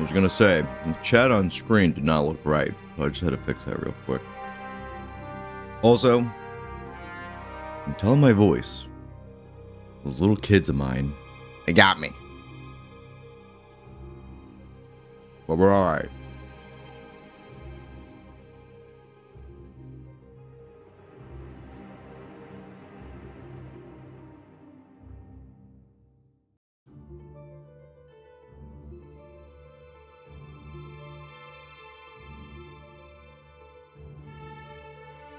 was gonna say, the chat on screen did not look right, so I just had to fix that real quick. Also, I'm telling my voice, those little kids of mine, they got me. But we're alright.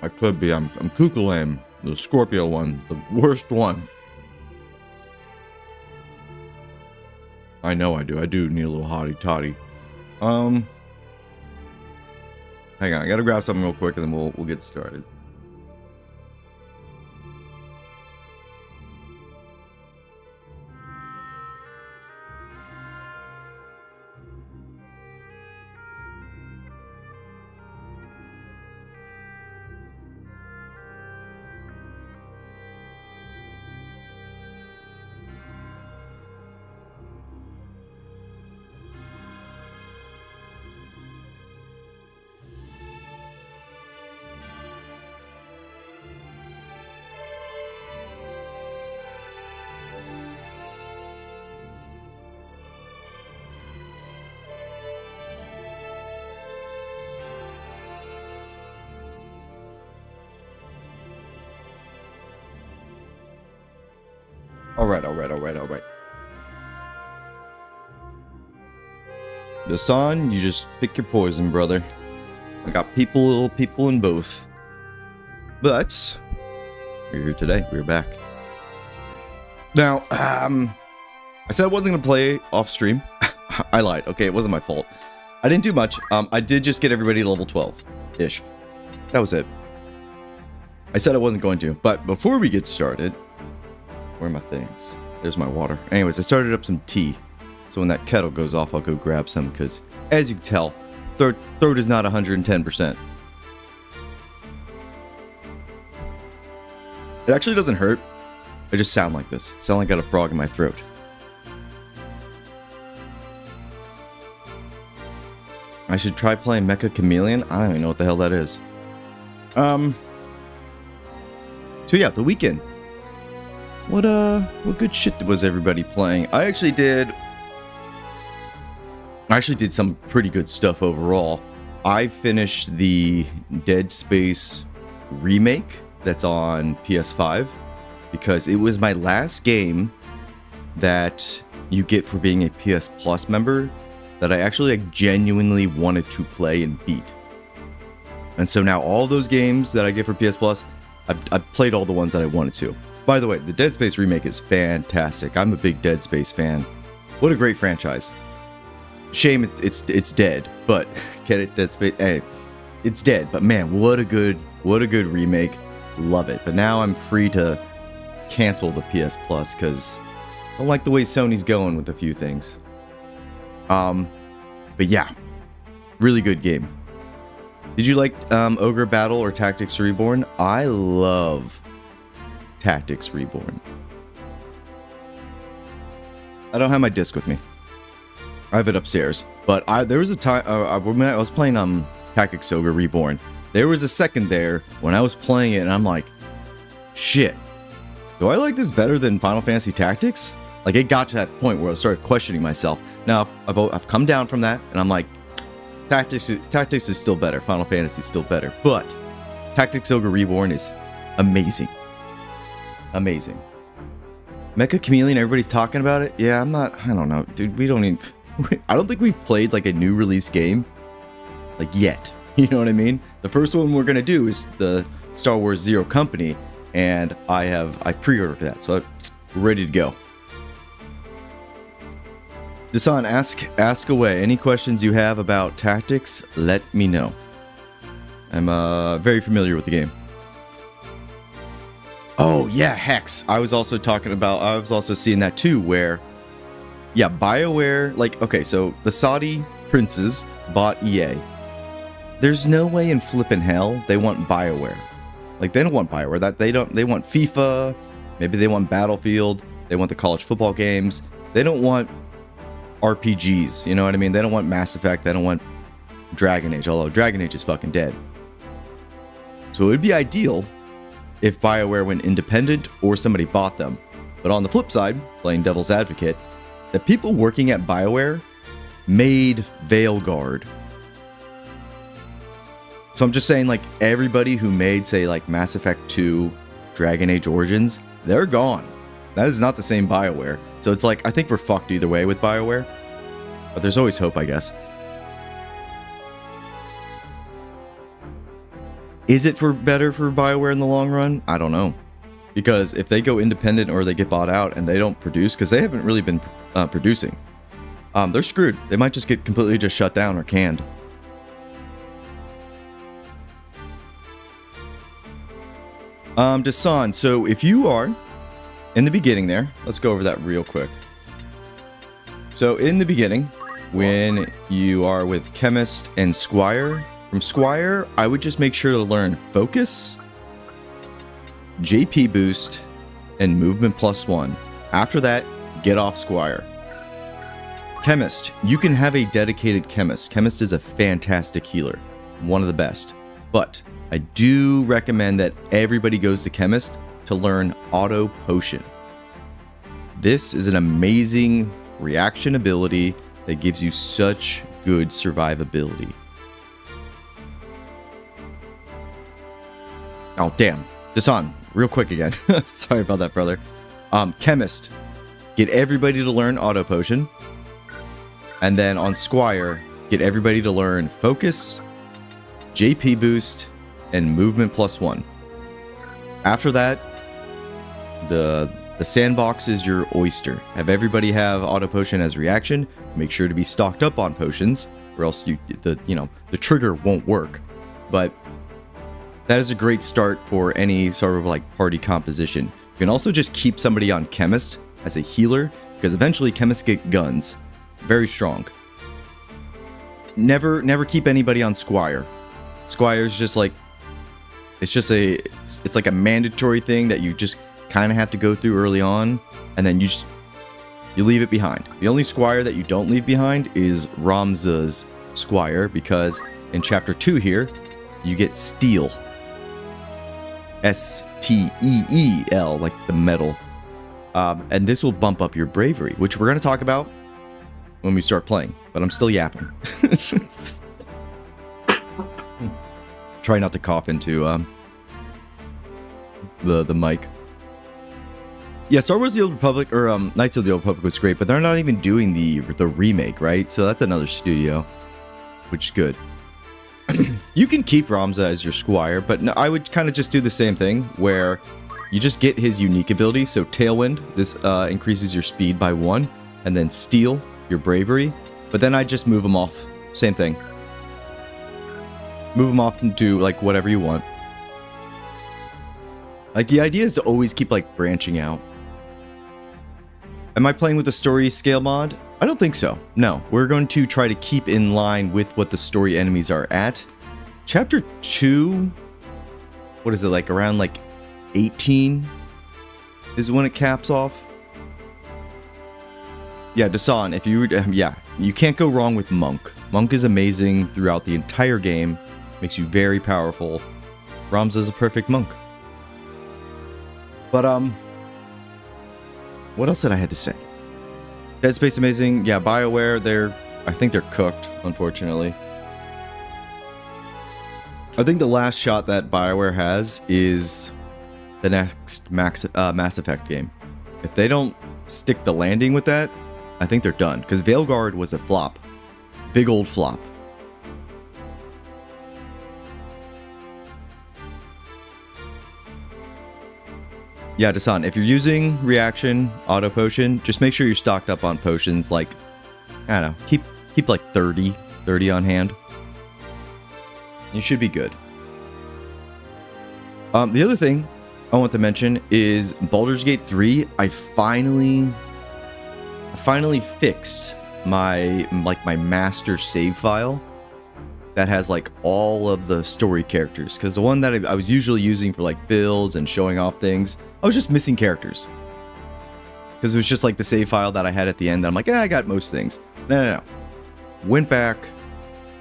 I could be. I'm Kukulame, the Scorpio one, the worst one. I know I do. I do need a little hottie toddy. Hang on. I gotta grab something real quick, and then we'll get started. Alright. Dasan, you just pick your poison, brother. I got little people in both. But we're here today. We're back. Now, I said I wasn't gonna play off stream. I lied. Okay, it wasn't my fault. I didn't do much. I did just get everybody to level 12-ish. That was it. I said I wasn't going to, but before we get started, where are my things? There's my water. Anyways, I started up some tea. So when that kettle goes off, I'll go grab some, because as you can tell, throat is not 110%. It actually doesn't hurt. I just sound like this. Sound like I got a frog in my throat. I should try playing Mecha Chameleon. I don't even know what the hell that is. So yeah, the weekend. What good shit was everybody playing? I actually did some pretty good stuff overall. I finished the Dead Space remake that's on PS5 because it was my last game that you get for being a PS Plus member that I actually genuinely wanted to play and beat. And so now all those games that I get for PS Plus, I've played all the ones that I wanted to. By the way, the Dead Space remake is fantastic. I'm a big Dead Space fan. What a great franchise. Shame it's dead, but get it, Dead Space. Hey, it's dead, but man, what a good remake. Love it. But now I'm free to cancel the PS Plus because I don't like the way Sony's going with a few things. But yeah, really good game. Did you like Ogre Battle or Tactics Reborn? I love Tactics Reborn. I don't have my disc with me. I have it upstairs. But there was a time when I was playing Tactics Ogre Reborn. There was a second there when I was playing it and I'm like, shit, do I like this better than Final Fantasy Tactics? Like, it got to that point where I started questioning myself. Now I've come down from that and I'm like, Tactics is still better. Final Fantasy is still better. But Tactics Ogre Reborn is amazing. Amazing. Mecha Chameleon, everybody's talking about it. Yeah, I don't know. Dude, I don't think we've played like a new release game. Like, yet. You know what I mean? The first one we're going to do is the Star Wars Zero Company. And I pre-ordered that. So I'm ready to go. Dasan, ask away. Any questions you have about Tactics, let me know. I'm very familiar with the game. Oh, yeah, Hex. I was also seeing that too, where, yeah, BioWare, like, okay, so the Saudi princes bought EA. There's no way in flippin' hell they want BioWare. Like, they don't want BioWare. They want FIFA, maybe they want Battlefield, they want the college football games. They don't want RPGs. You know what I mean? They don't want Mass Effect. They don't want Dragon Age, although Dragon Age is fucking dead. So it would be ideal if BioWare went independent or somebody bought them. But on the flip side, playing devil's advocate, the people working at BioWare made Veilguard. So I'm just saying, like, everybody who made, say, like, Mass Effect 2, Dragon Age Origins, they're gone. That is not the same BioWare. So it's like, I think we're fucked either way with BioWare. But there's always hope, I guess. Is it better for BioWare in the long run? I don't know. Because if they go independent or they get bought out and they don't produce, because they haven't really been producing, they're screwed. They might just get completely just shut down or canned. Dasan, so if you are in the beginning there, let's go over that real quick. So in the beginning, when you are with Chemist and Squire, from Squire, I would just make sure to learn Focus, JP Boost, and Movement +1. After that, get off Squire. Chemist, you can have a dedicated Chemist. Chemist is a fantastic healer, one of the best. But I do recommend that everybody goes to Chemist to learn Auto Potion. This is an amazing reaction ability that gives you such good survivability. Oh, damn. Dasan, real quick again. Sorry about that, brother. Chemist, get everybody to learn Auto Potion. And then on Squire, get everybody to learn Focus, JP Boost, and Movement +1. After that, the sandbox is your oyster. Have everybody have Auto Potion as reaction. Make sure to be stocked up on potions, or else the trigger won't work. But that is a great start for any sort of like party composition. You can also just keep somebody on Chemist as a healer, because eventually Chemists get guns. Very strong. Never keep anybody on Squire. Squire's just like, it's like a mandatory thing that you just kind of have to go through early on, and then you leave it behind. The only Squire that you don't leave behind is Ramza's Squire, because in chapter 2 here, you get Steel. S-T-E-E-L, like the metal. And this will bump up your bravery, which we're going to talk about when we start playing. But I'm still yapping. Try not to cough into the mic. Yeah, Star Wars: The Old Republic, or Knights of the Old Republic was great, but they're not even doing the remake, right? So that's another studio, which is good. You can keep Ramza as your Squire, but no, I would kind of just do the same thing, where you just get his unique ability. So Tailwind, this increases your speed by 1, and then Steel, your bravery. But then I just move him off. Same thing. Move him off into like whatever you want. Like, the idea is to always keep like branching out. Am I playing with the story scale mod? I don't think so. No, we're going to try to keep in line with what the story enemies are at. Chapter 2, what is it, like around like 18 is when it caps off. Yeah, Dasan, if you, yeah, you can't go wrong with Monk. Monk is amazing throughout the entire game. Makes you very powerful. Ramza is a perfect monk. But, what else did I have to say? Dead Space amazing. Yeah, BioWare, I think they're cooked, unfortunately. I think the last shot that BioWare has is the next Mass Effect game. If they don't stick the landing with that, I think they're done. Because Veilguard was a flop. Big old flop. Yeah, Dasan, if you're using reaction, auto potion, just make sure you're stocked up on potions, like, I don't know, keep like 30 on hand. You should be good. The other thing I want to mention is Baldur's Gate 3, I finally fixed my master save file that has like all of the story characters, because the one that I was usually using for like builds and showing off things, I was just missing characters. because it was just like the save file that I had at the end. I'm like, I got most things. No. Went back,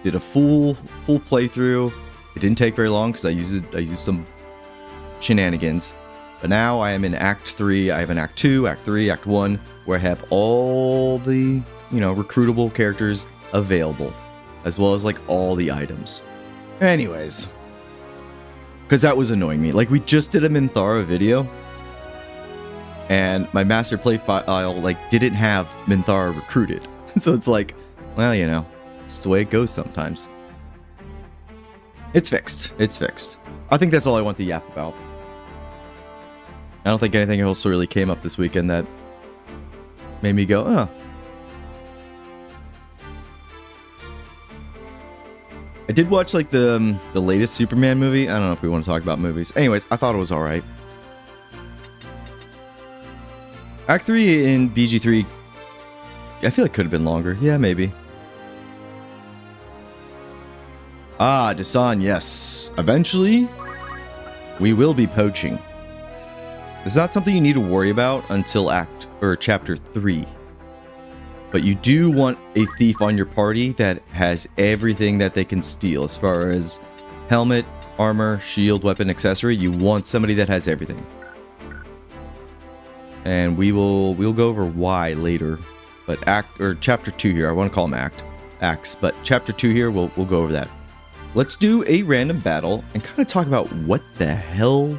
did a full playthrough. It didn't take very long because I used some shenanigans. But now I am in Act 3. I have an Act 2, Act 3, Act 1, where I have all the, recruitable characters available, as well as like all the items. Anyways, because that was annoying me. Like, we just did a Minthara video, and my master play file like didn't have Minthara recruited. So it's like, well, it's the way it goes sometimes. It's fixed. It's fixed. I think that's all I want to yap about. I don't think anything else really came up this weekend that made me go, oh. I did watch like the latest Superman movie. I don't know if we want to talk about movies. Anyways, I thought it was alright. Act 3 in BG3, I feel like could have been longer. Yeah, maybe. Ah, Dasan, yes. Eventually, we will be poaching. It's not something you need to worry about until Chapter 3. But you do want a thief on your party that has everything that they can steal as far as helmet, armor, shield, weapon, accessory. You want somebody that has everything. And we'll go over why later. But Chapter 2 here, I want to call them Acts, but Chapter 2 here, we'll go over that. Let's do a random battle and kind of talk about what the hell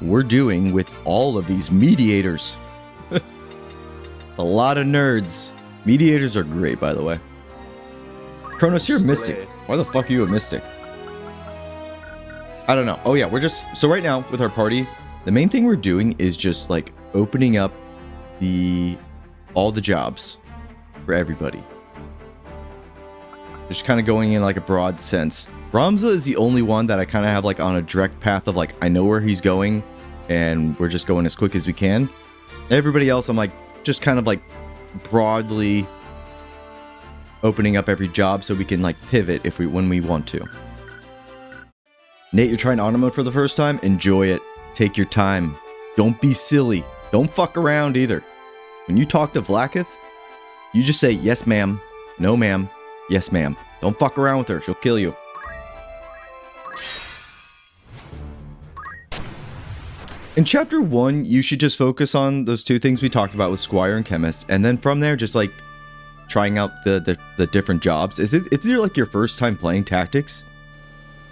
we're doing with all of these mediators. A lot of nerds. Mediators are great, by the way. Kronos, you're a mystic. Why the fuck are you a mystic? I don't know. Oh yeah, so right now with our party, the main thing we're doing is just like opening up all the jobs for everybody. Just kind of going in like a broad sense. Ramza is the only one that I kind of have like on a direct path of like, I know where he's going and we're just going as quick as we can. Everybody else, I'm like, just kind of like broadly opening up every job so we can like pivot when we want to. Nate, you're trying auto mode for the first time? Enjoy it. Take your time. Don't be silly. Don't fuck around either. When you talk to Vlaakith, you just say, yes, ma'am. No, ma'am. Yes, ma'am. Don't fuck around with her. She'll kill you. In Chapter 1, you should just focus on those two things we talked about with Squire and Chemist, and then from there, just like trying out the different jobs. It's either like your first time playing Tactics.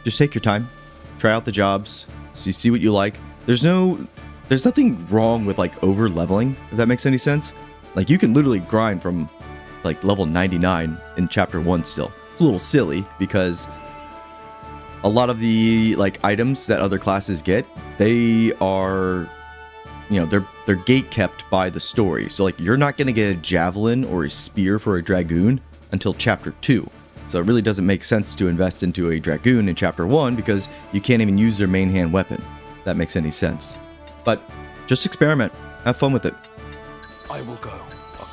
Just take your time. Try out the jobs. So you see what you like. There's nothing wrong with like over leveling, if that makes any sense. Like, you can literally grind from like level 99 in Chapter 1 still. It's a little silly because a lot of the like items that other classes get, they are, they're gate kept by the story. So like, you're not going to get a javelin or a spear for a dragoon until Chapter 2. So it really doesn't make sense to invest into a dragoon in Chapter 1 because you can't even use their main hand weapon. If that makes any sense. But just experiment. Have fun with it. I will go.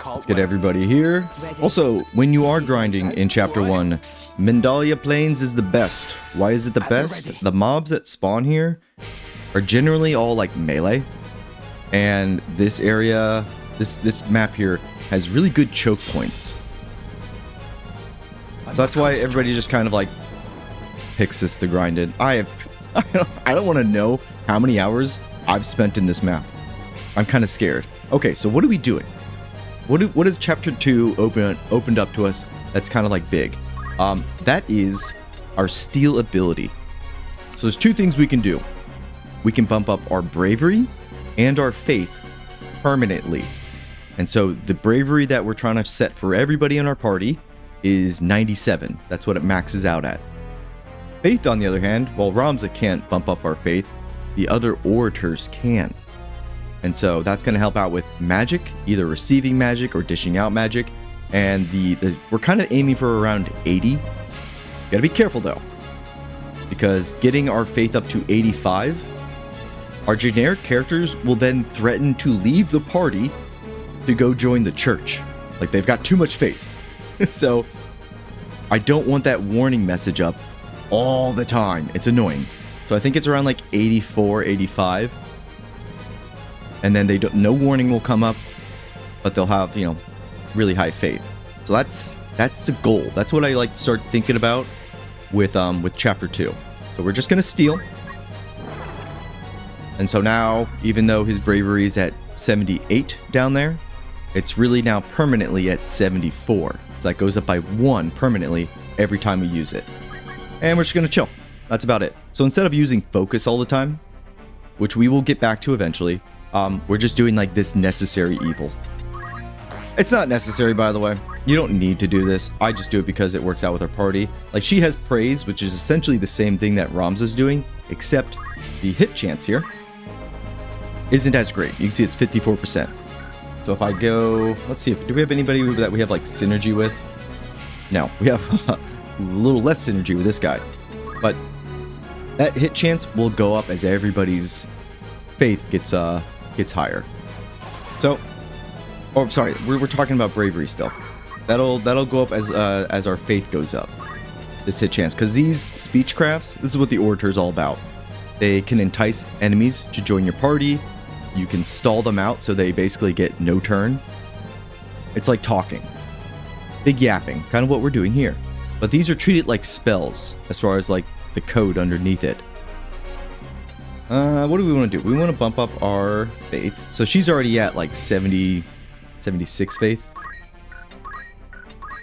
Let's get everybody here. Also, when you are grinding in Chapter 1, Mindalia Plains is the best. Why is it the best? The mobs that spawn here are generally all like melee. And this area, this map here, has really good choke points. So that's why everybody just kind of like picks this to grind in. I don't want to know how many hours I've spent in this map. I'm kind of scared. Okay, so what are we doing? What is Chapter 2 opened up to us that's kind of like big? That is our steal ability. So there's two things we can do. We can bump up our bravery and our faith permanently. And so the bravery that we're trying to set for everybody in our party is 97. That's what it maxes out at. Faith, on the other hand, while Ramza can't bump up our faith, the other orators can. And so that's going to help out with magic, either receiving magic or dishing out magic. And we're kind of aiming for around 80. Gotta be careful though, because getting our faith up to 85, our generic characters will then threaten to leave the party to go join the church. Like, they've got too much faith. So I don't want that warning message up all the time. It's annoying. So I think it's around like 84, 85. And then no warning will come up but they'll have, you know, really high faith. So that's the goal. That's what I like to start thinking about with chapter 2. So we're just gonna steal. And so now, even though his bravery is at 78 down there, it's really now permanently at 74. So that goes up by 1 permanently every time we use it. And we're just gonna chill. That's about it. So instead of using focus all the time, which we will get back to eventually, we're just doing like this necessary evil. It's not necessary, by the way. You don't need to do this. I just do it because it works out with our party. Like, she has praise, which is essentially the same thing that Ramza's doing, except the hit chance here isn't as great. You can see it's 54%. So if I go, let's see, do we have anybody that we have like synergy with? No, we have a little less synergy with this guy. But that hit chance will go up as everybody's faith gets higher. So, oh, sorry, we're talking about bravery still. That'll go up as our faith goes up. This hit chance, because these speech crafts, this is what the orator is all about. They can entice enemies to join your party. You can stall them out so they basically get no turn. It's like talking, big yapping, kind of what we're doing here. But these are treated like spells as far as like the code underneath it. What do we want to do? We want to bump up our faith. So she's already at like 70, 76 faith.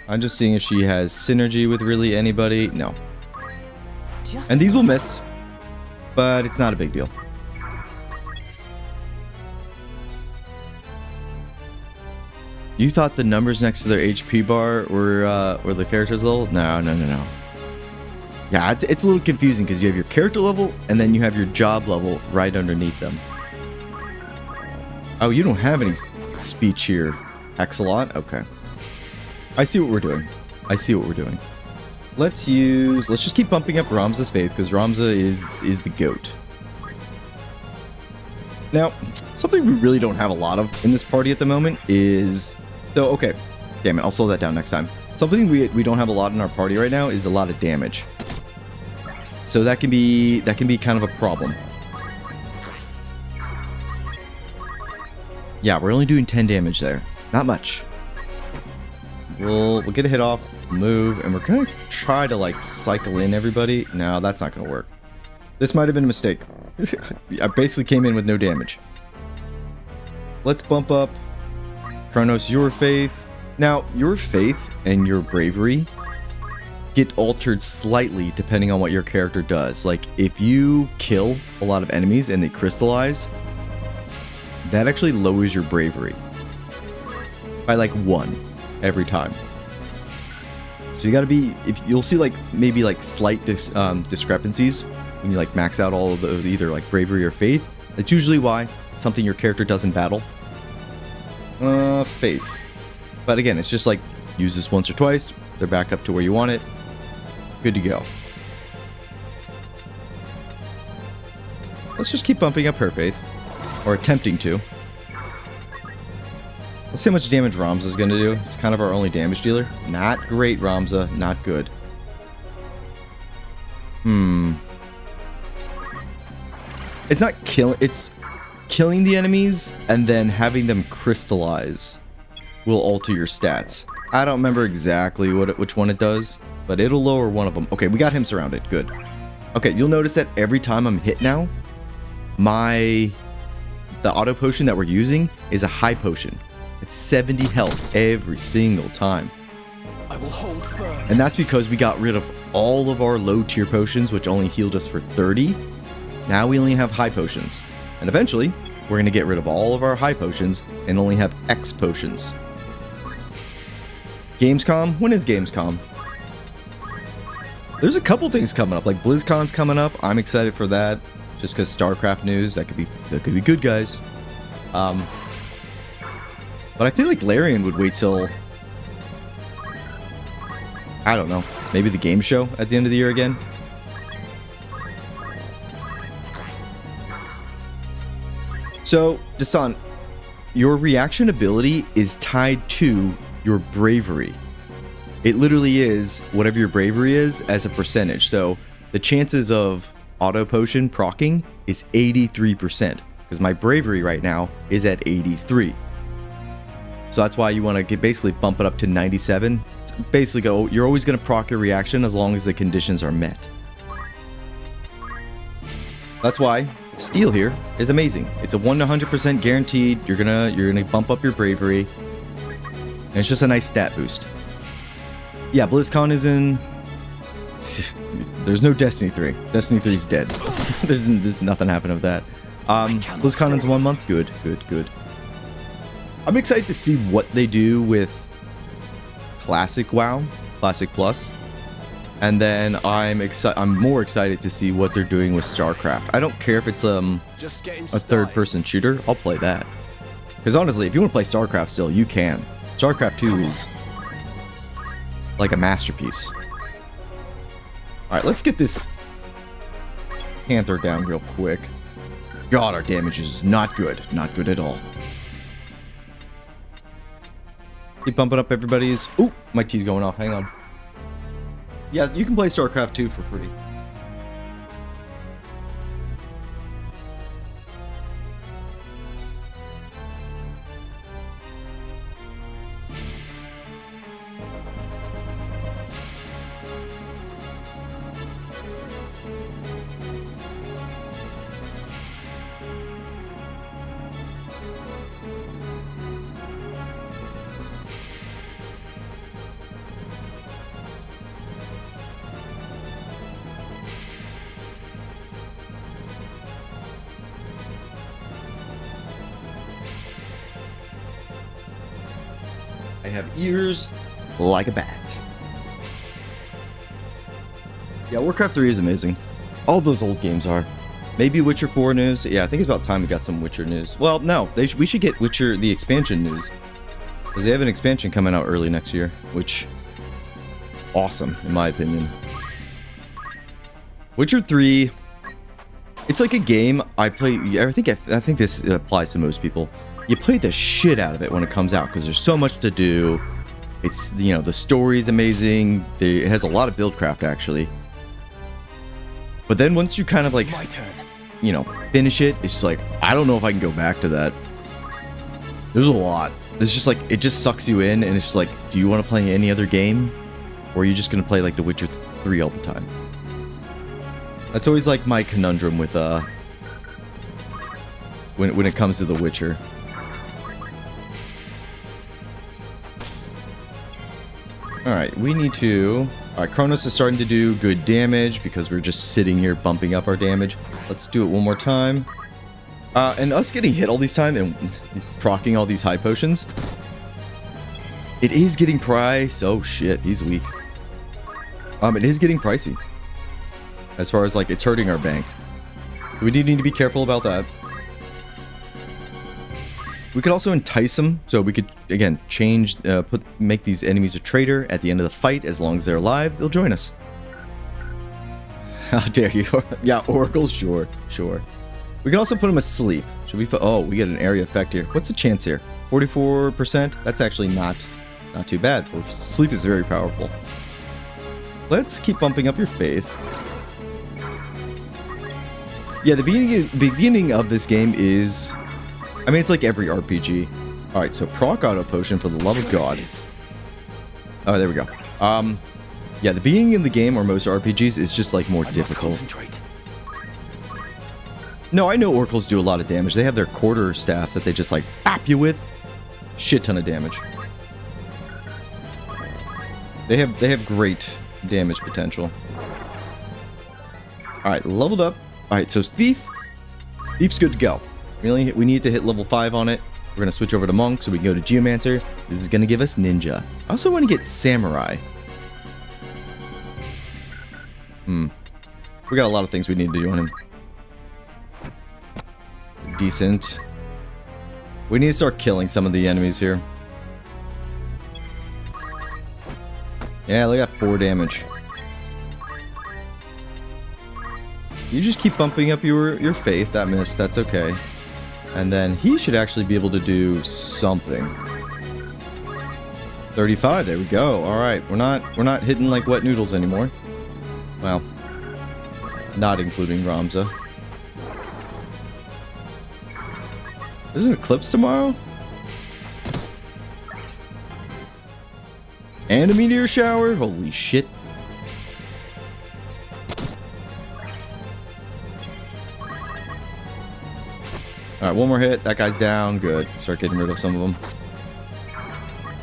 I'm just seeing if she has synergy with really anybody. No. And these will miss, but it's not a big deal. You thought the numbers next to their HP bar were the character's level? No. Yeah, it's a little confusing because you have your character level and then you have your job level right underneath them. Oh, you don't have any speech here. Excellent. Okay. I see what we're doing. Let's just keep bumping up Ramza's faith because Ramza is the GOAT. Now, something we really don't have a lot of in this party at the moment is... So, okay. Damn it, I'll slow that down next time. Something we don't have a lot in our party right now is a lot of damage. So that can be kind of a problem. Yeah, we're only doing 10 damage there. Not much. We'll get a hit off, move, and we're gonna try to like cycle in everybody. No, that's not gonna work. This might have been a mistake. I basically came in with no damage. Let's bump up Kronos, your faith. Now, your faith and your bravery get altered slightly depending on what your character does. Like, if you kill a lot of enemies and they crystallize, that actually lowers your bravery by like 1 every time. So you gotta be, if you'll see like maybe like slight discrepancies when you like max out all of the either like bravery or faith. That's usually why it's something your character does in battle. Faith. But again, it's just like use this once or twice, they're back up to where you want it. Good to go. Let's just keep bumping up her faith, or attempting to. Let's see how much damage Ramza's gonna do. It's kind of our only damage dealer. Not great, Ramza. Not good. It's not killing. It's killing the enemies and then having them crystallize will alter your stats. I don't remember exactly which one it does, but it'll lower one of them. Okay, we got him surrounded. Good. Okay, you'll notice that every time I'm hit now, the auto potion that we're using is a high potion. It's 70 health every single time. I will hold firm. And that's because we got rid of all of our low tier potions, which only healed us for 30. Now we only have high potions. And eventually, we're going to get rid of all of our high potions and only have X potions. Gamescom? When is Gamescom? There's a couple things coming up, like BlizzCon's coming up. I'm excited for that, just because StarCraft news. That could be good, guys. But I feel like Larian would wait till, I don't know, maybe the game show at the end of the year again. So, Dasan, your reaction ability is tied to your bravery. It literally is whatever your bravery is as a percentage. So, the chances of auto potion proccing is 83%, because my bravery right now is at 83. So that's why you want to basically bump it up to 97. It's basically, you're always going to proc your reaction as long as the conditions are met. That's why steel here is amazing. It's a 100% guaranteed. You're gonna bump up your bravery, and it's just a nice stat boost. Yeah, BlizzCon is in. There's no Destiny 3. Destiny 3 is dead. there's nothing happening with that. BlizzCon is 1 month. Good. I'm excited to see what they do with Classic WoW, Classic Plus. And then I'm more excited to see what they're doing with StarCraft. I don't care if it's a third-person shooter. I'll play that. Because honestly, if you want to play StarCraft still, you can. StarCraft 2 is like a masterpiece. All right, let's get this Panther down real quick. God, our damage is not good. Not good at all. Keep bumping up everybody's... Ooh, my T's going off. Hang on. Yeah, you can play StarCraft 2 for free. I have ears like a bat. Yeah, Warcraft 3 is amazing. All those old games are. Maybe Witcher 4 news. Yeah, I think it's about time we got some Witcher news. Well, no, we should get Witcher, the expansion news. Because they have an expansion coming out early next year, which... awesome, in my opinion. Witcher 3... it's like a game I play... I think this applies to most people. You play the shit out of it when it comes out because there's so much to do. It's, you know, the story's amazing. It has a lot of buildcraft actually. But then once you kind of like, you know, finish it, it's just like, I don't know if I can go back to that. There's a lot. It's just like, it just sucks you in and it's just like, do you want to play any other game? Or are you just going to play like The Witcher 3 all the time? That's always like my conundrum with, when it comes to The Witcher. Alright, we need to... Alright, Kronos is starting to do good damage because we're just sitting here bumping up our damage. Let's do it one more time. And us getting hit all these time and proccing all these high potions. It is getting priced. Oh shit, he's weak. It is getting pricey. As far as like, it's hurting our bank. So we do need to be careful about that. We could also entice them, so we could, again, make these enemies a traitor at the end of the fight. As long as they're alive, they'll join us. How dare you? Yeah, Oracle, sure. We can also put them asleep. Should we put, oh, we get an area effect here. What's the chance here? 44%? That's actually not too bad. Sleep is very powerful. Let's keep bumping up your faith. Yeah, the beginning of this game is... I mean, it's like every RPG. Alright, so proc auto potion for the love of God. Oh, there we go. Yeah, the beginning of the game, or most RPGs, is just like more difficult. No, I know oracles do a lot of damage. They have their quarter staffs that they just like bap you with. Shit ton of damage. They have great damage potential. Alright, leveled up. Alright, so Thief's good to go. We need to hit level 5 on it. We're going to switch over to Monk so we can go to Geomancer. This is going to give us Ninja. I also want to get Samurai. We got a lot of things we need to do on him. Decent. We need to start killing some of the enemies here. Yeah, look at that 4 damage. You just keep bumping up your faith. That missed. That's okay. And then he should actually be able to do something. 35. There we go. All right. We're not hitting like wet noodles anymore. Well, not including Ramza. There's an eclipse tomorrow? And a meteor shower. Holy shit. Alright, one more hit. That guy's down. Good. Start getting rid of some of them.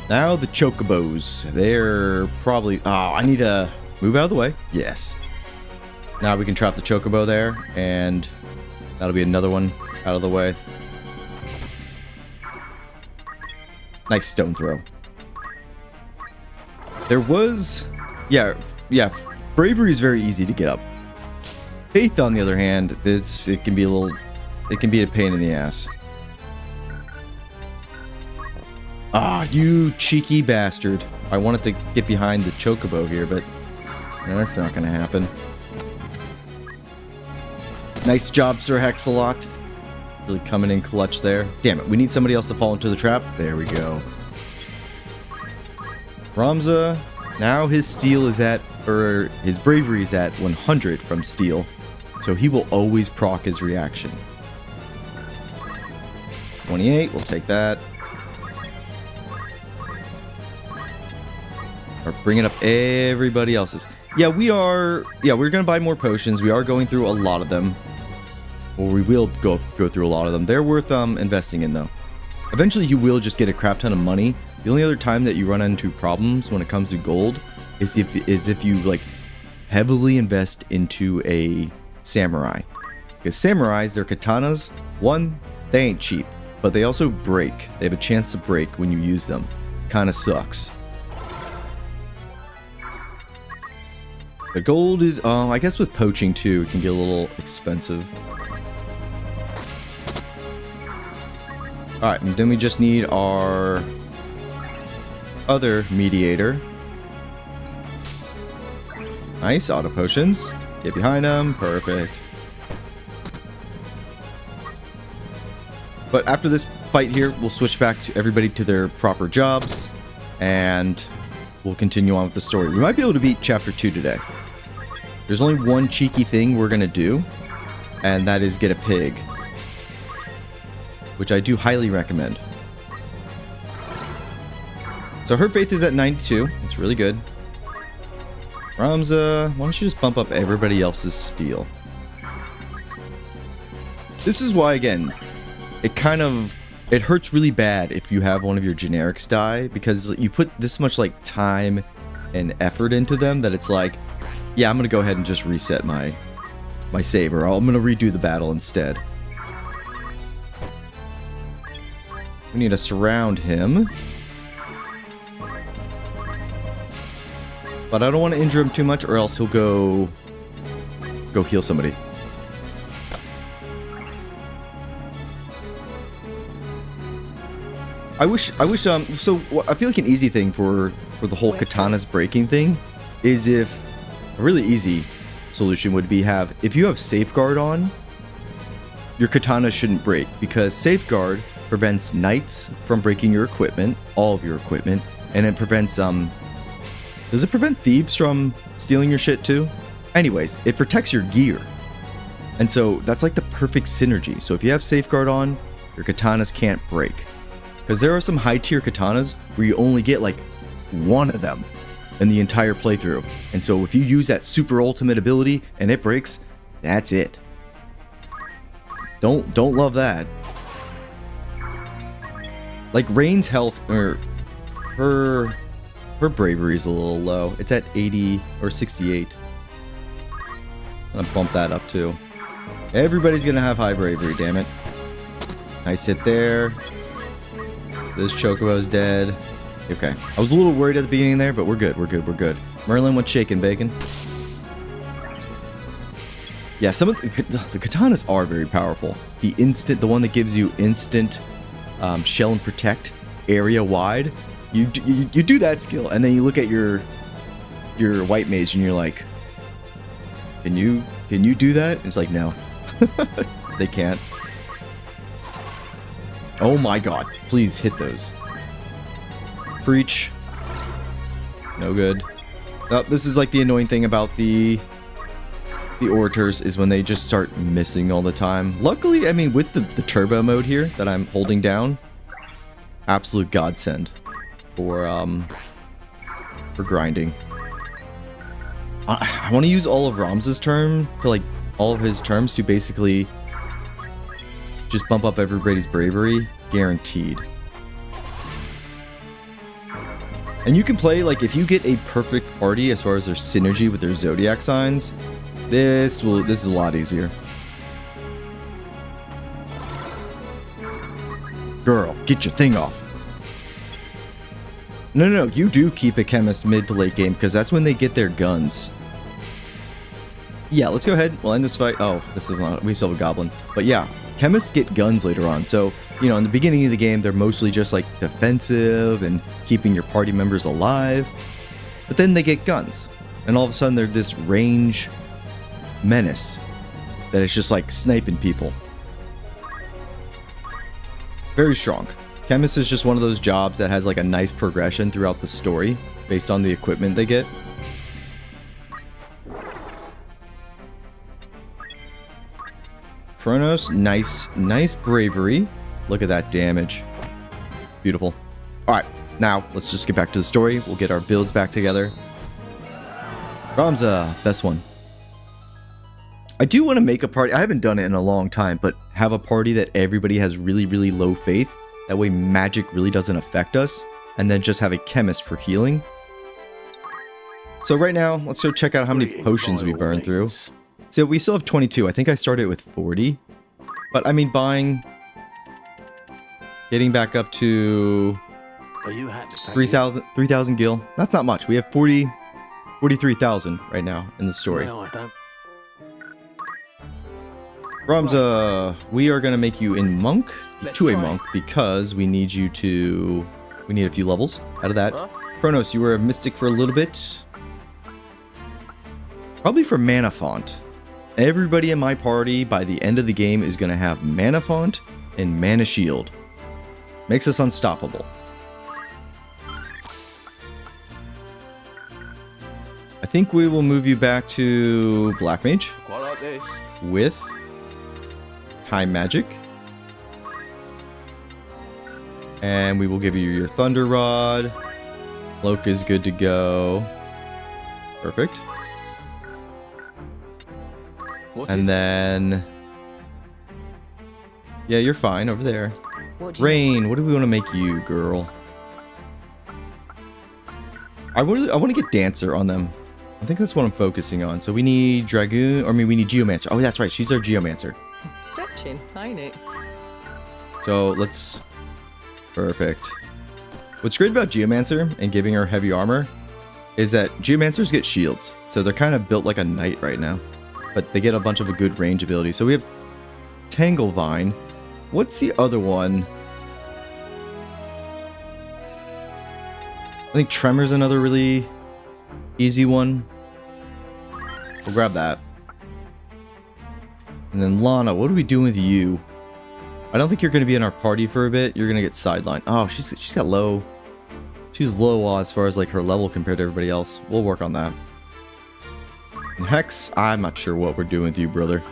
Now the chocobos. They're probably... Oh, I need to move out of the way. Yes. Now we can trap the chocobo there. And that'll be another one out of the way. Nice stone throw. There was... Yeah. Bravery is very easy to get up. Faith, on the other hand, it can be a little... It can be a pain in the ass. Ah, you cheeky bastard. I wanted to get behind the chocobo here, but that's not going to happen. Nice job, Sir Hexalot. Really coming in clutch there. Damn it, we need somebody else to fall into the trap. There we go. Ramza, now his steel is at, or his bravery is at 100 from steel, so he will always proc his reaction. 28, we'll take that. We're bringing up everybody else's. Yeah, we're gonna buy more potions. We are going through a lot of them. Or we will go through a lot of them. They're worth investing in, though. Eventually, you will just get a crap ton of money. The only other time that you run into problems when it comes to gold is if you, like, heavily invest into a samurai. Because samurais, their katanas, one, they ain't cheap. But they also break. They have a chance to break when you use them. Kinda sucks. But gold is, I guess with poaching too, it can get a little expensive. Alright, and then we just need our other mediator. Nice, auto potions. Get behind him, perfect. But after this fight here, we'll switch back to everybody to their proper jobs, and we'll continue on with the story. We might be able to beat Chapter 2 today. There's only one cheeky thing we're going to do, and that is get a pig, which I do highly recommend. So her faith is at 92. It's really good. Ramza, why don't you just bump up everybody else's steel? This is why, again, it hurts really bad if you have one of your generics die, because you put this much like time and effort into them that it's like, yeah, I'm gonna go ahead and just reset my save, or I'm gonna redo the battle instead. We need to surround him, but I don't want to injure him too much, or else he'll go heal somebody. I wish, so I feel like an easy thing for the whole katana's breaking thing is if, a really easy solution would be if you have safeguard on, your katana shouldn't break, because safeguard prevents knights from breaking your equipment, all of your equipment, and it prevents, does it prevent thieves from stealing your shit too? Anyways, it protects your gear. And so that's like the perfect synergy. So if you have safeguard on, your katanas can't break. Because there are some high tier katanas where you only get like one of them in the entire playthrough. And so if you use that super ultimate ability and it breaks, that's it. Don't love that. Like Rain's health, or her bravery is a little low. It's at 80 or 68. I'm gonna bump that up too. Everybody's gonna have high bravery, damn it. Nice hit there. This chocobo's dead. Okay. I was a little worried at the beginning there, but we're good. We're good. Merlin, what's shaking, bacon? Yeah, some of the katanas are very powerful. The one that gives you instant shell and protect area wide. You do that skill, and then you look at your white mage, and you're like, can you do that? It's like, no, they can't. Oh my god, please hit those. Preach. No good. Oh, this is like the annoying thing about the orators, is when they just start missing all the time. Luckily, I mean, with the turbo mode here that I'm holding down, absolute godsend for for grinding. I want to use all of Ram's term to like all of his terms to basically just bump up everybody's bravery, guaranteed. And you can play, like, if you get a perfect party as far as their synergy with their zodiac signs, this is a lot easier. Girl, get your thing off. No, you do keep a chemist mid to late game because that's when they get their guns. Yeah, let's go ahead. We'll end this fight. Oh, this is not, we still have a goblin. But yeah, chemists get guns later on. So, you know, in the beginning of the game, they're mostly just like defensive and keeping your party members alive. But then they get guns. And all of a sudden, they're this range menace that is just like sniping people. Very strong. Chemist is just one of those jobs that has like a nice progression throughout the story based on the equipment they get. Kronos, nice bravery. Look at that damage. Beautiful. Alright, now let's just get back to the story. We'll get our builds back together. Ramza, best one. I do want to make a party. I haven't done it in a long time, but have a party that everybody has really low faith. That way magic really doesn't affect us. And then just have a chemist for healing. So right now, let's go check out how many potions we burned through. So we still have 22. I think I started with 40. But I mean, getting back up to 3,000 gil. That's not much. We have 43,000 right now in the story. Ramza, we are going to make you a monk because we need you to... We need a few levels out of that. Kronos, you were a mystic for a little bit. Probably for Mana Font. Everybody in my party by the end of the game is going to have Mana Font and Mana Shield. Makes us unstoppable. I think we will move you back to Black Mage with Time Magic. And we will give you your Thunder Rod. Cloak is good to go. Perfect. And then... Yeah, you're fine over there. Rain, what do we want to make you, girl? I want to get Dancer on them. I think that's what I'm focusing on. So we need Dragoon, or I mean we need Geomancer. Oh, that's right, she's our Geomancer. Fetching, ain't it? So let's... Perfect. What's great about Geomancer and giving her heavy armor is that Geomancers get shields. So they're kind of built like a knight right now. But they get a bunch of a good range ability. So we have Tanglevine. What's the other one? I think Tremor's another really easy one. We'll grab that. And then Lana, what are we doing with you? I don't think you're going to be in our party for a bit. You're going to get sidelined. Oh, she's got low. She's low as far as like her level compared to everybody else. We'll work on that. And Hex, I'm not sure what we're doing with you, brother.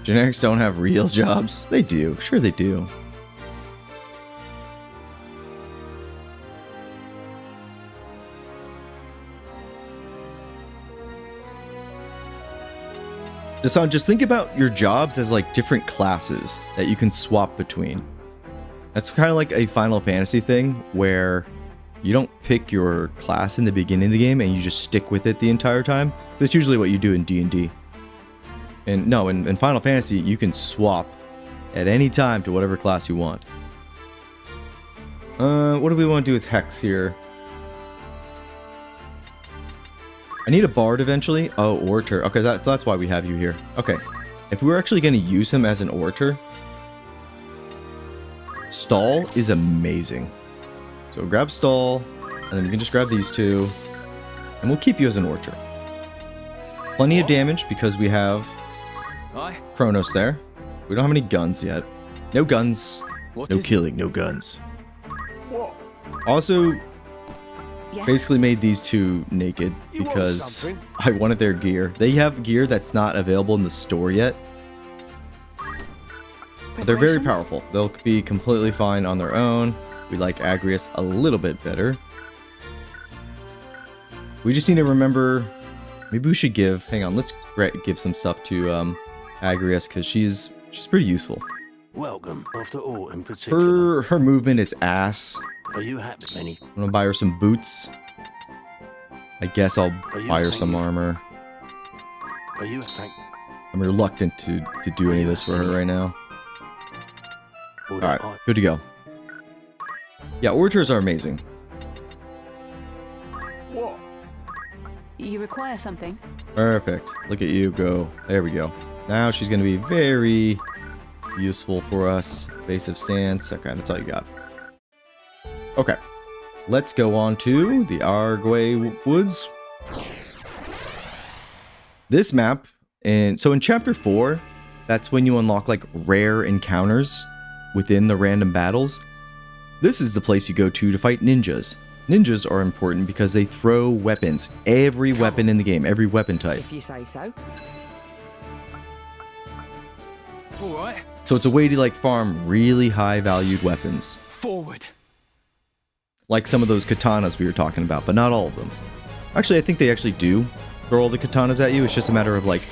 Generics don't have real jobs. They do. Sure they do. Just think about your jobs as like different classes that you can swap between. That's kind of like a Final Fantasy thing where you don't pick your class in the beginning of the game and you just stick with it the entire time. So that's usually what you do in D&D. And no, in Final Fantasy, you can swap at any time to whatever class you want. What do we want to do with Hex here? I need a Bard eventually. Oh, Orator. Okay, that's why we have you here. Okay. If we were actually going to use him as an Orator, Stall is amazing. So grab Stall, and then you can just grab these two, and we'll keep you as an Orator. Plenty of damage because we have Kronos there. We don't have any guns yet. No guns. No killing, no guns. Also, basically made these two naked because I wanted their gear. They have gear that's not available in the store yet. But they're very powerful. They'll be completely fine on their own. We like Agrias a little bit better. We just need to remember, maybe we should give, hang on, let's give some stuff to Agrias, because she's pretty useful. Welcome after all in particular. Her movement is ass. Are you happy, Benny? I'm gonna buy her some boots. I guess I'll buy her some armor. Are you thank? I'm reluctant to do any of this for her right now. Alright, good to go. Yeah, orators are amazing. What? You require something? Perfect. Look at you go. There we go. Now she's going to be very useful for us. Evasive stance. Okay, that's all you got. Okay. Let's go on to the Arguay Woods. This map, so in Chapter 4, that's when you unlock like rare encounters within the random battles. This is the place you go to fight ninjas. Ninjas are important because they throw weapons. Every weapon in the game, every weapon type. If you say so. All right. So it's a way to like farm really high valued weapons. Forward. Like some of those katanas we were talking about, but not all of them. Actually, I think they actually do throw all the katanas at you. It's just a matter of like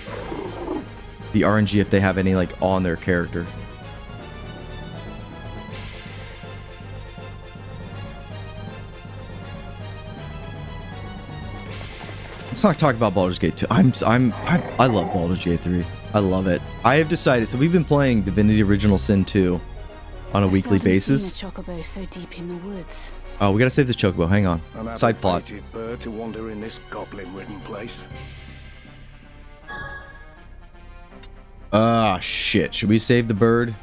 the RNG if they have any like on their character. Let's not talk about Baldur's Gate 2. I love Baldur's Gate 3. I love it. I have decided. So we've been playing Divinity Original Sin 2 on a weekly basis. Seen a chocobo so deep in the woods. Oh, we gotta save this chocobo. Hang on. An Side plot. abbreviated bird to wander in this goblin-ridden place. Ah, shit. Should we save the bird?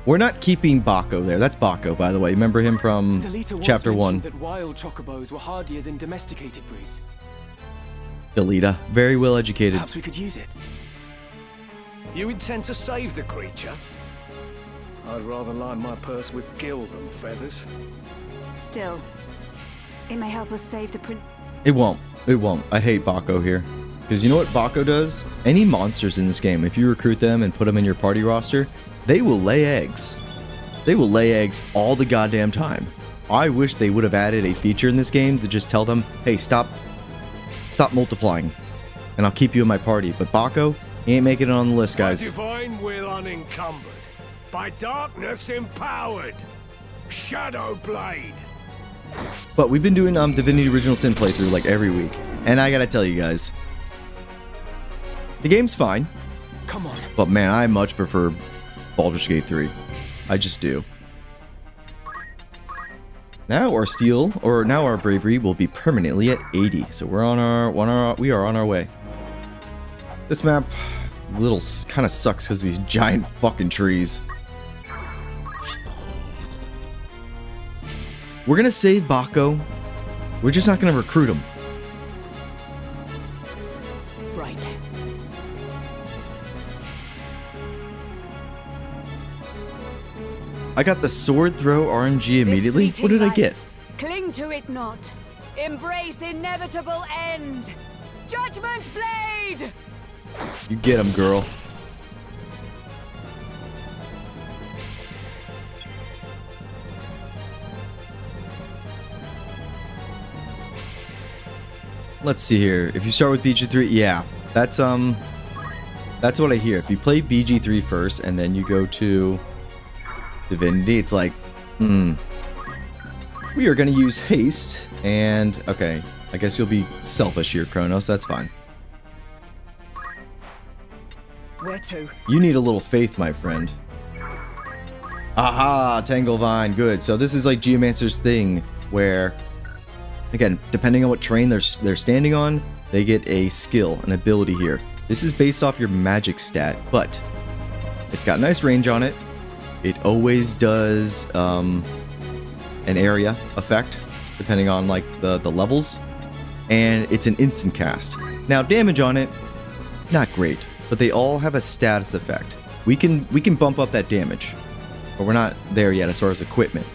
We're not keeping Baco there. That's Baco, by the way. Remember him from Delita Chapter 1. that wild chocobos were hardier than domesticated breeds. Delita. Very well educated. Perhaps we could use it. You intend to save the creature? I'd rather line my purse with gil than feathers. Still, it may help us save the It won't. It won't. I hate Baco here. Because you know what Baco does? Any monsters in this game, if you recruit them and put them in your party roster, they will lay eggs. They will lay eggs all the goddamn time. I wish they would have added a feature in this game to just tell them, hey, stop multiplying, and I'll keep you in my party. But Baco, he ain't making it on the list, guys. By divine will unencumbered, by darkness empowered, Shadow Blade. But we've been doing Divinity Original Sin playthrough like every week, and I gotta tell you guys, the game's fine. Come on. But man, I much prefer Baldur's Gate 3. I just do. Now our steel, or now our bravery, will be permanently at 80. So we are on our way. This map, little kind of sucks because these giant fucking trees. We're gonna save Baco. We're just not gonna recruit him. right. I got the sword throw RNG immediately. What did I get? Cling to it not. Embrace inevitable end. Judgment blade. You get him, girl. Let's see here. If you start with BG3, yeah, that's what I hear. If you play BG3 first and then you go to Divinity, it's like, we are gonna use haste, and okay, I guess you'll be selfish here, Kronos. That's fine. Where to? You need a little faith, my friend. Aha, Tanglevine, good. So this is like Geomancer's thing, where, again, depending on what terrain they're standing on, they get a skill, an ability here. This is based off your magic stat, but it's got nice range on it. It always does an area effect, depending on like the levels, and it's an instant cast. Now damage on it, not great, but they all have a status effect. We can bump up that damage, but we're not there yet as far as equipment.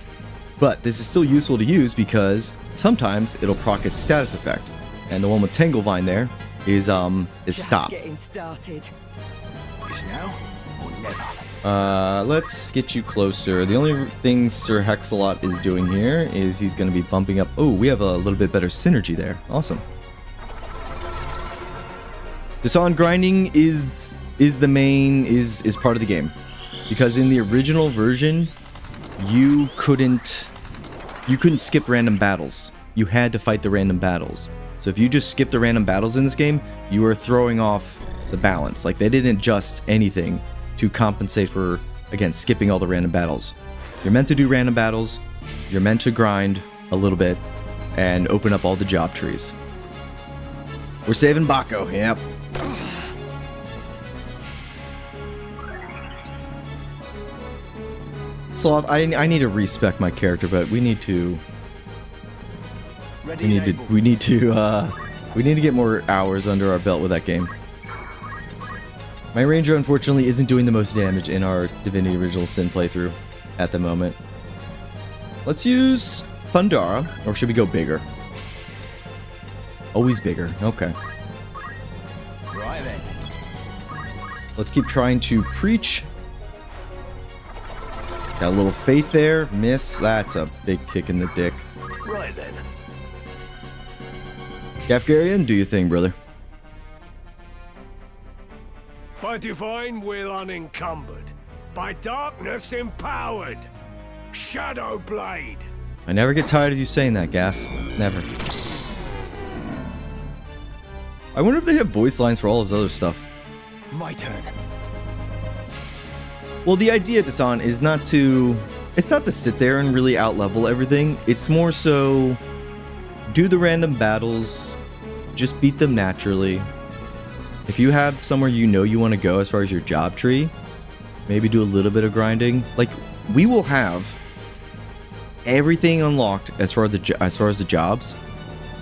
But this is still useful to use because sometimes it'll proc its status effect, and the one with Tanglevine there is Just stop. getting started. It's now or never. Let's get you closer. The only thing Sir Hexalot is doing here is he's going to be bumping up. Oh, we have a little bit better synergy there. Awesome. Disarm grinding is part of the game, because in the original version you couldn't skip random battles. You had to fight the random battles. So if you just skip the random battles in this game, you were throwing off the balance. Like, they didn't adjust anything to compensate for, again, skipping all the random battles. You're meant to do random battles, you're meant to grind a little bit, and open up all the job trees. We're saving Baco, yep. Sloth, I need to respec my character, but we need to get more hours under our belt with that game. My ranger unfortunately isn't doing the most damage in our Divinity Original Sin playthrough at the moment. Let's use Thundara, or should we go bigger? Always bigger, okay. Right then. Let's keep trying to preach. Got a little faith there, miss. That's a big kick in the dick. Right then. Gafgarian, do your thing, brother. By divine will unencumbered, by darkness empowered. Shadow Blade. I never get tired of you saying that, Gaff. Never. I wonder if they have voice lines for all of his other stuff. My turn. Well, the idea, Dasan, is not to sit there and really out-level everything. It's more so do the random battles, just beat them naturally. If you have somewhere you know you want to go as far as your job tree, maybe do a little bit of grinding. Like, we will have everything unlocked as far as the jobs,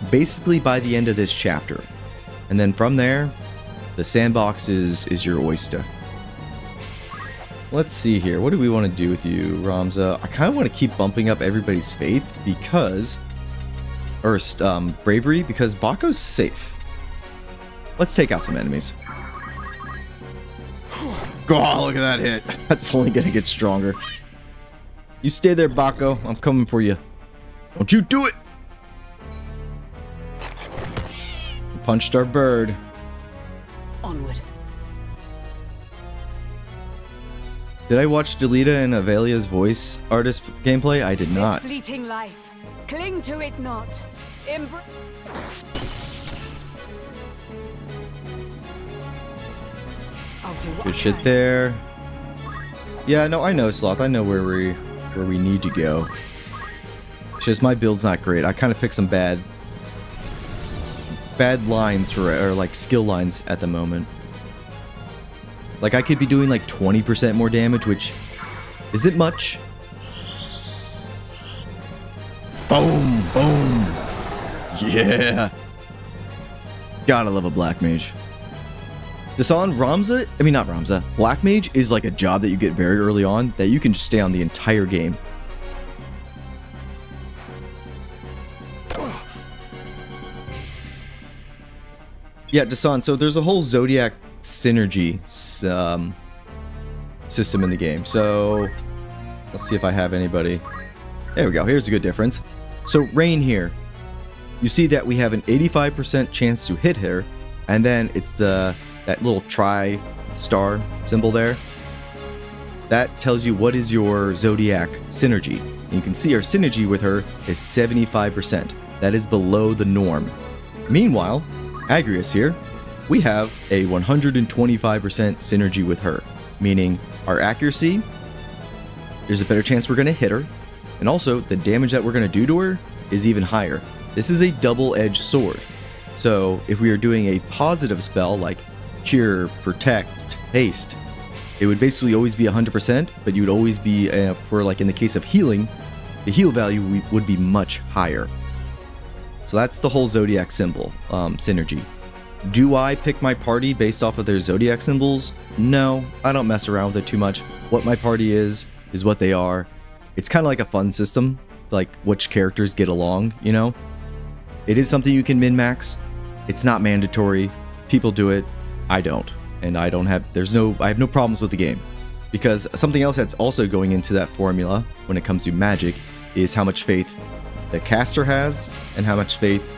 basically by the end of this chapter. And then from there, the sandbox is your oyster. Let's see here. What do we want to do with you, Ramza? I kind of want to keep bumping up everybody's faith because... Or, bravery, because Baco's safe. Let's take out some enemies. Oh, look at that hit. That's only going to get stronger. You stay there, Baco. I'm coming for you. Don't you do it! Punched our bird. Onward. Did I watch Delita and Avelia's voice artist gameplay? I did not. This fleeting life, cling to it not. Good shit there. Yeah, no, I know, Sloth. I know where we need to go. It's just my build's not great. I kind of picked some bad lines or like skill lines at the moment. Like, I could be doing like 20% more damage, which isn't much. Boom, boom. Yeah. Gotta love a black mage. Dasan, Ramza, I mean not Ramza, black mage is like a job that you get very early on that you can just stay on the entire game. Yeah, Dasan, so there's a whole Zodiac synergy system in the game. So let's see if I have anybody. There we go. Here's a good difference. So Rain here, you see that we have an 85% chance to hit her, and then it's that little tri-star symbol there. That tells you what is your Zodiac synergy. And you can see our synergy with her is 75%. That is below the norm. Meanwhile, Agrius here, we have a 125% synergy with her, meaning our accuracy, there's a better chance we're going to hit her, and also the damage that we're going to do to her is even higher. This is a double-edged sword. So if we are doing a positive spell like Cure, Protect, Haste, it would basically always be 100%, but you would always be, for like in the case of healing, the heal value would be much higher. So that's the whole Zodiac symbol, synergy. Do I pick my party based off of their Zodiac symbols? No, I don't mess around with it too much. What my party is what they are. It's kind of like a fun system, like which characters get along, you know? It is something you can min-max. It's not mandatory. People do it. I don't. and I have no problems with the game. Because something else that's also going into that formula when it comes to magic is how much faith the caster has and how much faith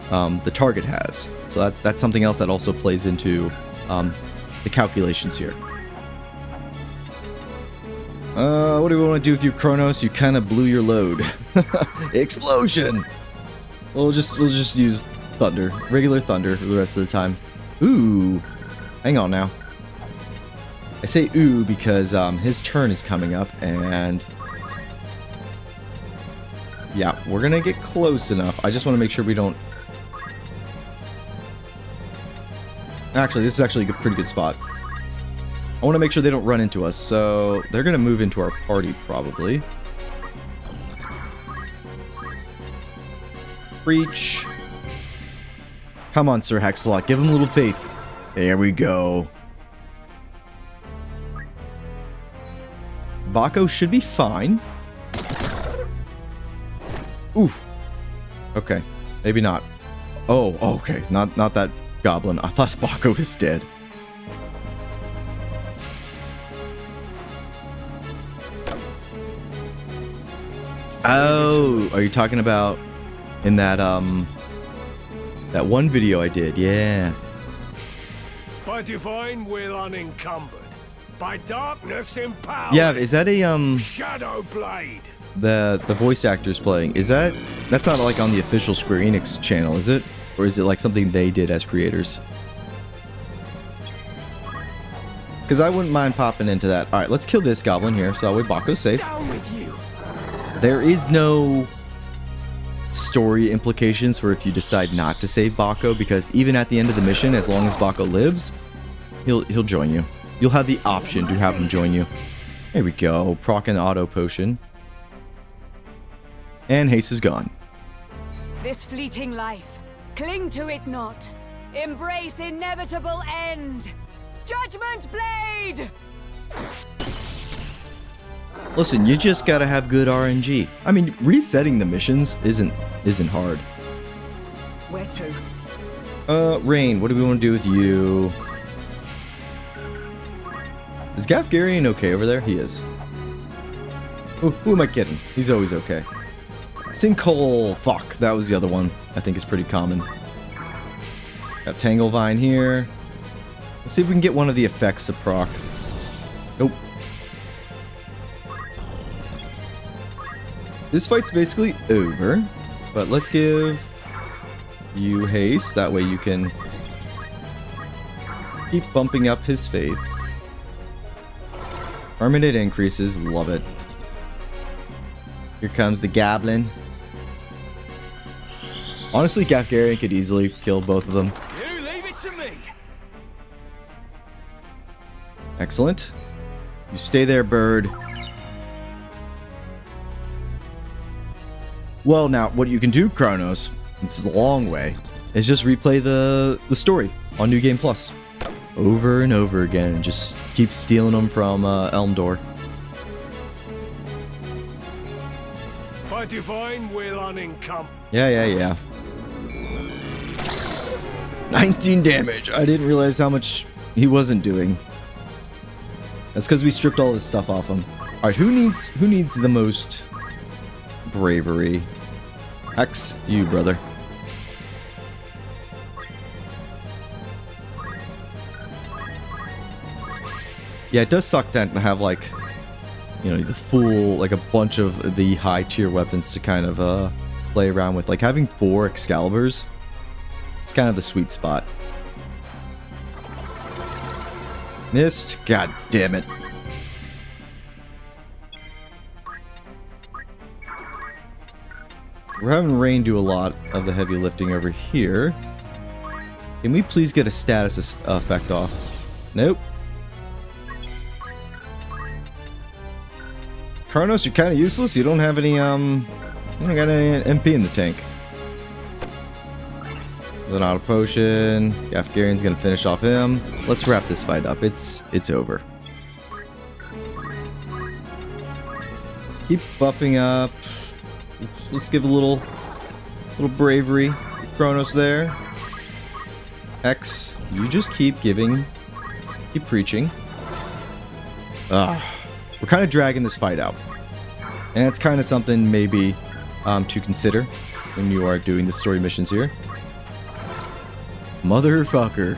the target has. So that's something else that also plays into the calculations here. What do we want to do with you, Kronos? You kind of blew your load. Explosion! We'll just use thunder, regular thunder for the rest of the time. Ooh, hang on now. I say ooh because his turn is coming up, and yeah, we're gonna get close enough. I just want to make sure we don't. Actually, this is actually a pretty good spot. I want to make sure they don't run into us, so they're gonna move into our party probably. Breach. Come on, Sir Hexalot, give him a little faith. There we go. Baco should be fine. Oof. Okay. Maybe not. Oh, okay. Not that goblin. I thought Baco was dead. Oh, are you talking about in that that one video I did? Yeah. By divine will unencumbered. By darkness empowered. Yeah, is that a Shadow Blade. the voice actors playing? That's not like on the official Square Enix channel, is it? Or is it like something they did as creators? Because I wouldn't mind popping into that. All right, let's kill this goblin here so that way Baco's safe. Down with you. There is no story implications for if you decide not to save Baco, because even at the end of the mission, as long as Baco lives, he'll join you. You'll have the option to have him join you. There we go. Proc an auto potion. And haste is gone. This fleeting life, cling to it not. Embrace inevitable end. Judgment Blade! Listen, you just gotta have good RNG. I mean, resetting the missions isn't hard. Where to? Rain, what do we want to do with you? Is Gafgarian okay over there? He is. Who am I kidding? He's always okay. Sinkhole! Fuck, that was the other one. I think is pretty common. Got Tanglevine here. Let's see if we can get one of the effects to proc. Nope. This fight's basically over, but let's give you haste. That way you can keep bumping up his faith. Permanent increases, love it. Here comes the goblin. Honestly, Gafgarian could easily kill both of them. You leave it to me. Excellent. You stay there, bird. Well, now, what you can do, Kronos, it's a long way, is just replay the story on New Game Plus. Over and over again, and just keep stealing them from Elmdor. By divine will unencumbered. Yeah. 19 damage. I didn't realize how much he wasn't doing. That's because we stripped all his stuff off him. Alright, who needs the most bravery? Hex, you, brother. Yeah, it does suck that to have, like, you know, the full, like, a bunch of the high tier weapons to kind of play around with. Like, having 4 Excaliburs, it's kind of the sweet spot. Missed. God damn it. We're having Rain do a lot of the heavy lifting over here. Can we please get a status effect off? Nope. Kronos, you're kind of useless. You don't have any, you don't got any MP in the tank. With an auto potion. Gafgarian's gonna finish off him. Let's wrap this fight up. It's over. Keep buffing up. Let's give a little bravery. Kronos there. X, you just keep giving Keep preaching. We're kind of dragging this fight out. And it's kind of something maybe to consider when you are doing the story missions here. Motherfucker.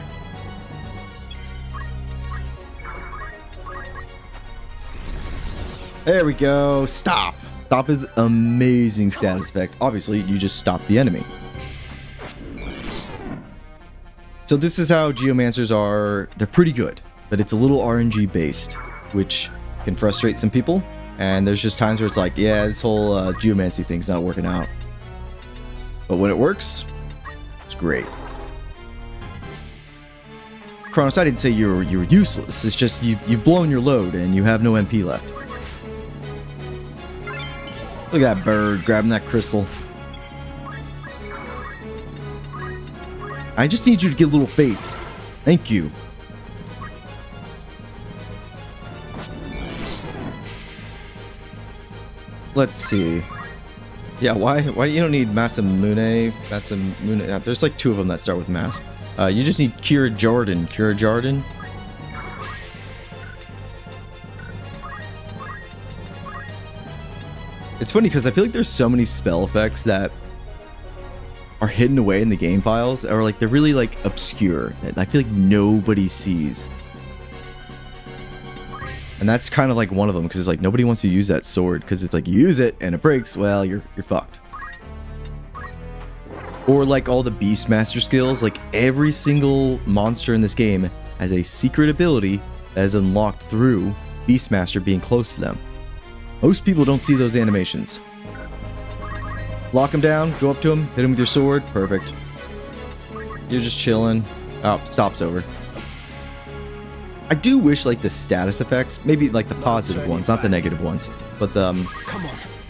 There we go. Stop. Stop is amazing status effect. Obviously, you just stop the enemy. So this is how Geomancers are. They're pretty good, but it's a little RNG based, which can frustrate some people. And there's just times where it's like, yeah, this whole geomancy thing's not working out. But when it works, it's great. Kronos, I didn't say you're useless. It's just you've blown your load and you have no MP left. Look at that bird grabbing that crystal. I just need you to get a little faith. Thank you. Let's see. Yeah, why you don't need Masamune? Masamune. There's like 2 of them that start with Mass. You just need Kira Jordan. Kira Jordan. It's funny because I feel like there's so many spell effects that are hidden away in the game files, or like they're really like obscure that I feel like nobody sees. And that's kind of like one of them, because it's like nobody wants to use that sword because it's like you use it and it breaks, well, you're fucked. Or like all the Beastmaster skills, like every single monster in this game has a secret ability that is unlocked through Beastmaster being close to them. Most people don't see those animations. Lock him down, go up to him, hit him with your sword, perfect. You're just chilling. Oh, stop's over. I do wish like the status effects, maybe like the positive ones, not the negative ones, but the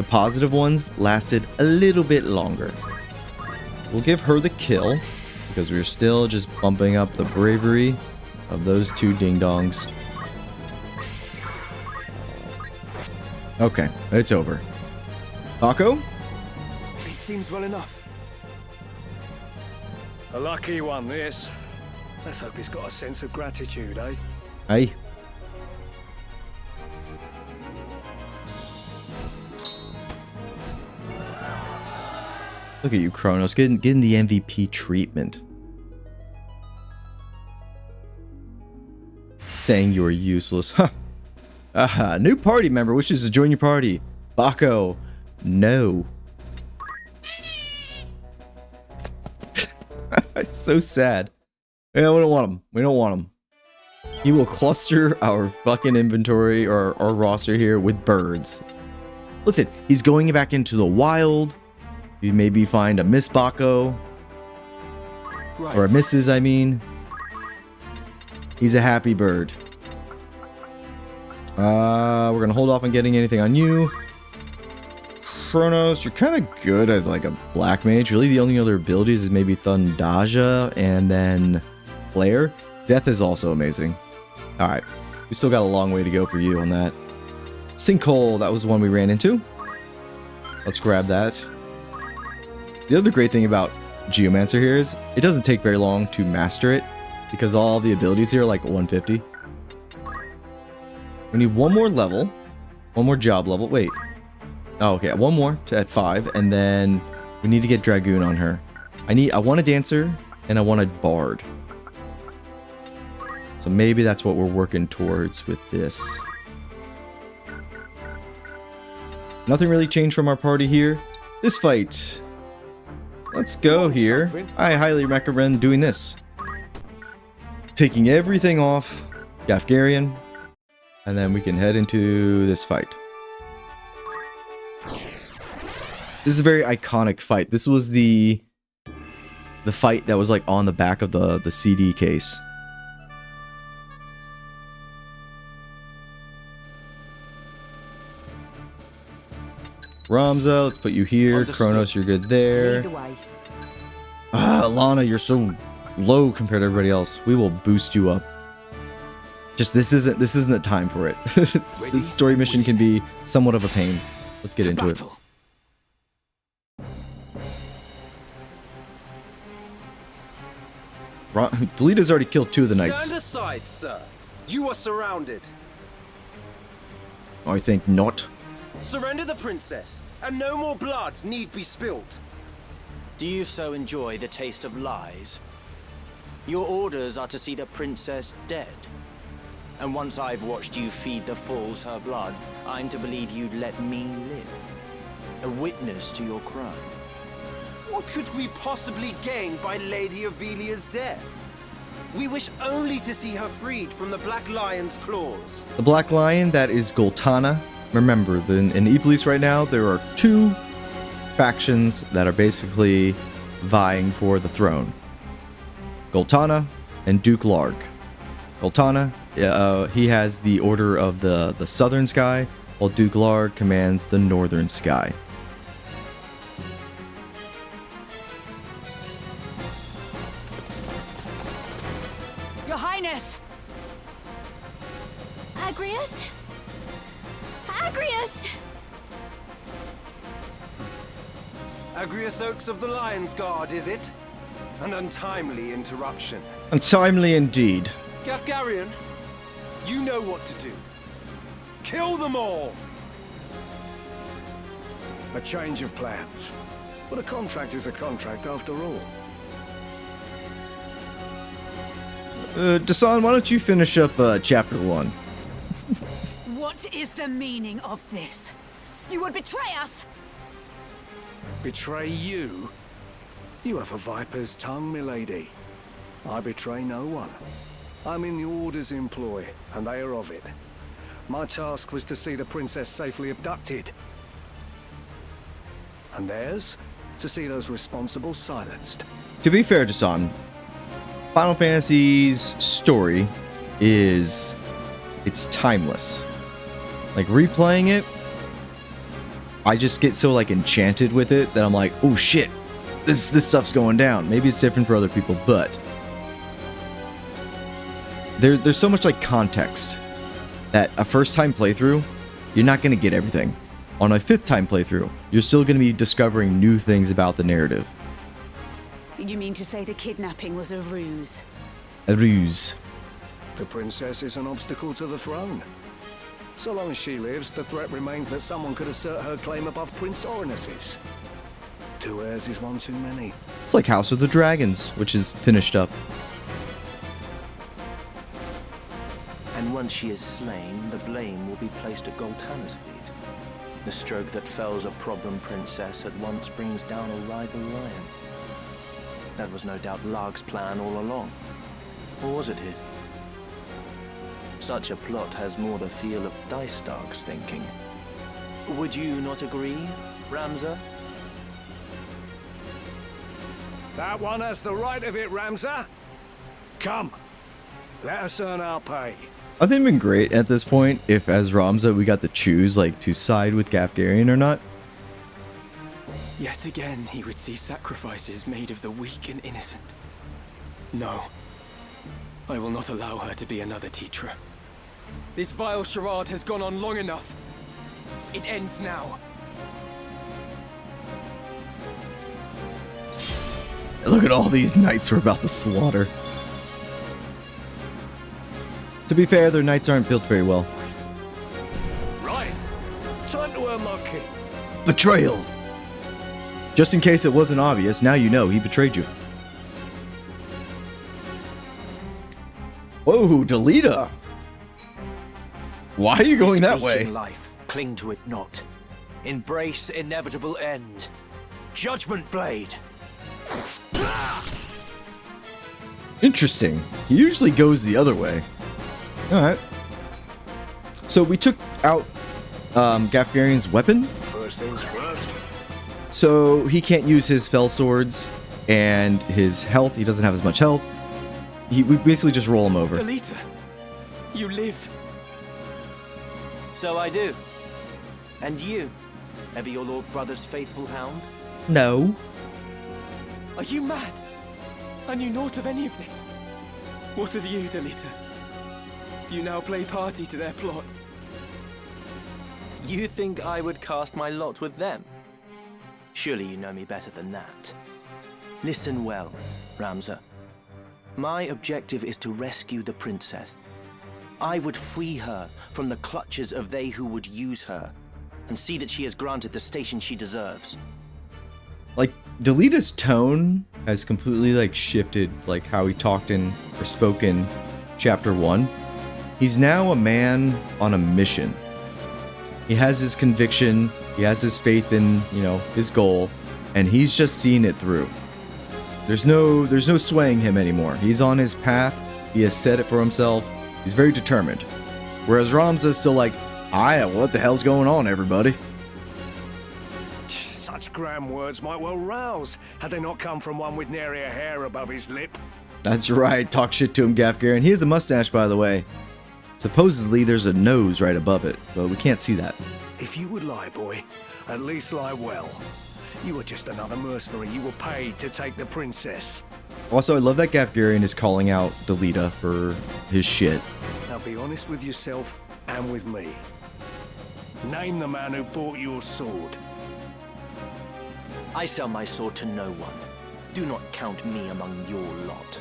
positive ones lasted a little bit longer. We'll give her the kill because we're still just bumping up the bravery of those 2 ding-dongs. Okay, it's over. Paco? It seems well enough. A lucky one, this. Let's hope he's got a sense of gratitude, eh? Hey. Look at you, Kronos, getting the MVP treatment. Saying you are useless. Huh. New party member wishes to join your party. Baco. No. It's so sad. Yeah, we don't want him. We don't want him. He will cluster our fucking inventory or our roster here with birds. Listen, he's going back into the wild. We maybe find a Miss Baco. Right. Or a Mrs., I mean. He's a happy bird. We're gonna hold off on getting anything on you. Kronos, you're kind of good as like a black mage. Really, the only other abilities is maybe Thundaja and then Flare. Death is also amazing. Alright, we still got a long way to go for you on that. Sinkhole, that was the one we ran into. Let's grab that. The other great thing about Geomancer here is it doesn't take very long to master it because all the abilities here are like 150. We need one more level. One more job level. Wait. Oh, okay. One more at 5. And then we need to get Dragoon on her. I want a Dancer and I want a Bard. So maybe that's what we're working towards with this. Nothing really changed from our party here. This fight. Let's go here. I highly recommend doing this. Taking everything off Gafgarian. And then we can head into this fight. This is a very iconic fight. This was the fight that was like on the back of the CD case. Ramza, let's put you here. Understood. Kronos, you're good there. Lana, you're so low compared to everybody else. We will boost you up. Just this isn't the time for it. This story mission can be somewhat of a pain. Let's get into it. Delita's already killed 2 of the knights. Stand aside, sir. You are surrounded. I think not. Surrender the princess, and no more blood need be spilt. Do you so enjoy the taste of lies? Your orders are to see the princess dead. And once I've watched you feed the fools her blood, I'm to believe you'd let me live. A witness to your crime. What could we possibly gain by Lady Avelia's death? We wish only to see her freed from the Black Lion's claws. The Black Lion, that is Goltana. Remember, in Ivalice right now, there are two factions that are basically vying for the throne. Goltana and Duke Larg. Goltana, he has the Order of the Southern Sky, while Duke Larg commands the Northern Sky. Your Highness! Agrius? Agrius! Agrius Oaks of the Lion's Guard, is it? An untimely interruption. Untimely indeed. Gafgarion, you know what to do. Kill them all! A change of plans. But a contract is a contract after all. Dasan, why don't you finish up chapter 1? What is the meaning of this? You would betray us! Betray you? You have a viper's tongue, milady. I betray no one. I'm in the Order's employ, and they are of it. My task was to see the princess safely abducted. And theirs? To see those responsible silenced. To be fair, Dasan, Final Fantasy's story it's timeless. Like, replaying it, I just get so, like, enchanted with it that I'm like, oh shit, this stuff's going down. Maybe it's different for other people, but there's so much, like, context that a first-time playthrough, you're not going to get everything. On a fifth-time playthrough, you're still going to be discovering new things about the narrative. You mean to say the kidnapping was a ruse? A ruse. The princess is an obstacle to the throne. So long as she lives, the threat remains that someone could assert her claim above Prince Orinus's. 2 heirs is one too many. It's like House of the Dragons, which is finished up. And once she is slain, the blame will be placed at Goltana's feet. The stroke that fells a problem princess at once brings down a rival lion. That was no doubt Larg's plan all along. Or was it his? Such a plot has more the feel of Dice Dark's thinking. Would you not agree, Ramza? That one has the right of it, Ramza. Come, let us earn our pay. I think it'd been great at this point if, as Ramza, we got to choose, like, to side with Gafgarion or not. Yet again, he would see sacrifices made of the weak and innocent. No. I will not allow her to be another Tetra. This vile charade has gone on long enough. It ends now. Look at all these knights we're about to slaughter. To be fair, their knights aren't built very well. Right, time to earn my keep. Betrayal! Just in case it wasn't obvious, now you know he betrayed you. Whoa, Delita! Why are you going that way? Life, cling to it not. Embrace inevitable end. Judgment Blade! Interesting. He usually goes the other way. Alright. So we took out Gafgarion's weapon. First things first. So he can't use his fell swords and his health. He doesn't have as much health. We basically just roll him over. Delita, you live. So I do. And you? Ever your lord brother's faithful hound? No. Are you mad? I knew naught of any of this. What of you, Delita? You now play party to their plot. You think I would cast my lot with them? Surely you know me better than that. Listen well, Ramza. My objective is to rescue the princess. I would free her from the clutches of they who would use her, and see that she is granted the station she deserves. Like, Delita's tone has completely, like, shifted, like, how he talked in, or spoke in Chapter 1. He's now a man on a mission. He has his conviction, he has his faith in, you know, his goal, and he's just seeing it through. There's no swaying him anymore. He's on his path, he has set it for himself, he's very determined. Whereas Ramza's still like, what the hell's going on, everybody? Such grand words might well rouse, had they not come from one with nary a hair above his lip. That's right, talk shit to him, Gafgarian. He has a mustache, by the way. Supposedly, there's a nose right above it, but we can't see that. If you would lie, boy, at least lie well. You were just another mercenary. You were paid to take the princess. Also, I love that Gafgarian is calling out Delita for his shit. Now be honest with yourself and with me. Name the man who bought your sword. I sell my sword to no one. Do not count me among your lot.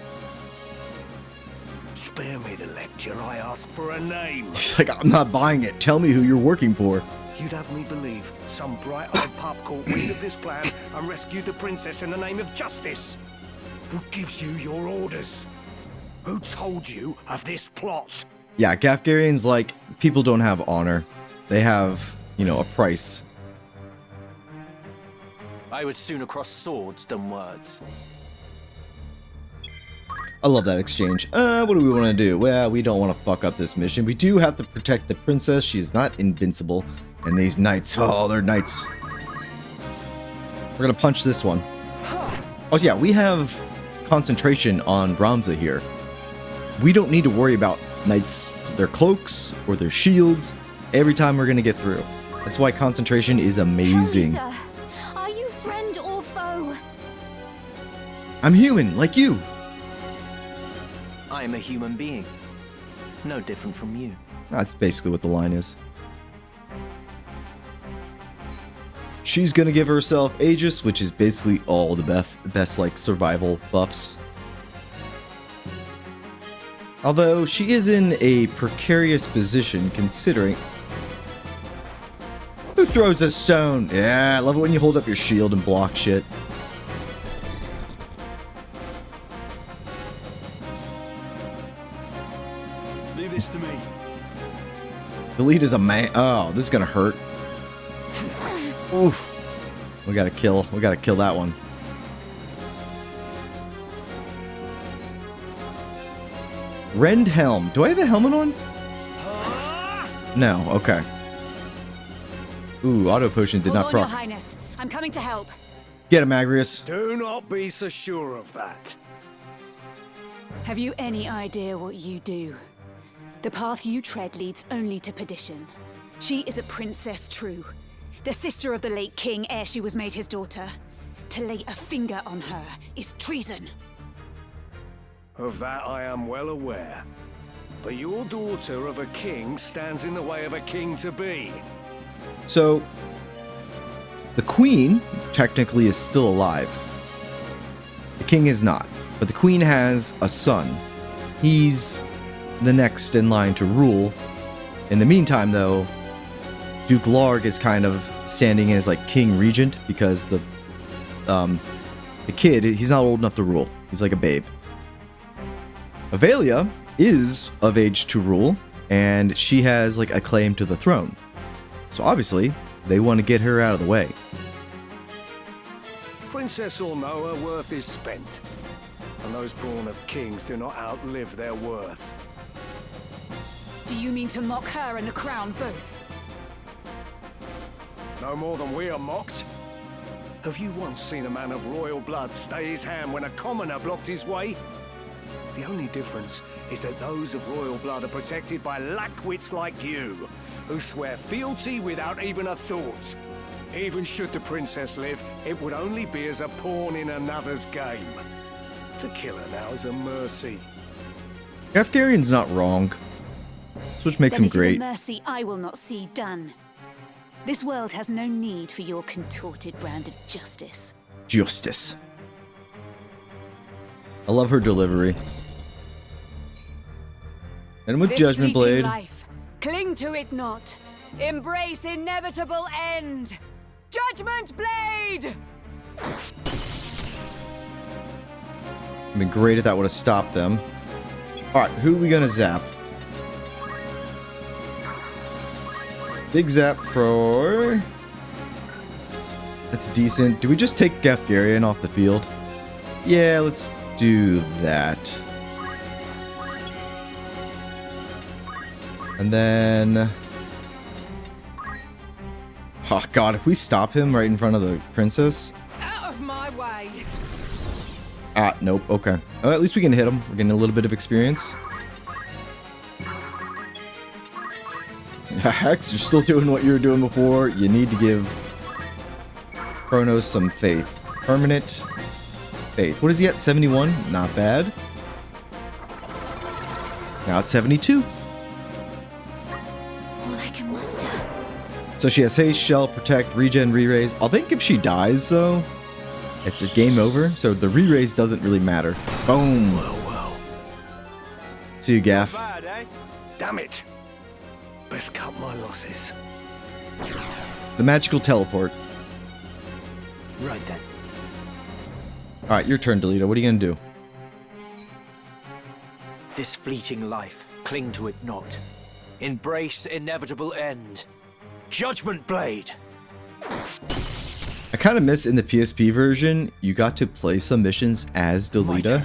Spare me the lecture. I ask for a name. He's like, I'm not buying it. Tell me who you're working for. You'd have me believe some bright-eyed pup caught wind of this plan and rescued the princess in the name of justice. Who gives you your orders? Who told you of this plot? Yeah, Gafgarian's like, people don't have honor. They have, you know, a price. I would sooner cross swords than words. I love that exchange. What do we want to do? Well, we don't want to fuck up this mission. We do have to protect the princess. She is not invincible. And these knights, oh, they're knights. We're gonna punch this one. Oh yeah, we have concentration on Ramza here. We don't need to worry about knights, their cloaks, or their shields, every time we're gonna get through. That's why concentration is amazing. Tell me, sir, are you friend or foe? I'm human, like you. I am a human being. No different from you. That's basically what the line is. She's gonna give herself Aegis, which is basically all the best like survival buffs. Although she is in a precarious position considering... Who throws a stone? Yeah, I love it when you hold up your shield and block shit. Leave this to me. The lead is a man. Oh, this is gonna hurt. Oof. We gotta kill that one. Rend helm. Do I have a helmet on? No, okay. Ooh, auto potion did not Hold on, proc. Your Highness. I'm coming to help. Get him, Agrius. Do not be so sure of that. Have you any idea what you do? The path you tread leads only to perdition. She is a princess true, the sister of the late king ere she was made his daughter. To lay a finger on her is treason. Of that I am well aware. But your daughter of a king stands in the way of a king-to-be. So, the queen technically is still alive. The king is not, but the queen has a son. He's the next in line to rule. In the meantime, though, Duke Larg is kind of standing as like king regent because the kid, he's not old enough to rule. He's like a babe. Avelia is of age to rule, and she has like a claim to the throne. So obviously, they want to get her out of the way. Princess or no, her worth is spent. And those born of kings do not outlive their worth. Do you mean to mock her and the crown both? No more than we are mocked. Have you once seen a man of royal blood stay his hand when a commoner blocked his way? The only difference is that those of royal blood are protected by lackwits like you, who swear fealty without even a thought. Even should the princess live, it would only be as a pawn in another's game. To kill her now is a mercy. Gafgarian's not wrong. That's what makes him Then it is great. a mercy I will not see done. This world has no need for your contorted brand of justice. Justice. I love her delivery. And with This Judgment fleeting Blade. life, cling to it not. Embrace inevitable end. Judgment Blade! I've been great if that would have stopped them. Alright, who are we gonna zap? Big zap for... That's decent. Do we just take Gefgarian off the field? Yeah, let's do that. And then... Oh god, if we stop him right in front of the princess... Out of my way. Ah, nope, okay. Well, at least we can hit him. We're getting a little bit of experience. Hex, you're still doing what you were doing before. You need to give Chronos some faith. Permanent faith. What is he at? 71? Not bad. Now it's 72. All I can muster. So she has haste, shell, protect, regen, re-raise. I'll think if she dies, though, it's a game over. So the re-raise doesn't really matter. Boom. Well. See you, Gaff. Bad, eh? Damn it. Best cut my losses. The magical teleport. Right then. Alright, your turn, Delita. What are you going to do? This fleeting life, cling to it not. Embrace inevitable end. Judgment Blade! I kind of miss in the PSP version, you got to play some missions as Delita.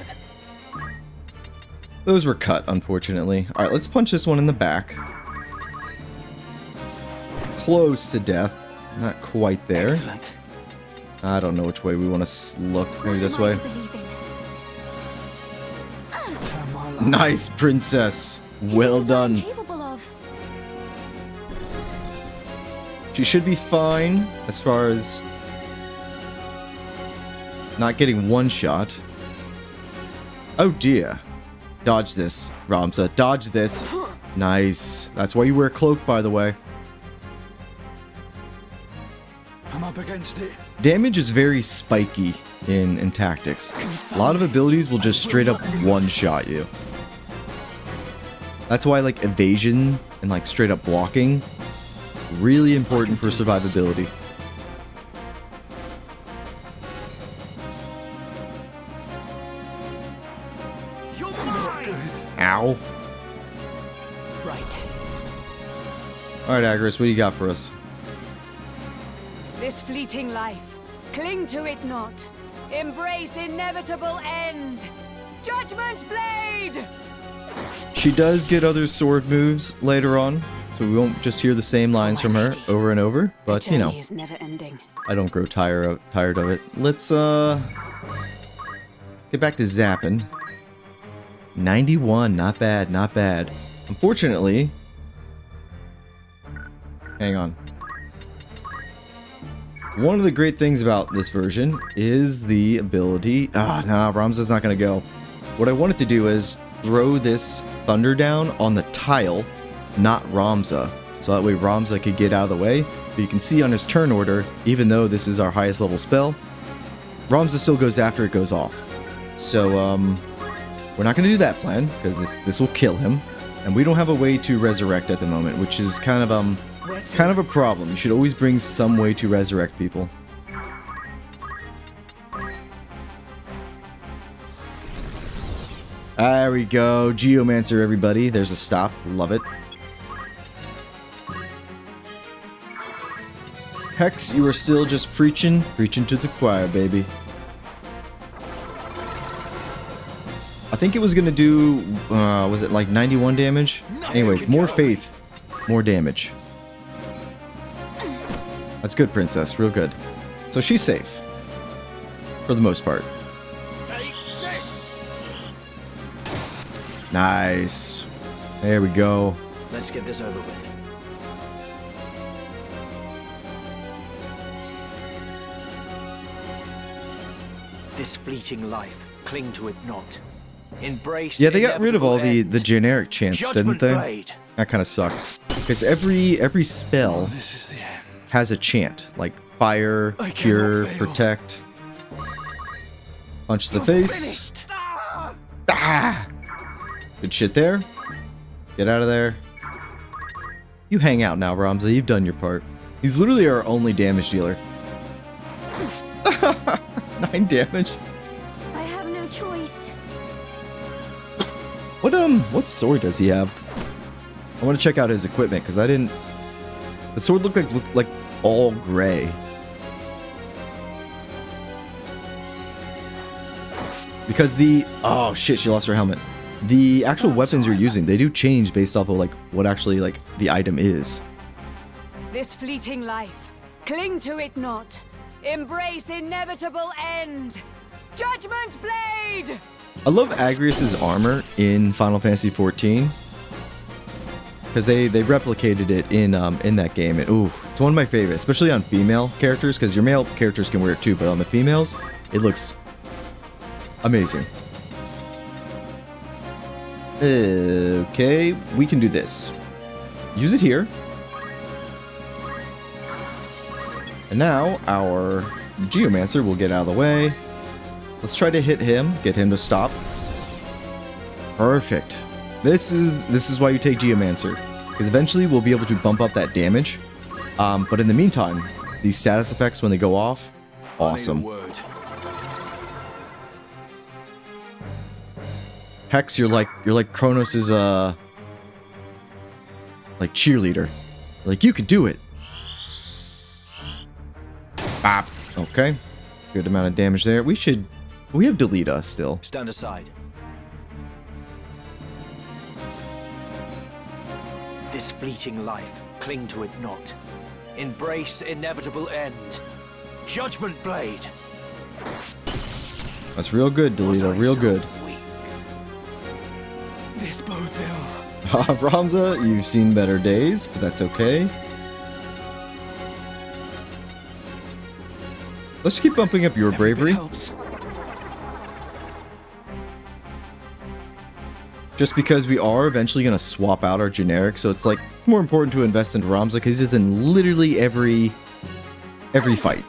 Those were cut, unfortunately. Alright, let's punch this one in the back. Close to death. Not quite there. Excellent. I don't know which way we want to look. Maybe this What way. am I to believe in? Turn my life. Nice, princess. Well This is what I'm done. capable of. She should be fine as far as not getting one shot. Oh dear. Dodge this, Ramza. Dodge this. Nice. That's why you wear a cloak, by the way. I'm up against it. Damage is very spiky in tactics. A lot of abilities will just straight up one-shot you. That's why like evasion and like straight up blocking, really important for survivability. You're mine! Ow. Right. Alright, Agris, what do you got for us? This fleeting life, cling to it not. Embrace inevitable end. Judgment Blade! She does get other sword moves later on, so we won't just hear the same lines from her over and over, but The you know, journey is never ending. I don't grow tired of it. Let's get back to zapping. 91, not bad, not bad. Unfortunately, hang on. One of the great things about this version is the ability... nah, Ramza's not going to go. What I wanted to do is throw this thunder down on the tile, not Ramza. So that way Ramza could get out of the way. But you can see on his turn order, even though this is our highest level spell, Ramza still goes after it goes off. So, we're not going to do that plan, because this will kill him. And we don't have a way to resurrect at the moment, which is kind of a problem. You should always bring some way to resurrect people. There we go. Geomancer, everybody. There's a stop. Love it. Hex, you are still just preaching to the choir, baby. I think it was gonna do, was it like 91 damage? Anyways, more faith, more damage. That's good, princess. Real good. So she's safe. For the most part. Take this! Nice. There we go. Let's get this over with. This fleeting life, cling to it not. Embrace. Yeah, they got rid of all the inevitable generic end. chants, didn't Judgment they? Blade. That kind of sucks. Because every spell This is the end. has a chant. Like fire, I cure, cannot fail. protect. Punch to the face. Finished! Ah! Good shit there. Get out of there. You hang out now, Ramza. You've done your part. He's literally our only damage dealer. 9 damage. I have no choice. What sword does he have? I want to check out his equipment because I didn't. The sword looked like all gray. Because oh shit, she lost her helmet. The actual weapons you're using, they do change based off of like what actually like the item is. This fleeting life, cling to it not. Embrace inevitable end. Judgment Blade! I love Agrius's armor in Final Fantasy XIV. Because they replicated it in that game, and ooh, it's one of my favorites, especially on female characters, because your male characters can wear it too, but on the females, it looks amazing. Okay, we can do this. Use it here. And now our Geomancer will get out of the way. Let's try to hit him, get him to stop. Perfect. This is why you take Geomancer, because eventually we'll be able to bump up that damage. But in the meantime, these status effects when they go off, awesome. Hex, you're like Kronos' like cheerleader. Like, you can do it. Bop. Okay. Good amount of damage there. We have delete us still. Stand aside. This fleeting life, cling to it not. Embrace inevitable end. Judgment Blade. That's real good, Delita. Real good. This bodes ill. Ramza, you've seen better days, but that's okay. Let's keep bumping up your bravery. Helps. Just because we are eventually going to swap out our generic, so it's like it's more important to invest into Ramza because he's in literally every fight.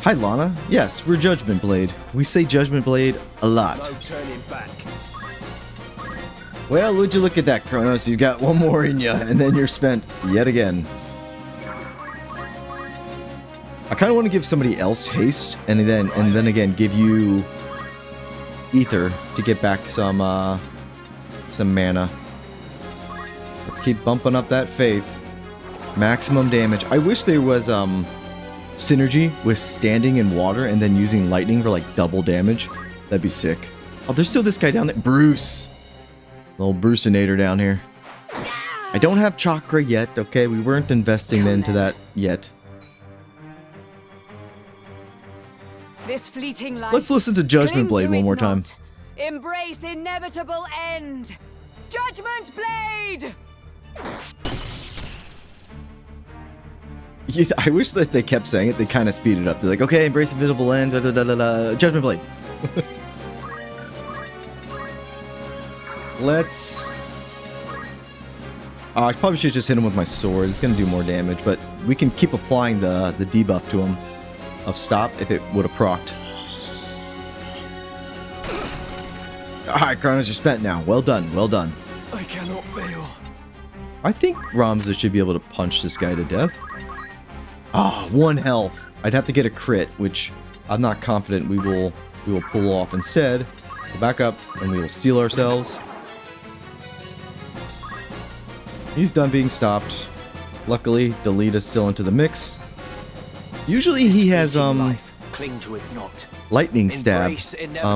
Hi Lana. Yes, we're Judgment Blade. We say Judgment Blade a lot. No turning back. Well, would you look at that, Kronos? You got one more in you, and then you're spent yet again. I kind of want to give somebody else haste, and then again give you ether to get back some mana. Let's keep bumping up that faith. Maximum damage. I wish there was synergy with standing in water and then using lightning for like double damage. That'd be sick. Oh, there's still this guy down there. Bruce. Little Bruceinator down here. I don't have chakra yet, okay? We weren't investing into that yet. This fleeting life, Let's listen to Judgment Blade one more time. Embrace inevitable end. Judgment Blade! I wish that they kept saying it. They kind of speed it up. They're like, okay, embrace invisible end, Judgment Blade. Let's... I probably should just hit him with my sword. It's going to do more damage, but we can keep applying the debuff to him of stop if it would have procced. Alright, Kronos, you're spent now. Well done, well done. I cannot fail. I think Ramza should be able to punch this guy to death. Ah, 1 health. I'd have to get a crit, which I'm not confident we will pull off. Instead, go back up and we will steal ourselves. He's done being stopped. Luckily, Delita's still into the mix. Usually he has Cling to it not. lightning stab,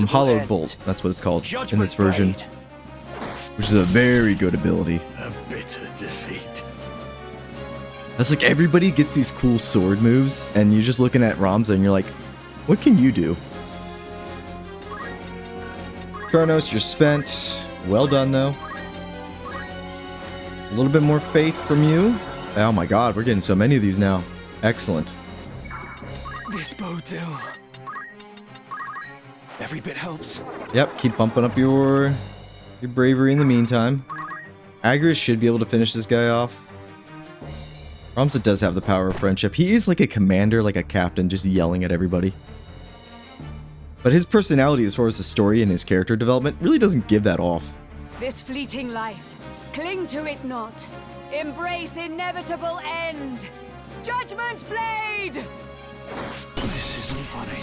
hollow bolt. That's what it's called in this version, which is a very good ability. A bitter defeat. That's like everybody gets these cool sword moves, and you're just looking at Ramza and you're like, what can you do? Kronos, you're spent. Well done though. A little bit more faith from you. Oh my god, we're getting so many of these now. Excellent. This bodes ill. Every bit helps. Yep, keep bumping up your bravery in the meantime. Agrius should be able to finish this guy off. Ramza does have the power of friendship. He is like a commander, like a captain, just yelling at everybody. But his personality as far as the story and his character development really doesn't give that off. this fleeting life. Cling to it not. Embrace inevitable end. Judgment Blade! This isn't funny.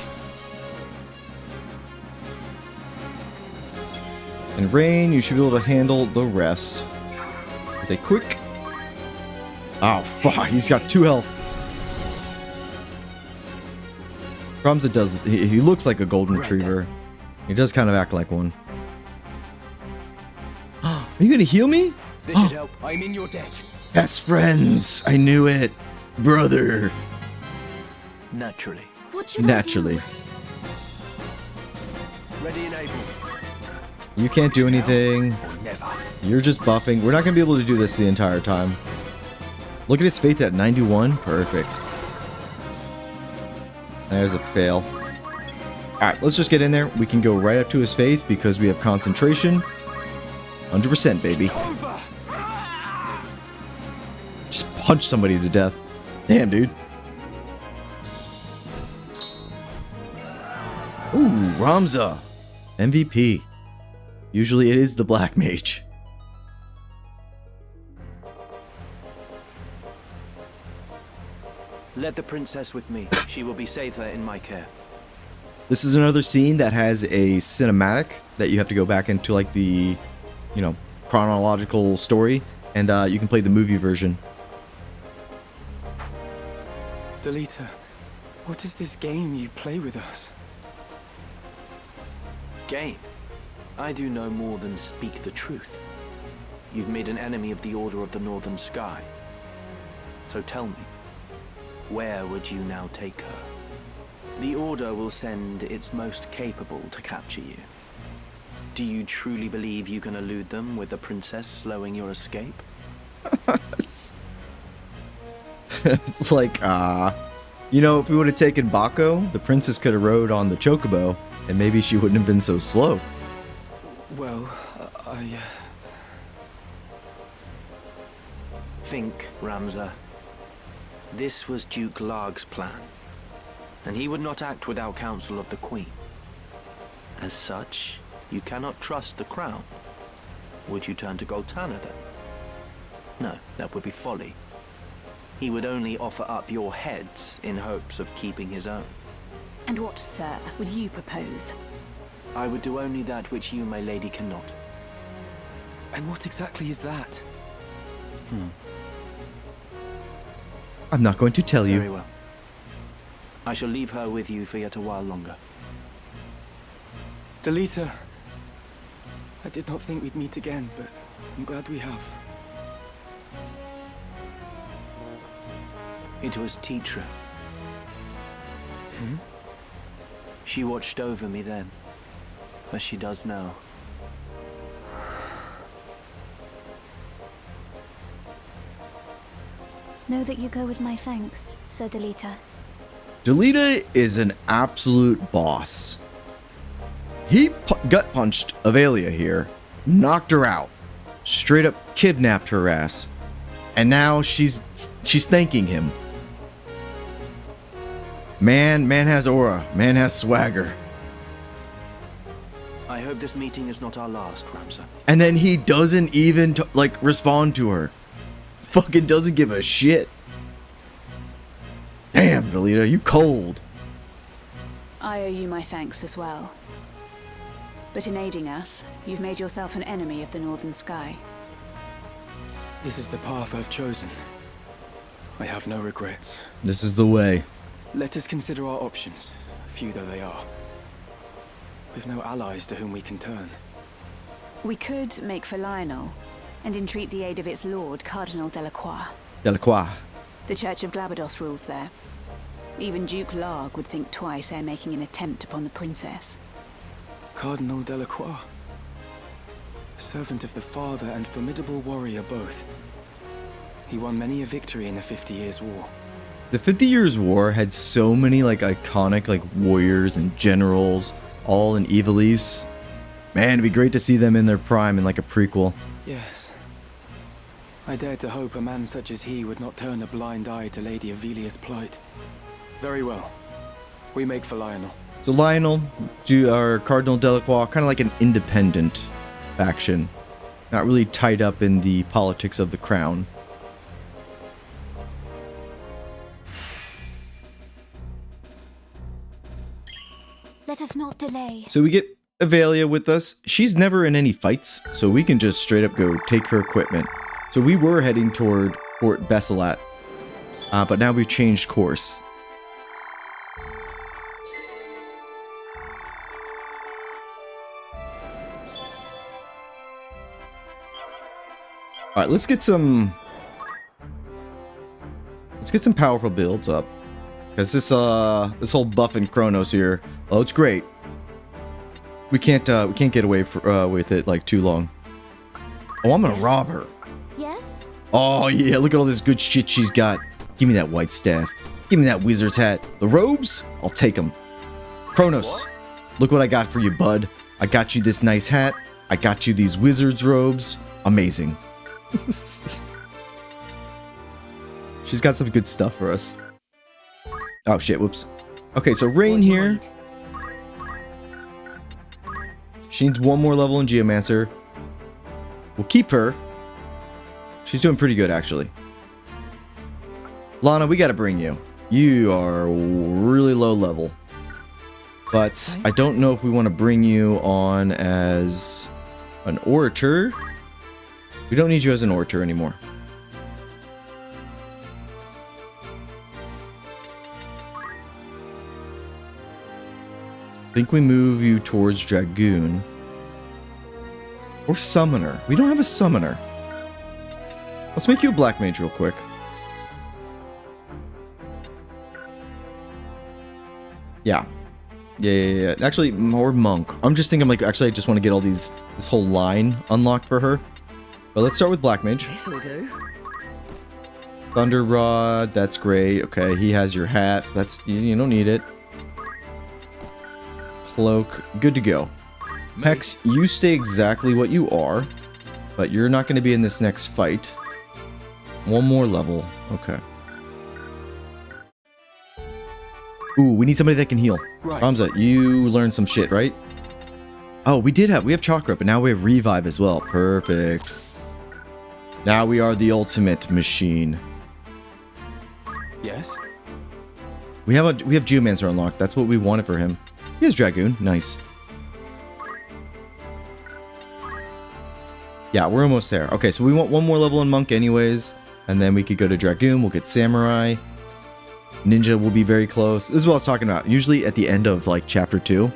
And Rain, you should be able to handle the rest with a quick... Oh, fuck, he's got 2 health. Ramza does... He looks like a golden retriever. He does kind of act like one. Are you gonna heal me? This should help. I'm in your debt. Best friends. I knew it. Brother. Naturally. What should I Naturally. do? Ready and able. You can't do anything. Or never. You're just buffing. We're not gonna be able to do this the entire time. Look at his faith at 91. Perfect. There's a fail. Alright, let's just get in there. We can go right up to his face because we have concentration. 100%, baby. Just punch somebody to death. Damn, dude. Ooh, Ramza. MVP. Usually it is the Black Mage. Let the princess with me. She will be safer in my care. This is another scene that has a cinematic that you have to go back into, like, the, you know, chronological story, and you can play the movie version. Delita, what is this game you play with us? Game? I do no more than speak the truth. You've made an enemy of the Order of the Northern Sky. So tell me, where would you now take her? The Order will send its most capable to capture you. Do you truly believe you can elude them with the princess slowing your escape? It's like, you know, if we would have taken Bako, the princess could have rode on the chocobo, and maybe she wouldn't have been so slow. Well, Think, Ramza. This was Duke Larg's plan, and he would not act without counsel of the Queen. As such, you cannot trust the crown. Would you turn to Goltana then? No, that would be folly. He would only offer up your heads in hopes of keeping his own. And what, sir, would you propose? I would do only that which you, my lady, cannot. and what exactly is that? I'm not going to tell you. Very well. I shall leave her with you for yet a while longer. Delita, I did not think we'd meet again, but I'm glad we have. It was Titra. She watched over me then, as she does now. Know that you go with my thanks, Sir Delita. Delita is an absolute boss. He gut punched Avelia here, knocked her out, straight up kidnapped her ass, and now she's thanking him. Man has aura, man has swagger. I hope this meeting is not our last, Ramza. And then he doesn't even respond to her. Fucking doesn't give a shit. Damn, Delita, you cold. I owe you my thanks as well. But in aiding us, you've made yourself an enemy of the Northern Sky. This is the path I've chosen. I have no regrets. This is the way. Let us consider our options, few though they are. We've no allies to whom we can turn. We could make for Lionel and entreat the aid of its lord, Cardinal Delacroix. Delacroix. The Church of Glabados rules there. Even Duke Larg would think twice ere making an attempt upon the princess. Cardinal Delacroix. Servant of the Father and formidable warrior both. He won many a victory in the 50 Years' War. The 50 Years' War had so many iconic warriors and generals, all in Ivalice. Man, it'd be great to see them in their prime in a prequel. Yes. I dared to hope a man such as he would not turn a blind eye to Lady Avelia's plight. Very well. We make for Lionel. So Lionel, Cardinal Delacroix, kind of like an independent faction. Not really tied up in the politics of the crown. Let us not delay. So we get Avelia with us. She's never in any fights, so we can just straight up go take her equipment. So we were heading toward Fort Bessalat, but now we've changed course. All right, let's get some powerful builds up, because this whole buffing Kronos here, oh, it's great. We can't get away with it like too long. Oh, I'm gonna rob her. Yes? Oh yeah, look at all this good shit she's got. Give me that white staff. Give me that wizard's hat. The robes, I'll take them. Kronos, look what I got for you, bud. I got you this nice hat. I got you these wizard's robes. Amazing. She's got some good stuff for us. Oh shit, whoops. Okay, so Rain here. She needs one more level in Geomancer. We'll keep her. She's doing pretty good, actually. Lana, we gotta bring you. You are really low level. But I don't know if we want to bring you on as an orator. We don't need you as an orator anymore. I think we move you towards Dragoon. Or Summoner. We don't have a Summoner. Let's make you a Black Mage real quick. Yeah. Yeah. Actually, more Monk. I'm just thinking, like, actually, I just want to get all this whole line unlocked for her. But let's start with Black Mage. This'll do. Thunder Rod, that's great. Okay, he has your hat. You don't need it. Cloak, good to go. Hex, you stay exactly what you are, but you're not going to be in this next fight. One more level. Okay. Ooh, we need somebody that can heal. Right. Ramza, you learned some shit, right? Oh, we have Chakra, but now we have Revive as well. Perfect. Now we are the ultimate machine. Yes? We have Geomancer unlocked. That's what we wanted for him. He has Dragoon. Nice. Yeah, we're almost there. Okay, so we want one more level in Monk anyways, and then we could go to Dragoon. We'll get Samurai. Ninja will be very close. This is what I was talking about. Usually at the end of like chapter 2,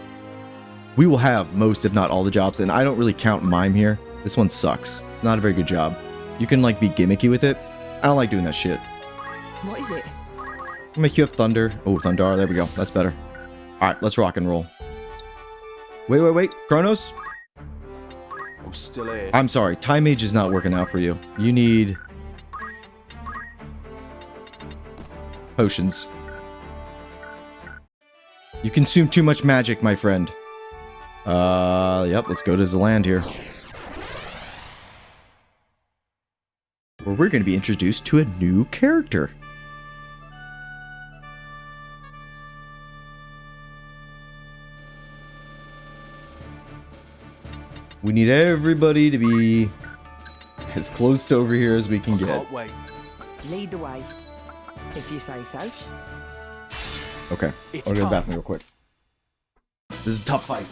we will have most, if not all, the jobs, and I don't really count Mime here. This one sucks. It's not a very good job. You can like be gimmicky with it. I don't like doing that shit. What is it? I'll make you have Thunder. Oh, Thundar. There we go. That's better. Alright, let's rock and roll. Wait. Kronos? I'm still here. I'm sorry. Time Mage is not working out for you. You need potions. You consume too much magic, my friend. Yep, let's go to Zealand here. Where we're going to be introduced to a new character. We need everybody to be as close to over here as we can get. Can't wait. Lead the way, if you say so. Okay, It's I'll go to the time. bathroom real quick. This is a tough fight.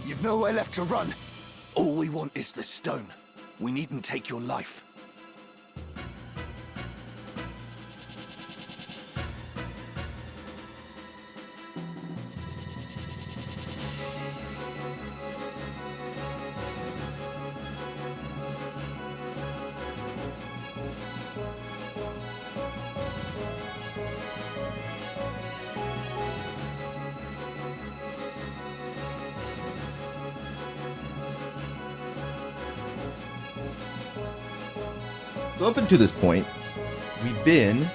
You've nowhere left to run. All we want is the stone. We needn't take your life. So up until this point, we've been,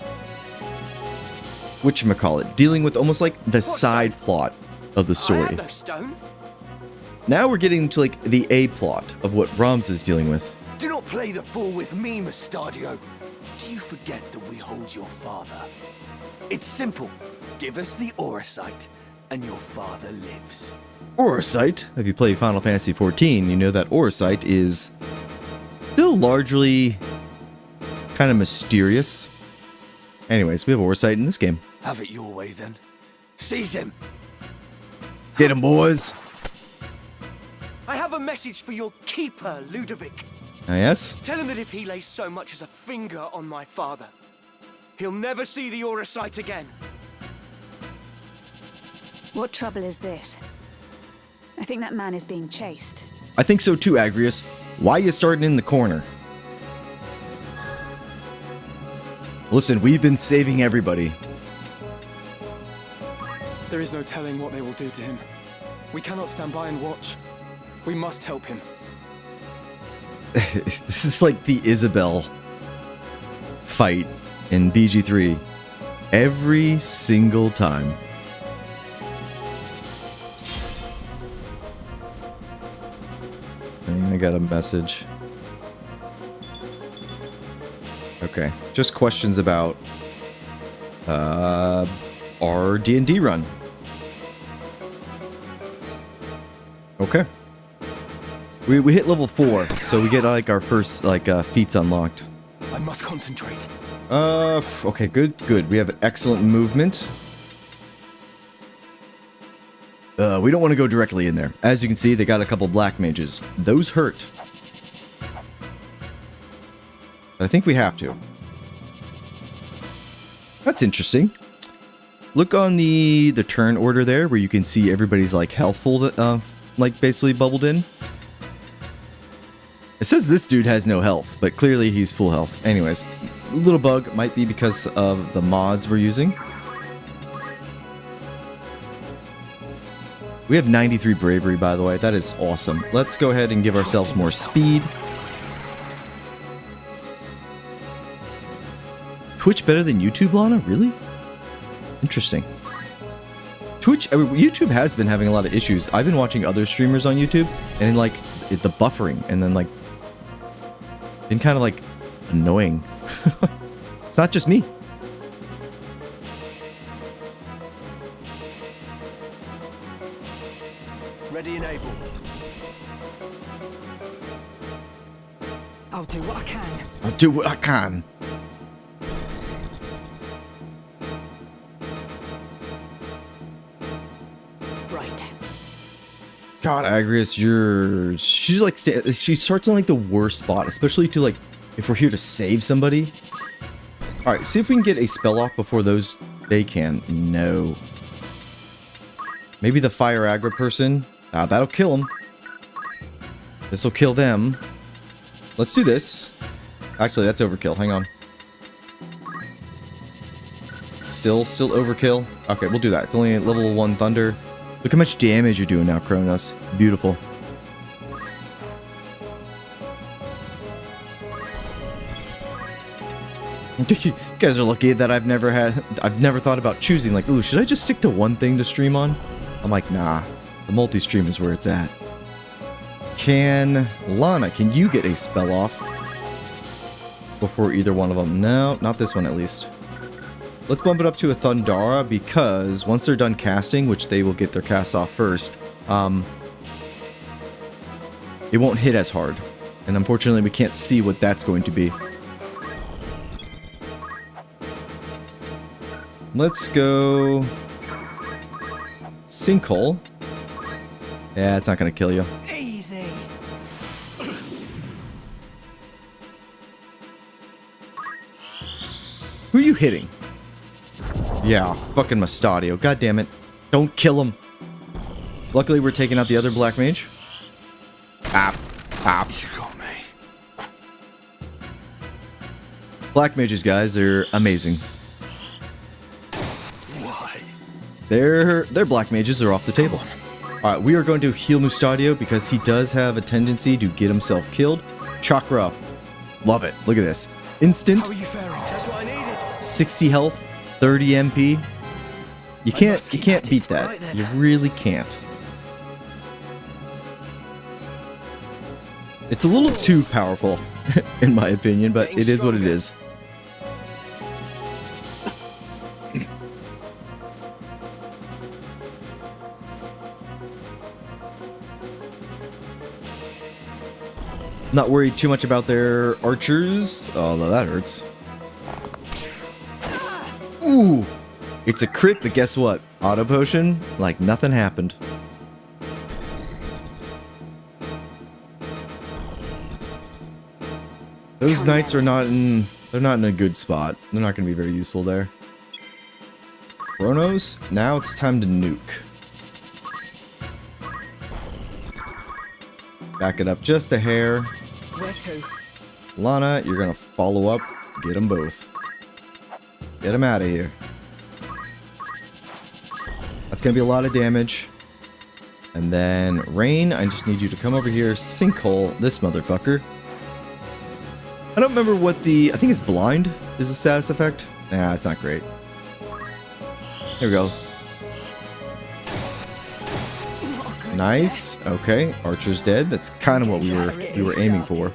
whatchamacallit, dealing with almost like the side plot of the I story. have no stone. Now we're getting to like the A plot of what Rams is dealing with. Do not play the fool with me, Mustadio. do you forget that we hold your father? It's simple. Give us the aura sight, and your father lives. Aura sight. If you play Final Fantasy XIV, you know that aura sight is still largely kind of mysterious. Anyways, we have aura sight in this game. Have it your way then. Seize him. Get him, boys. I have a message for your keeper, Ludovic. Ah, yes? Tell him that if he lays so much as a finger on my father, he'll never see the aura sight again. What trouble is this? I think that man is being chased. I think so too, Agrius. Why you starting in the corner? Listen, we've been saving everybody. There is no telling what they will do to him. We cannot stand by and watch. We must help him. This is like the Isabel fight in BG3. Every single time. I got a message. Okay, just questions about our D&D run. Okay. We hit level 4, so we get like our first feats unlocked. I must concentrate. Okay, good. We have excellent movement. We don't want to go directly in there. As you can see, they got a couple black mages. Those hurt. But I think we have to. That's interesting. Look on the turn order there, where you can see everybody's like health full, basically bubbled in. It says this dude has no health, but clearly he's full health. Anyways, little bug might be because of the mods we're using. We have 93 bravery, by the way. That is awesome. Let's go ahead and give ourselves more speed. Twitch better than YouTube, Lana? Really? Interesting. YouTube has been having a lot of issues. I've been watching other streamers on YouTube, and the buffering, and then been kind of annoying. It's not just me. Ready and able. I'll do what I can. I'll do what I can. Right. God, Agrius, she starts on the worst spot, especially to if we're here to save somebody. All right, see if we can get a spell off before they can. No. Maybe the fire aggro person. That'll kill them. This will kill them. Let's do this. Actually, that's overkill. Hang on. Still overkill. Okay, we'll do that. It's only level 1 thunder. Look how much damage you're doing now, Kronos. Beautiful. You guys are lucky that I've never thought about choosing ooh, should I just stick to one thing to stream on? I'm like, nah. The multi-stream is where it's at. Lana, can you get a spell off before either one of them? No, not this one at least. Let's bump it up to a Thundara, because once they're done casting, which they will get their cast off first, it won't hit as hard. And unfortunately, we can't see what that's going to be. Let's go... Sinkhole. Yeah, it's not going to kill you. Easy. Who are you hitting? Yeah, fucking Mustadio. God damn it. Don't kill him. Luckily, we're taking out the other black mage. Pop. You got me. Black mages, guys, are amazing. Why? Their black mages are off the table. Alright, we are going to heal Mustadio because he does have a tendency to get himself killed. Chakra. Love it. Look at this. Instant. How are you faring? That's what I needed. 60 health. 30 MP. You can't beat that. You really can't. It's a little too powerful, in my opinion, but it is what it is. Not worried too much about their archers, although that hurts. Ooh! It's a crit, but guess what? Auto potion, like nothing happened. Those knights are not in... They're not in a good spot. They're not going to be very useful there. Chronos, now it's time to nuke. Back it up just a hair. Where to? Lana, you're going to follow up. Get them both. Get them out of here. That's going to be a lot of damage. And then Rain, I just need you to come over here. Sinkhole this motherfucker. I don't remember what the... I think it's blind is a status effect. Nah, it's not great. Here we go. Nice. Okay, Archer's dead. That's kind of what we were aiming for.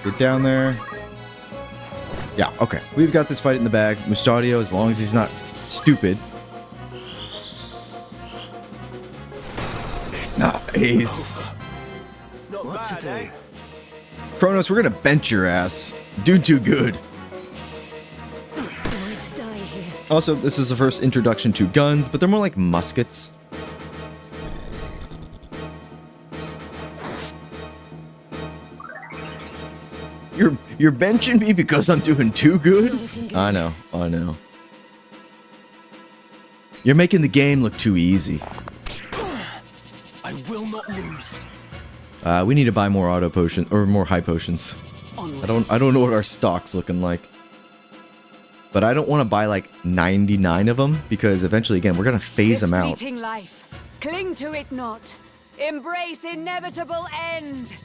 Get down there. Yeah, okay. We've got this fight in the bag. Mustadio, as long as he's not stupid. Nice. What to do? Chronos, we're gonna bench your ass. Do too good. To die here. Also, this is the first introduction to guns, but they're more like muskets. You're benching me because I'm doing too good? I know, I know. You're making the game look too easy. I will not lose. We need to buy more auto potions or more high potions. I don't know what our stock's looking like. But I don't want to buy like 99 of them because eventually again we're going to phase them out. Fleeting life. Cling to it not. Embrace inevitable end.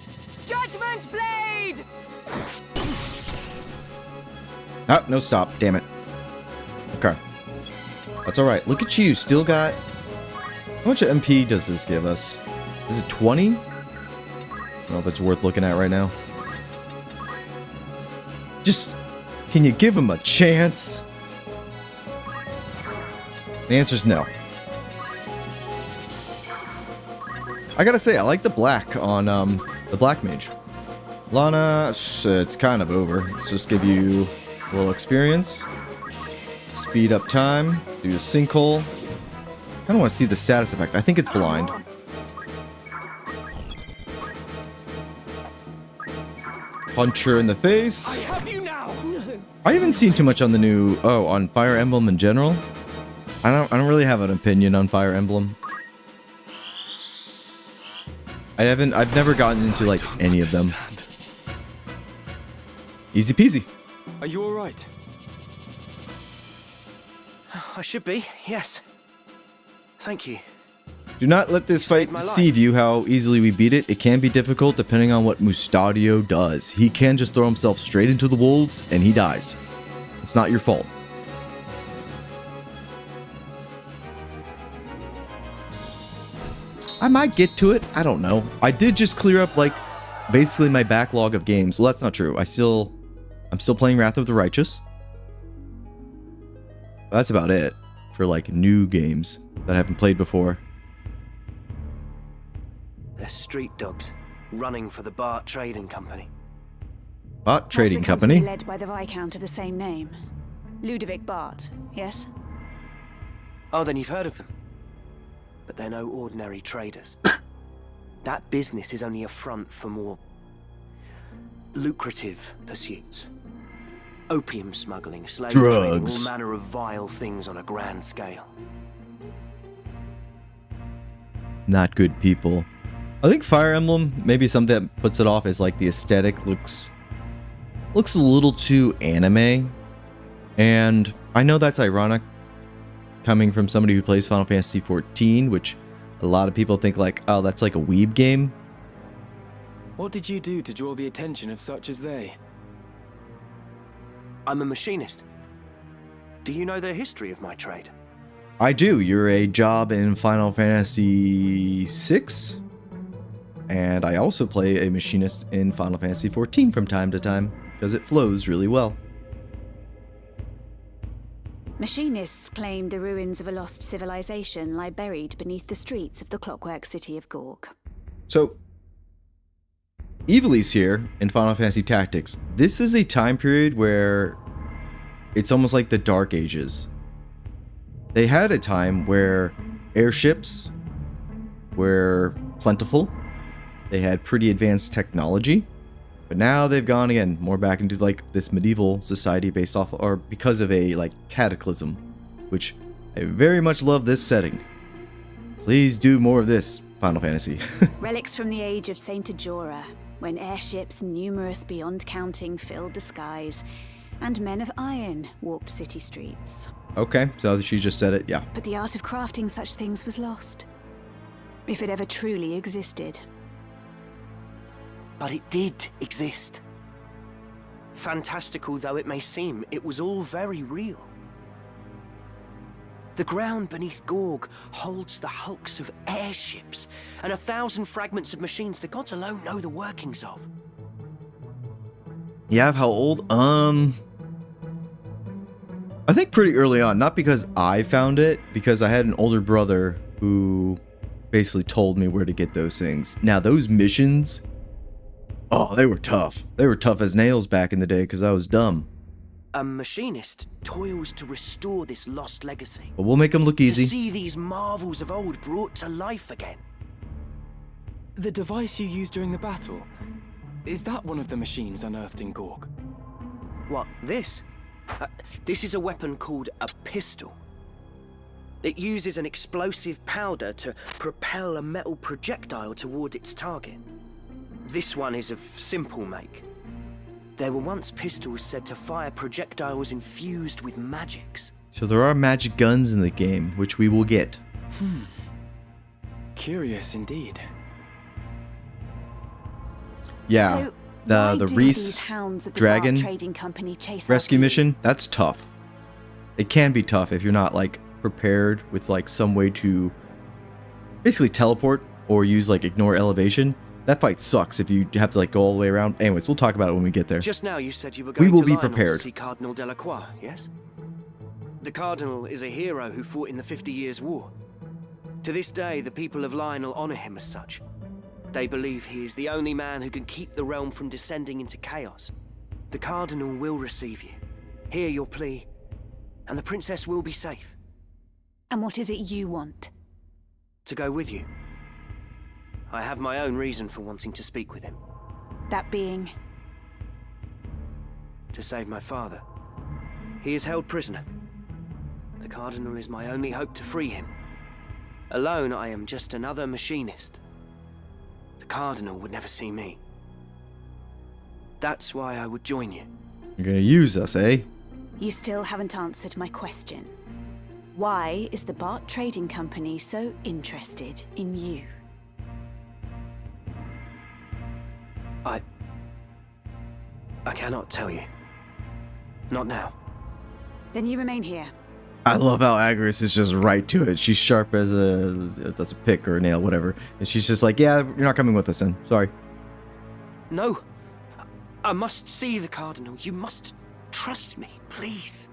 Judgment blade. Ah, no stop. Damn it. Okay. That's alright. Look at you. Still got... How much MP does this give us? Is it 20? I don't know if it's worth looking at right now. Just... Can you give him a chance? The answer's no. I gotta say, I like the black on the black mage. Lana, it's kind of over. Let's just give you a little experience. Speed up time. Do a sinkhole. I don't want to see the status effect. I think it's blind. Punch her in the face. I have you now. I haven't seen too much on the new... Oh, on Fire Emblem in general. I don't really have an opinion on Fire Emblem. I've never gotten into like any of them. Easy peasy. Are you alright? I should be, yes. Thank you. Do not let this fight deceive you how easily we beat it. It can be difficult depending on what Mustadio does. He can just throw himself straight into the wolves and he dies. It's not your fault. I might get to it. I don't know. I did just clear up like basically my backlog of games. Well, that's not true. I'm still playing Wrath of the Righteous. That's about it for like new games that I haven't played before. They're street dogs, running for the Bart Trading Company. Bart Trading That's the Company? led by the Viscount of the same name. Ludovic Bart, yes? Oh, then you've heard of them. But they're no ordinary traders. That business is only a front for more lucrative pursuits. Opium smuggling, slave trading, all manner of vile things on a grand scale. Not good people. I think Fire Emblem, maybe something that puts it off is like the aesthetic looks a little too anime. And I know that's ironic coming from somebody who plays Final Fantasy XIV, which a lot of people think like, oh, that's like a weeb game. What did you do to draw the attention of such as they? I'm a machinist. Do you know the history of my trade? I do. You're a job in Final Fantasy VI. And I also play a machinist in Final Fantasy XIV from time to time, because it flows really well. Machinists claim the ruins of a lost civilization lie buried beneath the streets of the clockwork city of Gorg. So, Evilly's here in Final Fantasy Tactics. This is a time period where it's almost like the Dark Ages. They had a time where airships were plentiful. They had pretty advanced technology. But now they've gone again more back into like this medieval society based off or because of a like cataclysm, which I very much love this setting. Please do more of this, Final Fantasy. Relics from the age of Saint Ajora, when airships numerous beyond counting filled the skies, and men of iron walked city streets. Okay, so she just said it, yeah. But the art of crafting such things was lost. If it ever truly existed. But it did exist. Fantastical though it may seem, it was all very real. The ground beneath Gorg holds the hulks of airships and 1,000 fragments of machines the gods alone know the workings of. Yeah, how old? I think pretty early on, not because I found it, because I had an older brother who basically told me where to get those things. Now, those missions, oh, they were tough. They were tough as nails back in the day because I was dumb. A machinist toils to restore this lost legacy. But we'll make them look easy. To see these marvels of old brought to life again. The device you used during the battle, is that one of the machines unearthed in Gorg? What, this? This is a weapon called a pistol. It uses an explosive powder to propel a metal projectile toward its target. This one is of simple make. There were once pistols said to fire projectiles infused with magics. So there are magic guns in the game, which we will get. Curious indeed. Yeah, So the Reese Dragon trading company chase rescue after you? mission, that's tough. It can be tough if you're not like prepared with like some way to basically teleport or use like ignore elevation. That fight sucks if you have to like go all the way around. Anyways, we'll talk about it when we get there. Just now you said you were We going will to be Lionel prepared. to see Cardinal Delacroix, yes? The Cardinal is a hero who fought in the 50 Years' War. To this day, the people of Lionel honor him as such. They believe he is the only man who can keep the realm from descending into chaos. The Cardinal will receive you, hear your plea, and the princess will be safe. And what is it you want? To go with you. I have my own reason for wanting to speak with him. That being? To save my father. He is held prisoner. The Cardinal is my only hope to free him. Alone, I am just another machinist. The Cardinal would never see me. That's why I would join you. You're gonna use us, eh? You still haven't answered my question. Why is the Bart Trading Company so interested in you? I cannot tell you. Not now. Then you remain here. I love how Agris is just right to it. She's sharp as that's a pick or a nail, whatever. And she's just like, yeah, you're not coming with us then. Sorry. No. I must see the Cardinal. You must trust me, please.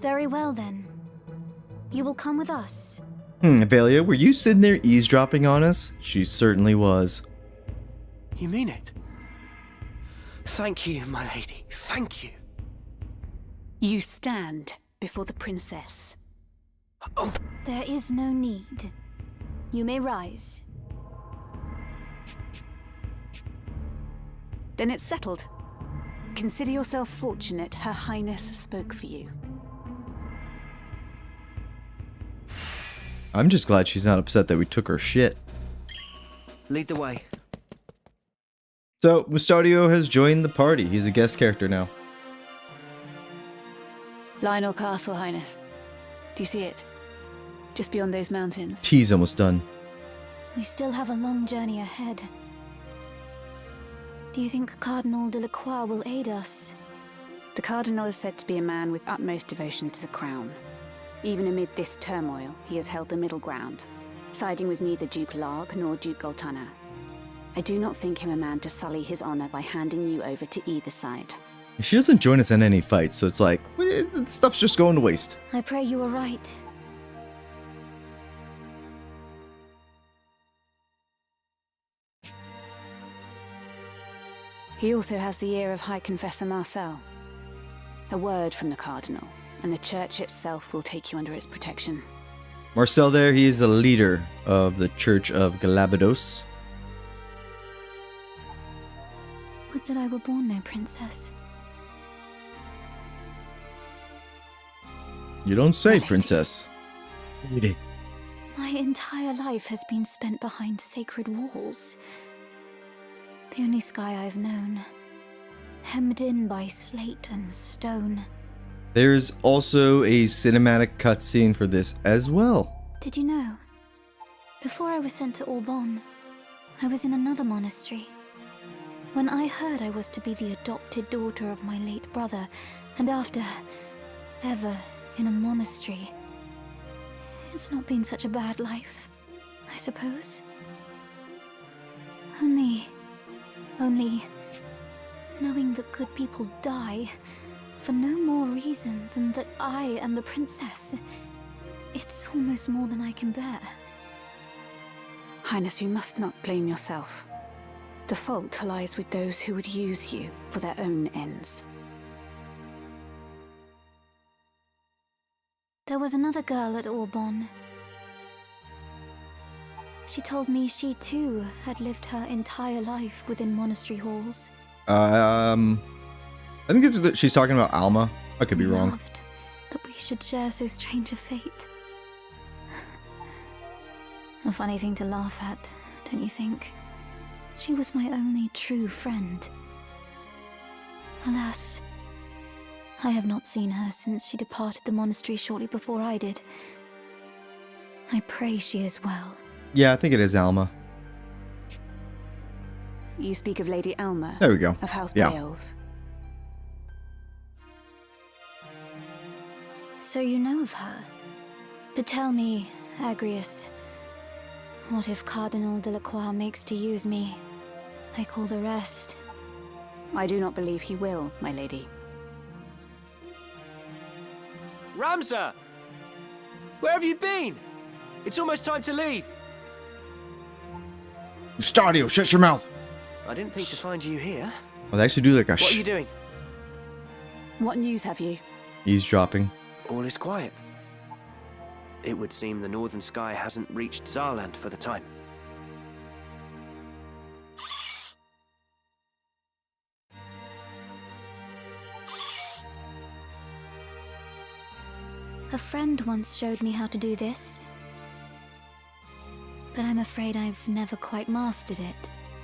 Very well then. You will come with us. Velia, were you sitting there eavesdropping on us? She certainly was. You mean it? Thank you, my lady. Thank you. You stand before the princess. Oh, There is no need. You may rise. Then it's settled. Consider yourself fortunate Her Highness spoke for you. I'm just glad she's not upset that we took her shit. lead the way. So, Mustadio has joined the party. He's a guest character now. Lionel Castle, Highness. Do you see it? Just beyond those mountains. Tea's almost done. We still have a long journey ahead. Do you think Cardinal Delacroix will aid us? The Cardinal is said to be a man with utmost devotion to the crown. Even amid this turmoil, he has held the middle ground, siding with neither Duke Larg nor Duke Goltana. I do not think him a man to sully his honor by handing you over to either side. She doesn't join us in any fights, so it's like, stuff's just going to waste. I pray you are right. He also has the ear of High Confessor Marcel. A word from the Cardinal, and the Church itself will take you under its protection. Marcel there, he is a leader of the Church of Galabados. Would that I were born no princess. You don't say, princess. Lady. My entire life has been spent behind sacred walls. The only sky I've known, hemmed in by slate and stone. There's also a cinematic cutscene for this as well. Did you know? Before I was sent to Auban, I was in another monastery. When I heard I was to be the adopted daughter of my late brother, and after, ever in a monastery, it's not been such a bad life, I suppose. Only, knowing that good people die for no more reason than that I am the princess, it's almost more than I can bear. Highness, you must not blame yourself. The fault lies with those who would use you for their own ends. There was another girl at Auban. She told me she too had lived her entire life within monastery halls. I think she's talking about Alma. I could be wrong. Loved that we should share so strange a fate. A funny thing to laugh at, don't you think? She was my only true friend. Alas, I have not seen her since she departed the monastery shortly before I did. I pray she is well. Yeah, I think it is Alma. You speak of Lady Alma. There we go. Of House Yeah. Beowulf. So you know of her? But tell me, Agrius, what if Cardinal Delacroix makes to use me, like all the rest? I do not believe he will, my lady. Ramsar! Where have you been? It's almost time to leave. Stadio, shut your mouth! I didn't think to find you here. Well, they actually do like a What are you doing? What news have you? eavesdropping. All is quiet. It would seem the northern sky hasn't reached Zarland for the time. A friend once showed me how to do this, but I'm afraid I've never quite mastered it.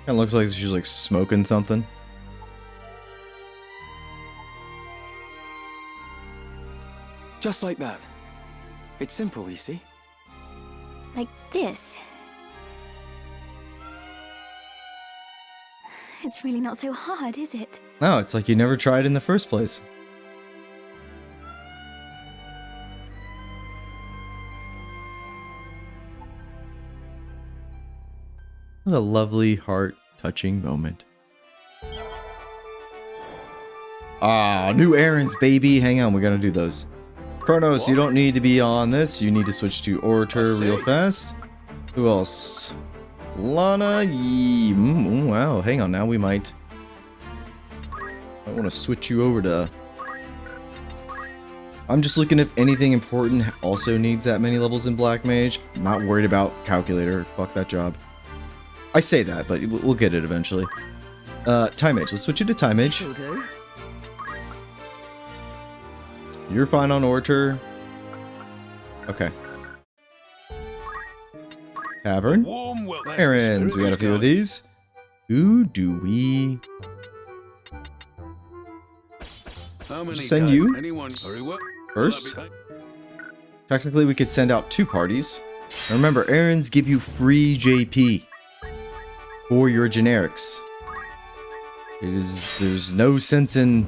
It looks like she's like smoking something. Just like that. It's simple, you see. Like this. It's really not so hard, is it? No, it's like you never tried in the first place. What a lovely, heart-touching moment. Ah, new errands, baby. Hang on, we gotta do those. Kronos, you don't need to be on this. You need to switch to Orator real fast. Who else? Lana, wow, hang on now, we might. I want to switch you over to... I'm just looking if anything important also needs that many levels in Black Mage. I'm not worried about Calculator. Fuck that job. I say that, but we'll get it eventually. Time Mage. Let's switch you to Time Mage. Will do. You're fine on Orator. Okay. Tavern. Errands. We got a few of these. Who do we... send you first? Technically, we could send out 2 parties. And remember, errands give you free JP for your generics. There's no sense in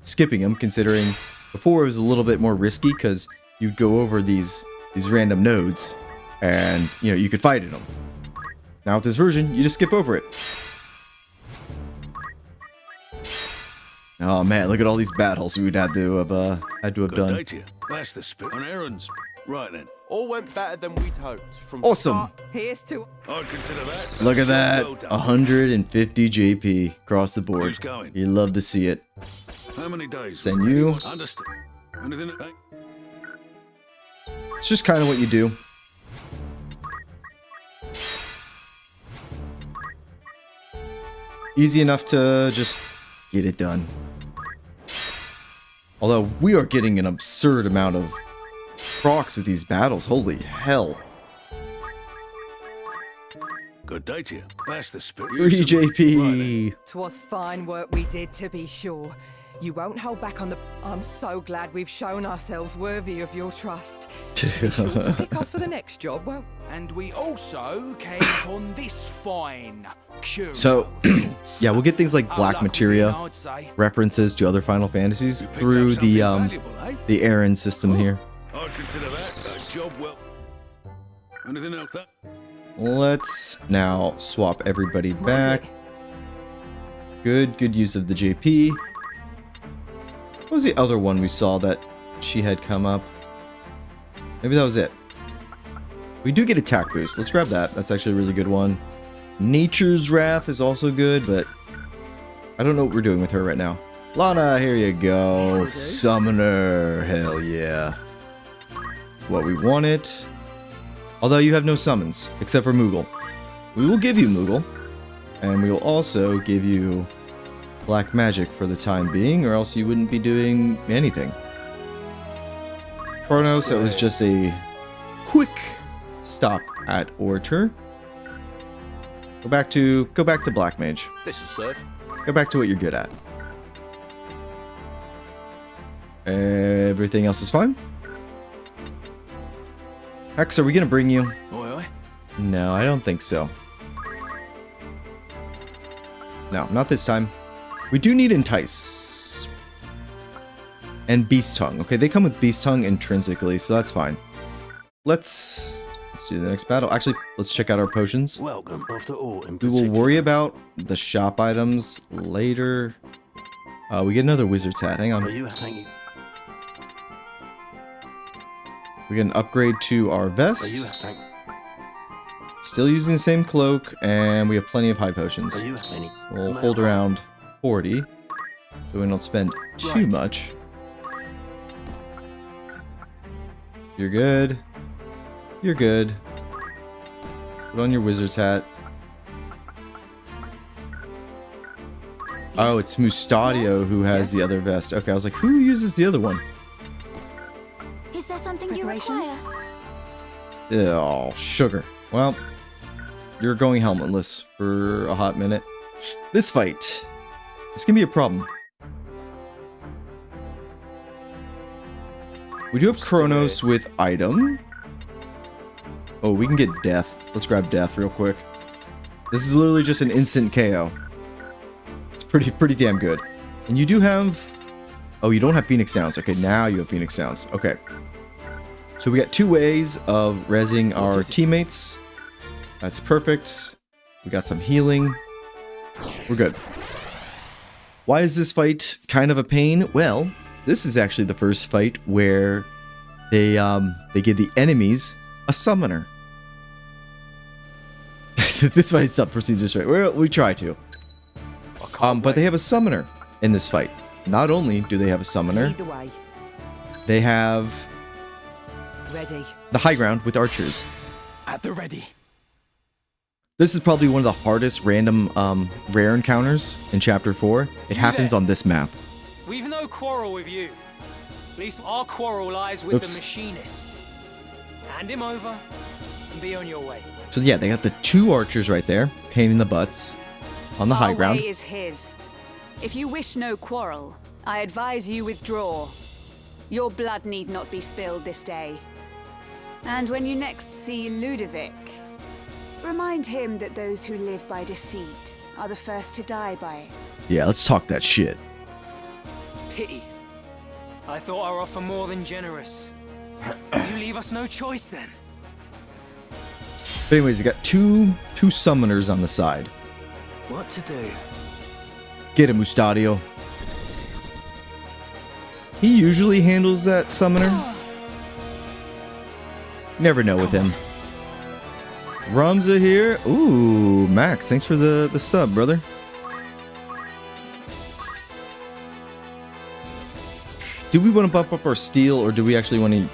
skipping them, considering before it was a little bit more risky because you'd go over these random nodes, and you could fight in them. Now with this version, you just skip over it. Oh man, look at all these battles we'd had to have done. Good day to you. That's the spirit. On errands. Right then. All went better than we'd hoped. From Awesome. start- Here's to I'd consider that. Look at that. Well done. 150 JP across the board. Who's going? You love to see it. How many days? Send you. Understood. Anything? It's just kind of what you do. Easy enough to just get it done. Although we are getting an absurd amount of procs with these battles. Holy hell. Good day to you. That's the spirit. 3 JP. 'twas fine work we did, to be sure. You won't hold back on the... I'm so glad we've shown ourselves worthy of your trust. Be sure to pick us for the next job, won't... And we also came upon this fine cure. So, yeah, we'll get things like Our Black luck was Materia, in, I'd say. references to other Final Fantasies You picked through up the something valuable, eh? the Aaron system here. I'd consider that a job well. Anything else? That? Let's now swap everybody back. Good use of the JP. What was the other one we saw that she had come up? Maybe that was it. We do get attack boost. Let's grab that. That's actually a really good one. Nature's Wrath is also good, but I don't know what we're doing with her right now. Lana, here you go. Summoner. Hell yeah. What we wanted. Although you have no summons, except for Moogle. We will give you Moogle. And we will also give you Black Magic for the time being, or else you wouldn't be doing anything. Chronos, that was just a quick stop at Orator. Go back to Black Mage. This'll serve. Go back to what you're good at. Everything else is fine. Hex, are we gonna bring you? Oi, oi. No, I don't think so. No, not this time. We do need Entice. And Beast Tongue. Okay, they come with Beast Tongue intrinsically, so that's fine. Let's do the next battle. Actually, let's check out our potions. Welcome after all. We will worry about the shop items later. We get another wizard's hat. Hang on. Thank you. We get an upgrade to our vest. Thank Still using the same cloak, and we have plenty of high potions. you. Any? We'll hold around 40, so we don't spend too much. You're good. You're good. Put on your wizard's hat. Oh, it's Mustadio who has the other vest. Okay, I was like, who uses the other one? Is there something you Preparations? require? Oh, sugar. Well, you're going helmetless for a hot minute. This fight. It's gonna be a problem. We do have Chronos with item. Oh, we can get Death. Let's grab Death real quick. This is literally just an instant KO. It's pretty damn good. And you do have... Oh, you don't have Phoenix Downs. Okay, now you have Phoenix Downs. Okay. So we got 2 ways of rezzing our teammates. That's perfect. We got some healing. We're good. Why is this fight kind of a pain? Well, this is actually the first fight where they give the enemies a summoner. This fight's not procedure straight. We try to. But they have a summoner in this fight. Not only do they have a summoner, Either way. they have Ready. the high ground with archers. At the ready. This is probably one of the hardest random rare encounters in Chapter 4. It happens on this map. We've no quarrel with you. At least our quarrel lies with Oops. the machinist. Hand him over and be on your way. So yeah, they got the 2 archers right there, pain in the butts, on the high Our ground. way is his. If you wish no quarrel, I advise you withdraw. Your blood need not be spilled this day. And when you next see Ludovic, remind him that those who live by deceit are the first to die by it. Yeah, let's talk that shit. Pity. I thought our offer more than generous. You leave us no choice then. But anyways, you got two summoners on the side. What to do? Get him, Mustadio. He usually handles that summoner. Never know with him. Ramza here. Ooh, Max, thanks for the sub, brother. Do we want to bump up our steel, or do we actually want to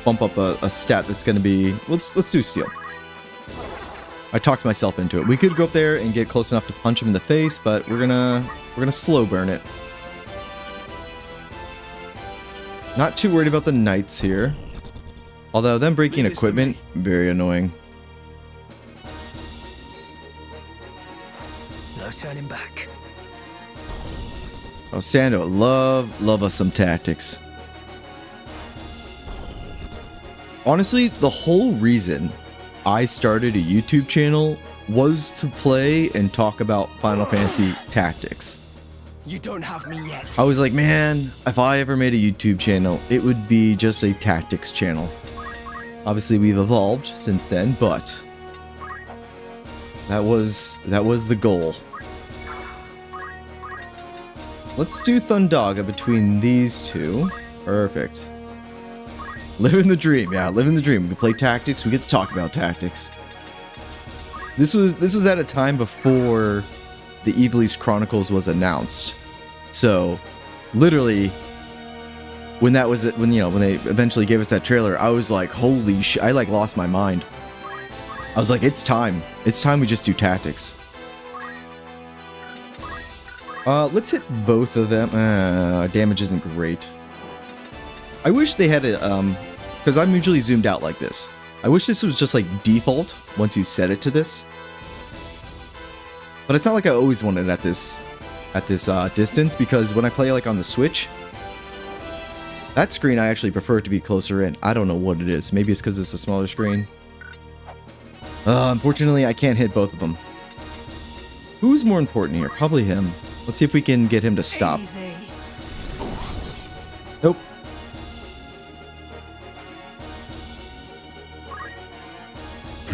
bump up a stat that's going to be... Let's do steel. I talked myself into it. We could go up there and get close enough to punch him in the face, but we're gonna slow burn it. Not too worried about the knights here. Although them breaking equipment, very annoying. No turning back. Oh, Sando, love us some tactics. Honestly, the whole reason I started a YouTube channel was to play and talk about Final Fantasy Tactics. You don't have me yet. I was like, man, if I ever made a YouTube channel, it would be just a tactics channel. Obviously, we've evolved since then, but that was the goal. Let's do Thundaga between these two. Perfect. Living the dream, yeah, living the dream. We can play tactics, we get to talk about tactics. This was at a time before the Evil East Chronicles was announced. So, literally, when they eventually gave us that trailer, I was like, holy shit, I like lost my mind. I was like, it's time. It's time we just do tactics. Let's hit both of them. Damage isn't great. I wish they had a, because I'm usually zoomed out like this. I wish this was just like default once you set it to this. But it's not like I always want it at this distance, because when I play like on the Switch, that screen I actually prefer to be closer in. I don't know what it is. Maybe it's because it's a smaller screen. Unfortunately, I can't hit both of them. Who's more important here? Probably him. Let's see if we can get him to stop. Easy. Nope.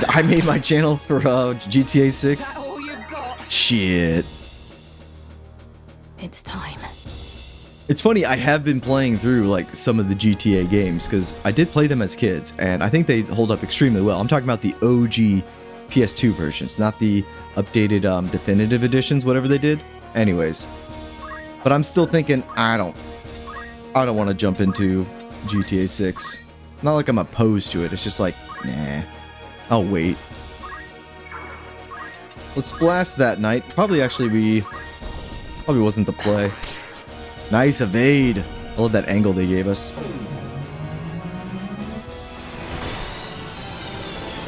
I made my channel for GTA 6. Is that all you've got? Shit. It's time. It's funny, I have been playing through like some of the GTA games because I did play them as kids, and I think they hold up extremely well. I'm talking about the OG PS2 versions, not the updated definitive editions, whatever they did. Anyways, but I'm still thinking I don't want to jump into GTA 6. Not like I'm opposed to it. It's just like, nah. I'll wait. Let's blast that knight. Probably wasn't the play. Nice evade. I love that angle they gave us.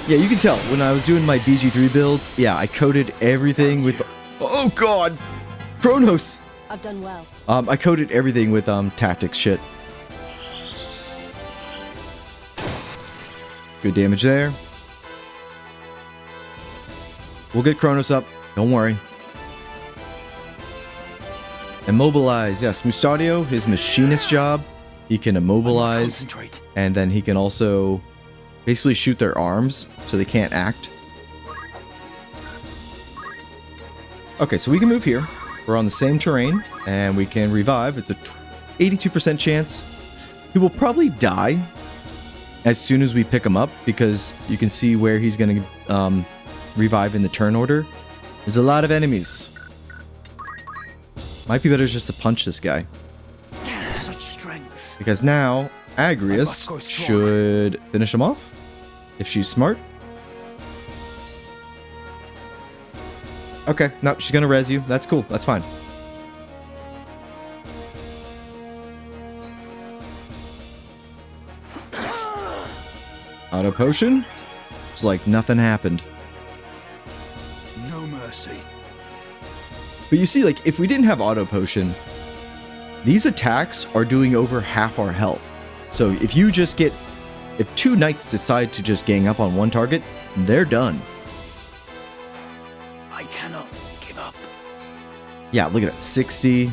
Yeah, you can tell when I was doing my BG3 builds. Yeah, I coded everything with. Oh God, Kronos. I've done well. I coded everything with tactics shit. Good damage there. We'll get Kronos up. Don't worry. Immobilize. Yes, Mustadio, his machinist job, he can immobilize, and then he can also basically shoot their arms so they can't act. Okay, so we can move here. We're on the same terrain, and we can revive. It's a 82% chance. He will probably die as soon as we pick him up, because you can see where he's going to revive in the turn order. There's a lot of enemies. Might be better just to punch this guy. Such strength. Because now, Agrius should finish him off. If she's smart. Okay, no, she's gonna res you. That's cool, that's fine. Auto potion. It's like nothing happened. No mercy. But you see, like, if we didn't have auto potion, these attacks are doing over half our health. So if you just get, if two knights decide to just gang up on one target, they're done. I cannot give up. Yeah, look at that, 60.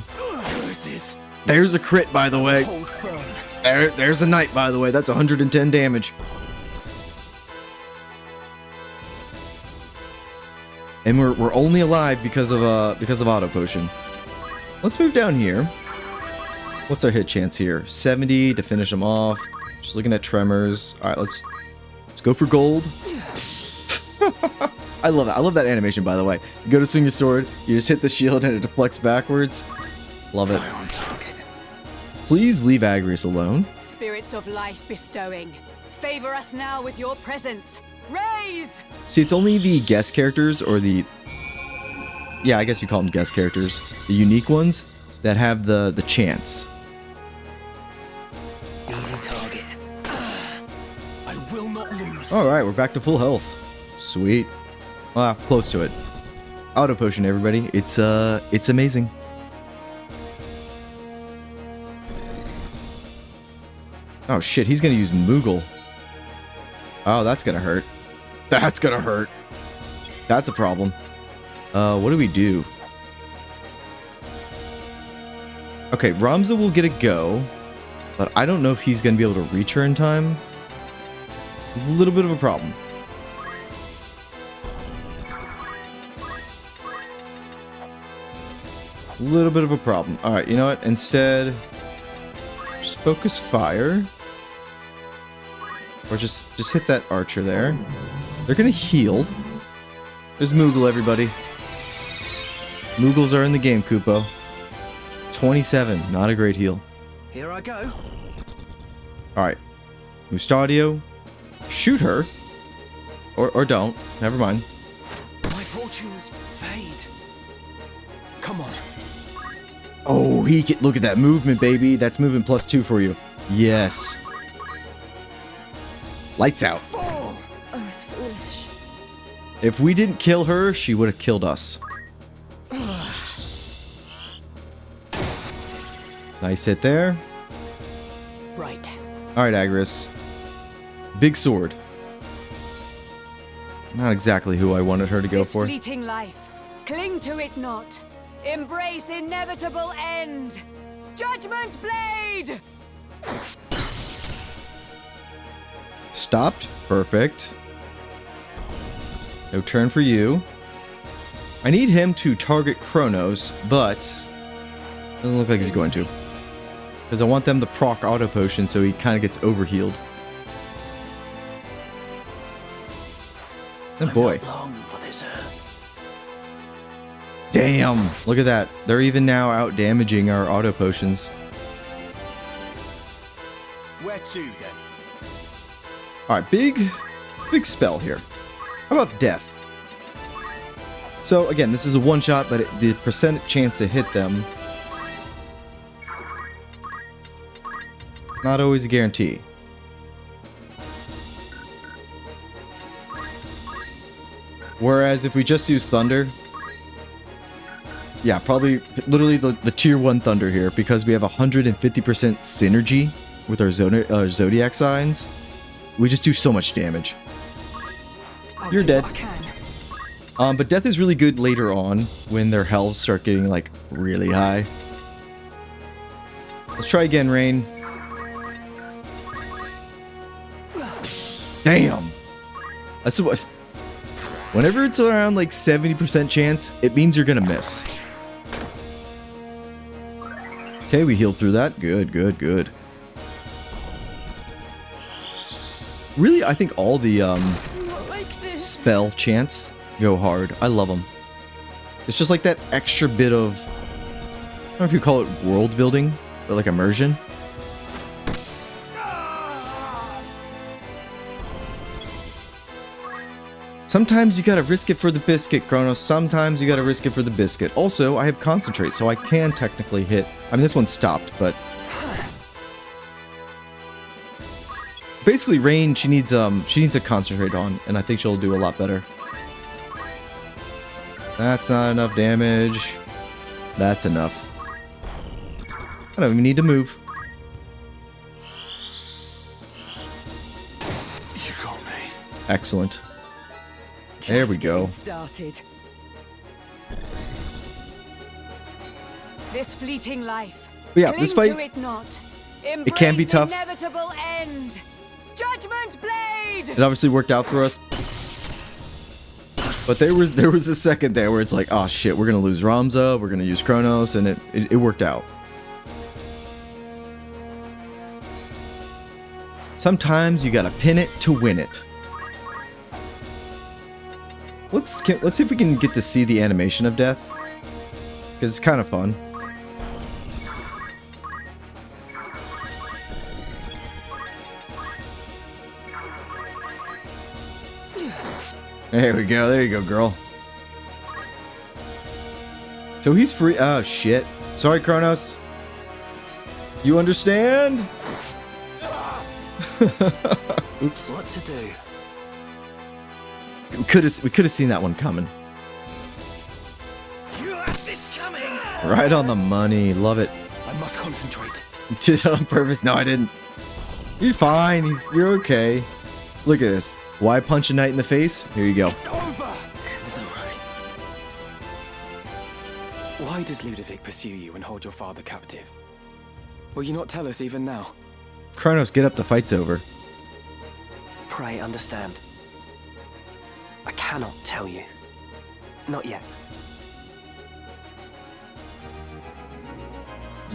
There's a crit, by the way. Hold firm. There's a knight, by the way. That's 110 damage. And we're only alive because of auto potion. Let's move down here. What's our hit chance here? 70 to finish him off. Just looking at tremors. All right, let's go for gold. I love that. I love that animation, by the way. You go to swing your sword, you just hit the shield and it deflects backwards. Love it. Please leave Agrius alone. Spirits of life bestowing, favor us now with your presence. Raise! See, it's only the guest characters, or the... Yeah, I guess you call them guest characters. The unique ones that have the chance. Easy target. I will not lose. Alright, we're back to full health. Sweet. Well, close to it. Auto potion, everybody. It's amazing. Oh shit, he's gonna use Moogle. Oh, that's gonna hurt. That's gonna hurt. That's a problem. What do we do? Okay, Ramza will get a go, but I don't know if he's gonna be able to reach her in time. A little bit of a problem. A little bit of a problem. Alright, you know what? Instead, just focus fire. Or just hit that archer there. They're gonna heal. There's Moogle, everybody. Moogles are in the game, Kupo. 27, not a great heal. Here I go. Alright. Mustadio. Shoot her. Or don't. Never mind. My fortunes fade. Come on. Oh, he can look at that movement, baby. That's movement +2 for you. Yes. Lights out. I was foolish. If we didn't kill her, she would have killed us. Nice hit there. Right. Alright, Agrius. Big sword. Not exactly who I wanted her to go This for. fleeting life, cling to it not. Embrace inevitable end. Judgment blade! Stopped. Perfect. No turn for you. I need him to target Kronos, but doesn't look like he's going to. Because I want them to proc auto potion so he kind of gets overhealed. Oh boy. Long for this earth. Damn! Look at that. They're even now out damaging our auto potions. Where to then? Alright, big spell here. How about death? So again, this is a one shot, but the percent chance to hit them, not always a guarantee. Whereas if we just use Thunder, yeah, probably literally the tier 1 Thunder here, because we have 150% synergy with our Zodiac signs, we just do so much damage. You're dead. But death is really good later on when their health start getting like really high. Let's try again, Rain. Damn. That's what. Whenever it's around like 70% chance, it means you're gonna miss. Okay, we healed through that. Good, good, good. Really, I think all the spell chants go hard. I love them. It's just like that extra bit of, I don't know if you call it world building, but like immersion. Sometimes you gotta risk it for the biscuit, Kronos. Sometimes you gotta risk it for the biscuit. Also, I have concentrate, so I can technically hit. I mean, this one stopped, but basically, Rain, she needs to concentrate on, and I think she'll do a lot better. That's not enough damage. That's enough. I don't even need to move. You got me. Excellent. There we go. Started. This fleeting life. But yeah, cling this fight, to it not. it can be Embrace tough. Inevitable end. Judgment blade. It obviously worked out for us. But there was a second there where it's like, oh shit, we're gonna lose Ramza, we're gonna use Kronos, and it worked out. Sometimes you gotta pin it to win it. Let's see if we can get to see the animation of death, because it's kind of fun. There we go. There you go, girl. So he's free. Oh, shit. Sorry, Kronos. You understand? Oops. What to do? We could have seen that one coming. You had this coming. Right on the money. Love it. I must concentrate. Did it on purpose? No, I didn't. You're fine. You're okay. Look at this. Why punch a knight in the face? Here you go. It's over. End of the road. Why does Ludovic pursue you and hold your father captive? Will you not tell us even now? Kronos, get up. The fight's over. Pray understand. I cannot tell you. Not yet.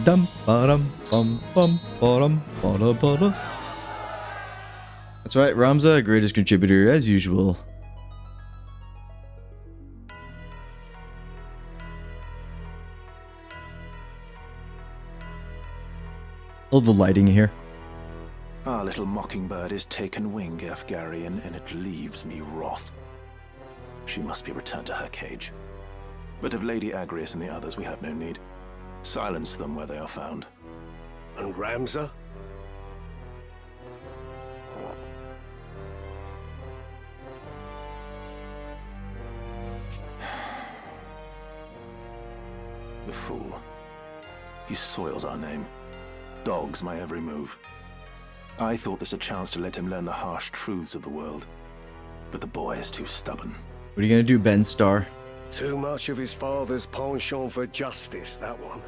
Dum ba-dum bum bum ba-dum ba-da ba-da. That's right, Ramza, greatest contributor as usual. Love the lighting here. Our little mockingbird is taken wing, Efgarian, and it leaves me wroth. She must be returned to her cage. But of Lady Agrias and the others we have no need. Silence them where they are found. And Ramza? The fool. He soils our name. Dogs my every move. I thought this a chance to let him learn the harsh truths of the world. But the boy is too stubborn. What are you gonna do, Ben Starr? Too much of his father's penchant for justice, that one.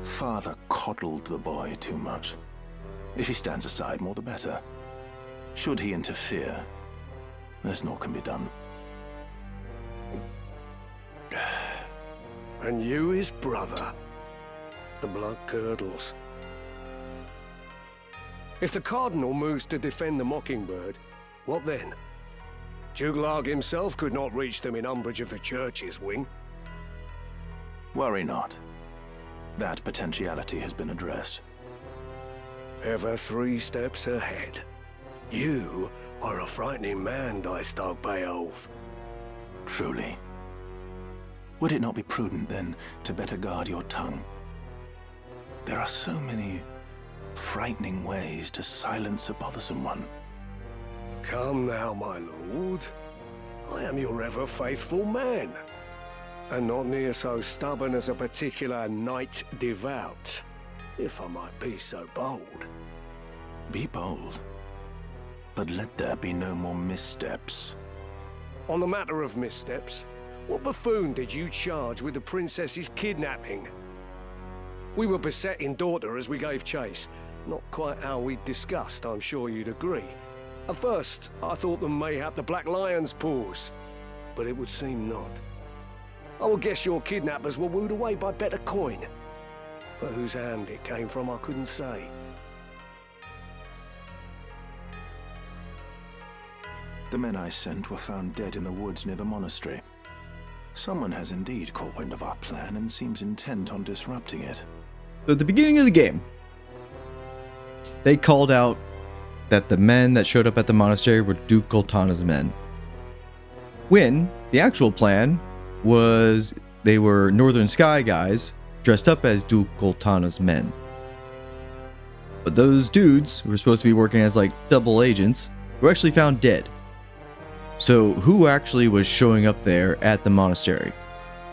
Father coddled the boy too much. If he stands aside, more the better. Should he interfere, there's naught can be done. And you, his brother. The blood curdles. If the Cardinal moves to defend the Mockingbird, what then? Juglarg himself could not reach them in umbrage of the Church's wing. Worry not. That potentiality has been addressed. Ever 3 steps ahead. You are a frightening man, Dystog Beowulf. Truly. Would it not be prudent, then, to better guard your tongue? There are so many frightening ways to silence a bothersome one. Come now, my lord. I am your ever faithful man. And not near so stubborn as a particular knight devout, if I might be so bold. Be bold. But let there be no more missteps. On the matter of missteps, what buffoon did you charge with the princess's kidnapping? We were besetting daughter as we gave chase. Not quite how we discussed, I'm sure you'd agree. At first, I thought them mayhap the Black Lion's paws, but it would seem not. I would guess your kidnappers were wooed away by better coin. But whose hand it came from, I couldn't say. The men I sent were found dead in the woods near the monastery. Someone has indeed caught wind of our plan and seems intent on disrupting it. So at the beginning of the game, they called out that the men that showed up at the monastery were Duke Goltana's men. When the actual plan was they were Northern Sky guys dressed up as Duke Goltana's men. But those dudes who were supposed to be working as like double agents were actually found dead. So who actually was showing up there at the monastery?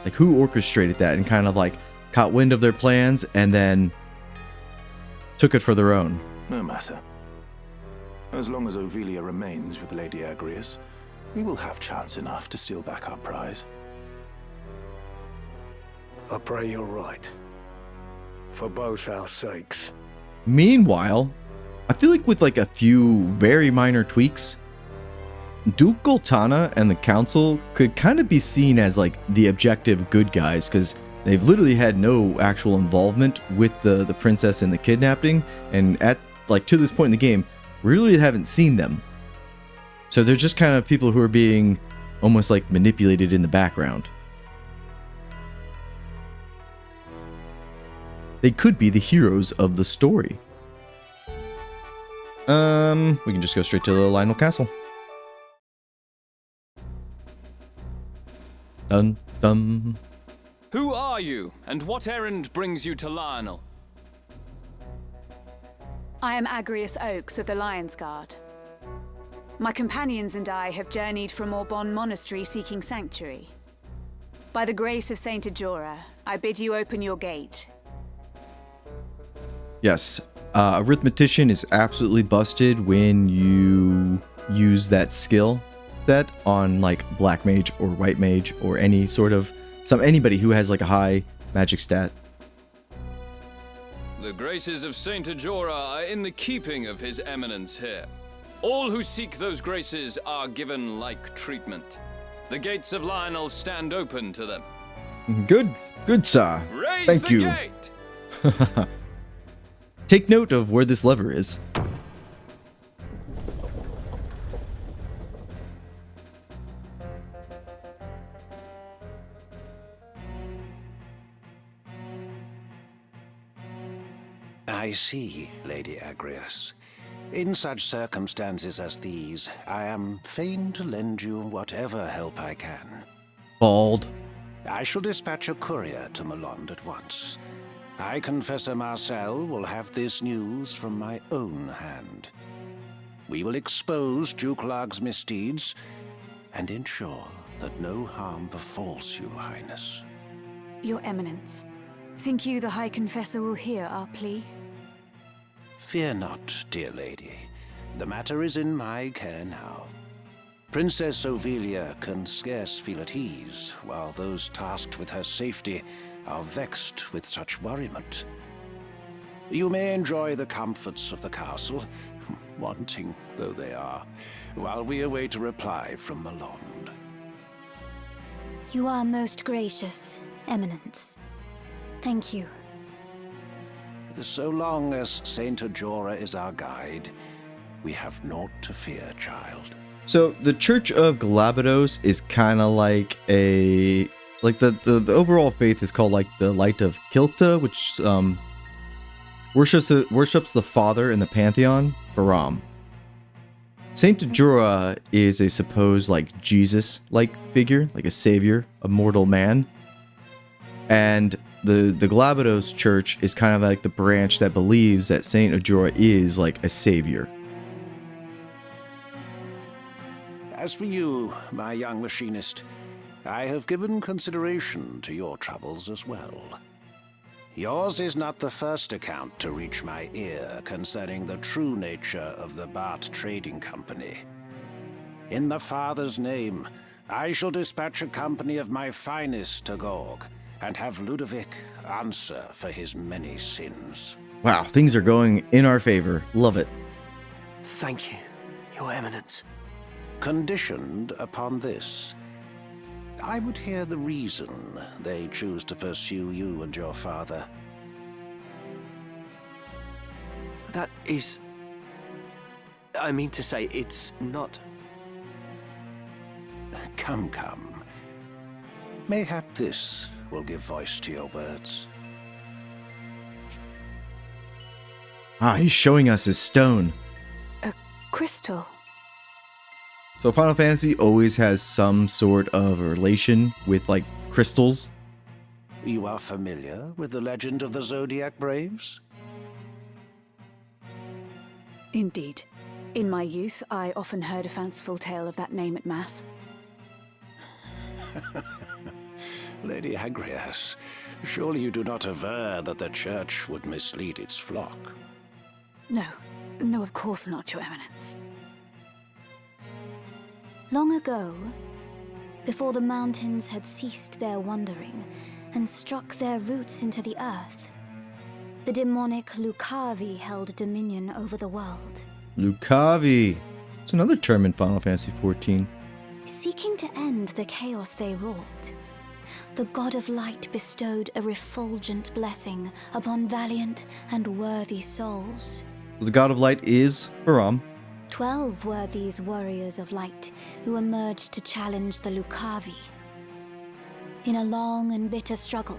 Like who orchestrated that and kind of like caught wind of their plans and then took it for their own? No matter. As long as Ovelia remains with Lady Agrias, we will have chance enough to steal back our prize. I pray you're right. For both our sakes. Meanwhile, I feel like with like a few very minor tweaks, Duke Goltana and the Council could kind of be seen as like the objective good guys, because They've literally had no actual involvement with the princess in the kidnapping, and at like to this point in the game, we really haven't seen them. So they're just kind of people who are being almost like manipulated in the background. They could be the heroes of the story. We can just go straight to the Lionel Castle. Dun dun. Who are you, and what errand brings you to Lionel? I am Agrius Oaks of the Lion's Guard. My companions and I have journeyed from Orbon Monastery seeking sanctuary. By the grace of Saint Ajora, I bid you open your gate. Yes, Arithmetician is absolutely busted when you use that skill set on like Black Mage or White Mage or any sort of anybody who has like a high magic stat. The graces of Saint Ajora are in the keeping of His Eminence here. All who seek those graces are given like treatment. The gates of Lionel stand open to them. Good, sir. Raise Thank the you. Gate! Take note of where this lever is. I see, Lady Agrius. In such circumstances as these, I am fain to lend you whatever help I can. Bald. I shall dispatch a courier to Malond at once. I, Confessor Marcel, will have this news from my own hand. We will expose Duke Larg's misdeeds and ensure that no harm befalls you, Highness. Your Eminence, think you the High Confessor will hear our plea? Fear not, dear lady. The matter is in my care now. Princess Ophelia can scarce feel at ease, while those tasked with her safety are vexed with such worriment. You may enjoy the comforts of the castle, wanting though they are, while we await a reply from Malond. You are most gracious, Eminence. Thank you. So long as Saint Ajora is our guide, we have naught to fear, child. So the Church of Galapagos is kind of like a the overall faith is called like the Light of Kilta, which worships the Father in the pantheon, Baram. Saint Ajora is a supposed like Jesus-like figure, like a savior, a mortal man, and the Galapagos Church is kind of like the branch that believes that Saint Ajora is like a savior. As for you, my young machinist, I have given consideration to your troubles as well. Yours is not the first account to reach my ear concerning the true nature of the Bart Trading Company. In the Father's name, I shall dispatch a company of my finest to Gorg, and have Ludovic answer for his many sins. Wow, things are going in our favor. Love it. Thank you, Your Eminence. Conditioned upon this, I would hear the reason they choose to pursue you and your father. That is... I mean to say, it's not... Come. Mayhap this will give voice to your words. He's showing us his stone. A crystal. So Final Fantasy always has some sort of relation with like crystals. You are familiar with the legend of the Zodiac Braves? Indeed. In my youth, I often heard a fanciful tale of that name at Mass. Lady Agrias, surely you do not aver that the Church would mislead its flock? No, of course not, Your Eminence. Long ago, before the mountains had ceased their wandering and struck their roots into the earth, the demonic Lucavi held dominion over the world. Lucavi. It's another term in Final Fantasy XIV. Seeking to end the chaos they wrought, the God of Light bestowed a refulgent blessing upon valiant and worthy souls. The God of Light is Haram. 12 were these warriors of light who emerged to challenge the Lucavi. In a long and bitter struggle,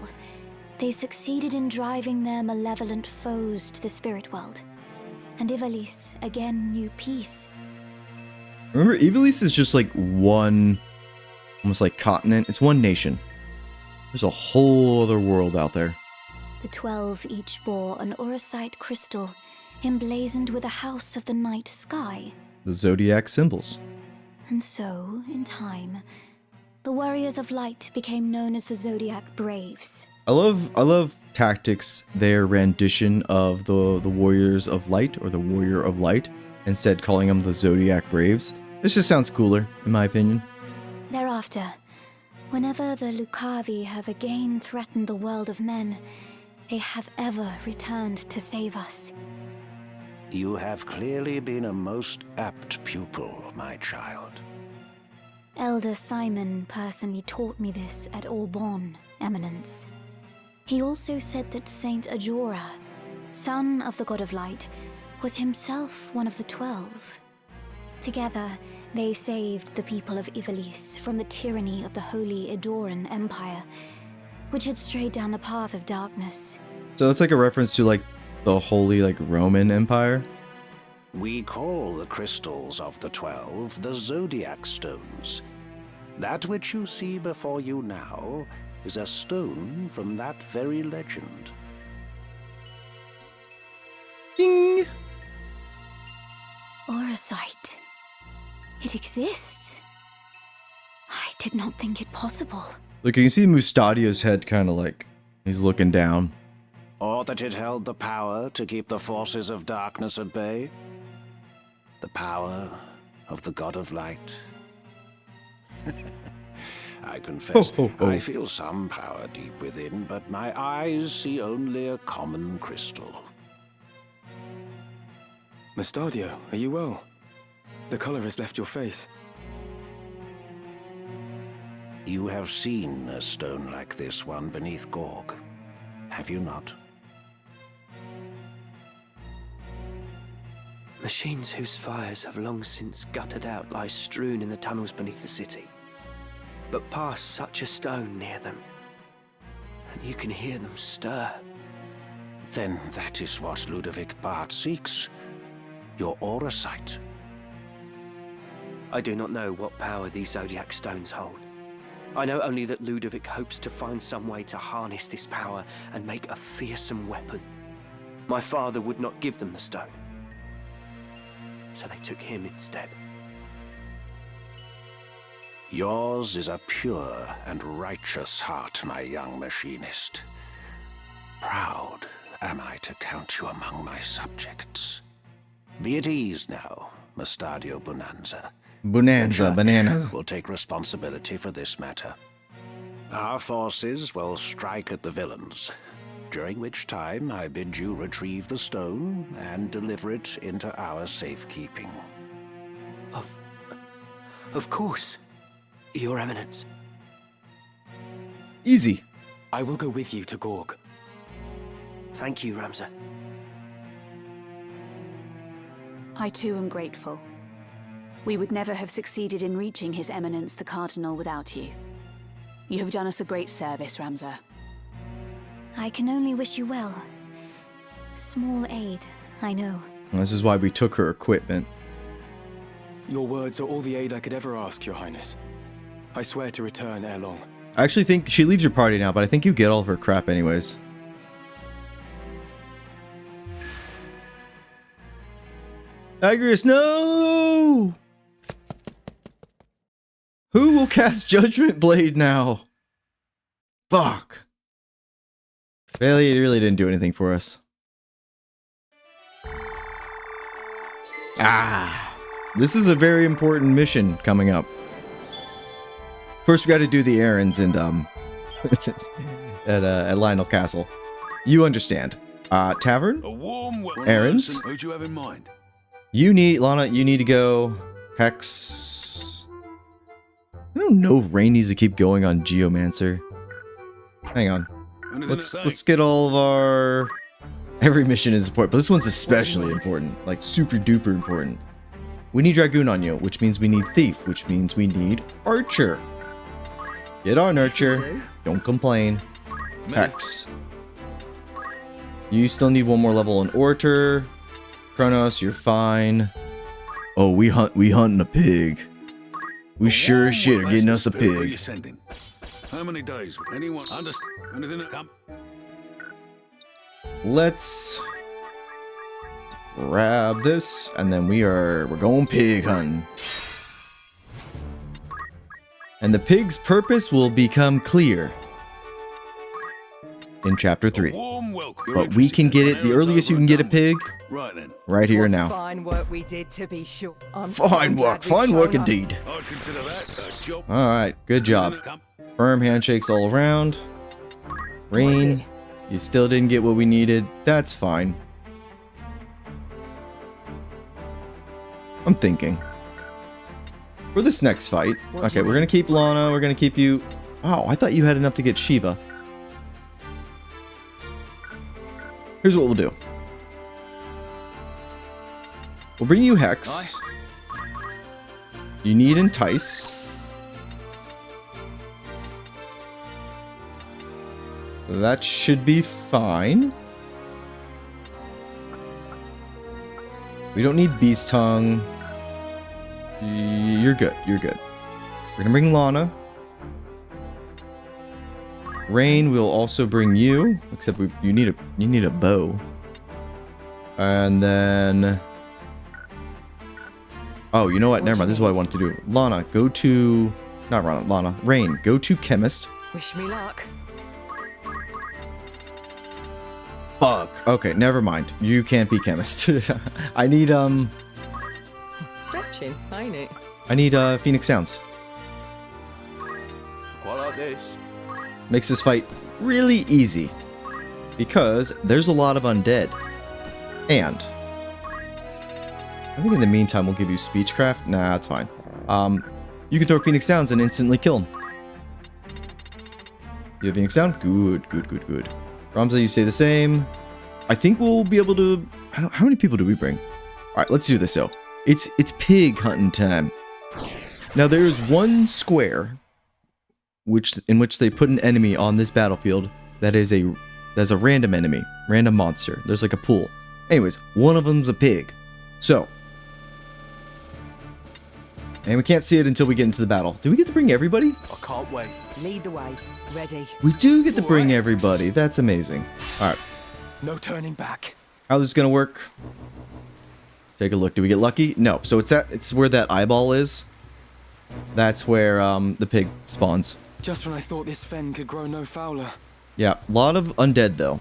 they succeeded in driving their malevolent foes to the spirit world, and Ivalice again knew peace. Remember, Ivalice is just like one, almost like continent. It's one nation. There's a whole other world out there. The 12 each bore an Orosite crystal emblazoned with a house of the night sky. The zodiac symbols. And so, in time, the warriors of light became known as the Zodiac Braves. I love Tactics, their rendition of the Warriors of Light, or the Warrior of Light, instead calling them the Zodiac Braves. This just sounds cooler, in my opinion. Thereafter, whenever the Lucavi have again threatened the world of men, they have ever returned to save us. You have clearly been a most apt pupil, my child. Elder Simon personally taught me this at Aubonne, Eminence. He also said that Saint Ajora, son of the God of Light, was himself one of the 12. Together, they saved the people of Ivalice from the tyranny of the Holy Edoran Empire, which had strayed down the path of darkness. So it's like a reference to like the Holy Roman Empire? We call the crystals of the 12 the Zodiac Stones. That which you see before you now is a stone from that very legend. Ding! Orosite. It exists. I did not think it possible. Look, you can see Mustadio's head kind of like, he's looking down. Or that it held the power to keep the forces of darkness at bay. The power of the God of Light. I confess, I feel some power deep within, but my eyes see only a common crystal. Mustadio, are you well? The color has left your face. You have seen a stone like this one beneath Gorg, have you not? Machines whose fires have long since guttered out lie strewn in the tunnels beneath the city. But pass such a stone near them, and you can hear them stir. Then that is what Ludovic Bart seeks. Your Orosite. I do not know what power these Zodiac Stones hold. I know only that Ludovic hopes to find some way to harness this power and make a fearsome weapon. My father would not give them the stone, so they took him instead. Yours is a pure and righteous heart, my young machinist. Proud am I to count you among my subjects. Be at ease now, Mustadio Bonanza. Bonanza, banana. Will take responsibility for this matter. Our forces will strike at the villains, during which time I bid you retrieve the stone and deliver it into our safekeeping. Of course, Your Eminence. Easy. I will go with you to Gorg. Thank you, Ramza. I too am grateful. We would never have succeeded in reaching His Eminence the Cardinal without you. You have done us a great service, Ramza. I can only wish you well. Small aid, I know. This is why we took her equipment. Your words are all the aid I could ever ask, Your Highness. I swear to return ere long. I actually think she leaves your party now, but I think you get all of her crap anyways. Agrius, no! Who will cast Judgment Blade now? Fuck. Bailey really didn't do anything for us. This is a very important mission coming up. First, we got to do the errands and at Lionel Castle. You understand? Tavern. A warm welcome. Errands. Who do you have in mind? You need Lana. You need to go Hex. I don't know if Rain needs to keep going on Geomancer. Hang on. Let's get all of our... Every mission is important, but this one's especially important. Like, super duper important. We need Dragoon on you, which means we need Thief, which means we need Archer. Get on, Archer. Don't complain. Hex. You still need one more level on Orator. Kronos, you're fine. Oh, we hunting a pig. We sure as shit are getting us a pig. How many days? Anyone understand? Anything that come? Let's grab this, and then we're going pig hunting. And the pig's purpose will become clear in chapter 3. But we can get it, the earliest you can get a pig, right here now. Fine work we did, to be sure. Fine work indeed. I'd consider that a job. Alright, good job. Firm handshakes all around. Rain, you still didn't get what we needed. That's fine. I'm thinking. For this next fight, okay, we're gonna keep Lana, we're gonna keep you... Oh, I thought you had enough to get Shiva. Here's what we'll do. We'll bring you Hex. You need Entice. That should be fine. We don't need Beast Tongue. You're good. You're good. We're gonna bring Lana. Rain will also bring you, except you need a bow. And then, oh, you know what? Never mind. This is what I wanted to do. Lana, go to, not Lana. Rain, go to Chemist. Wish me luck. Fuck. Okay, never mind. You can't be Chemist. I need Fetching, ain't it? I need Phoenix Sounds. Quite like this. Makes this fight really easy because there's a lot of undead. And I think in the meantime we'll give you Speechcraft. Nah, that's fine. You can throw Phoenix Sounds and instantly kill him. You have Phoenix Sound? Good, good, good, good. Ramza, you say the same. I think we'll be able to... How many people do we bring? Alright, let's do this though. It's pig hunting time. Now there's one square in which they put an enemy on this battlefield that's a random enemy, random monster. There's like a pool. Anyways, one of them's a pig. So, and we can't see it until we get into the battle. Do we get to bring everybody? I can't wait. Lead the way. Ready. We do get to bring everybody. That's amazing. Alright. No turning back. How's this gonna work? Take a look. Do we get lucky? No. So it's where that eyeball is. That's where the pig spawns. Just when I thought this fen could grow no fouler. Yeah, a lot of undead though.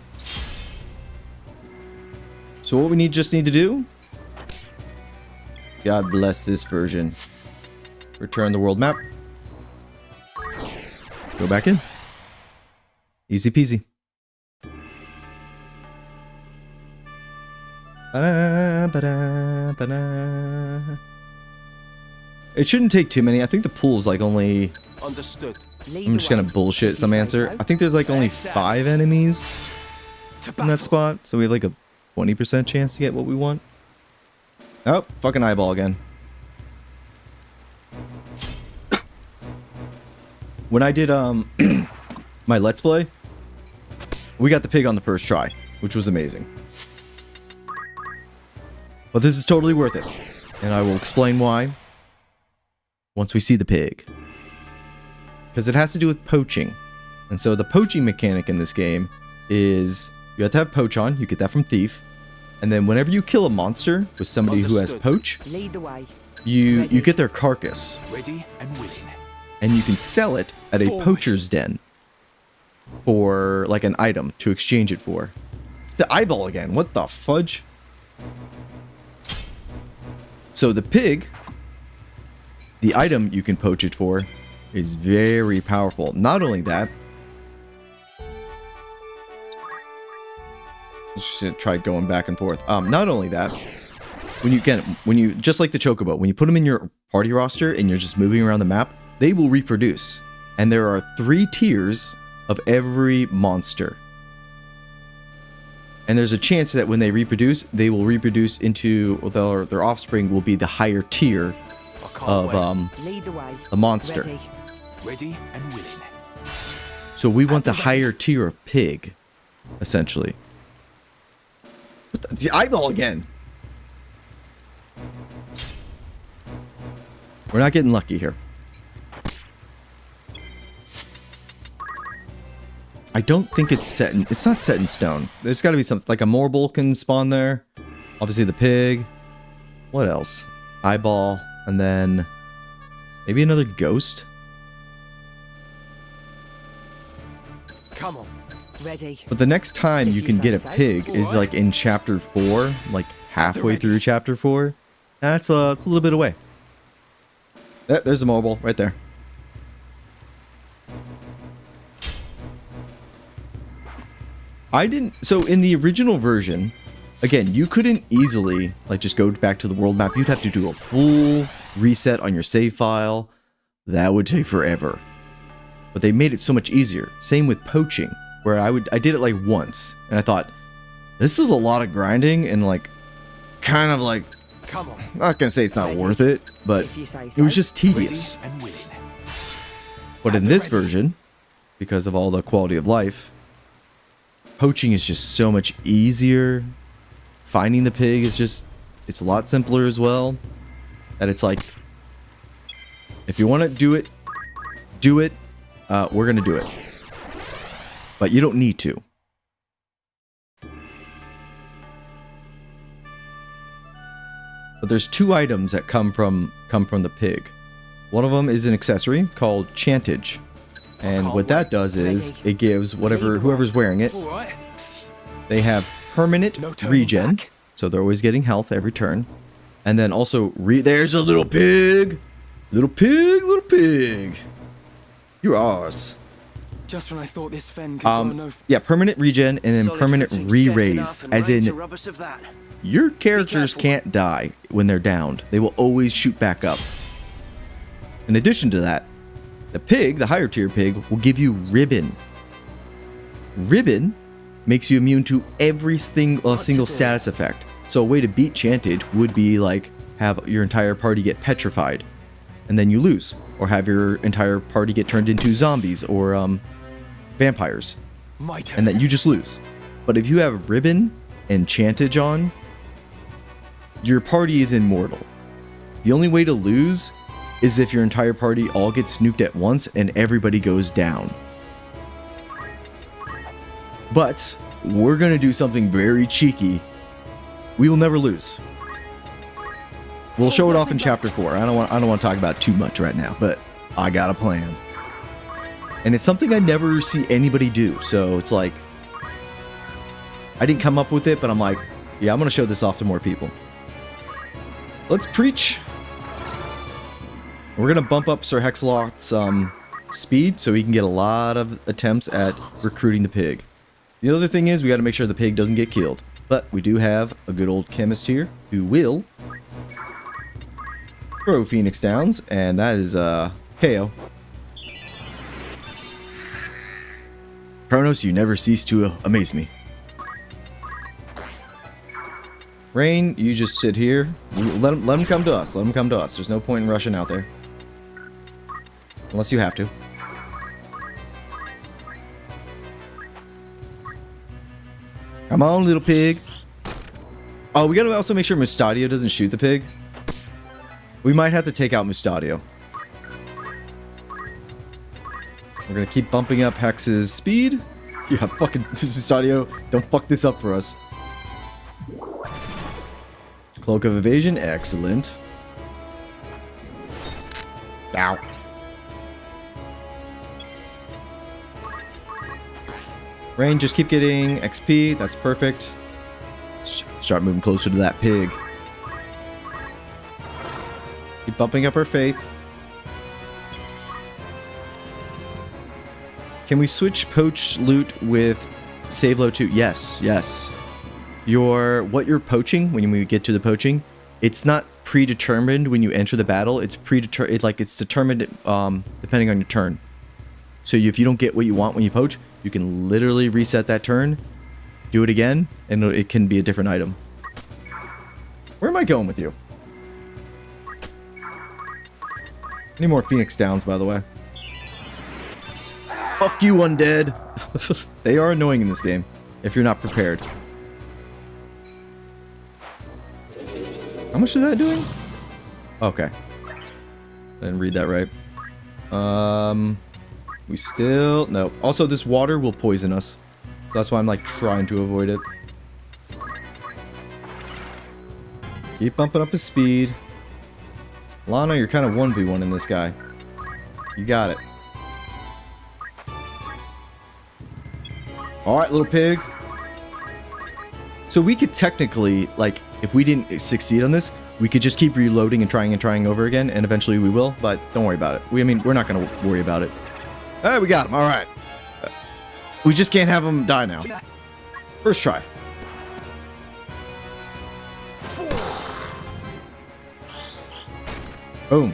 So what we just need to do? God bless this version. Return the world map. Go back in. Easy peasy. Ba-da, ba-da, ba-da. It shouldn't take too many. I think the pool is like only... Understood. I'm just gonna bullshit some answer. I think there's like only 5 enemies in that spot. So we have like a 20% chance to get what we want. Oh, fucking eyeball again. When I did my Let's Play, we got the pig on the first try, which was amazing. But this is totally worth it. And I will explain why once we see the pig. Because it has to do with poaching. And so the poaching mechanic in this game is you have to have poach on. You get that from Thief. And then whenever you kill a monster with somebody who has poach, Lead the way. you get their carcass. Ready and willing. And you can sell it at a poacher's den for like an item to exchange it for. It's the eyeball again. What the fudge? So the pig, the item you can poach it for, is very powerful. Not only that, just try going back and forth. Not only that, when you just like the chocobo, when you put them in your party roster and you're just moving around the map, they will reproduce. And there are 3 tiers of every monster. And there's a chance that when they reproduce, they will reproduce into, or their offspring will be the higher tier of Lead the way. a monster. Ready. Ready and willing. So we want the higher tier of pig, essentially. The eyeball again. We're not getting lucky here. I don't think it's set in... It's not set in stone. There's got to be something... Like a Morbull can spawn there. Obviously the pig. What else? Eyeball. And then... Maybe another ghost? Come on. Ready. But the next time you can get a pig is like in chapter 4. Like halfway through chapter 4. That's a little bit away. There's a Morbull right there. So in the original version, again, you couldn't easily like just go back to the world map. You'd have to do a full reset on your save file. That would take forever. But they made it so much easier. Same with poaching, where I did it like once, and I thought, this is a lot of grinding and like, kind of like, Come on. I'm not gonna say it's not worth it, but it was just tedious. But in this version, because of all the quality of life, poaching is just so much easier. Finding the pig is just, it's a lot simpler as well. That it's like, if you want to do it, do it. We're going to do it. But you don't need to. But there's two items that come from the pig. One of them is an accessory called Chantage. And what that does is it gives whoever's wearing it, they have permanent regen, so they're always getting health every turn. And then also there's a little pig. Little pig. You're ours. Just when I thought this Fen could go no yeah, permanent regen and then permanent re-raise, as in your characters can't die when they're downed. They will always shoot back up. In addition to that, the pig, the higher tier pig, will give you ribbon. Ribbon makes you immune to every single status effect. So a way to beat Chantage would be like have your entire party get petrified, and then you lose, or have your entire party get turned into zombies or vampires, and then you just lose. But if you have ribbon and Chantage on, your party is immortal. The only way to lose is if your entire party all gets nuked at once and everybody goes down. But we're gonna do something very cheeky. We will never lose. We'll show it off in chapter 4. I don't want to talk about it too much right now, but I got a plan. And it's something I never see anybody do. So it's like, I didn't come up with it, but I'm like, yeah, I'm gonna show this off to more people. Let's preach. We're gonna bump up Sir Hexalot's speed so he can get a lot of attempts at recruiting the pig. The other thing is we got to make sure the pig doesn't get killed. But we do have a good old chemist here who will throw Phoenix Downs, and that is KO. Kronos, you never cease to amaze me. Rain, you just sit here. Let him come to us. Let him come to us. There's no point in rushing out there. Unless you have to. Come on, little pig. Oh, we gotta also make sure Mustadio doesn't shoot the pig. We might have to take out Mustadio. We're gonna keep bumping up Hex's speed. Yeah, fucking Mustadio, don't fuck this up for us. Cloak of Evasion, excellent. Ow. Rain, just keep getting XP. That's perfect. Start moving closer to that pig. Keep bumping up our faith. Can we switch poach loot with save low 2? Yes, yes. What you're poaching, when we get to the poaching, it's not predetermined when you enter the battle. It's it's determined depending on your turn. So if you don't get what you want when you poach, you can literally reset that turn, do it again, and it can be a different item. Where am I going with you? Any more Phoenix Downs, by the way. Fuck you, undead. They are annoying in this game, if you're not prepared. How much is that doing? Okay. I didn't read that right. We still... No. Also, this water will poison us. So that's why I'm, like, trying to avoid it. Keep bumping up his speed. Lana, you're kind of 1v1 in this guy. You got it. Alright, little pig. So we could technically, like, if we didn't succeed on this, we could just keep reloading and trying over again, and eventually we will, but don't worry about it. I mean, we're not going to worry about it. Alright, we got him. Alright. We just can't have him die now. First try. Boom.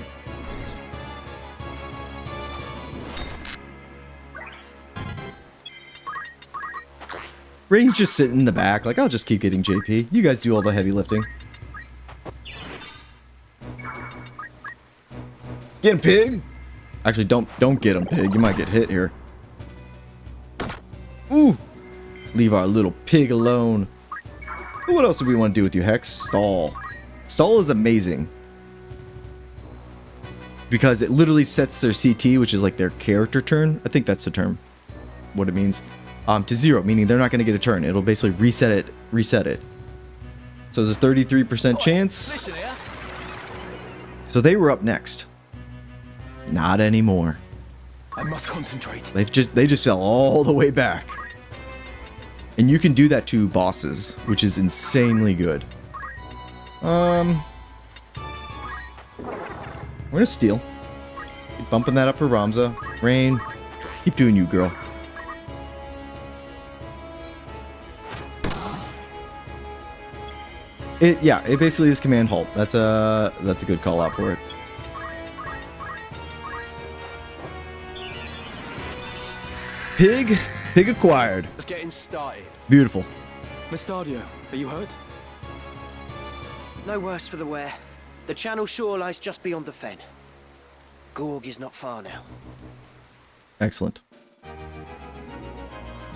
Ray's just sitting in the back, like, I'll just keep getting JP. You guys do all the heavy lifting. Get him, pig! Actually, don't get him, pig. You might get hit here. Ooh! Leave our little pig alone. But what else do we want to do with you, Hex? Stall. Stall is amazing. Because it literally sets their CT, which is like their character turn. I think that's the term. What it means. To 0, meaning they're not going to get a turn. It'll basically reset it. So there's a 33% chance. So they were up next. Not anymore. I must concentrate. They just fell all the way back. And you can do that to bosses, which is insanely good. We're gonna steal. Keep bumping that up for Ramza. Rain, keep doing you, girl. It basically is command halt. That's a good call out for it. Pig acquired. Just getting started. Beautiful. Mustadio, are you hurt? No worse for the wear. The channel shore lies just beyond the fen. Gorg is not far now. Excellent.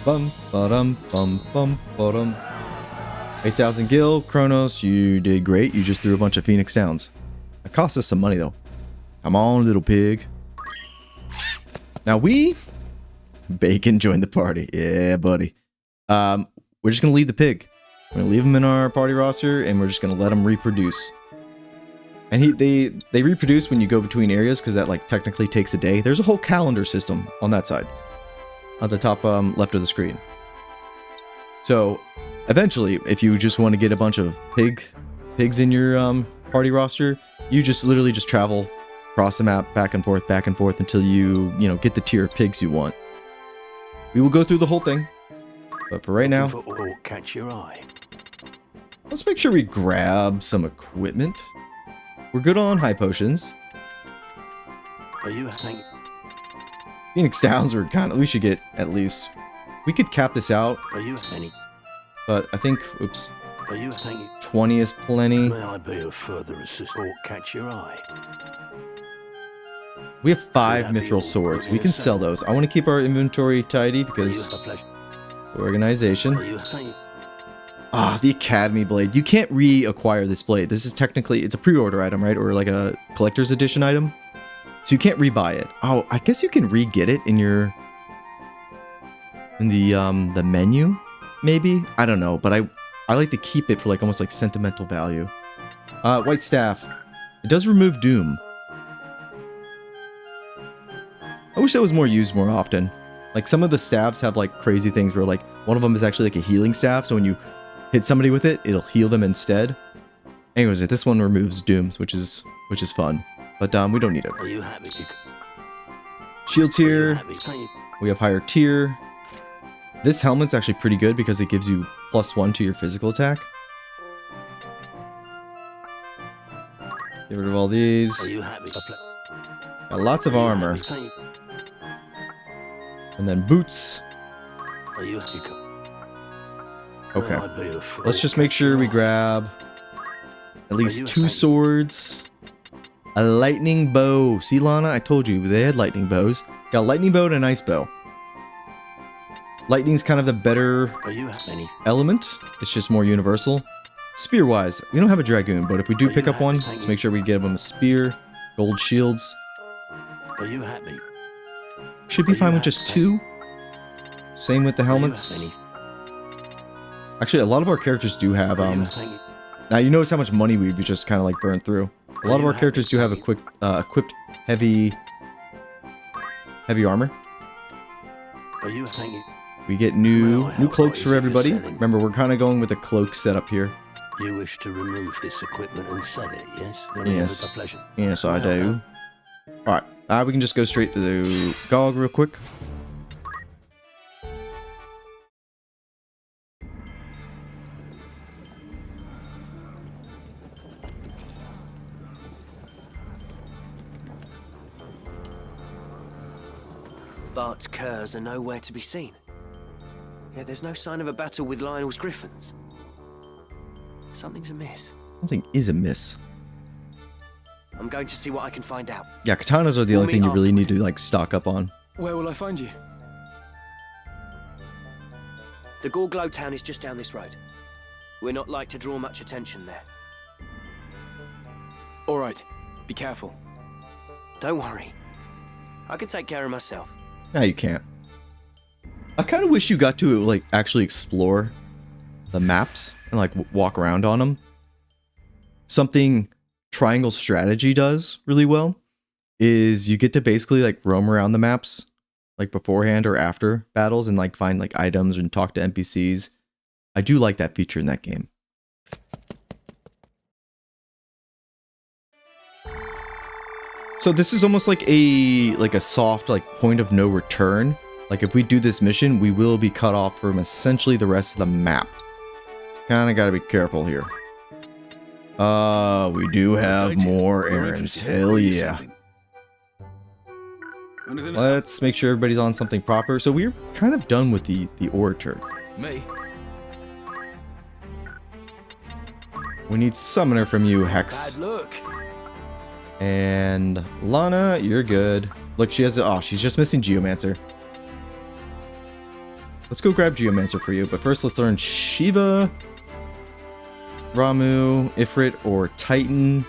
Bum ba-dum bum bum ba-dum. 8,000 gil. Kronos, you did great. You just threw a bunch of Phoenix Downs. It cost us some money though. Come on, little pig. Now Bacon joined the party. Yeah, buddy. We're just gonna leave the pig. We're gonna leave him in our party roster, and we're just gonna let him reproduce. And they reproduce when you go between areas, because that like technically takes a day. There's a whole calendar system on that side, at the top left of the screen. So eventually, if you just want to get a bunch of pigs in your party roster, you just literally just travel across the map back and forth until you get the tier of pigs you want. We will go through the whole thing, but for right now, catch your eye. Let's make sure we grab some equipment. We're good on high potions. Are you thinking? Phoenix Downs are we should get at least. We could cap this out. Are you any? But I think, oops. Are you thinking? 20 is plenty. May I be of further assistance or catch your eye? We have 5 mithril swords. We can sell those. I want to keep our inventory tidy because organization. The Academy Blade. You can't reacquire this blade. This is technically, it's a pre-order item, right? Or like a collector's edition item. So you can't rebuy it. Oh, I guess you can re-get it in the menu, maybe? I don't know, but I like to keep it for like almost like sentimental value. White staff. It does remove doom. I wish that was used more often. Like some of the staffs have like crazy things where like one of them is actually like a healing staff, so when you hit somebody with it, it'll heal them instead. Anyways, this one removes dooms, which is fun. But we don't need it. Are you happy? Shield tier. We have higher tier. This helmet's actually pretty good because it gives you +1 to your physical attack. Get rid of all these. Are you happy? Got lots of armor. And then boots. Are you Okay. Let's just make sure we grab at least 2 swords. A lightning bow. See, Lana, I told you they had lightning bows. Got a lightning bow and an ice bow. Lightning's kind of the better element. It's just more universal. Spear-wise, we don't have a dragoon, but if we do pick up one, let's make sure we give him a spear, gold shields. Are you happy? Should be fine with just 2. Same with the helmets. Actually, a lot of our characters do have, now you notice how much money we've just kind of like burned through. A lot of our characters do have equipped heavy armor. Are you happy? We get new cloaks for everybody. Remember, we're kind of going with a cloak setup here. You wish to remove this equipment and sell it, yes? Then Yes. it was a pleasure. Yes, I do. Alright, we can just go straight to the GOG real quick. Bart's curs are nowhere to be seen. Yet there's no sign of a battle with Lionel's griffins. Something's amiss. Something is amiss. I'm going to see what I can find out. Yeah, katanas are the only thing you really need to like stock up on. Where will I find you? The Gorglow town is just down this road. We're not like to draw much attention there. All right, be careful. Don't worry. I can take care of myself. No, you can't. I kind of wish you got to like actually explore the maps and like walk around on them. Something Triangle Strategy does really well is you get to basically like roam around the maps like beforehand or after battles and like find like items and talk to NPCs. I do like that feature in that game. So this is almost like a soft like point of no return. Like if we do this mission, we will be cut off from essentially the rest of the map. Kind of got to be careful here. We do have more errands. Hell yeah. Let's make sure everybody's on something proper. So we're kind of done with the orator. Me? We need summoner from you, Hex. Bad luck. And Lana, you're good. Look, she has she's just missing Geomancer. Let's go grab Geomancer for you, but first let's learn Shiva, Ramu, Ifrit, or Titan.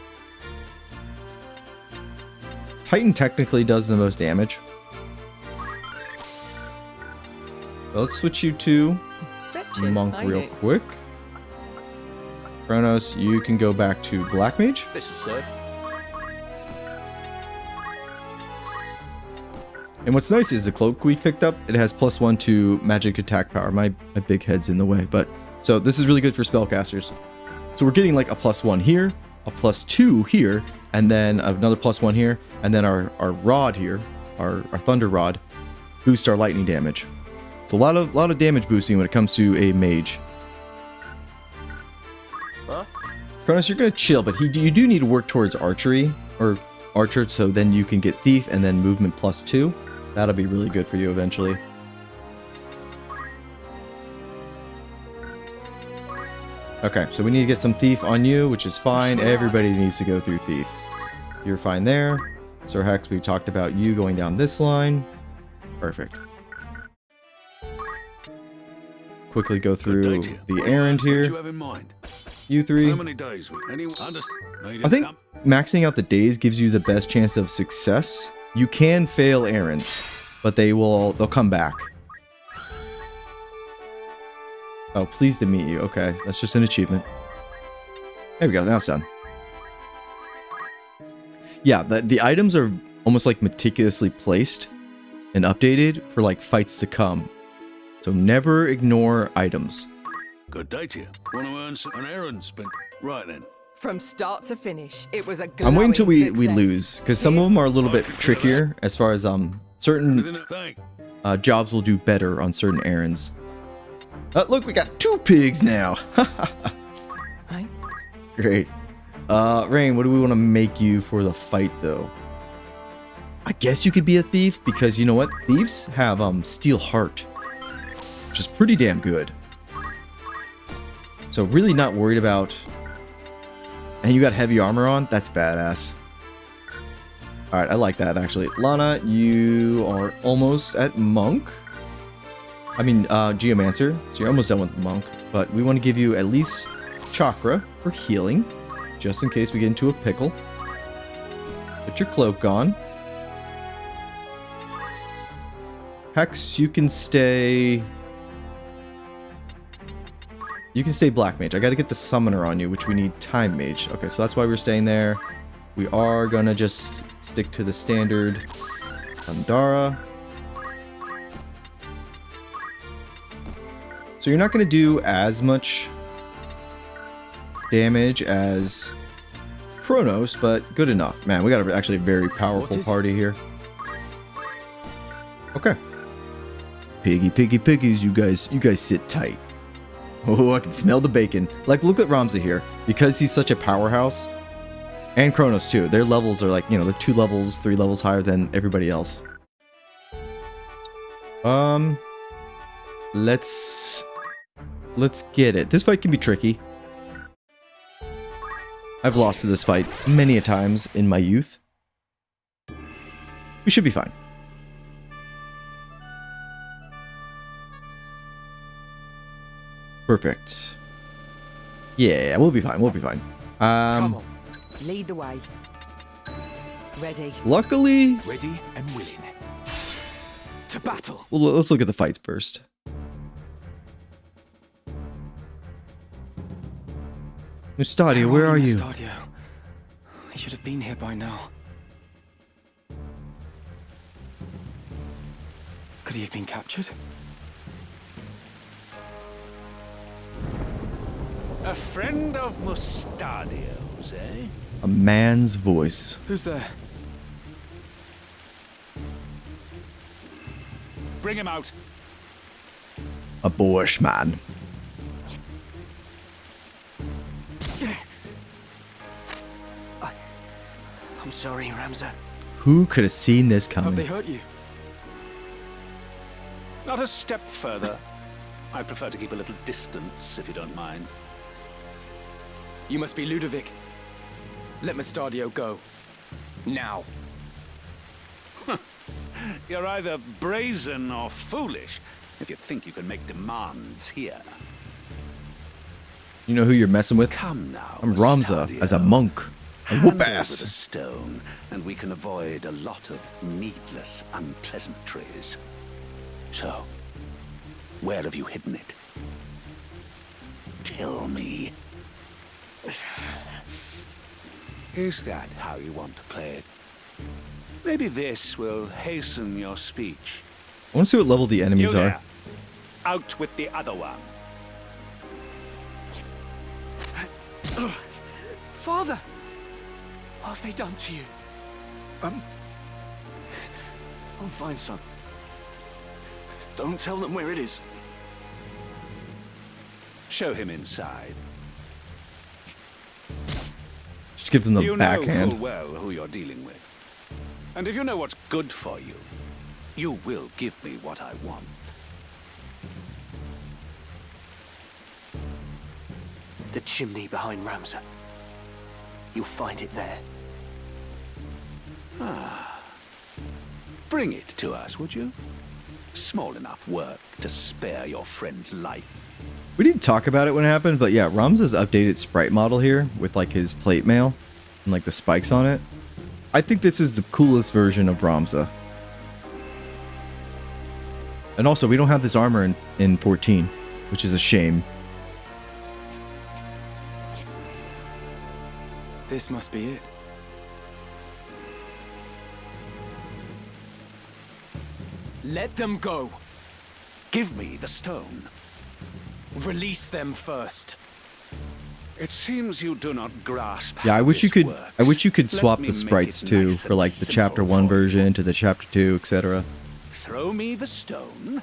Titan technically does the most damage. So let's switch you to Monk real quick. Kronos, you can go back to Black Mage. This'll serve. And what's nice is the cloak we picked up, it has +1 to magic attack power. My big head's in the way, but so this is really good for spellcasters. So we're getting like a +1 here, a +2 here, and then another +1 here, and then our rod here, our thunder rod, boosts our lightning damage. So a lot of damage boosting when it comes to a mage. Huh? Kronos, you're gonna chill, but you do need to work towards archery or archer, so then you can get thief and then movement +2. That'll be really good for you eventually. Okay, so we need to get some thief on you, which is fine. Everybody needs to go through thief. You're fine there. Sir Hex, we talked about you going down this line. Perfect. Quickly go through the errand here. You three. How many days? I think maxing out the days gives you the best chance of success. You can fail errands, but they'll come back. Oh, pleased to meet you. Okay, that's just an achievement. There we go, now it's done. Yeah, the items are almost like meticulously placed and updated for like fights to come. So never ignore items. Good day to you. Want to earn an errand spent? Right then. From start to finish, it was a I'm waiting until we glowing lose, because some of them are a little bit trickier as far as certain jobs will do better on certain errands. Look, we got 2 pigs now. Hi. Great. Rain, what do we want to make you for the fight, though? I guess you could be a thief because you know what? Thieves have steel heart, which is pretty damn good. So really not worried about... And you got heavy armor on? That's badass. Alright, I like that actually. Lana, you are almost at Monk. I mean, Geomancer. So you're almost done with Monk. But we want to give you at least Chakra for healing. Just in case we get into a pickle. Put your cloak on. Hex, you can stay... You can stay Black Mage. I gotta get the Summoner on you, which we need Time Mage. Okay, so that's why we're staying there. We are gonna just stick to the standard Andara. So you're not gonna do as much damage as Kronos, but good enough. Man, we got actually a very powerful party here. Okay. Piggies, you guys sit tight. Oh, I can smell the bacon. Like, look at Ramza here. Because he's such a powerhouse, and Kronos too, their levels are like, you know, they're 2 levels, 3 levels higher than everybody else. Let's get it. This fight can be tricky. I've lost to this fight many a times in my youth. We should be fine. Perfect. Yeah, we'll be fine. We'll be fine. Come on. Lead the way. Ready. Luckily... Ready and willing. To battle. Well, let's look at the fights first. Mustadia, where are you? Mustadia. He should have been here by now. Could he have been captured? A friend of Mustadio's, eh? A man's voice. Who's there? Bring him out. A boorish man. I'm sorry, Ramza. Who could have seen this Have coming? they hurt you? Not a step further. I prefer to keep a little distance, if you don't mind. You must be Ludovic. Let Mustadio go. Now. You're either brazen or foolish if you think you can make demands here. You know who you're messing with? Come now, I'm Ramza as a monk. A whoop Hand over ass. the stone, and we can avoid a lot of needless unpleasantries. So, where have you hidden it? Tell me. Is that how you want to play it? Maybe this will hasten your speech. I want to see what level the enemies You are. there. Out with the other one. Father! What have they done to you? I'm fine, son. Don't tell them where it is. Show him inside. Just give them the You know backhand. full well who you're dealing with. And if you know what's good for you, you will give me what I want. The chimney behind Ramza. You'll find it there. Ah. Bring it to us, would you? Small enough work to spare your friend's life. We didn't talk about it when it happened, but yeah, Ramza's updated sprite model here with like his plate mail and like the spikes on it. I think this is the coolest version of Ramza. And also, we don't have this armor in 14, which is a shame. This must be it. Let them go. Give me the stone. Release them first. It seems you do not grasp. Yeah, I how wish you this could. works. I wish you could Let swap me the make sprites it too nice for and like the simple chapter 1 for you. version to the chapter 2, etc. Throw me the stone,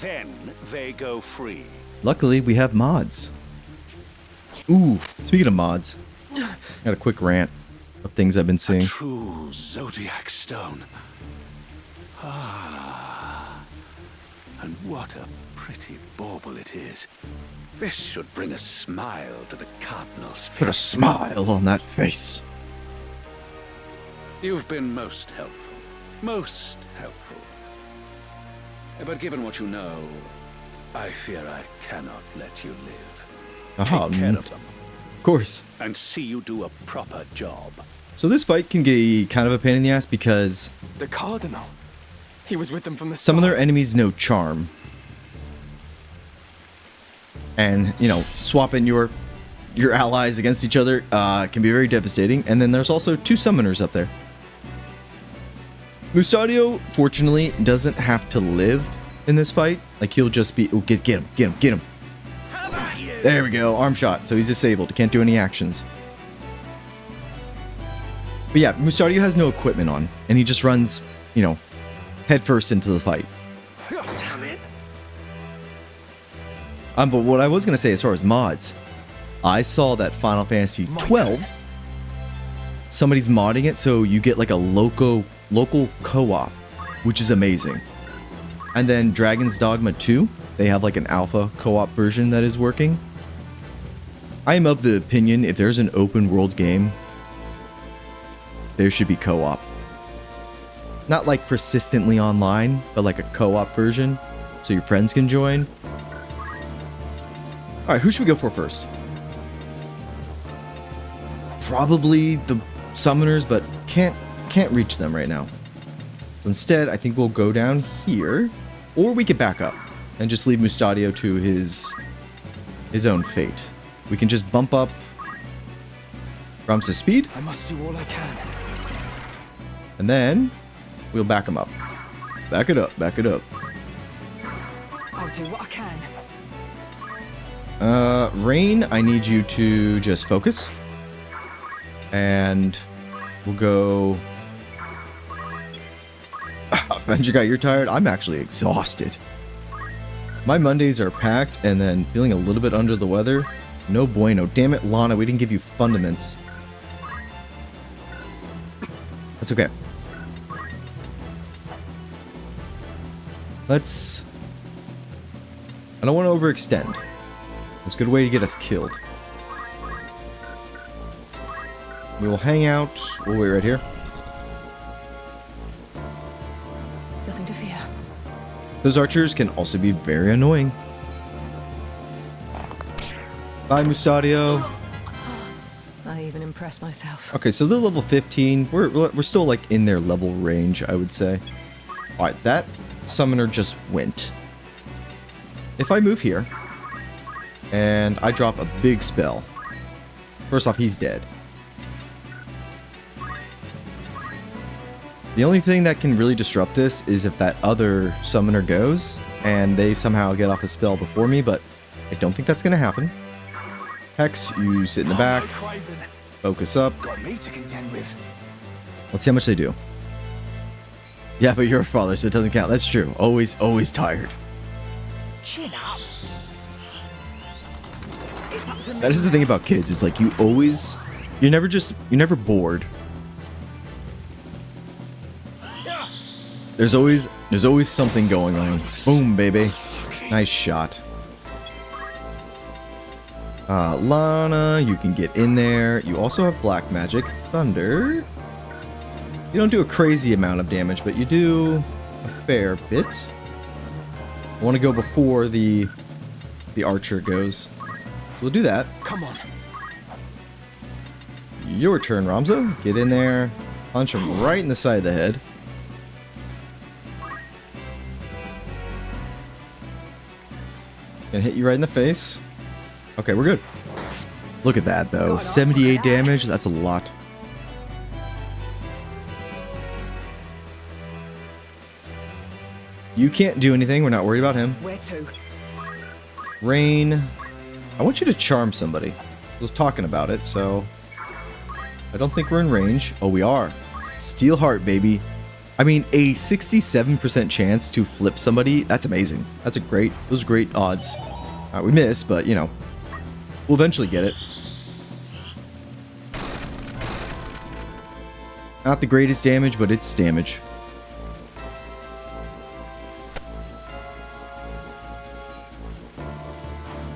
then they go free. Luckily, we have mods. Ooh, speaking of mods, got a quick rant. of things I've been seeing. True zodiac stone. Ah. And what a pretty bauble it is. This should bring a smile to the Cardinal's face. Put a smile on that face. You've been most helpful. Most helpful. But given what you know, I fear I cannot let you live. Take care of them. Of course. And see you do a proper job. So this fight can get kind of a pain in the ass because the Cardinal. He was with them from the some of start. their enemies know charm. And, you know, swapping your allies against each other can be very devastating. And then there's also 2 summoners up there. Mustadio, fortunately, doesn't have to live in this fight. Like, he'll just be... Oh, get him. There we go, arm shot. So he's disabled, he can't do any actions. But yeah, Mustadio has no equipment on, and he just runs, you know, headfirst into the fight. Damn it. But what I was going to say as far as mods, I saw that Final Fantasy 12, somebody's modding it so you get like a local co-op, which is amazing. And then Dragon's Dogma 2, they have like an alpha co-op version that is working. I am of the opinion if there's an open world game, there should be co-op. Not like persistently online, but like a co-op version so your friends can join. Alright, who should we go for first? Probably the summoners, but can't reach them right now. Instead, I think we'll go down here, or we could back up and just leave Mustadio to his own fate. We can just bump up Ramsa's speed. I must do all I can. And then we'll back him up. Back it up. I'll do what I can. Rain, I need you to just focus. And we'll go... Venture, you're tired? I'm actually exhausted. My Mondays are packed and then feeling a little bit under the weather. No bueno. Damn it, Lana, we didn't give you fundaments. That's okay. Let's... I don't want to overextend. It's a good way to get us killed. We will hang out. We'll wait right here. Nothing to fear. Those archers can also be very annoying. Bye, Mustadio. I even impress myself. Okay, so they're level 15. We're still like in their level range, I would say. All right, that summoner just went. If I move here and I drop a big spell, first off, he's dead. The only thing that can really disrupt this is if that other summoner goes and they somehow get off a spell before me, but I don't think that's going to happen. Hex, you sit in the back. Focus up. Got me to contend with. Let's see how much they do. Yeah, but you're a father, so it doesn't count. That's true. Always tired. Chin up. That is the thing about kids. It's like you're never bored. There's always something going on. Boom, baby. Nice shot. Lana, you can get in there. You also have black magic. Thunder. You don't do a crazy amount of damage, but you do a fair bit. I want to go before the archer goes. So we'll do that. Come on. Your turn, Ramza. Get in there. Punch him right in the side of the head. Gonna hit you right in the face. Okay, we're good. Look at that, though. 78 damage. That's a lot. You can't do anything. We're not worried about him. Where to? Rain. I want you to charm somebody. I was talking about it, so... I don't think we're in range. Oh, we are. Steel Heart, baby. I mean, a 67% chance to flip somebody. That's amazing. Those are great odds. We missed, but, you know, we'll eventually get it. Not the greatest damage, but it's damage.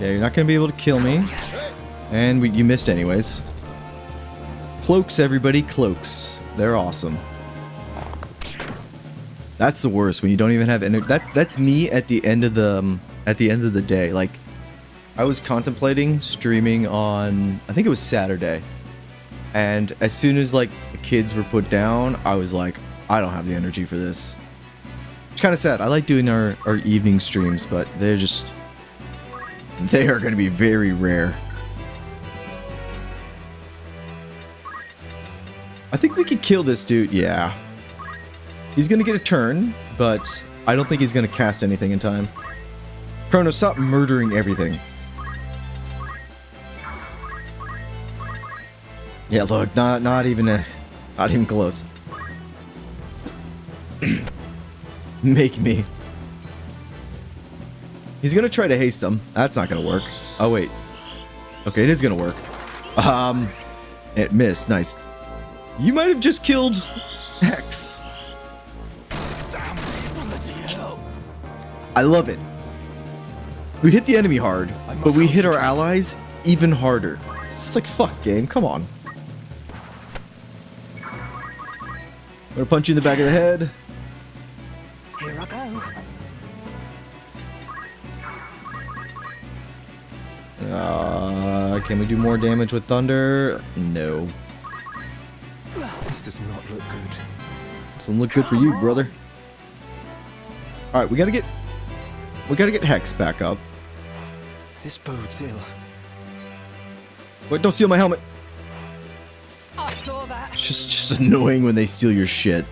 Yeah, you're not going to be able to kill me. And you missed anyways. Cloaks, everybody, cloaks. They're awesome. That's the worst, when you don't even have energy. That's me at the end of the day. Like, I was contemplating streaming on, I think it was Saturday. And as soon as like the kids were put down, I was like, I don't have the energy for this. It's kind of sad. I like doing our evening streams, but they are going to be very rare. I think we could kill this dude. Yeah. He's going to get a turn, but I don't think he's going to cast anything in time. Chrono, stop murdering everything. Yeah, look, not even close. Make me. He's gonna try to haste him. That's not gonna work. Oh wait. Okay, it is gonna work. It missed. Nice. You might have just killed Hex. I love it. We hit the enemy hard, but we hit our allies even harder. It's like, fuck, game. Come on. I'm gonna punch you in the back of the head. Here I go. Can we do more damage with thunder? No. This does not look good. Doesn't look good for you, brother. All right, we gotta get Hex back up. This bodes ill. Wait! Don't steal my helmet. I saw that. It's just annoying when they steal your shit.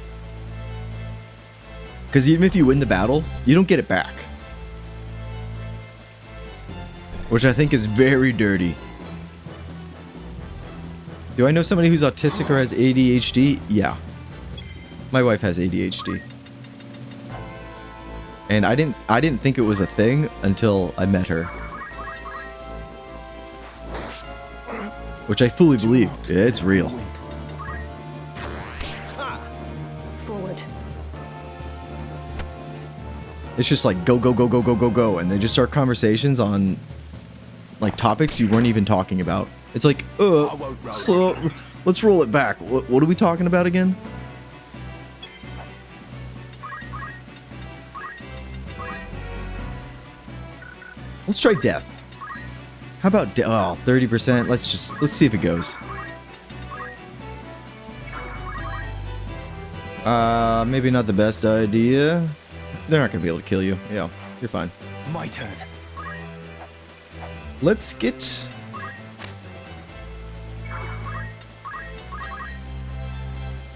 Because even if you win the battle, you don't get it back. Which I think is very dirty. Do I know somebody who's autistic or has ADHD? Yeah. My wife has ADHD. And I didn't think it was a thing until I met her. Which I fully believe. It's real. Forward. It's just like go, go, go, go, go, go, go. And they just start conversations on like topics you weren't even talking about. It's like, so let's roll it back. What are we talking about again? Let's try death. How about 30%? Let's see if it goes. Maybe not the best idea. They're not gonna be able to kill you. Yeah, you're fine. My turn. Let's get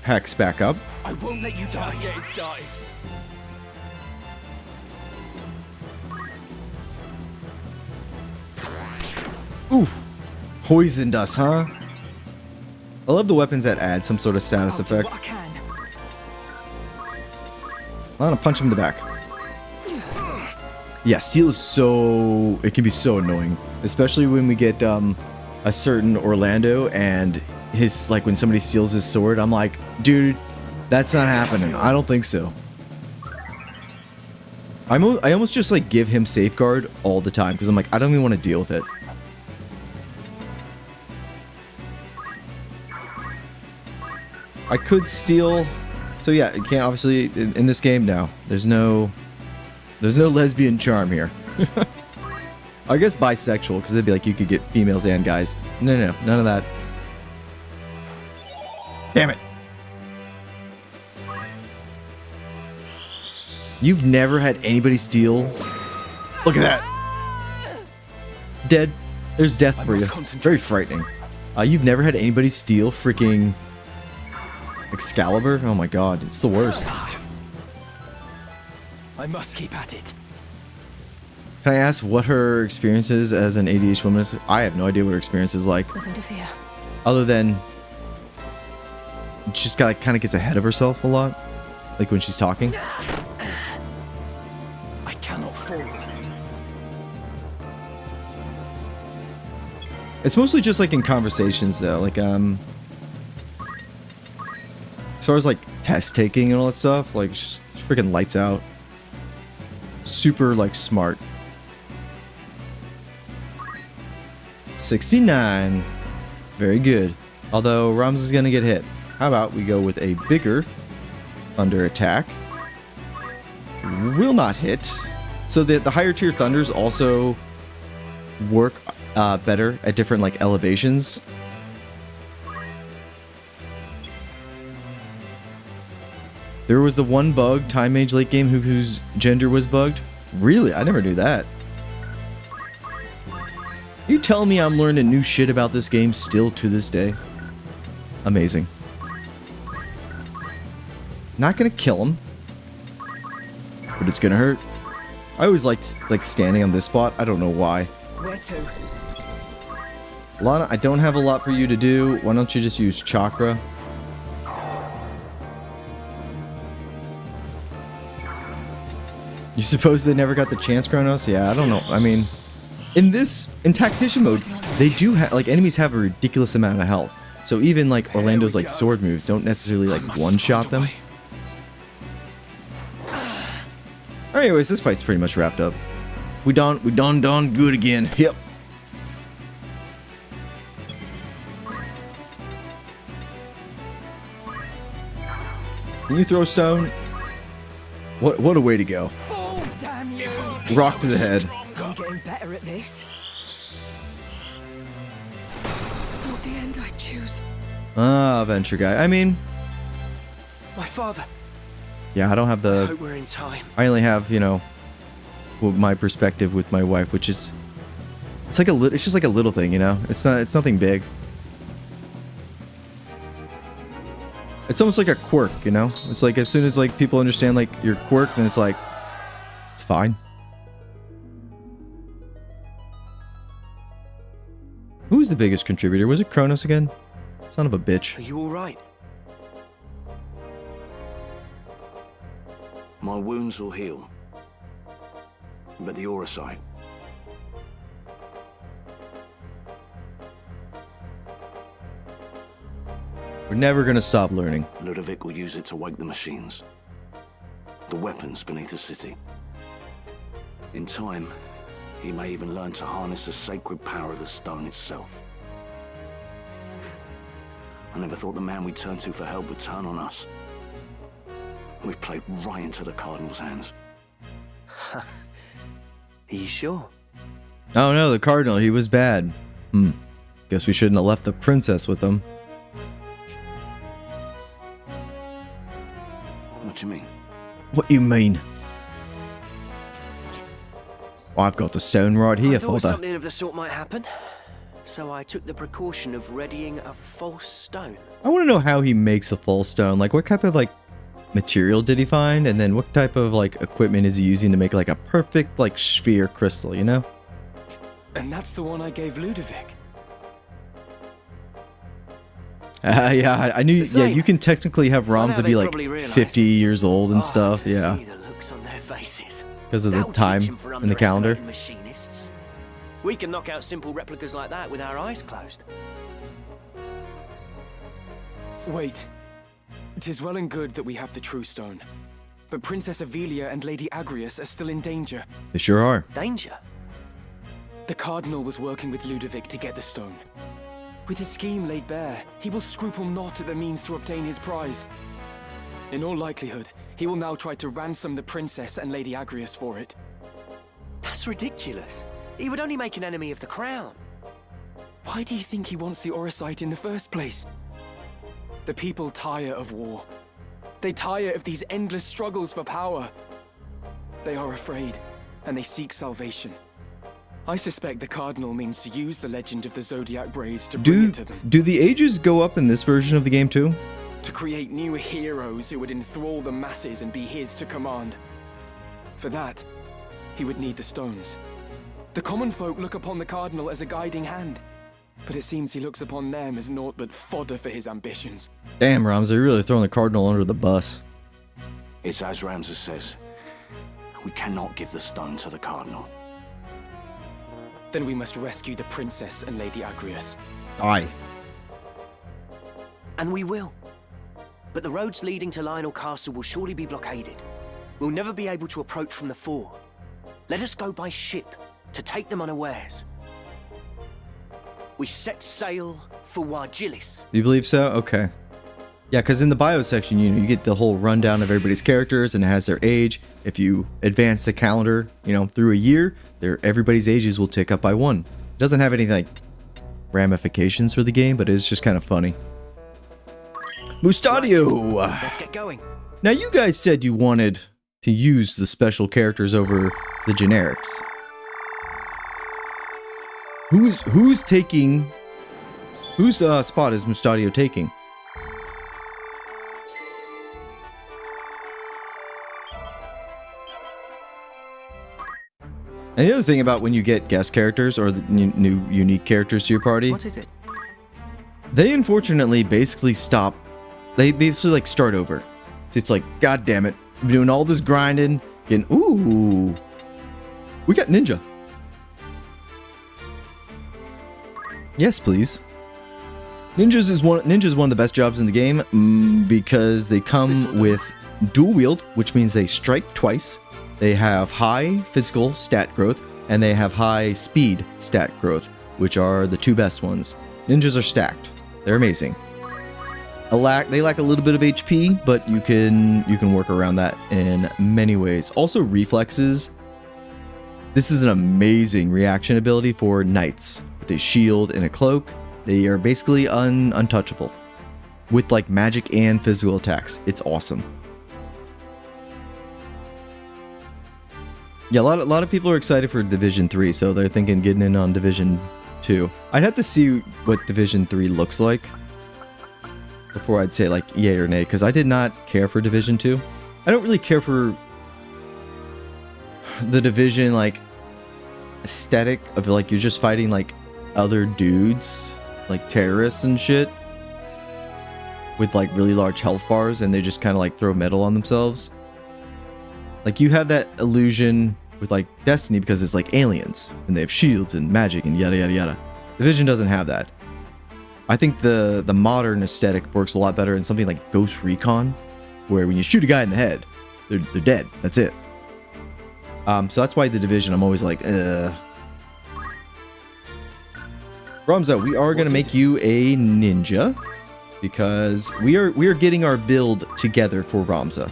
Hex back up. I won't let you die. Just getting started. Oof. Poisoned us, huh? I love the weapons that add some sort of status effect. I'm gonna punch him in the back. Yeah, steel is so... It can be so annoying. Especially when we get a certain Orlando and his... Like, when somebody steals his sword, I'm like, dude, that's not happening. I don't think so. I almost just, like, give him safeguard all the time. Because I'm like, I don't even want to deal with it. I could steal... So yeah, you can't obviously... In this game now, there's no lesbian charm here. I guess bisexual, because they'd be like, you could get females and guys. No, none of that. Damn it. You've never had anybody steal... Look at that. Dead. There's death for you. Very frightening. You've never had anybody steal freaking... Excalibur? Oh my god, it's the worst. I must keep at it. Can I ask what her experience is as an ADHD woman is? I have no idea what her experience is like. Nothing to fear. Other than... She just kind of gets ahead of herself a lot. Like when she's talking. I cannot fall. It's mostly just like in conversations though. Like, far as like test taking and all that stuff, like just freaking lights out. Super like smart. 69. Very good. Although Rams is gonna get hit. How about we go with a bigger thunder attack? Will not hit. So the higher tier thunders also work better at different like elevations. There was the one bug, Time Mage late game, whose gender was bugged. Really? I never knew that. You tell me I'm learning new shit about this game still to this day. Amazing. Not gonna kill him, but it's gonna hurt. I always liked like standing on this spot. I don't know why. Where to? Lana, I don't have a lot for you to do. Why don't you just use chakra? You suppose they never got the chance, Kronos? Yeah, I don't know. I mean, in Tactician mode, they do have, like, enemies have a ridiculous amount of health. So even, like, Orlando's, like, sword moves don't necessarily, like, one-shot them. Anyways, this fight's pretty much wrapped up. We done good again. Yep. Can you throw stone? What a way to go. Oh, damn you. Rock to the head. I'm getting better at this. Not the end I choose. Ah, Venture Guy. I mean... My father. Yeah, I don't have the... I hope we're in time. I only have, you know, my perspective with my wife, which is... It's like it's just like a little thing, you know? It's nothing big. It's almost like a quirk, you know? It's like as soon as like people understand like your quirk, then it's like, it's fine. Who's the biggest contributor? Was it Kronos again? Son of a bitch. Are you alright? My wounds will heal. But the Auracite... We're never gonna stop learning. Ludovic will use it to wake the machines. The weapons beneath the city. In time, he may even learn to harness the sacred power of the stone itself. I never thought the man we turned to for help would turn on us. We've played right into the Cardinal's hands. Are you sure? Oh no, the Cardinal, he was bad. Guess we shouldn't have left the princess with him. What do you mean? What do you mean? Oh, I've got the stone right here, I thought father. something of the sort might happen, so I took the precaution of readying a false stone. I want to know how he makes a false stone. Like, what type of, like, material did he find? And then what type of, like, equipment is he using to make, like, a perfect, like, sphere crystal, you know? And that's the one I gave Ludovic. Yeah, I knew. Yeah, you can technically have ROMs that be like 50 years old and stuff. Yeah, because of the time in the calendar. Machinists. We can knock out simple replicas like that with our eyes closed. Wait. 'Tis well and good that we have the true stone, but Princess Avelia and Lady Agrias are still in danger. They sure are. Danger? The Cardinal was working with Ludovic to get the stone. With his scheme laid bare, he will scruple not at the means to obtain his prize. In all likelihood, he will now try to ransom the princess and Lady Agrias for it. That's ridiculous. He would only make an enemy of the crown. Why do you think he wants the Auracite in the first place? The people tire of war. They tire of these endless struggles for power. They are afraid, and they seek salvation. I suspect the Cardinal means to use the legend of the Zodiac Braves to bring it to them. Do the ages go up in this version of the game too? To create new heroes who would enthrall the masses and be his to command. For that, he would need the stones. The common folk look upon the Cardinal as a guiding hand, but it seems he looks upon them as naught but fodder for his ambitions. Damn, Ramses, you're really throwing the Cardinal under the bus. It's as Ramses says. We cannot give the stone to the Cardinal. Then we must rescue the princess and Lady Agrias. Aye. And we will. but the roads leading to Lionel Castle will surely be blockaded. We'll never be able to approach from the fore. Let us go by ship to take them unawares. We set sail for Wargilis. Do you believe so? Okay. Yeah, because in the bio section, you get the whole rundown of everybody's characters and it has their age. If you advance the calendar, through a year, everybody's ages will tick up by 1. It doesn't have any like ramifications for the game, but it's just kind of funny. Mustadio! Let's get going. Now you guys said you wanted to use the special characters over the generics. Whose spot is Mustadio taking? And the other thing about when you get guest characters or the new unique characters to your party, What is it? they unfortunately basically stop. They basically like start over. It's like, god damn it, I'm doing all this grinding, getting ooh. We got ninja. Yes, please. Ninja's one of the best jobs in the game because they come with dual wield, which means they strike twice. They have high physical stat growth, and they have high speed stat growth, which are the two best ones. Ninjas are stacked. They're amazing. They lack a little bit of HP, but you can work around that in many ways. Also, reflexes. This is an amazing reaction ability for knights. With a shield and a cloak, they are basically untouchable. With like magic and physical attacks. It's awesome. Yeah, a lot of people are excited for Division 3, so they're thinking getting in on Division 2. I'd have to see what Division 3 looks like before I'd say like yay or nay, because I did not care for Division 2. I don't really care for the Division like aesthetic of like you're just fighting like other dudes, like terrorists and shit, with like really large health bars, and they just kind of like throw metal on themselves. Like you have that illusion with like Destiny because it's like aliens and they have shields and magic and yada yada yada. Division doesn't have that. I think the modern aesthetic works a lot better in something like Ghost Recon, where when you shoot a guy in the head, they're dead. That's it. So that's why the Division, I'm always like, Ramza, we are gonna make you a ninja because we are getting our build together for Ramza.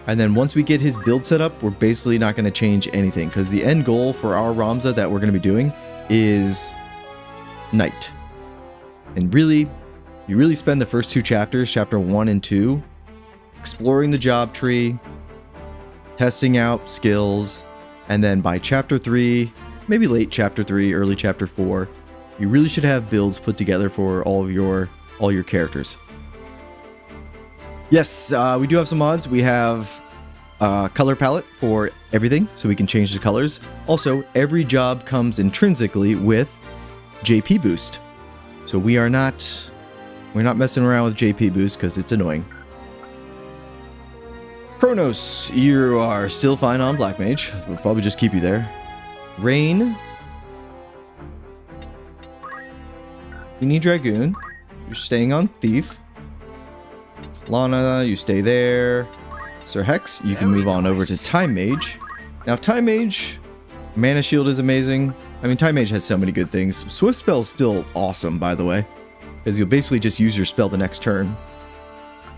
And then once we get his build set up, we're basically not going to change anything because the end goal for our Ramza that we're going to be doing is Knight. And really, you really spend the first two chapters, chapter 1 and 2, exploring the job tree, testing out skills, and then by chapter 3, maybe late chapter 3, early chapter 4, you really should have builds put together for all your characters. Yes, we do have some mods. We have a color palette for everything, so we can change the colors. Also, every job comes intrinsically with JP boost. So we're not messing around with JP boost because it's annoying. Kronos, you are still fine on Black Mage. We'll probably just keep you there. Rain. You need Dragoon. You're staying on Thief. Lana, you stay there. Sir Hex, you can move on over to Time Mage. Now, Time Mage, Mana Shield is amazing. I mean, Time Mage has so many good things. Swift Spell is still awesome, by the way, because you'll basically just use your spell the next turn.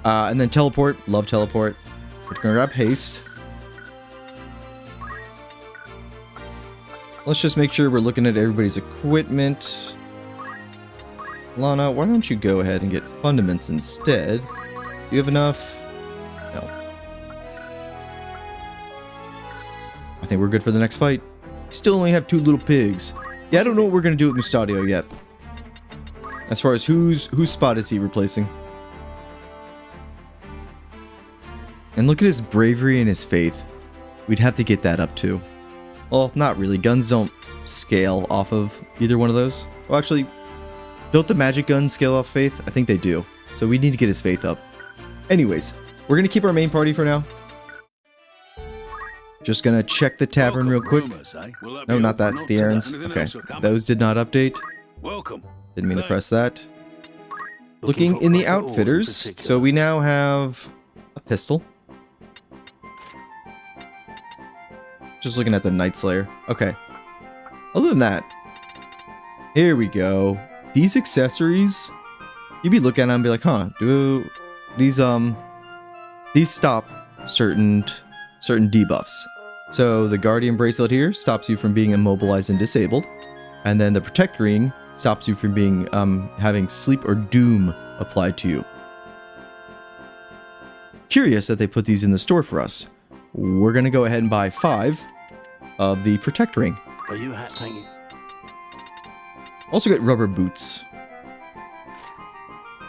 And then Teleport, love Teleport. We're gonna grab Haste. Let's just make sure we're looking at everybody's equipment. Lana, why don't you go ahead and get Fundaments instead? Do you have enough? No. I think we're good for the next fight. Still only have 2 little pigs. Yeah, I don't know what we're going to do with Mustadio yet. As far as whose spot is he replacing. And look at his bravery and his faith. We'd have to get that up too. Well, not really. Guns don't scale off of either one of those. Well, actually, don't the magic guns scale off faith? I think they do. So we need to get his faith up. Anyways, we're going to keep our main party for now. Just going to check the tavern real quick. No, not that. The errands. Okay. Those did not update. Welcome. Didn't mean to press that. looking in the outfitters. So we now have a pistol. Just looking at the Night Slayer. Okay. Other than that, here we go. These accessories, you'd be looking at them and be like, huh, do these stop certain debuffs. So the Guardian Bracelet here stops you from being immobilized and disabled. And then the Protect Ring stops you from being having Sleep or Doom applied to you. Curious that they put these in the store for us. We're gonna go ahead and buy 5 of the Protect Ring. Are you hat? Thank you. Also get rubber boots.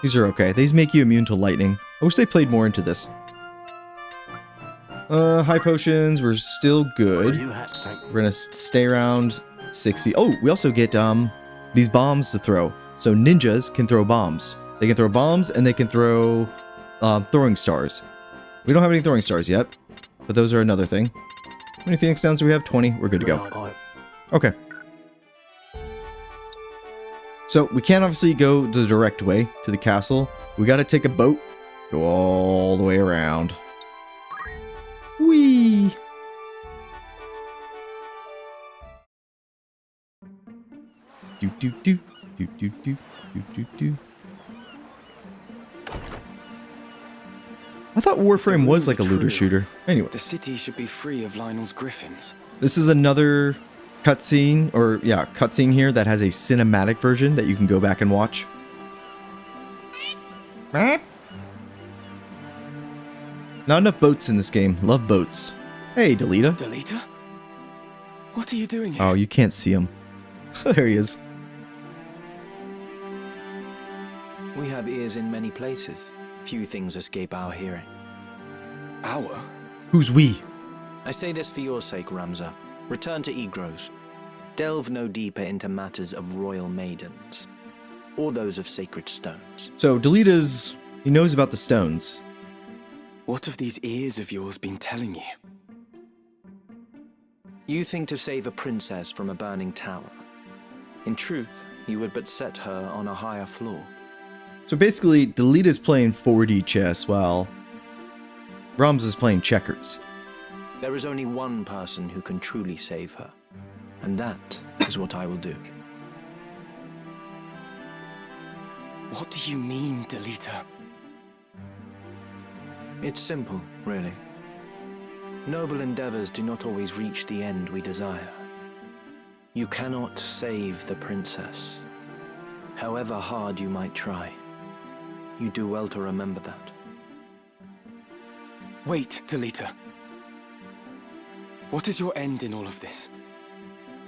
These are okay. These make you immune to lightning. I wish they played more into this. High potions, we're still good. We're gonna stay around 60. Oh, we also get these bombs to throw. So ninjas can throw bombs. They can throw bombs and they can throw throwing stars. We don't have any throwing stars yet, but those are another thing. How many Phoenix Downs do we have? 20. We're good to go. Okay. So we can't obviously go the direct way to the castle. We gotta take a boat, go all the way around. Whee! Do do do do do do do do do. I thought Warframe was like a looter shooter. Anyway, the city should be free of Lionel's griffins. this is another cutscene, or yeah, cutscene here that has a cinematic version that you can go back and watch. Not enough boats in this game. Love boats. Hey, Delita. Delita? What are you doing here? Oh, you can't see him. There he is. We have ears in many places. Few things escape our hearing. Our? Who's we? I say this for your sake, Ramza. Return to Egros. Delve no deeper into matters of royal maidens, or those of sacred stones. So, Delita's... he knows about the stones. What have these ears of yours been telling you? You think to save a princess from a burning tower. In truth, you would but set her on a higher floor. So basically, Delita's playing 4D chess while Ramza's playing checkers. There is only one person who can truly save her, and that is what I will do. What do you mean, Delita? It's simple, really. Noble endeavors do not always reach the end we desire. You cannot save the princess, however hard you might try. You do well to remember that. Wait, Delita. What is your end in all of this?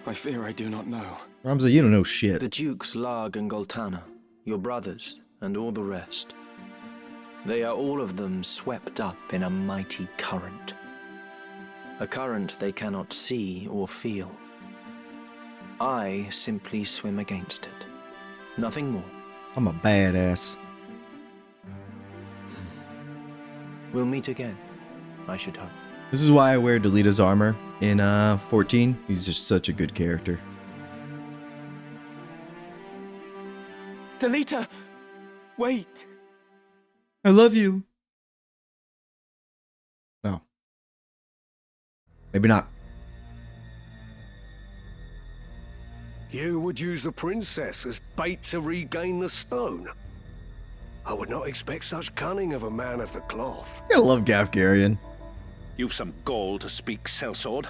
I fear I do not know. Ramza, you don't know shit. The Dukes Larg and Goltana, your brothers, and all the rest. They are all of them swept up in a mighty current. A current they cannot see or feel. I simply swim against it. Nothing more. I'm a badass. We'll meet again, I should hope. This is why I wear Delita's armor in 14. He's just such a good character. Delita! Wait! I love you. No. Maybe not. You would use the princess as bait to regain the stone? I would not expect such cunning of a man of the cloth. I love Gafgarian. You've some gall to speak, sellsword.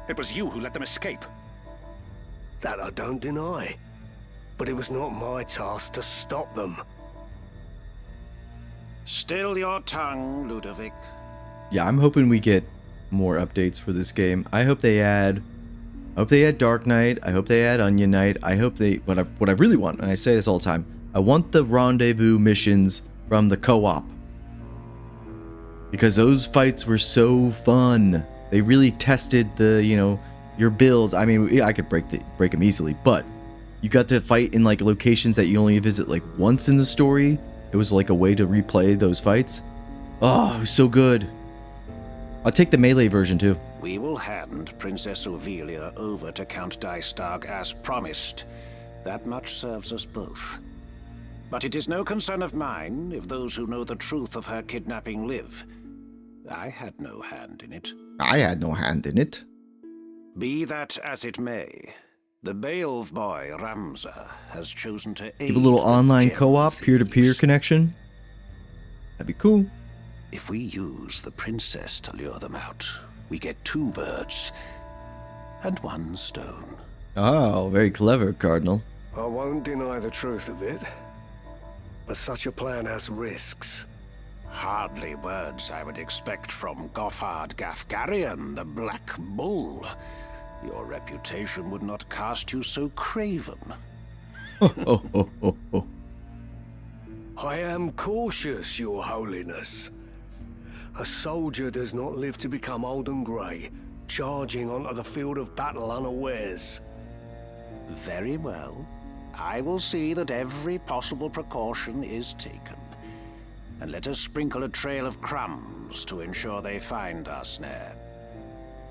It was you who let them escape. That I don't deny. But it was not my task to stop them. Still your tongue, Ludovic. Yeah, I'm hoping we get more updates for this game. I hope they add Dark Knight. I hope they add Onion Knight. I hope they... What I really want, and I say this all the time, I want the rendezvous missions from the co-op. Because those fights were so fun. They really tested the, your builds. I mean, I could break them easily, but you got to fight in like locations that you only visit like once in the story. It was like a way to replay those fights. Oh, it was so good. I'll take the melee version too. We will hand Princess Ovelia over to Count Dystag as promised. That much serves us both. But it is no concern of mine if those who know the truth of her kidnapping live. I had no hand in it. I had no hand in it. Be that as it may, the Beowulf boy, Ramza, has chosen to aid Give a little the online gem co-op, peer-to-peer thieves. connection. That'd be cool. If we use the princess to lure them out, we get 2 birds and 1 stone. Oh, very clever, Cardinal. I won't deny the truth of it, but such a plan has risks. Hardly words I would expect from Goffard Gafgarian, the Black Bull. Your reputation would not cast you so craven. I am cautious, Your Holiness. A soldier does not live to become old and grey, charging onto the field of battle unawares. Very well. I will see that every possible precaution is taken. And let us sprinkle a trail of crumbs to ensure they find our snare.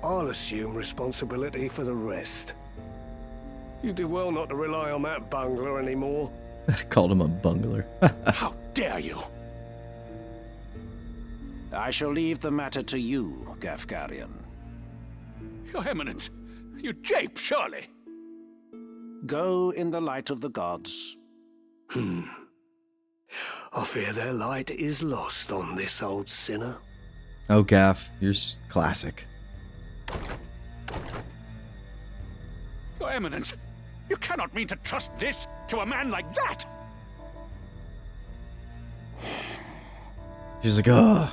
I'll assume responsibility for the rest. You do well not to rely on that bungler anymore. I called him a bungler. How dare you! I shall leave the matter to you, Gafgarian. Your Eminence, you jape, surely. Go in the light of the gods. I fear their light is lost on this old sinner. Oh, Gaff, you're classic. Your Eminence, you cannot mean to trust this to a man like that! She's like, oh.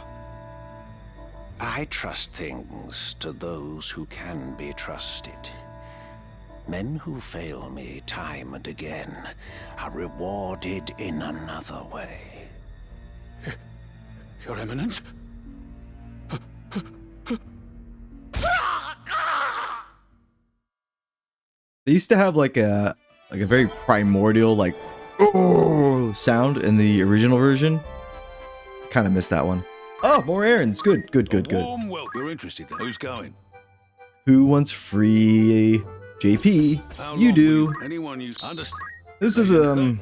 I trust things to those who can be trusted. Men who fail me time and again are rewarded in another way. Your Eminence? They used to have like a very primordial like sound in the original version. Kind of missed that one. Oh, more errands. Good. Warm welcome. You're interested. Who's going? Who wants free JP? You do. Anyone you understand? This is a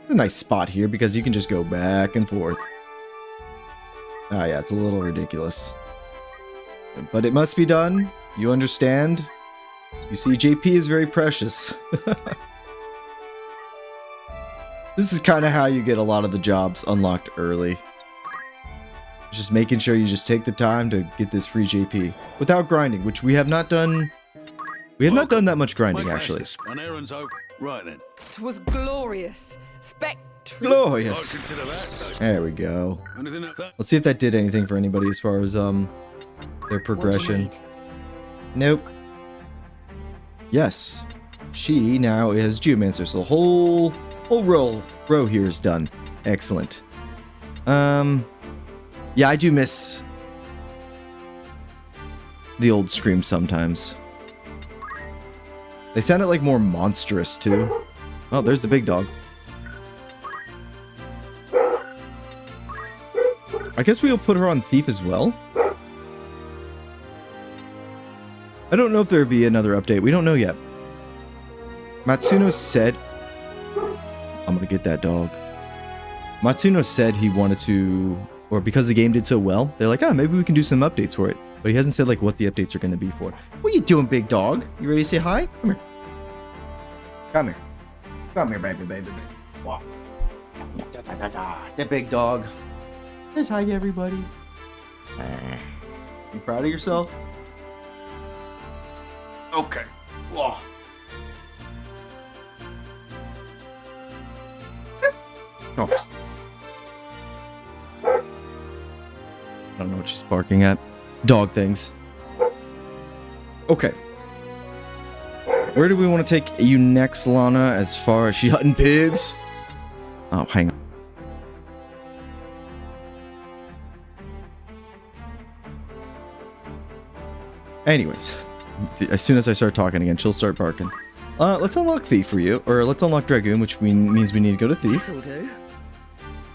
nice spot here because you can just go back and forth. Ah, yeah, it's a little ridiculous, but it must be done. You understand? You see, JP is very precious. This is kind of how you get a lot of the jobs unlocked early. Just making sure you just take the time to get this free JP without grinding, which we have not done. We have not done that much grinding, actually. On errands over. Right then. 'Twas glorious, spectral. Glorious. I'd consider that. There we go. Anything like that? Let's see if that did anything for anybody as far as their progression. Nope. Yes. She now is Geomancer, so the whole row here is done. Excellent. Yeah, I do miss the old screams sometimes. They sounded like more monstrous too. Oh, there's the big dog. I guess we'll put her on Thief as well. I don't know if there'll be another update. We don't know yet. Matsuno said... I'm gonna get that dog. Matsuno said he wanted to... Or because the game did so well, they're like, oh, maybe we can do some updates for it. But he hasn't said like what the updates are going to be for. What are you doing, big dog? You ready to say hi? Come here. Come here. Come here, baby. Wow. The big dog. Says hi to everybody. You proud of yourself? Okay. Whoa. Oh. I don't know what she's barking at. Dog things. Okay. Where do we want to take you next, Lana, as far as she hunting pigs? Oh, hang on. Anyways, as soon as I start talking again, she'll start barking. Let's unlock Thief for you, or let's unlock Dragoon, which means we need to go to Thief. This'll do.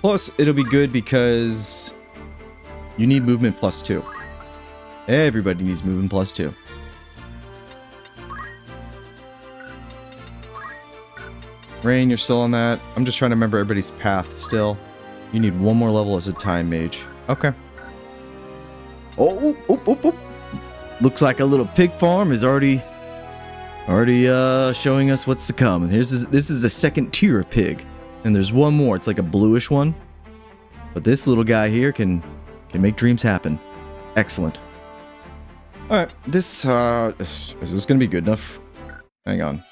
Plus, it'll be good because you need movement +2. Everybody needs movement +2. Rain, you're still on that. I'm just trying to remember everybody's path still. You need one more level as a time mage. Okay. Oh, looks like a little pig farm is already showing us what's to come. And this is the second tier of pig. And there's one more. It's like a bluish one. But this little guy here can make dreams happen. Excellent. Alright, this is this gonna be good enough? Hang on.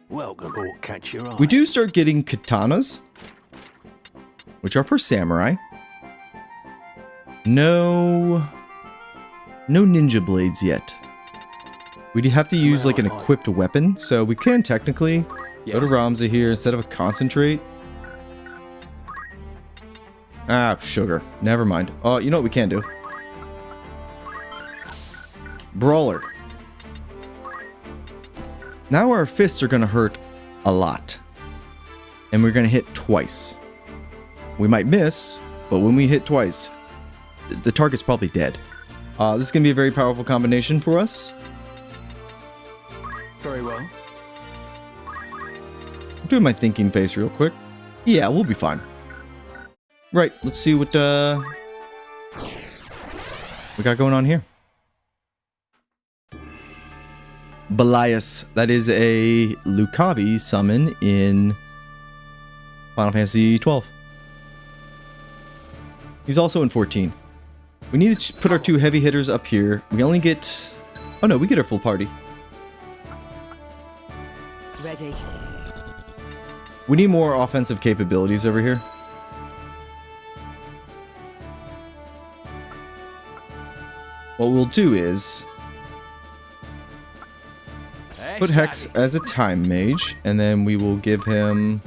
Welcome or catch your eye. We do start getting katanas, which are for samurai. No ninja blades yet. We do have to use like an equipped weapon, so we can technically go to Ramza here instead of a concentrate. Ah, sugar. Never mind. Oh, you know what we can do? Brawler. Now our fists are going to hurt a lot. And we're going to hit twice. We might miss, but when we hit twice, the target's probably dead. This is going to be a very powerful combination for us. Very well. I'm doing my thinking face real quick. Yeah, we'll be fine. Right, let's see what we got going on here. Belias. That is a Lucavi summon in Final Fantasy 12. He's also in 14. We need to put our two heavy hitters up here. We only get... Oh no, we get our full party. Ready. We need more offensive capabilities over here. What we'll do is put Hex as a time mage, and then we will give him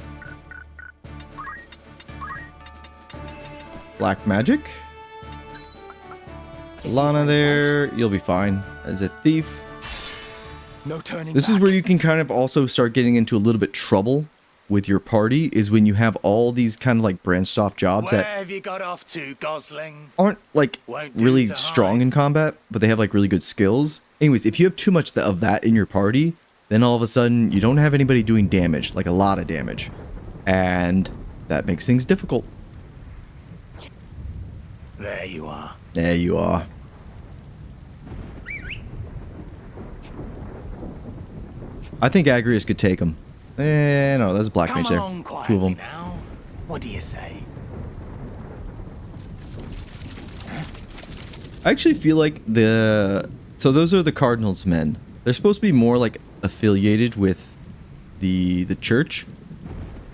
black magic. Lana there, you'll be fine as a thief. No turning This is where you can kind of also start getting into a little bit trouble with your party, is when you have all these kind of like branched off jobs Where that have you got off to, Gosling? aren't like Won't do really to strong in combat, but they have like really good skills. Anyways, if you have too much of that in your party, then all of a sudden you don't have anybody doing damage, like a lot of damage. And that makes things difficult. There you are. There you are. I think Agrius could take him. No, there's a black mage there. Two of them. Now. What do you say? I actually feel like so those are the Cardinals men. They're supposed to be more like affiliated with the church,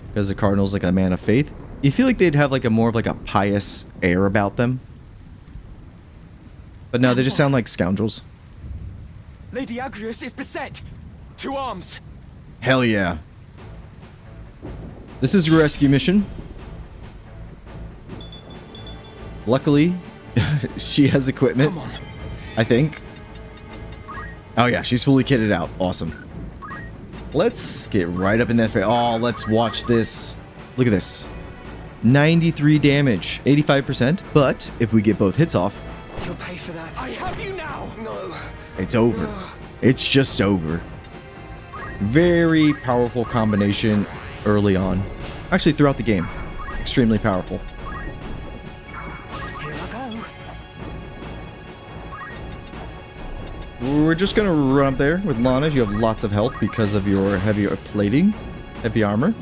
because the Cardinal's like a man of faith. You feel like they'd have like a more of like a pious air about them. But no, they just sound like scoundrels. Lady Agrius is beset. To arms. Hell yeah. This is a rescue mission. Luckily, she has equipment. Come on. I think. Oh yeah, she's fully kitted out. Awesome. Let's get right up in that face. Oh, let's watch this. Look at this. 93 damage, 85%. But if we get both hits off, You'll pay for that. I have you now. No. it's over. It's just over. Very powerful combination early on. Actually, throughout the game. Extremely powerful. Here I go. We're just going to run up there with Lana. You have lots of health because of your heavy plating, heavy armor.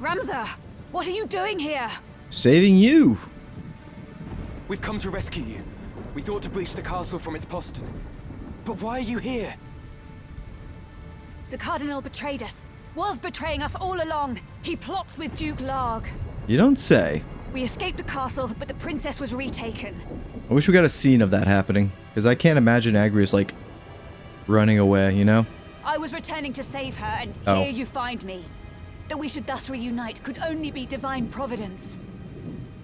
Ramza, what are you doing here? Saving you. We've come to rescue you. We thought to breach the castle from its postern. But why are you here? The Cardinal betrayed us. Was betraying us all along. He plots with Duke Larg. You don't say. We escaped the castle, but the princess was retaken. I wish we got a scene of that happening, because I can't imagine Agrius like running away, you know? I was returning to save her, and here you find me. That we should thus reunite could only be divine providence.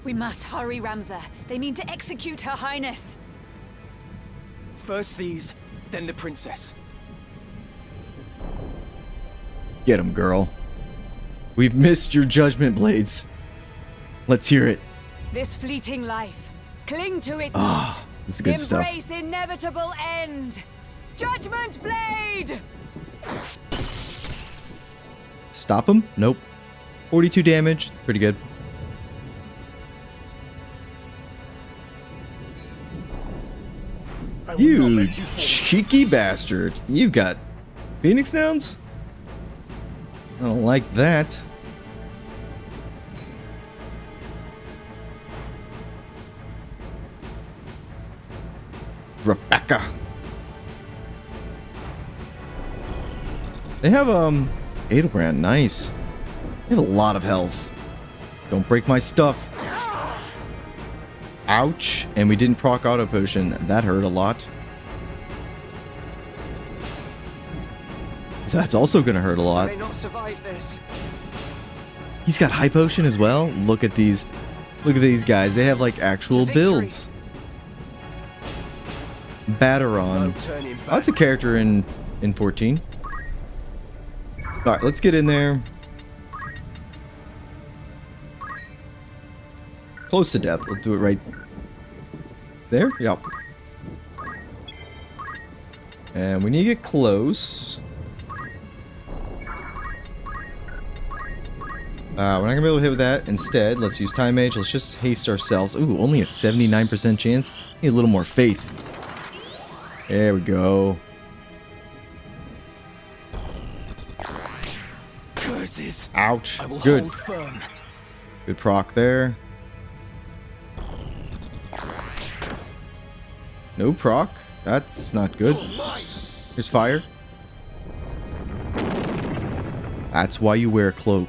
We must hurry, Ramza. They mean to execute Her Highness. First these, then the princess. Get him, girl. We've missed your judgment blades. Let's hear it. This fleeting life. Cling to it Ah, not. this is good stuff. Embrace inevitable end. Judgment blade! Stop him? Nope. 42 damage. Pretty good. You cheeky bastard. You've got Phoenix Downs? I don't like that. Rebecca. They have Adelbrand, nice. They have a lot of health. Don't break my stuff. Ouch. And we didn't proc auto potion. That hurt a lot. That's also gonna hurt a lot. May not survive this. He's got high potion as well. Look at these. Look at these guys. They have like actual builds. Batteron. Oh, that's a character in 14. Alright, let's get in there. Close to death. We'll do it right there. Yep. And we need to get close. We're not gonna be able to hit with that. Instead, let's use Time Mage. Let's just haste ourselves. Ooh, only a 79% chance. Need a little more faith. There we go. Curses. Ouch. I will Good. hold firm. Good proc there. No proc. That's not good. Here's fire. That's why you wear a cloak.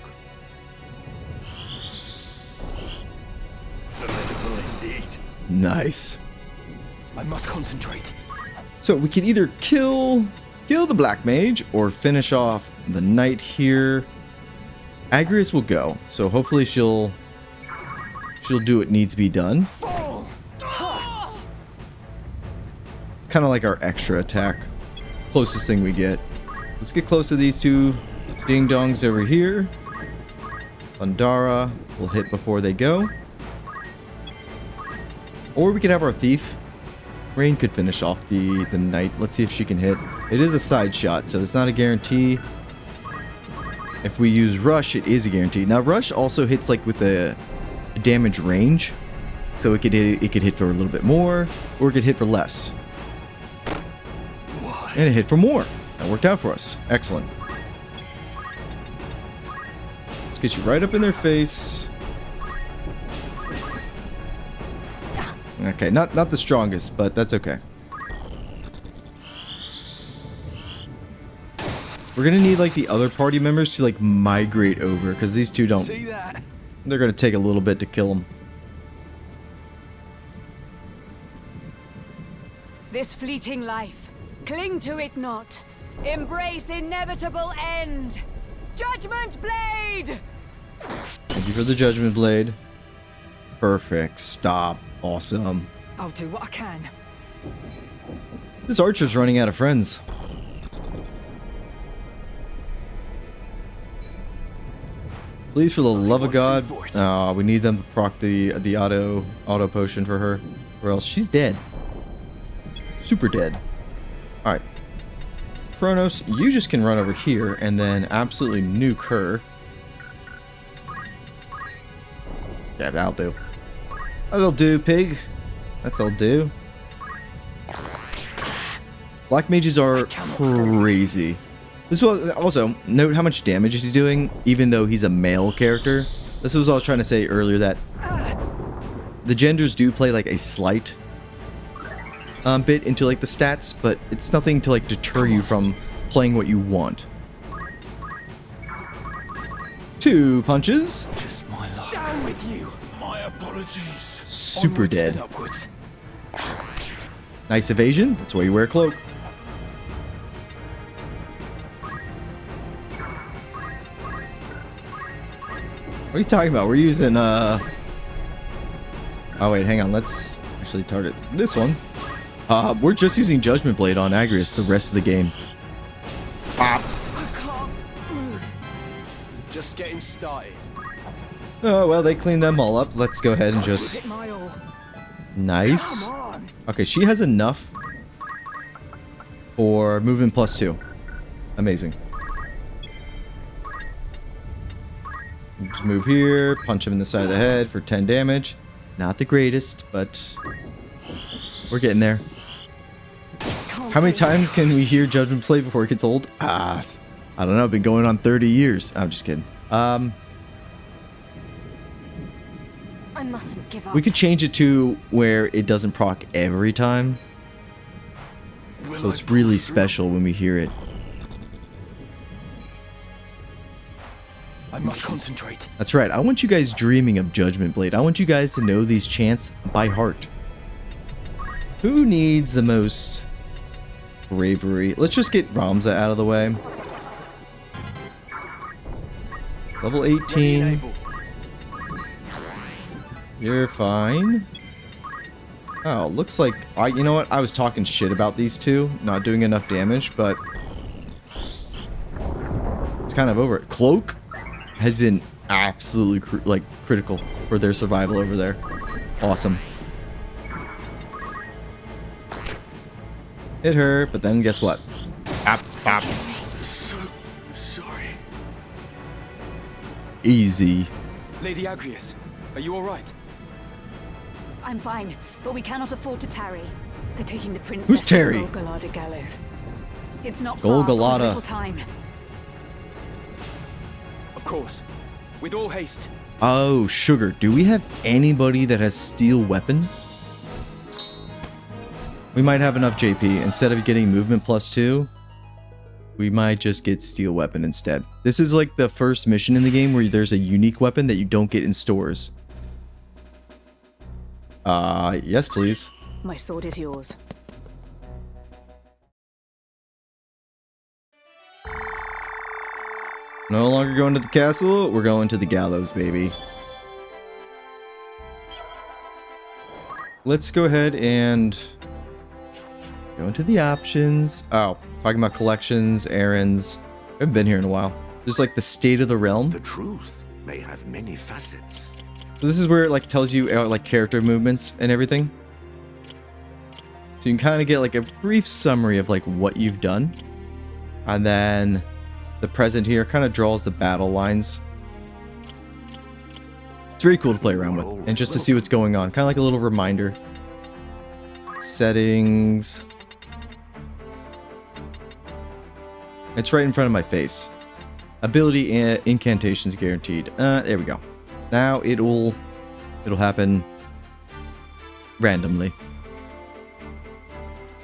Formidable indeed. Nice. I must concentrate. So we can either kill the Black Mage or finish off the Knight here. Agrius will go, so hopefully she'll do what needs to be done. Kind of like our extra attack. Closest thing we get. Let's get close to these two ding-dongs over here. Pandara will hit before they go. Or we could have our Thief. Rain could finish off the Knight. Let's see if she can hit. It is a side shot, so it's not a guarantee. If we use Rush, it is a guarantee. Now, Rush also hits like with a damage range. So it could hit for a little bit more, or it could hit for less. And it hit for more. That worked out for us. Excellent. Let's get you right up in their face. Okay, not the strongest, but that's okay. We're gonna need like the other party members to like migrate over, because these two don't. See that? They're gonna take a little bit to kill them. This fleeting life, cling to it not. Embrace inevitable end. Judgment Blade! Thank you for the Judgment Blade. Perfect. Stop. Awesome. I'll do what I can. This archer's running out of friends. Please, for the love of God. Oh, we need them to proc the auto potion for her, or else she's dead. Super dead. All right. Kronos, you just can run over here and then absolutely nuke her. Yeah, that'll do. That'll do, pig. That'll do. Black mages are crazy. This was also note how much damage he's doing, even though he's a male character. This was what I was trying to say earlier, that the genders do play like a slight bit into like the stats, but it's nothing to like deter you from playing what you want. 2 punches. Just my luck. Down with you. My apologies. Super Onwards dead. and upwards. Nice evasion. That's why you wear a cloak. What are you talking about? We're using oh wait, hang on. Let's actually target this one. We're just using Judgment Blade on Agrius the rest of the game. I can't move. Just getting started. Oh well, they cleaned them all up. Let's go ahead and just nice. Okay, she has enough for movement +2. Amazing. Just move here, punch him in the side of the head for 10 damage. Not the greatest, but we're getting there. How many times can we hear Judgment play before it gets old? I don't know. Been going on 30 years. I'm just kidding. I mustn't give up. We could change it to where it doesn't proc every time. So it's really special when we hear it. I must concentrate. That's right. I want you guys dreaming of Judgment Blade. I want you guys to know these chants by heart. Who needs the most bravery? Let's just get Ramza out of the way. Level 18. You're fine. Oh, looks like you know what? I was talking shit about these two not doing enough damage, but it's kind of over. Cloak has been absolutely critical for their survival over there. Awesome. Hit her, but then guess what? Bop, bop. So sorry. Easy. Lady Agrias, are you all right? I'm fine, but we cannot afford to tarry. They're taking the princess Who's Terry? to Golgallada gallows. It's not far, but with Golgallada. little time. Of course. With all haste. Oh, sugar. Do we have anybody that has steel weapon? We might have enough JP. Instead of getting movement +2, we might just get steel weapon instead. This is like the first mission in the game where there's a unique weapon that you don't get in stores. Yes, please. My sword is yours. No longer going to the castle, we're going to the gallows, baby. Let's go ahead and go into the options. Oh, talking about collections, errands. I haven't been here in a while. There's like the state of the realm. The truth may have many facets. So this is where it like tells you like character movements and everything. So you can kind of get like a brief summary of like what you've done. And then the present here kind of draws the battle lines. It's very cool to play around with and just to see what's going on. Kind of like a little reminder. Settings. It's right in front of my face. Ability and incantations guaranteed. There we go. Now it'll happen randomly.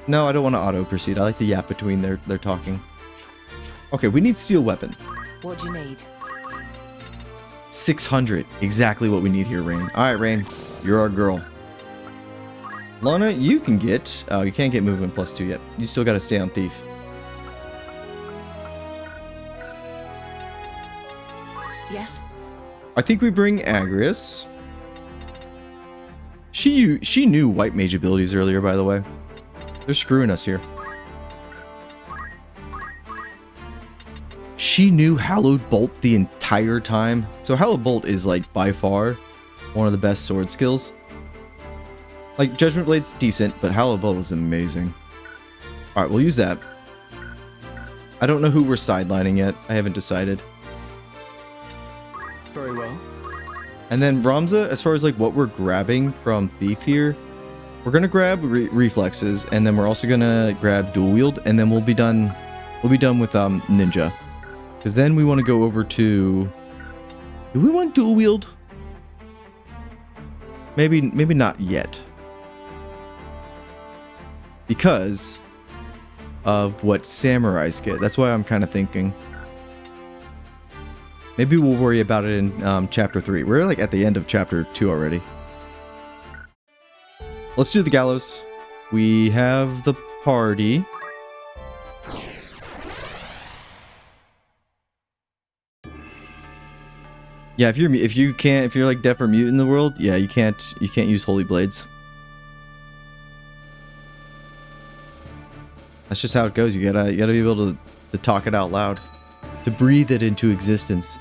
No, I don't want to auto proceed. I like the yap between their talking. Okay, we need steel weapon. What do you need? 600. Exactly what we need here, Rain. Alright, Rain. You're our girl. Lana, you can get... Oh, you can't get movement +2 yet. You still gotta stay on Thief. Yes? I think we bring Agrias. She knew white mage abilities earlier, by the way. They're screwing us here. She knew Hallowed Bolt the entire time. So Hallowed Bolt is like by far one of the best sword skills. Like Judgment Blade's decent, but Hallowed Bolt was amazing. Alright, we'll use that. I don't know who we're sidelining yet. I haven't decided. Very well. And then Ramza, as far as like what we're grabbing from Thief here, we're gonna grab reflexes, and then we're also gonna grab dual wield, and then we'll be done. We'll be done with ninja, because then we want to go over to. Do we want dual wield? Maybe not yet, because of what samurais get. That's why I'm kind of thinking. Maybe we'll worry about it in chapter 3. We're like at the end of chapter 2 already. Let's do the gallows. We have the party. Yeah, if you're like deaf or mute in the world, yeah, you can't use holy blades. That's just how it goes. You gotta be able to talk it out loud, to breathe it into existence.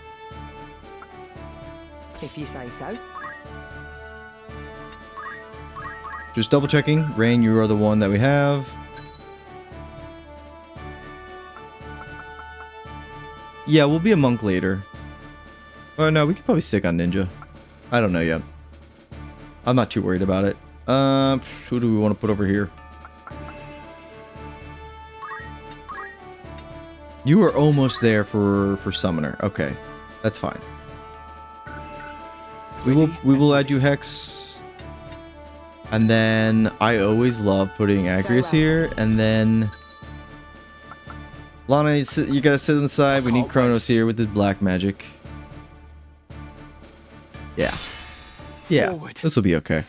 If you say so. Just double checking. Rain, you are the one that we have. Yeah, we'll be a monk later. Oh no, we could probably stick on ninja. I don't know yet. I'm not too worried about it. Who do we want to put over here? You are almost there for summoner. Okay, that's fine. We will add you Hex. And then I always love putting Agrius here. And then Lana, you gotta sit inside. We need Kronos here with his black magic. Yeah. Yeah, this will be okay.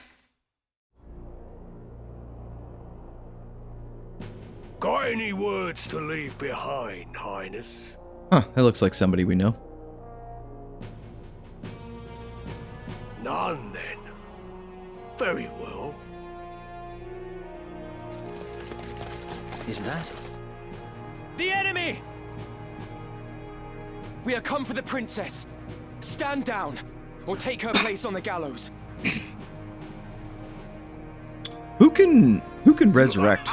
Got any words to leave behind, Highness? Huh, that looks like somebody we know. None, then. Very well. Is that? The enemy! We are come for the princess. Stand down, or take her place on the gallows. Who can resurrect?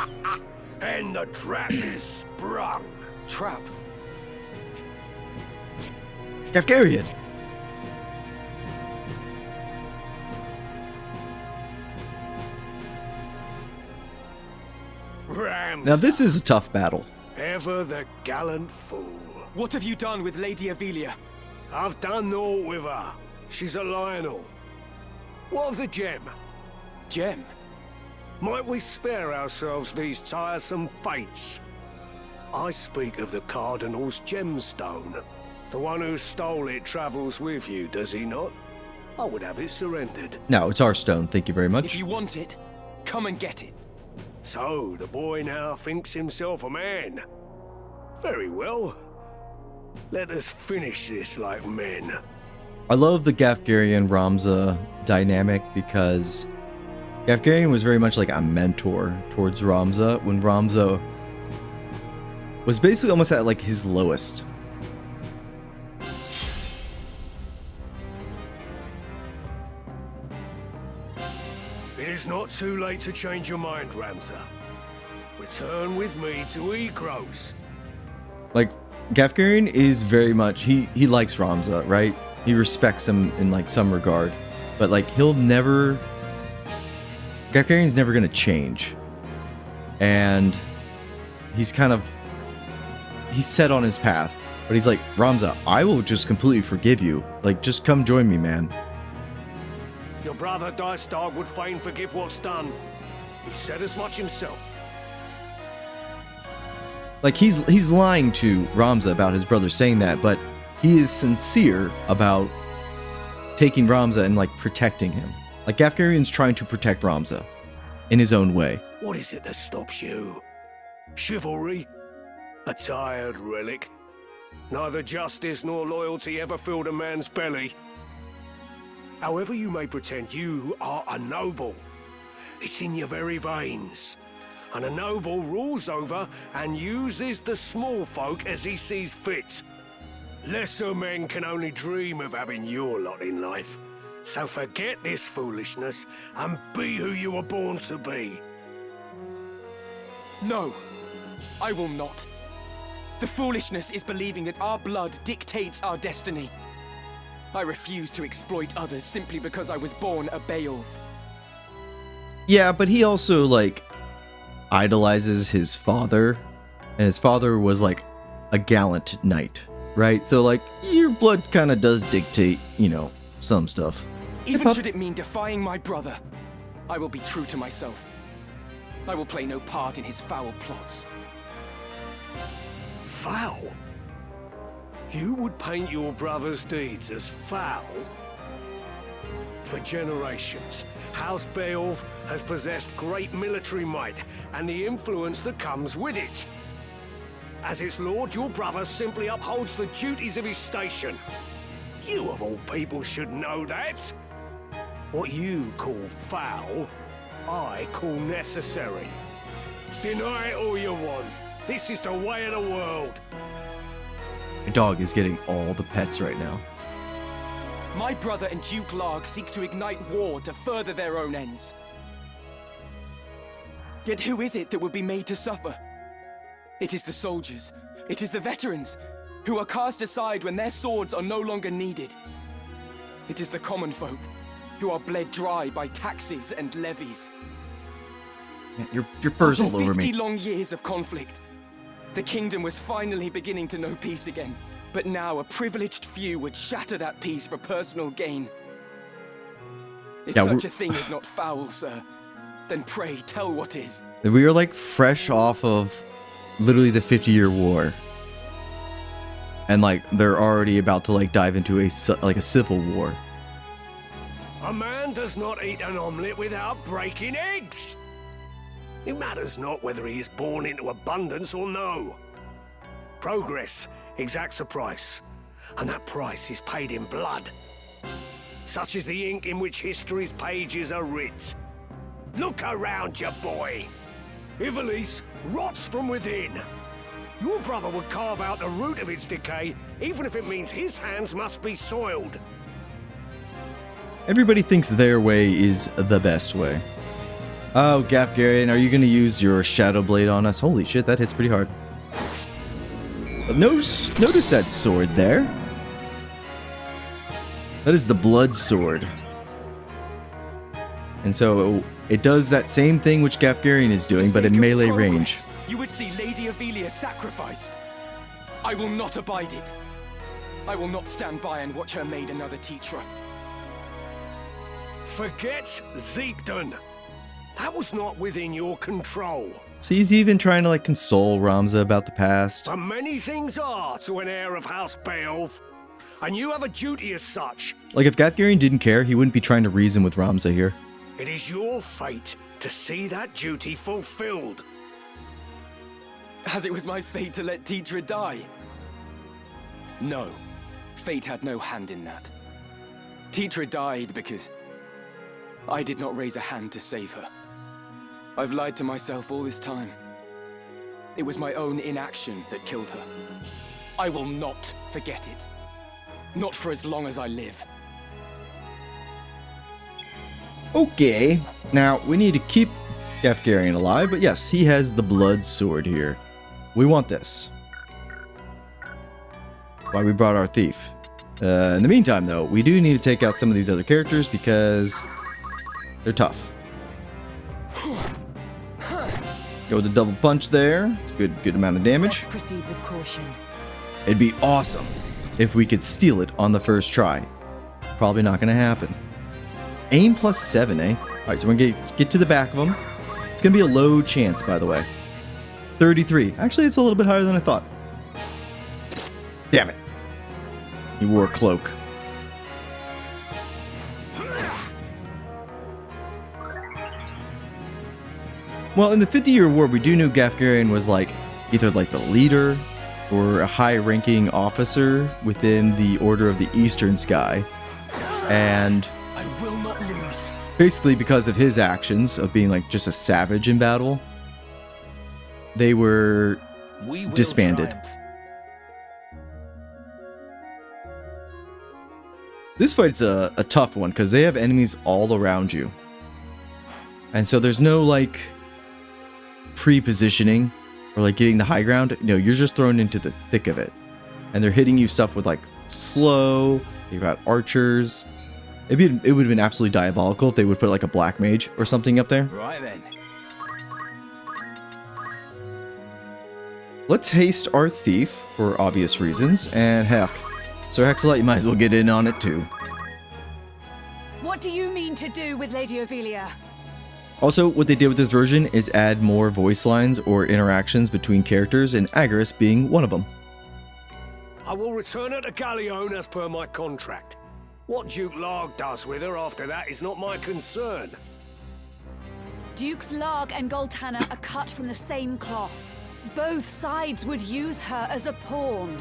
And the trap is sprung. Trap? Gafgarian! Rams. Now this is a tough battle. Ever the gallant fool. What have you done with Lady Avelia? I've done naught with her. She's a Lionel. What of the gem? Gem? Might we spare ourselves these tiresome fates? I speak of the Cardinal's gemstone. The one who stole it travels with you, does he not? I would have it surrendered. No, it's our stone. Thank you very much. If you want it, come and get it. So, the boy now thinks himself a man. Very well. Let us finish this like men. I love the Gafgarian Ramza dynamic because Gafgarian was very much like a mentor towards Ramza when Ramza was basically almost at like his lowest. It is not too late to change your mind, Ramza. Return with me to Egros. Like, Gafgarian is very much, he likes Ramza, right? He respects him in like some regard. But like, he'll never, Gafgarian's never gonna change. And he's kind of, he's set on his path. But he's like, Ramza, I will just completely forgive you. Like, just come join me, man. Your brother Dice Dog would fain forgive what's done. He said as much himself. Like, he's lying to Ramza about his brother saying that, but he is sincere about taking Ramza and like protecting him. Like, Gafgarian's trying to protect Ramza in his own way. What is it that stops you? Chivalry? A tired relic? Neither justice nor loyalty ever filled a man's belly. However you may pretend, you are a noble. It's in your very veins. And a noble rules over and uses the small folk as he sees fit. Lesser men can only dream of having your lot in life. So forget this foolishness and be who you were born to be. No, I will not. The foolishness is believing that our blood dictates our destiny. I refuse to exploit others simply because I was born a Beowulf. Yeah, but he also like idolizes his father, and his father was like a gallant knight, right? So like your blood kind of does dictate, you know, some stuff. Even should it mean defying my brother, I will be true to myself. I will play no part in his foul plots. Foul? You would paint your brother's deeds as foul? For generations, House Beowulf has possessed great military might and the influence that comes with it. As its lord, your brother simply upholds the duties of his station. You of all people should know that. What you call foul, I call necessary. Deny it all you want. This is the way of the world. My dog is getting all the pets right now. My brother and Duke Larg seek to ignite war to further their own ends. Yet who is it that would be made to suffer? It is the soldiers. It is the veterans. who are cast aside when their swords are no longer needed. It is the common folk who are bled dry by taxes and levies. Your fur's all over me. 50 long years of conflict, the kingdom was finally beginning to know peace again. But now a privileged few would shatter that peace for personal gain. If such a thing is not foul, sir, then pray tell what is. We are like fresh off of literally the 50-year war. And like they're already about to like dive into a civil war. A man does not eat an omelette without breaking eggs. It matters not whether he is born into abundance or no. Progress exacts a price, and that price is paid in blood. Such is the ink in which history's pages are writ. Look around you, boy. Ivalice rots from within. Your brother would carve out the root of its decay, even if it means his hands must be soiled. Everybody thinks their way is the best way. Oh, Gafgarian, are you going to use your Shadow Blade on us? Holy shit, that hits pretty hard. But notice that sword there. That is the blood sword. And so it does that same thing which Gafgarian is doing, but in melee range. You would see Lady Avelia sacrificed. I will not abide it. I will not stand by and watch her made another teacher. Forget Zeepton. That was not within your control. So he's even trying to like console Ramza about the past. And many things are to an heir of House Beowulf, and you have a duty as such. Like if Gafgarian didn't care, he wouldn't be trying to reason with Ramza here. It is your fate to see that duty fulfilled. As it was my fate to let Tetra die. No, fate had no hand in that. Tetra died because I did not raise a hand to save her. I've lied to myself all this time. It was my own inaction that killed her. I will not forget it. Not for as long as I live. Okay, now we need to keep Gafgarian alive, but yes, he has the blood sword here. We want this. Why we brought our thief. In the meantime, though, we do need to take out some of these other characters because they're tough. Go with the double punch there. Good amount of damage. Let's proceed with caution. It'd be awesome if we could steal it on the first try. Probably not going to happen. Aim +7, eh? Alright, so we're going to get to the back of them. It's going to be a low chance, by the way. 33. Actually, it's a little bit higher than I thought. Damn it. He wore a cloak. Well, in the 50-year war, we do know Gafgarian was like either like the leader or a high-ranking officer within the Order of the Eastern Sky. And I will not lose. Basically because of his actions of being like just a savage in battle, they were disbanded. Triumph. This fight's a tough one because they have enemies all around you. And so there's no like pre-positioning or like getting the high ground. No, you're just thrown into the thick of it. And they're hitting you stuff with like slow, you've got archers. It would have been absolutely diabolical if they would put like a black mage or something up there. Right then. Let's haste our thief for obvious reasons, and heck, Sir Hexalite, you might as well get in on it too. What do you mean to do with Lady Ophelia? Also, what they did with this version is add more voice lines or interactions between characters, and Agaris being one of them. I will return her to Galleon as per my contract. What Duke Larg does with her after that is not my concern. Dukes Larg and Goltana are cut from the same cloth. Both sides would use her as a pawn,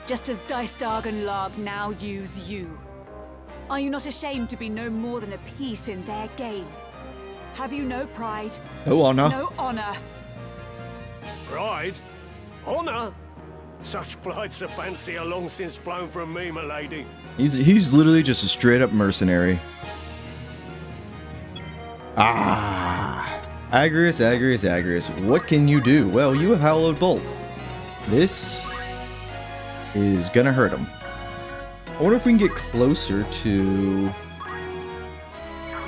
just as Dystarg and Larg now use you. Are you not ashamed to be no more than a piece in their game? Have you no pride? No honor. No honor. Pride? Honor? Such flights of fancy are long since flown from me, my lady. He's literally just a straight up mercenary. Agaris. What can you do? Well, you have Hallowed Bolt. This is gonna hurt him. I wonder if we can get closer to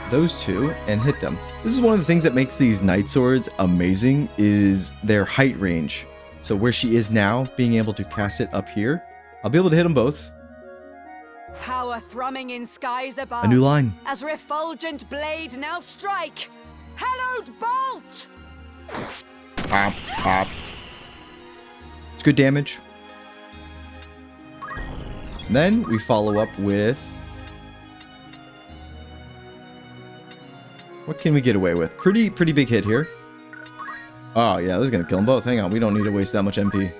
those two and hit them. This is one of the things that makes these Night Swords amazing, is their height range. So where she is now, being able to cast it up here, I'll be able to hit them both. Power thrumming in skies above. A new line. As refulgent blade now strike. Hallowed bolt! Pop, pop. It's good damage. And then we follow up with... what can we get away with? Pretty big hit here. Oh yeah, this is gonna kill them both. Hang on, we don't need to waste that much MP.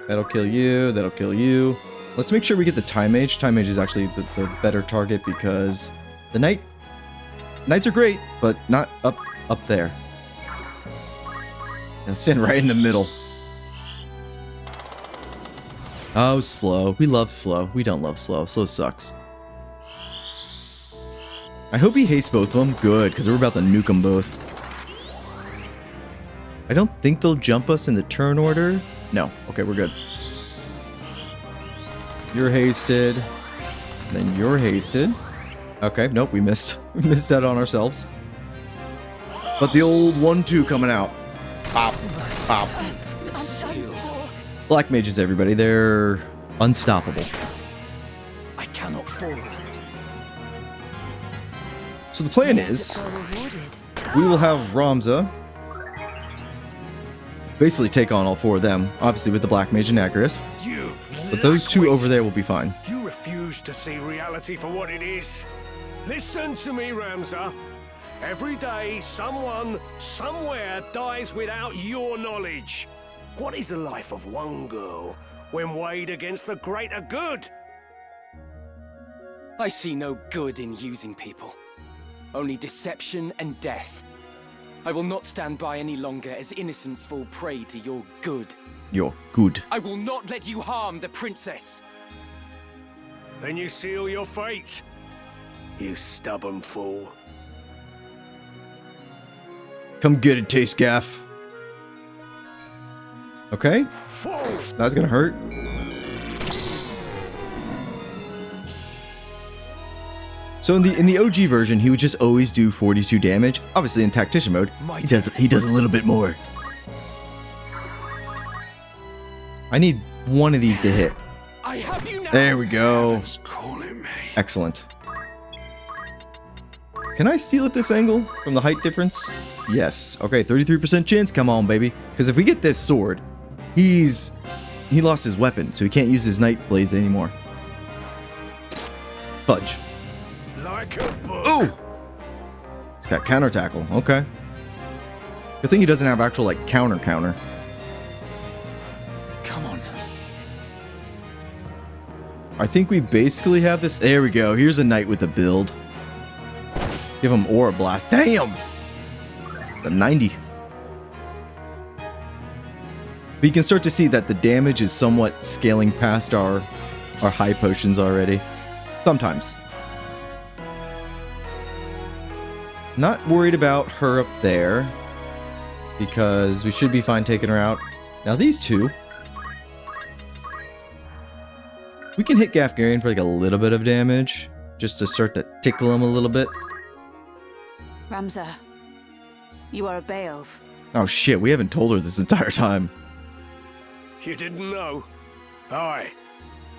That'll kill you, that'll kill you. Let's make sure we get the Time Mage. Time Mage is actually the better target because the Knights are great, but not up there. Now stand right in the middle. Oh, slow. We love slow. We don't love slow. Slow sucks. I hope he hastes both of them. Good, because we're about to nuke them both. I don't think they'll jump us in the turn order. No. Okay, we're good. You're hasted. Then you're hasted. Okay, nope, we missed. We missed that on ourselves. But the old 1-2 coming out. Pop. Pop. Black mages, everybody. They're unstoppable. I cannot fall. So the plan is, we will have Ramza basically take on all four of them, obviously with the Black Mage and Agrius. But those two over there will be fine. You refuse to see reality for what it is. Listen to me, Ramza. Every day, someone, somewhere dies without your knowledge. What is the life of one girl when weighed against the greater good? I see no good in using people. Only deception and death. I will not stand by any longer as innocents fall prey to your good. Your good. I will not let you harm the princess. Then you seal your fate, you stubborn fool. Come get it, Taste Gaff. Okay. That's gonna hurt. So in the OG version, he would just always do 42 damage. Obviously in Tactician mode, he does a little bit more. I need one of these to hit. I have you now. There we go. Excellent. Can I steal at this angle from the height difference? Yes. Okay, 33% chance. Come on, baby. Because if we get this sword, he lost his weapon, so he can't use his Night Blades anymore. Fudge. Like a book. Ooh! He's got counter tackle. Okay. Good thing he doesn't have actual, like, counter. Come on. I think we basically have this. There we go. Here's a knight with a build. Give him Aura Blast. Damn! The 90. But you can start to see that the damage is somewhat scaling past our high potions already. Sometimes. Not worried about her up there, because we should be fine taking her out. Now these two, we can hit Gafgarian for like a little bit of damage, just to start to tickle him a little bit. Ramza, you are a Beowulf. Oh shit, we haven't told her this entire time. You didn't know? Aye.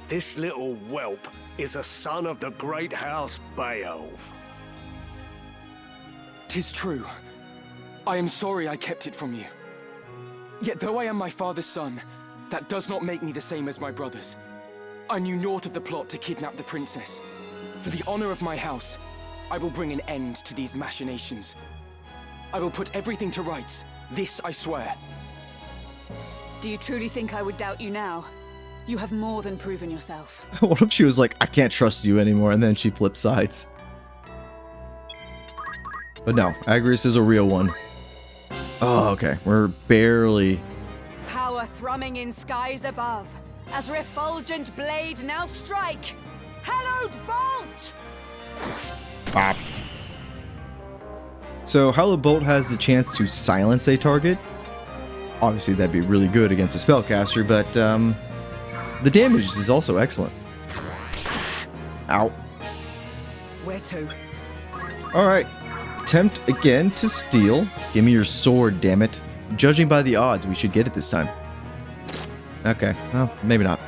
This little whelp is a son of the great house Beowulf. 'Tis true. I am sorry I kept it from you. Yet though I am my father's son, that does not make me the same as my brothers. I knew naught of the plot to kidnap the princess. For the honor of my house, I will bring an end to these machinations. I will put everything to rights. This I swear. Do you truly think I would doubt you now? You have more than proven yourself. What if she was like, I can't trust you anymore, and then she flipped sides? But no, Agrius is a real one. Oh, okay. We're barely... Power thrumming in skies above. As refulgent blade now strike. Hallowed bolt! Bop. So, Hallowed Bolt has the chance to silence a target. Obviously, that'd be really good against a spellcaster, but The damage is also excellent. Ow. Where to? Alright. Attempt again to steal. Give me your sword, damn it. Judging by the odds, we should get it this time. Okay, well, maybe not.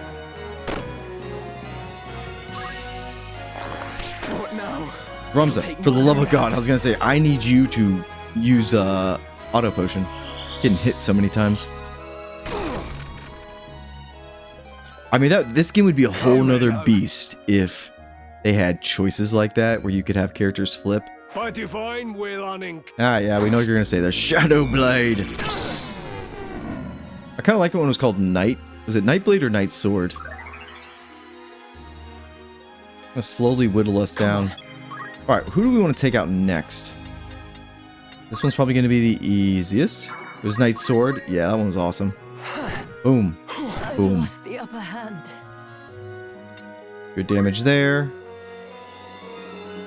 What now? Ramza, for the love of God, I was gonna say, I need you to use auto potion. Getting hit so many times. I mean, this game would be a whole nother beast if they had choices like that where you could have characters flip. By divine will unink. Ah, yeah, we know what you're gonna say. The Shadow Blade. I kind of like it when it was called Night. Was it Nightblade or Night Sword? I'm gonna slowly whittle us down. All right, who do we want to take out next? This one's probably gonna be the easiest. It was Night Sword. Yeah, that one was awesome. Boom. I've Boom. lost the upper hand. Good damage there.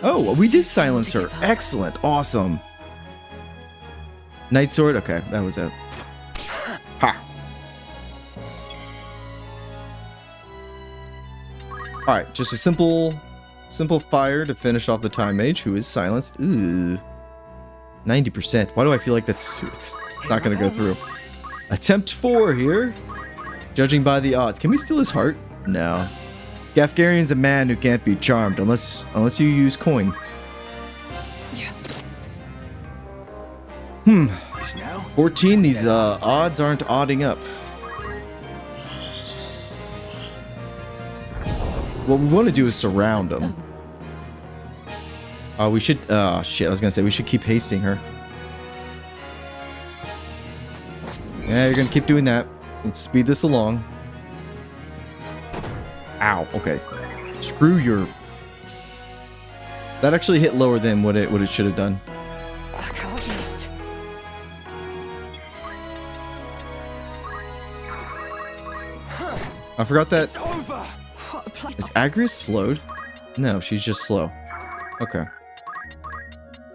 Oh, we did silence her. Excellent. Awesome. Night Sword. Okay, that was it. Ha. Alright, just a simple fire to finish off the Time Mage, who is silenced. Ooh. 90%. Why do I feel like it's not going to go through? Attempt 4 here. Judging by the odds. Can we steal his heart? No. Gafgarian's a man who can't be charmed unless you use coin. 14, these odds aren't odding up. What we want to do is surround them. Oh, we should... Oh, shit. I was going to say, we should keep hasting her. Yeah, you're going to keep doing that. Let's speed this along. Ow. Okay. Screw your... That actually hit lower than what it should have done. I can't miss. I forgot that... It's over. Is Agrius slowed? No, she's just slow. Okay.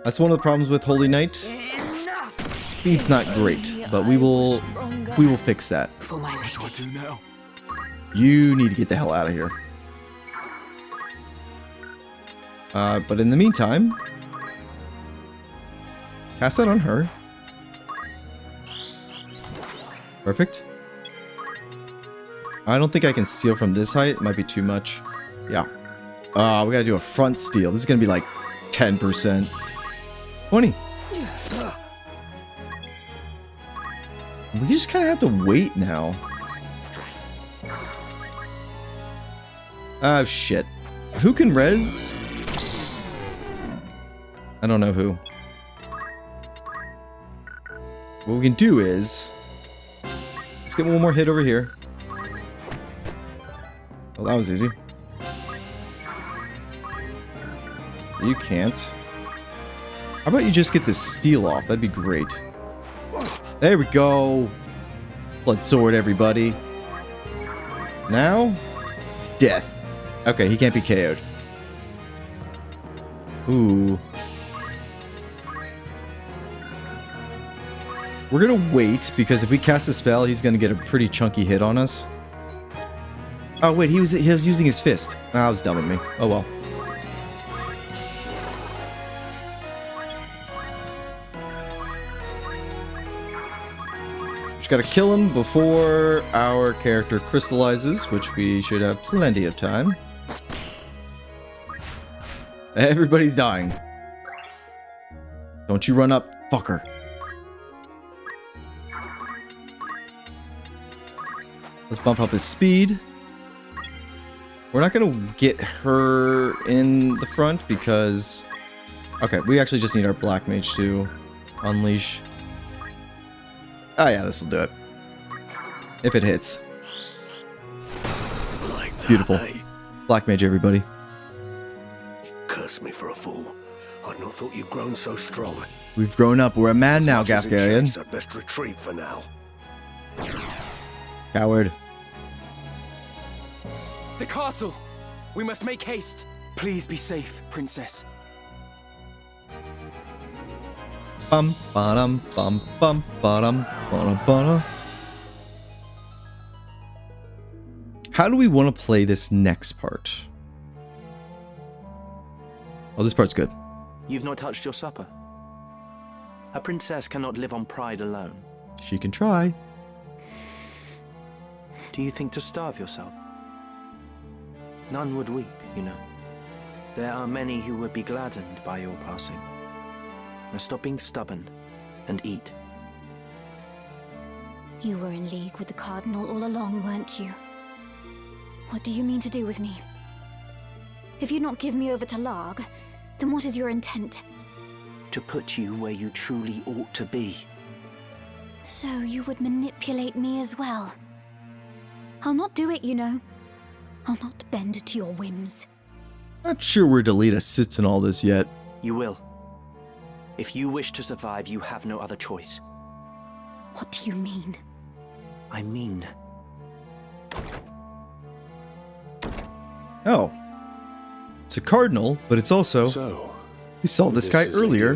That's one of the problems with Holy Knight. Speed's not great, but we will fix that. What do I do now? You need to get the hell out of here. But in the meantime, cast that on her. Perfect. I don't think I can steal from this height. It might be too much. Yeah. We gotta do a front steal. This is gonna be like 10%. 20. We just kind of have to wait now. Oh, shit. Who can res? I don't know who. What we can do is... Let's get one more hit over here. Well, that was easy. You can't. How about you just get this steal off? That'd be great. There we go. Blood sword, everybody. Now, death. Okay, he can't be KO'd. Ooh. We're gonna wait, because if we cast a spell, he's gonna get a pretty chunky hit on us. Oh wait, he was using his fist. That was dumb of me. Oh well. Just gotta kill him before our character crystallizes, which we should have plenty of time. Everybody's dying. Don't you run up, fucker. Let's bump up his speed. We're not gonna get her in the front because... Okay, we actually just need our Black Mage to unleash. Oh yeah, this will do it. If it hits. Beautiful. Black Mage, everybody. Curse me for a fool. I'd not thought you'd grown so strong. We've grown up. We're a man now, As much as it Gafgarian. shakes, I'd best retreat for now. Coward. The castle! We must make haste. Please be safe, princess. Bum ba-dum bum ba-dum ba-dum. How do we want to play this next part? Oh, this part's good. You've not touched your supper. A princess cannot live on pride alone. She can try. Do you think to starve yourself? None would weep, you know. There are many who would be gladdened by your passing. Now stop being stubborn and eat. You were in league with the Cardinal all along, weren't you? What do you mean to do with me? If you not give me over to Larg, then what is your intent? To put you where you truly ought to be. So you would manipulate me as well? I'll not do it, you know. I'll not bend to your whims. Not sure where Delita sits in all this yet. You will. If you wish to survive, you have no other choice. What do you mean? I mean... Oh. It's a cardinal, but it's also... So, we saw this guy earlier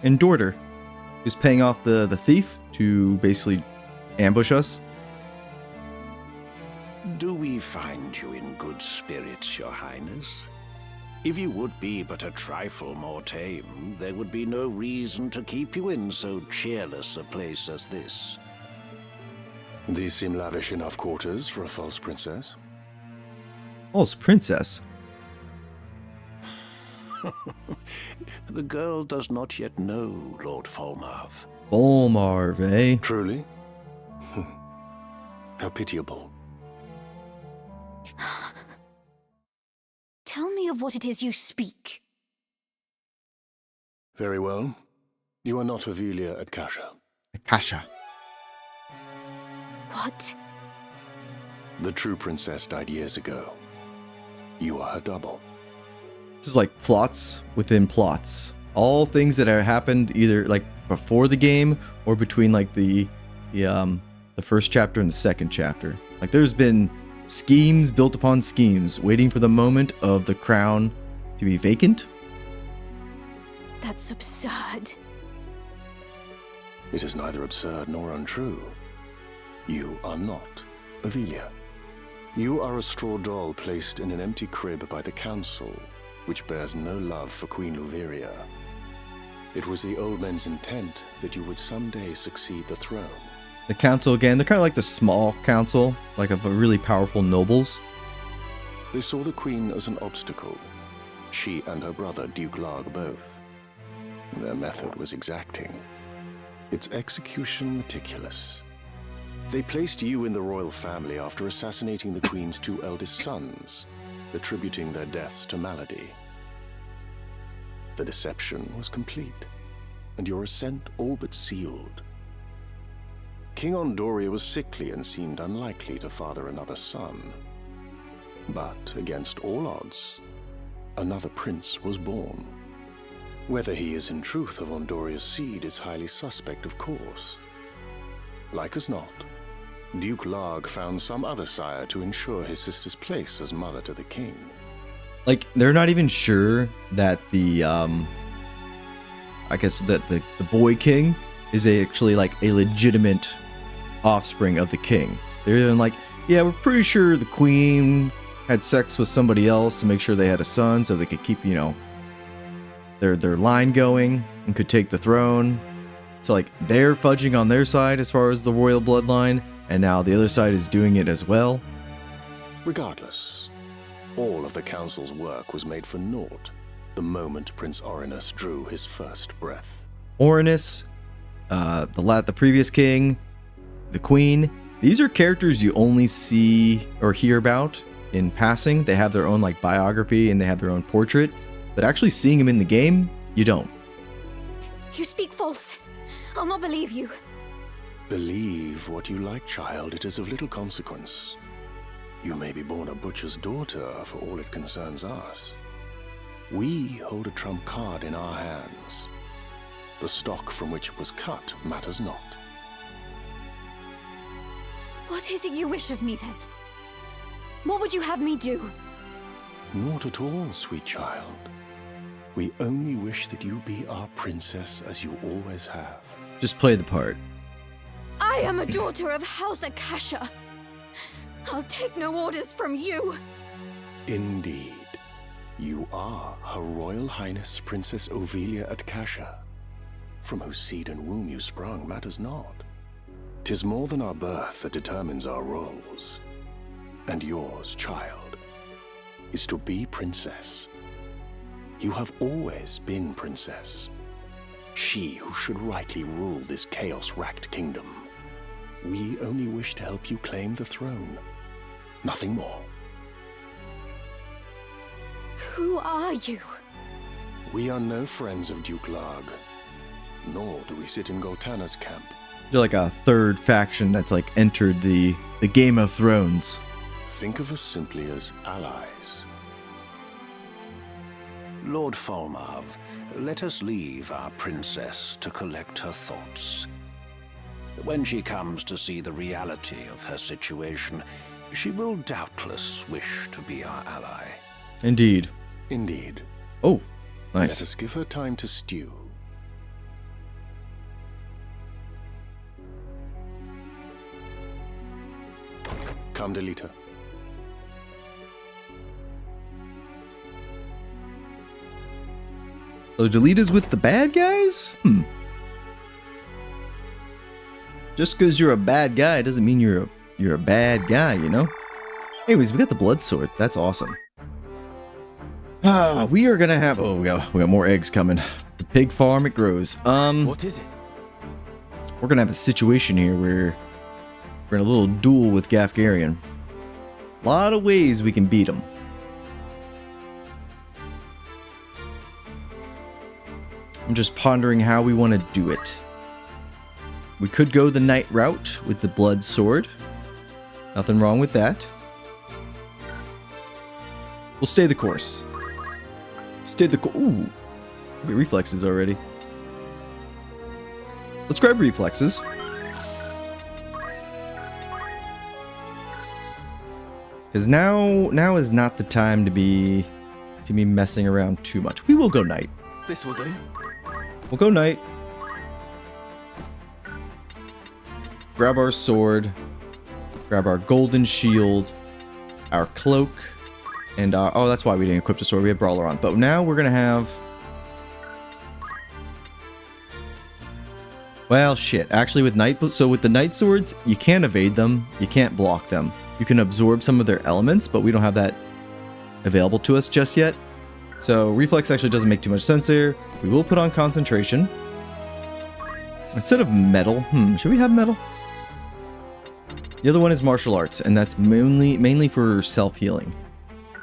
in Dorter. He was paying off the thief to basically ambush us. Do we find you in good spirits, Your Highness? If you would be but a trifle more tame, there would be no reason to keep you in so cheerless a place as this. These seem lavish enough quarters for a false princess. False princess? The girl does not yet know Lord Folmarv. Folmarv, eh? Truly? How pitiable. Tell me of what it is you speak. Very well. You are not Avelia at Kasha. Kasha. What? The true princess died years ago. You are her double. This is like plots within plots. All things that have happened either like before the game or between like the first chapter and the second chapter. Like there's been schemes built upon schemes, waiting for the moment of the crown to be vacant. That's absurd. It is neither absurd nor untrue. You are not Avelia. You are a straw doll placed in an empty crib by the council, which bears no love for Queen Luveria. It was the old men's intent that you would someday succeed the throne. The council, again, they're kind of like the small council, like of really powerful nobles. They saw the queen as an obstacle. She and her brother, Duke Larg, both. Their method was exacting. Its execution meticulous. They placed you in the royal family after assassinating the queen's two eldest sons, attributing their deaths to malady. The deception was complete, and your ascent all but sealed. King Ondoria was sickly and seemed unlikely to father another son. But, against all odds, another prince was born. Whether he is in truth of Ondoria's seed is highly suspect, of course. Like as not, Duke Larg found some other sire to ensure his sister's place as mother to the king. Like, they're not even sure that the, I guess that the boy king is actually like a legitimate offspring of the king. They're like, yeah, we're pretty sure the queen had sex with somebody else to make sure they had a son so they could keep, you know, their line going and could take the throne. So like they're fudging on their side as far as the royal bloodline, and now the other side is doing it as well. Regardless, all of the council's work was made for naught the moment Prince Orinus drew his first breath. Orinus, the previous king, the queen, these are characters you only see or hear about in passing. They have their own like biography and they have their own portrait, but actually seeing them in the game, you don't. You speak false. I'll not believe you. Believe what you like, child. It is of little consequence. You may be born a butcher's daughter for all it concerns us. We hold a trump card in our hands. The stock from which it was cut matters not. What is it you wish of me, then? What would you have me do? Not at all, sweet child. We only wish that you be our princess as you always have. Just play the part. I am a daughter of House Akasha. I'll take no orders from you. Indeed. You are Her Royal Highness Princess Ovelia Atkasha. From whose seed and womb you sprung matters not. 'Tis more than our birth that determines our roles. And yours, child, is to be princess. You have always been princess. She who should rightly rule this chaos-racked kingdom. We only wish to help you claim the throne. Nothing more. Who are you? We are no friends of Duke Larg, nor do we sit in Goltana's camp. You're like a third faction that's like entered the Game of Thrones. Think of us simply as allies. Lord Falmarv, let us leave our princess to collect her thoughts. When she comes to see the reality of her situation, she will doubtless wish to be our ally. Indeed. Indeed. Oh, nice. Let us give her time to stew. Come, Delita. So Delita's with the bad guys? Just because you're a bad guy doesn't mean you're a bad guy, you know? Anyways, we got the blood sword. That's awesome. We are gonna have we got more eggs coming. The pig farm, it grows. What is it? We're gonna have a situation here where we're in a little duel with Gafgarian. A lot of ways we can beat him. I'm just pondering how we want to do it. We could go the knight route with the blood sword. Nothing wrong with that. We'll stay the course. Stay the course. Ooh. I get reflexes already. Let's grab reflexes. Because now is not the time to be messing around too much. We will go knight. This will do. We'll go knight. Grab our sword. Grab our golden shield. Our cloak. And oh, that's why we didn't equip the sword. We have brawler on. But now we're gonna have. Well, shit. Actually, with knight, so with the knight swords, you can't evade them. You can't block them. You can absorb some of their elements, but we don't have that available to us just yet. So reflex actually doesn't make too much sense here. We will put on concentration. Instead of metal, should we have metal? The other one is martial arts, and that's mainly for self-healing.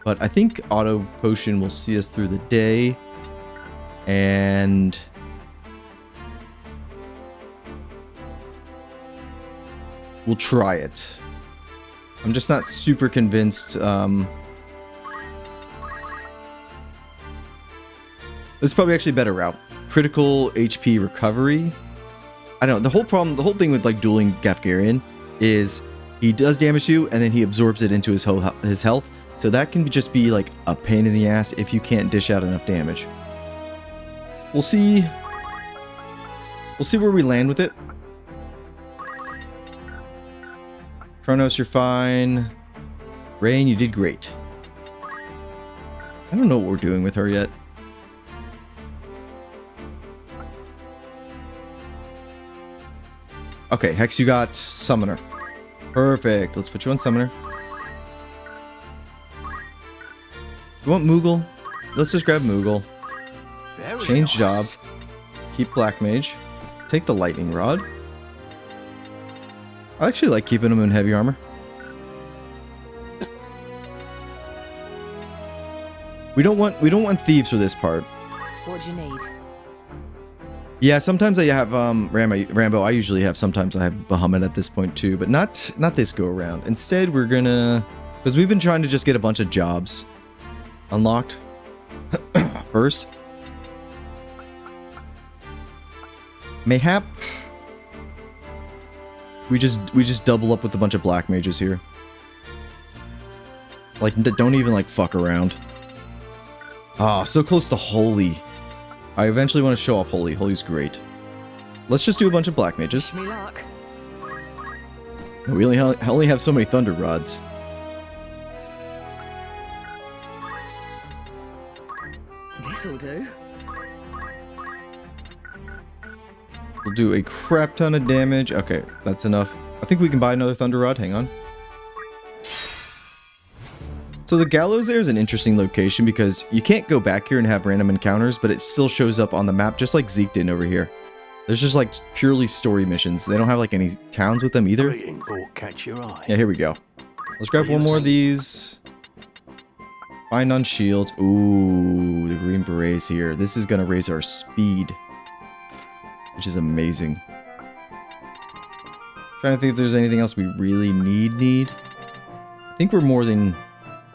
But I think auto potion will see us through the day. And we'll try it. I'm just not super convinced. This is probably actually a better route. Critical HP recovery. I don't know. The whole thing with like dueling Gafgarian is he does damage to you and then he absorbs it into his health. So that can just be like a pain in the ass if you can't dish out enough damage. We'll see. We'll see where we land with it. Kronos, you're fine. Rain, you did great. I don't know what we're doing with her yet. Okay, Hex, you got Summoner. Perfect. Let's put you on Summoner. You want Moogle? Let's just grab Moogle. Change job. Keep Black Mage. Take the Lightning Rod. I actually like keeping him in heavy armor. We don't want thieves for this part. What do you need? Yeah, sometimes I have Rambo. I usually have. Sometimes I have Bahamut at this point too, but not this go around. Instead, we're gonna, because we've been trying to just get a bunch of jobs unlocked first. Mayhap we just double up with a bunch of black mages here. Like, don't even like fuck around. Ah, so close to Holy. I eventually want to show off Holy. Holy's great. Let's just do a bunch of black mages. Wish me luck. We only have so many thunder rods. This'll do. We'll do a crap ton of damage. Okay, that's enough. I think we can buy another Thunder Rod. Hang on. So the gallows there is an interesting location because you can't go back here and have random encounters, but it still shows up on the map just like Zeke did over here. There's just like purely story missions. They don't have like any towns with them either. Or catch your eye. Yeah, here we go. Let's grab one more of these. Find on shields. Ooh, the green berets here. This is going to raise our speed, which is amazing. Trying to think if there's anything else we really need. I think we're more than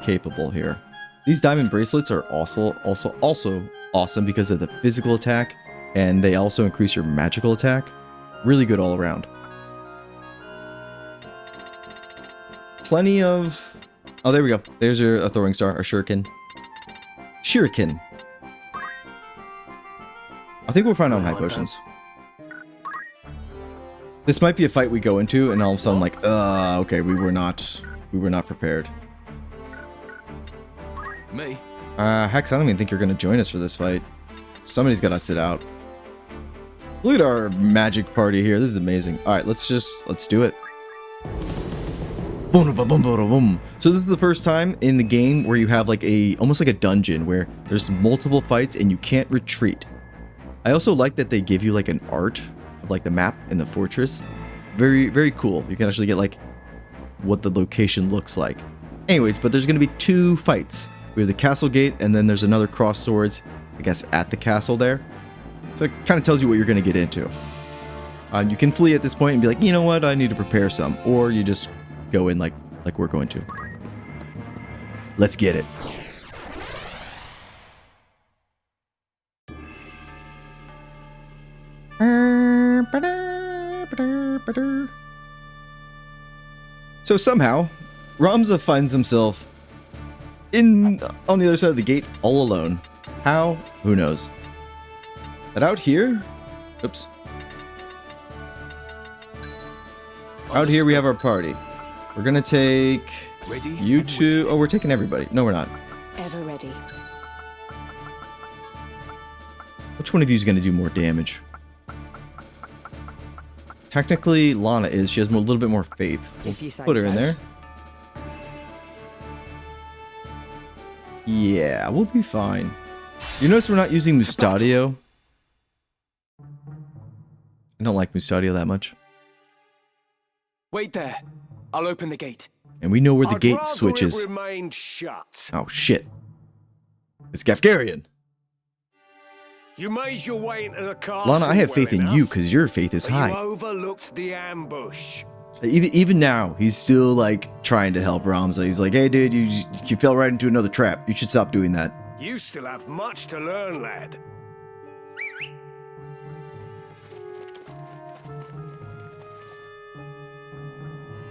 capable here. These diamond bracelets are also awesome because of the physical attack, and they also increase your magical attack. Really good all around. Plenty of... Oh, there we go. There's a throwing star, a shuriken. Shuriken. I think we're fine on high potions. This might be a fight we go into, and all of a sudden, like, okay, we were not prepared. Me? Hex, I don't even think you're gonna join us for this fight. Somebody's gotta sit out. Look at our magic party here. This is amazing. All right, let's do it. Boom, boom, boom, boom, boom. So this is the first time in the game where you have like almost like a dungeon where there's multiple fights and you can't retreat. I also like that they give you like an art of like the map and the fortress. Very, very cool. You can actually get like what the location looks like. Anyways, but there's going to be 2 fights. We have the castle gate and then there's another cross swords, I guess, at the castle there. So it kind of tells you what you're going to get into. You can flee at this point and be like, you know what, I need to prepare some. Or you just go in like we're going to. Let's get it. So somehow, Ramza finds himself on the other side of the gate all alone. How? Who knows? But out here, oops. Out here we have our party. We're gonna take you two. Oh, we're taking everybody. No, we're not. Ever ready. Which one of you is gonna do more damage? Technically, Lana is. She has a little bit more faith. We'll put her in there. Yeah, we'll be fine. You notice we're not using Mustadio? I don't like Mustadio that much. Wait there. I'll open the gate. And we know where the gate switches. Shut. Oh shit. It's Gafgarian. You made your way into the castle. Lana, I have faith in you because your faith is high. You overlooked the ambush. Even now, he's still like trying to help Ramza. He's like, hey dude, you fell right into another trap. You should stop doing that. You still have much to learn, lad.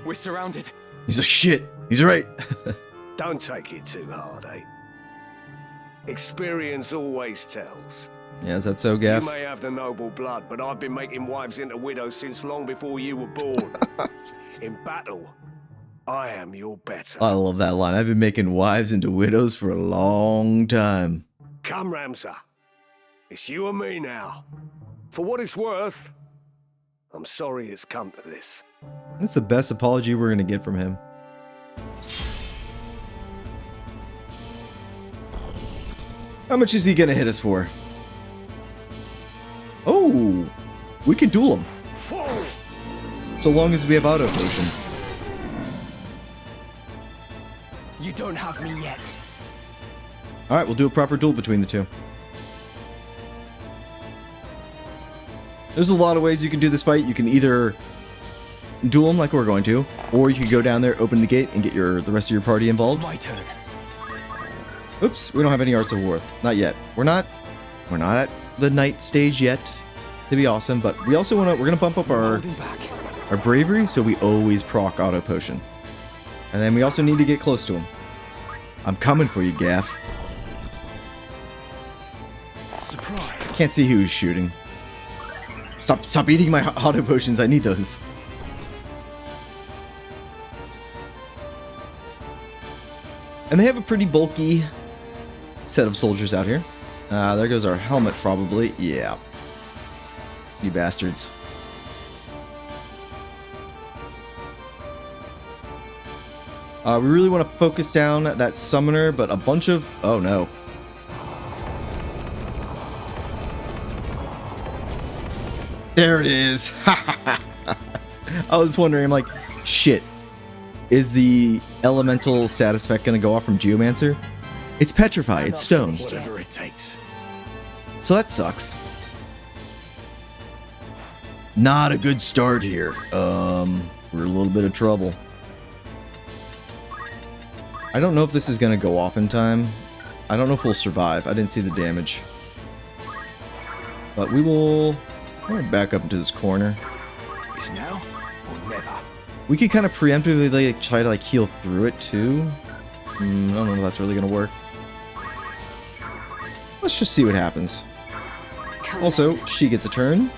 We're surrounded. He's like, shit. He's right. Don't take it too hard, eh? Experience always tells. Yeah, is that so, Gaff? You may have the noble blood, but I've been making wives into widows since long before you were born. In battle, I am your better. I love that line. I've been making wives into widows for a long time. Come, Ramza. It's you and me now. For what it's worth, I'm sorry it's come to this. That's the best apology we're going to get from him. How much is he going to hit us for? Oh, we can duel him. So long as we have auto potion. You don't have me yet. Alright, we'll do a proper duel between the two. There's a lot of ways you can do this fight. You can either duel him like we're going to, or you can go down there, open the gate, and get the rest of your party involved. My turn. Oops, we don't have any Arts of War. Not yet. We're not at the night stage yet to be awesome, but we also we're gonna bump up our bravery so we always proc auto potion. And then we also need to get close to him. I'm coming for you, Gaff. Surprise. Can't see who's shooting. Stop eating my auto potions. I need those. And they have a pretty bulky set of soldiers out here. There goes our helmet, probably. Yeah. You bastards. We really want to focus down that summoner, but a bunch of... Oh, no. There it is. I was wondering, I'm like, shit. Is the elemental status effect going to go off from Geomancer? It's Petrify, it's stone. Whatever it takes. So that sucks. Not a good start here. We're a little bit of trouble. I don't know if this is going to go off in time. I don't know if we'll survive. I didn't see the damage. But we will... I'm going to back up into this corner. It's now or never. We could kind of preemptively like, try to like heal through it too. I don't know if that's really going to work. Let's just see what happens. Also, she gets a turn.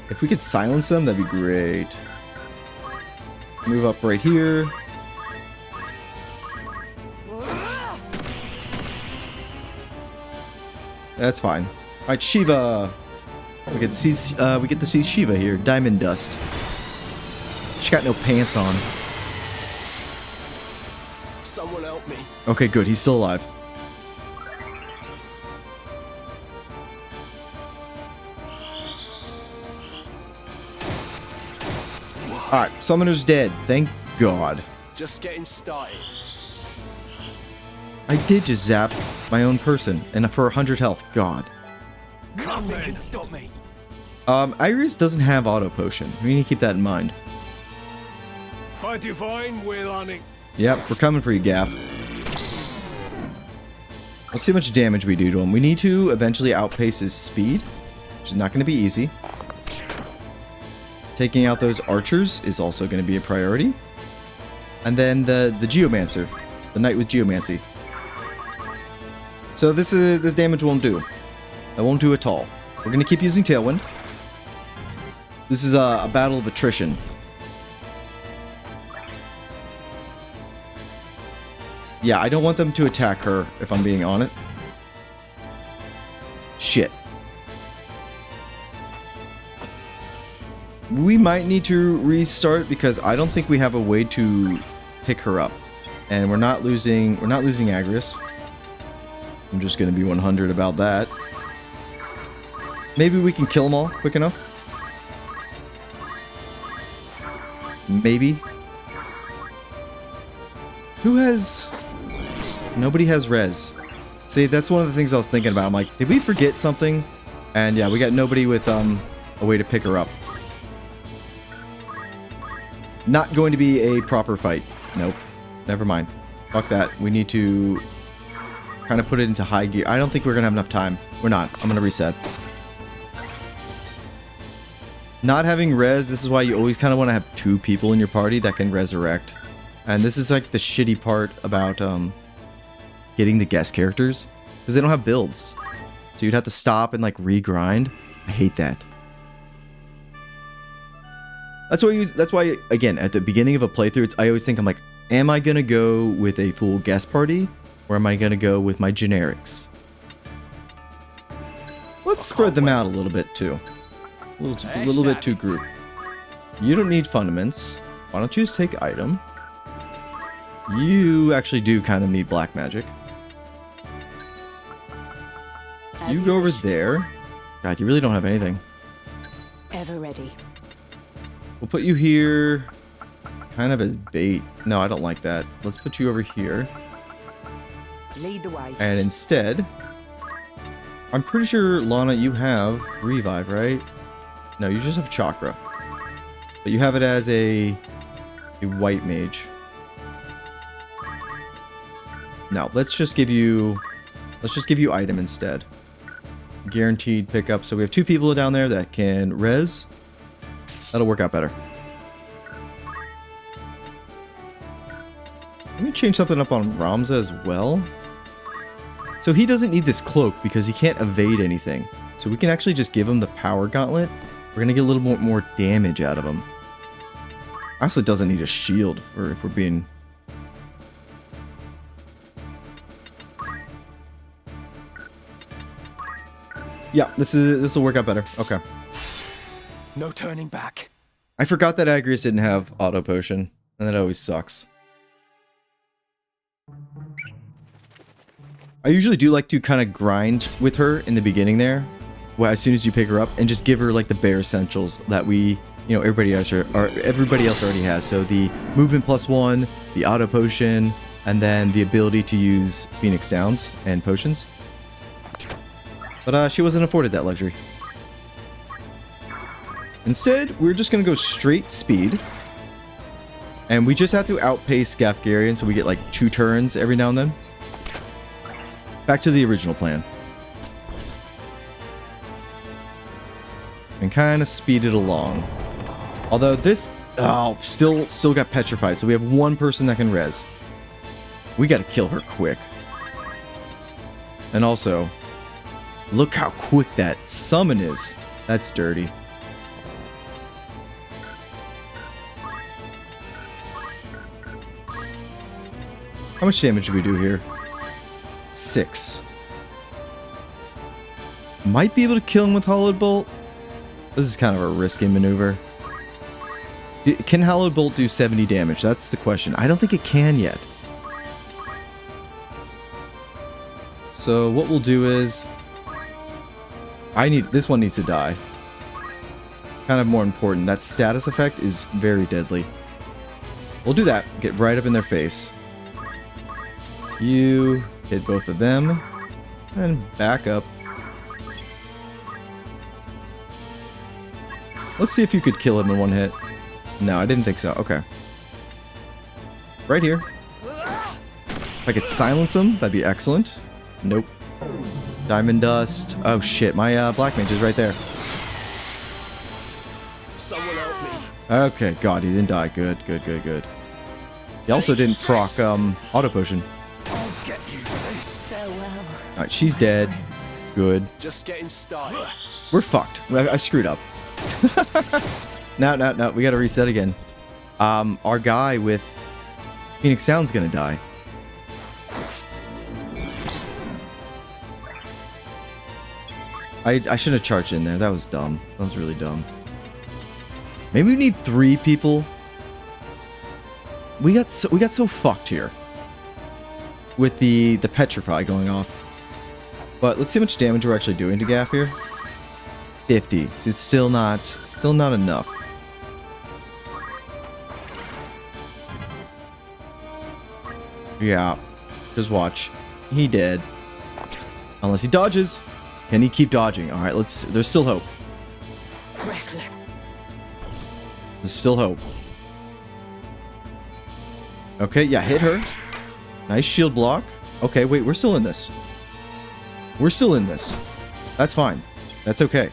If we could silence them, that'd be great. Move up right here. That's fine. All right, Shiva. We get to see Shiva here. Diamond Dust. She got no pants on. Someone help me. Okay, good. He's still alive. Alright, Summoner's dead. Thank God. Just getting started. I did just zap my own person, and for 100 health. God. Nothing can stop me. Iris doesn't have auto potion. We need to keep that in mind. By divine will, honey. Yep, we're coming for you, Gaff. Let's see how much damage we do to him. We need to eventually outpace his speed, which is not going to be easy. Taking out those archers is also going to be a priority. And then the Geomancer. The knight with Geomancy. So this damage won't do. It won't do at all. We're going to keep using Tailwind. This is a battle of attrition. Yeah, I don't want them to attack her, if I'm being honest. Shit. We might need to restart because I don't think we have a way to pick her up. And we're not losing Agrius. I'm just going to be 100 about that. Maybe we can kill them all quick enough. Maybe. Who has... Nobody has res. See, that's one of the things I was thinking about. I'm like, did we forget something? And yeah, we got nobody with a way to pick her up. Not going to be a proper fight. Nope. Never mind. Fuck that. We need to kind of put it into high gear. I don't think we're going to have enough time. We're not. I'm going to reset. Not having res, this is why you always kind of want to have 2 people in your party that can resurrect. And this is like the shitty part about getting the guest characters, because they don't have builds. So you'd have to stop and like regrind. I hate that. That's why again, at the beginning of a playthrough, I always think, I'm like, am I going to go with a full guest party, or am I going to go with my generics? Let's spread them out a little bit too. A little bit too group. You don't need fundaments. Why don't you just take item? You actually do kind of need black magic. You go over there. God, you really don't have anything. Ever ready. We'll put you here kind of as bait. No, I don't like that. Let's put you over here. Lead the way. And instead, I'm pretty sure, Lana, you have revive, right? No, you just have chakra. But you have it as a white mage. Now, let's just give you item instead. Guaranteed pickup. So we have 2 people down there that can res. That'll work out better. Let me change something up on Ramza as well. So he doesn't need this cloak because he can't evade anything. So we can actually just give him the power gauntlet. We're going to get a little more damage out of him. Also doesn't need a shield if we're being... Yeah, this will work out better. Okay. No turning back. I forgot that Agrius didn't have auto potion, and that always sucks. I usually do like to kind of grind with her in the beginning there, well, as soon as you pick her up, and just give her like the bare essentials that we, you know, everybody else already has. So the movement +1, the auto potion, and then the ability to use Phoenix Downs and potions. But she wasn't afforded that luxury. Instead, we're just gonna go straight speed. And we just have to outpace Gafgarian, so we get like 2 turns every now and then. Back to the original plan. And kind of speed it along. Although this, oh, still got petrified, so we have 1 person that can res. We gotta kill her quick. And also, look how quick that summon is. That's dirty. How much damage do we do here? 6. Might be able to kill him with Hallowed Bolt. This is kind of a risky maneuver. Can Hallowed Bolt do 70 damage? That's the question. I don't think it can yet. So what we'll do is... this one needs to die. Kind of more important. That status effect is very deadly. We'll do that. Get right up in their face. You hit both of them. And back up. Let's see if you could kill him in 1 hit. No, I didn't think so. Okay. Right here. If I could silence him, that'd be excellent. Nope. Diamond Dust. Oh shit, my Black Mage is right there. Someone help me. Okay, God, he didn't die. Good. He also didn't proc Auto Potion. I'll get you for this. Farewell. Alright, she's dead. Good. Just getting started. We're fucked. I screwed up. No. We gotta reset again. Our guy with Phoenix Sound's gonna die. I shouldn't have charged in there. That was dumb. That was really dumb. Maybe we need 3 people. We got so fucked here with the Petrify going off. But let's see how much damage we're actually doing to Gaff here. 50. So it's still not enough. Yeah. Just watch. He dead. Unless he dodges. Can he keep dodging? All right, there's still hope. Breathless. There's still hope. Okay, yeah, hit her. Nice shield block. Okay, wait, we're still in this. We're still in this. That's fine. That's okay.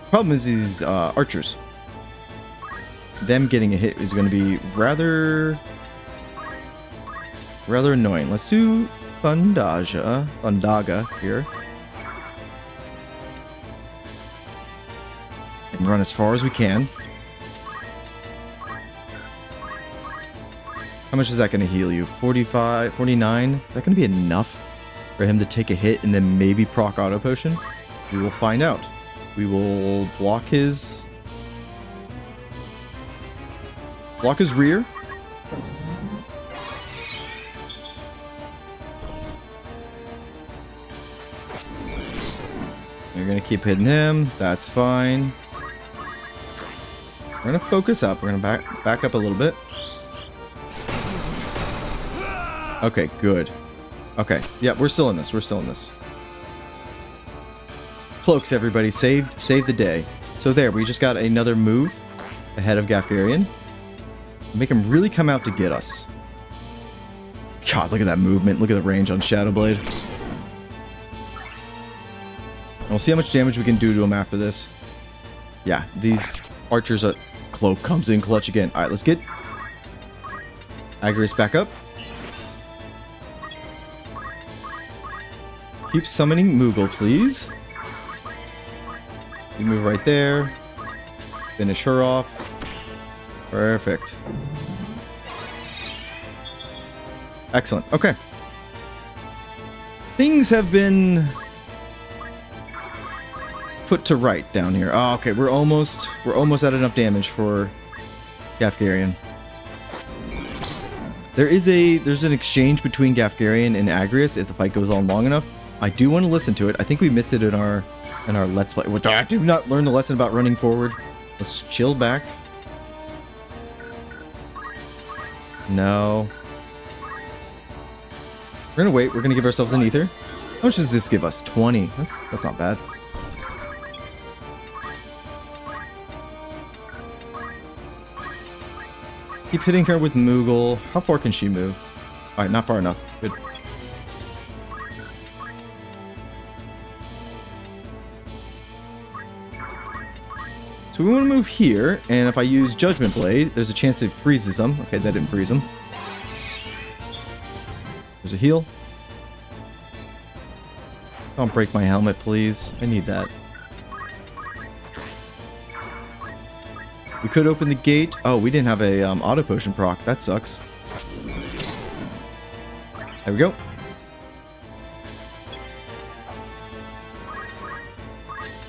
Problem is these archers. Them getting a hit is going to be rather annoying. Let's do Bundaga here. And run as far as we can. How much is that going to heal you? 45, 49? Is that going to be enough for him to take a hit and then maybe proc Auto Potion? We will find out. We will block his rear. You're gonna keep hitting him. That's fine. We're gonna focus up. We're gonna back up a little bit. Okay, good. Okay, yeah, we're still in this. Cloaks, everybody. Saved the day. So there, we just got another move ahead of Gafgarian. Make him really come out to get us. God, look at that movement. Look at the range on Shadowblade. And we'll see how much damage we can do to him after this. Yeah, these archers are... Cloak comes in clutch again. Alright, let's get Agrius back up. Keep summoning Moogle, please. You move right there. Finish her off. Perfect. Excellent. Okay. Things have been put to right down here. Oh, okay, we're almost at enough damage for Gafgarian. There's an exchange between Gafgarian and Agrius if the fight goes on long enough. I do want to listen to it. I think we missed it in our Let's Play. Did we not learn the lesson about running forward? Let's chill back. No. We're gonna wait. We're gonna give ourselves an ether. How much does this give us? 20. That's not bad. Keep hitting her with Moogle. How far can she move? Alright, not far enough. Good. So we want to move here, and if I use Judgment Blade, there's a chance it freezes them. Okay, that didn't freeze them. There's a heal. Don't break my helmet, please. I need that. We could open the gate. Oh, we didn't have a auto potion proc. That sucks. There we go.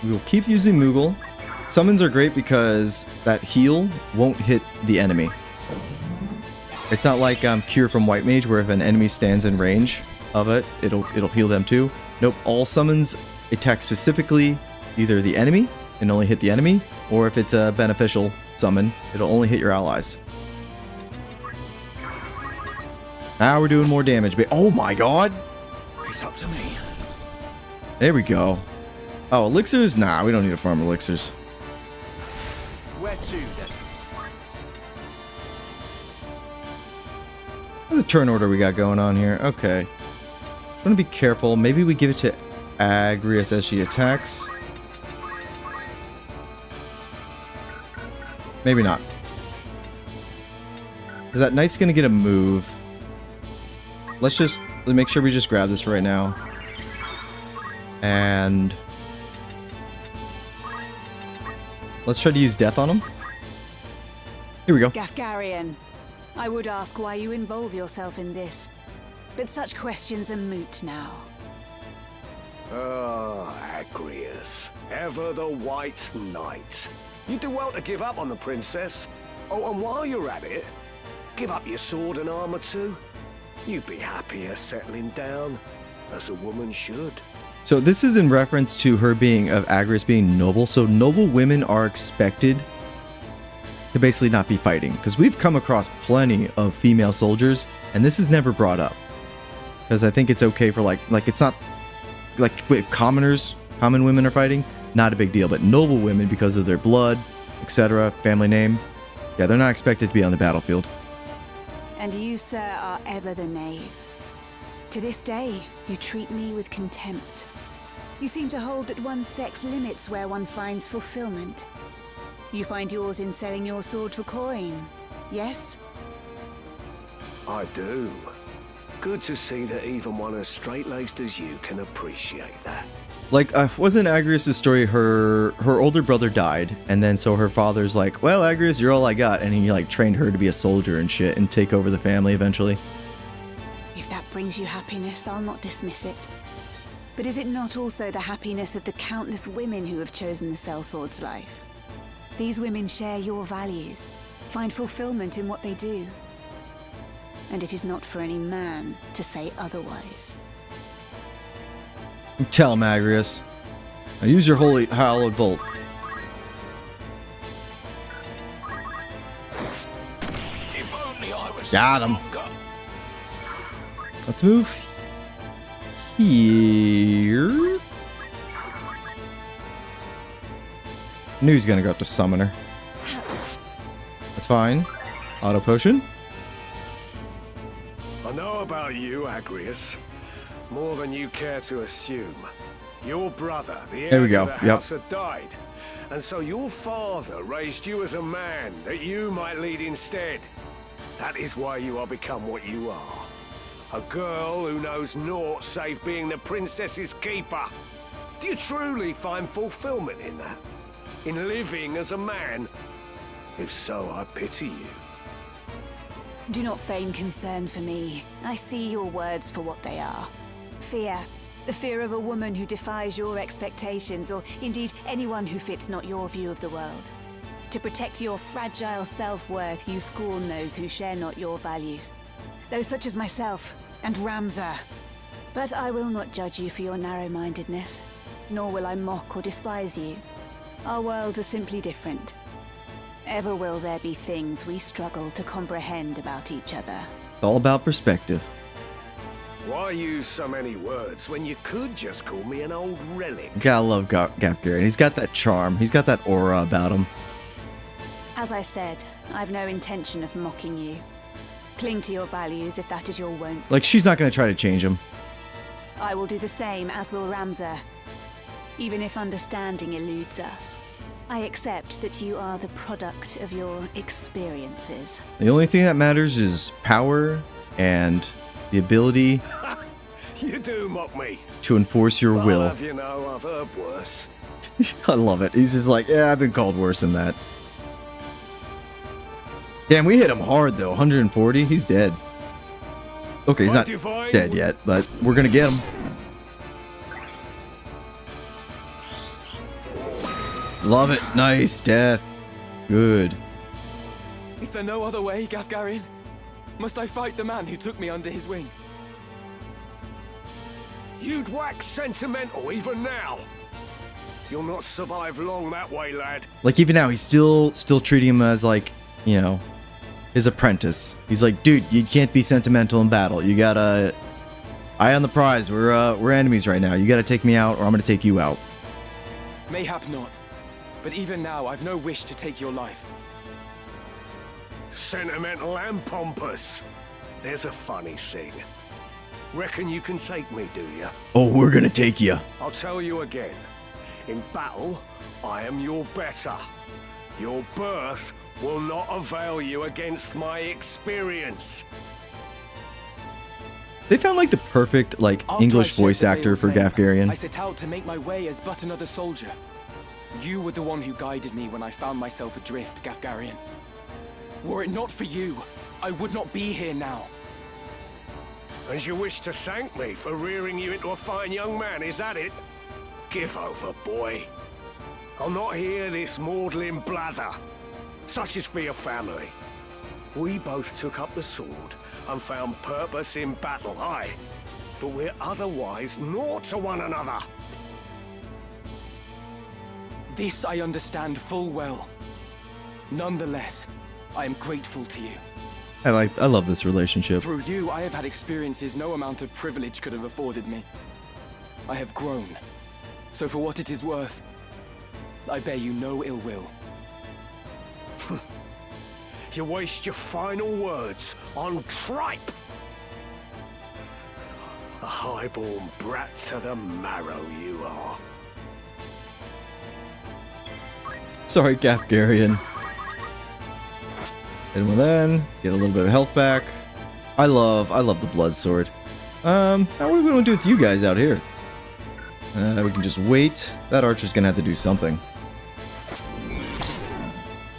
We will keep using Moogle. Summons are great because that heal won't hit the enemy. It's not like Cure from White Mage, where if an enemy stands in range of it, it'll heal them too. Nope, all summons attack specifically either the enemy and only hit the enemy, or if it's a beneficial summon, it'll only hit your allies. Now we're doing more damage. Oh my god! It's up to me. There we go. Oh, elixirs? Nah, we don't need to farm elixirs. Where to then? What's the turn order we got going on here? Okay. Just want to be careful. Maybe we give it to Agrius as she attacks. Maybe not. Because that knight's going to get a move. Let's make sure we just grab this right now. And let's try to use death on him. Here we go. Gafgarian, I would ask why you involve yourself in this, but such questions are moot now. Oh, Agrius, ever the White Knight. You do well to give up on the princess. Oh, and while you're at it, give up your sword and armor too. You'd be happier settling down, as a woman should. So this is in reference to her being, of Agrius being noble. So noble women are expected to basically not be fighting. Because we've come across plenty of female soldiers, and this is never brought up. Because I think it's okay for like it's not, like commoners, common women are fighting, not a big deal. But noble women, because of their blood, etc., family name, yeah, they're not expected to be on the battlefield. And you, sir, are ever the knave. To this day, you treat me with contempt. You seem to hold that one's sex limits where one finds fulfillment. You find yours in selling your sword for coin, yes? I do. Good to see that even one as straight-laced as you can appreciate that. Like, wasn't Agrius' story, her older brother died, and then so her father's like, well, Agrius, you're all I got, and he like trained her to be a soldier and shit and take over the family eventually. If that brings you happiness, I'll not dismiss it. But is it not also the happiness of the countless women who have chosen the sellsword's life? These women share your values, find fulfillment in what they do. And it is not for any man to say otherwise. Tell him, Agrius. Now use your holy hallowed bolt. If only I was Got him. stronger. Let's move here. Knew he's gonna go up to Summoner. That's fine. Auto potion. I know about you, Agrius. More than you care to assume. Your brother, the There heir we to go. the Yep. house, had died. And so your father raised you as a man that you might lead instead. That is why you are become what you are. A girl who knows naught save being the princess's keeper. Do you truly find fulfillment in that? In living as a man? If so, I pity you. Do not feign concern for me. I see your words for what they are. Fear. The fear of a woman who defies your expectations, or indeed anyone who fits not your view of the world. To protect your fragile self-worth, you scorn those who share not your values. Those such as myself and Ramza. But I will not judge you for your narrow-mindedness, nor will I mock or despise you. Our worlds are simply different. Ever will there be things we struggle to comprehend about each other. It's all about perspective. Why use so many words when you could just call me an old relic? Gotta love Gafgarian. He's got that charm. He's got that aura about him. As I said, I've no intention of mocking you. Cling to your values if that is your wont. Like, she's not gonna try to change him. I will do the same, as will Ramza. Even if understanding eludes us. I accept that you are the product of your experiences. The only thing that matters is power and the ability You do mock me. to enforce your Well, will. have you know, I've heard worse. I love it. He's just like, yeah, I've been called worse than that. Damn, we hit him hard though. 140. He's dead. Okay, he's not dead yet, but we're gonna get him. Love it. Nice death. Good. Is there no other way, Gafgarian? Must I fight the man who took me under his wing? You'd wax sentimental even now. You'll not survive long that way, lad. Like even now, he's still treating him as like, you know, his apprentice. He's like, dude, you can't be sentimental in battle. You gotta eye on the prize. We're enemies right now. You gotta take me out, or I'm gonna take you out. Mayhap not. But even now, I've no wish to take your life. Sentimental and pompous. There's a funny thing. Reckon you can take me, do you? Oh, we're gonna take you. I'll tell you again. In battle, I am your better. Your birth will not avail you against my experience. They found like the perfect like English voice actor for Gafgarian. I set out to make my way as but another soldier. You were the one who guided me when I found myself adrift, Gafgarian. Were it not for you, I would not be here now. And you wish to thank me for rearing you into a fine young man, is that it? Give over, boy. I'll not hear this maudlin blather. Such is for your family. We both took up the sword and found purpose in battle, aye. But we're otherwise naught to one another. This I understand full well. Nonetheless, I am grateful to you. I love this relationship. Through you, I have had experiences no amount of privilege could have afforded me. I have grown. So for what it is worth, I bear you no ill will. You waste your final words on tripe. A highborn brat to the marrow you are. Sorry, Gafgarian. Hit him with then, get a little bit of health back. I love the blood sword. Now what are we gonna do with you guys out here? We can just wait. That archer's gonna have to do something.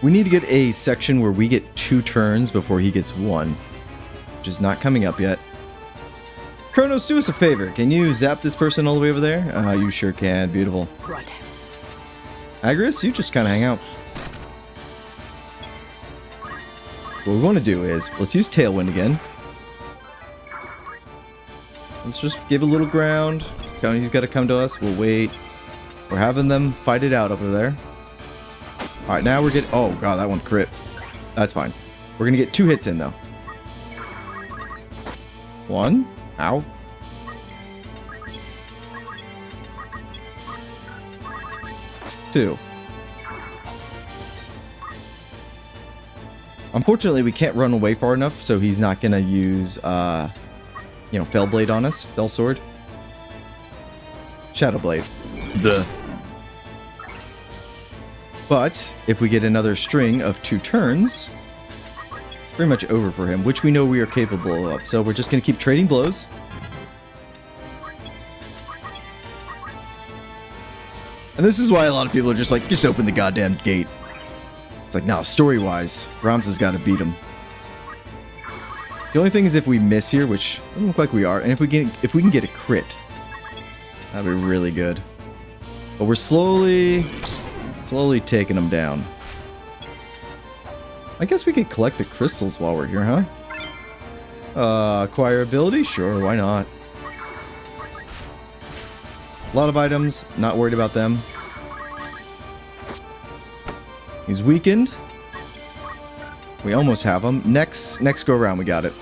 We need to get a section where we get 2 turns before he gets 1, which is not coming up yet. Kronos, do us a favor. Can you zap this person all the way over there? You sure can. Beautiful. Right. Agris, you just kind of hang out. What we want to do is, let's use Tailwind again. Let's just give a little ground. He's got to come to us. We'll wait. We're having them fight it out over there. Alright, now we're getting... Oh, God, that one crit. That's fine. We're going to get 2 hits in, though. 1. Ow. 2. Unfortunately, we can't run away far enough, so he's not going to use, you know, Fell Blade on us. Fell Sword. Shadow Blade. Duh. But if we get another string of 2 turns, it's pretty much over for him, which we know we are capable of. So we're just going to keep trading blows. And this is why a lot of people are just like, just open the goddamn gate. It's like, no, story-wise, Ramza's got to beat him. The only thing is if we miss here, which doesn't look like we are, and if we can get a crit, that'd be really good. But we're slowly taking them down. I guess we could collect the crystals while we're here, huh? Acquire ability? Sure, why not? A lot of items, not worried about them. He's weakened. We almost have him. Next go around, we got it.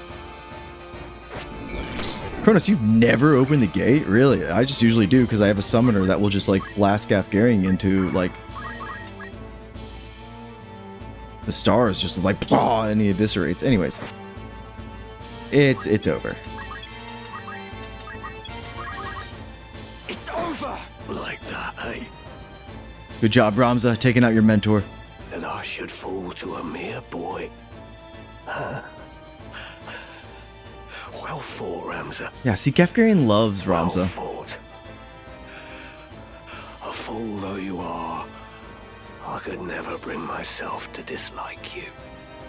Kronos, you've never opened the gate? Really? I just usually do because I have a summoner that will just like blast Gafgarian into like the stars, just like blah, and he eviscerates. Anyways, it's over. It's over! Like that, eh? Good job, Ramza, taking out your mentor. Then I should fall to a mere boy. Huh? Well fought, Ramza. Yeah, see, Gafgarian loves Ramza. Well fought. A fool though you are, I could never bring myself to dislike you.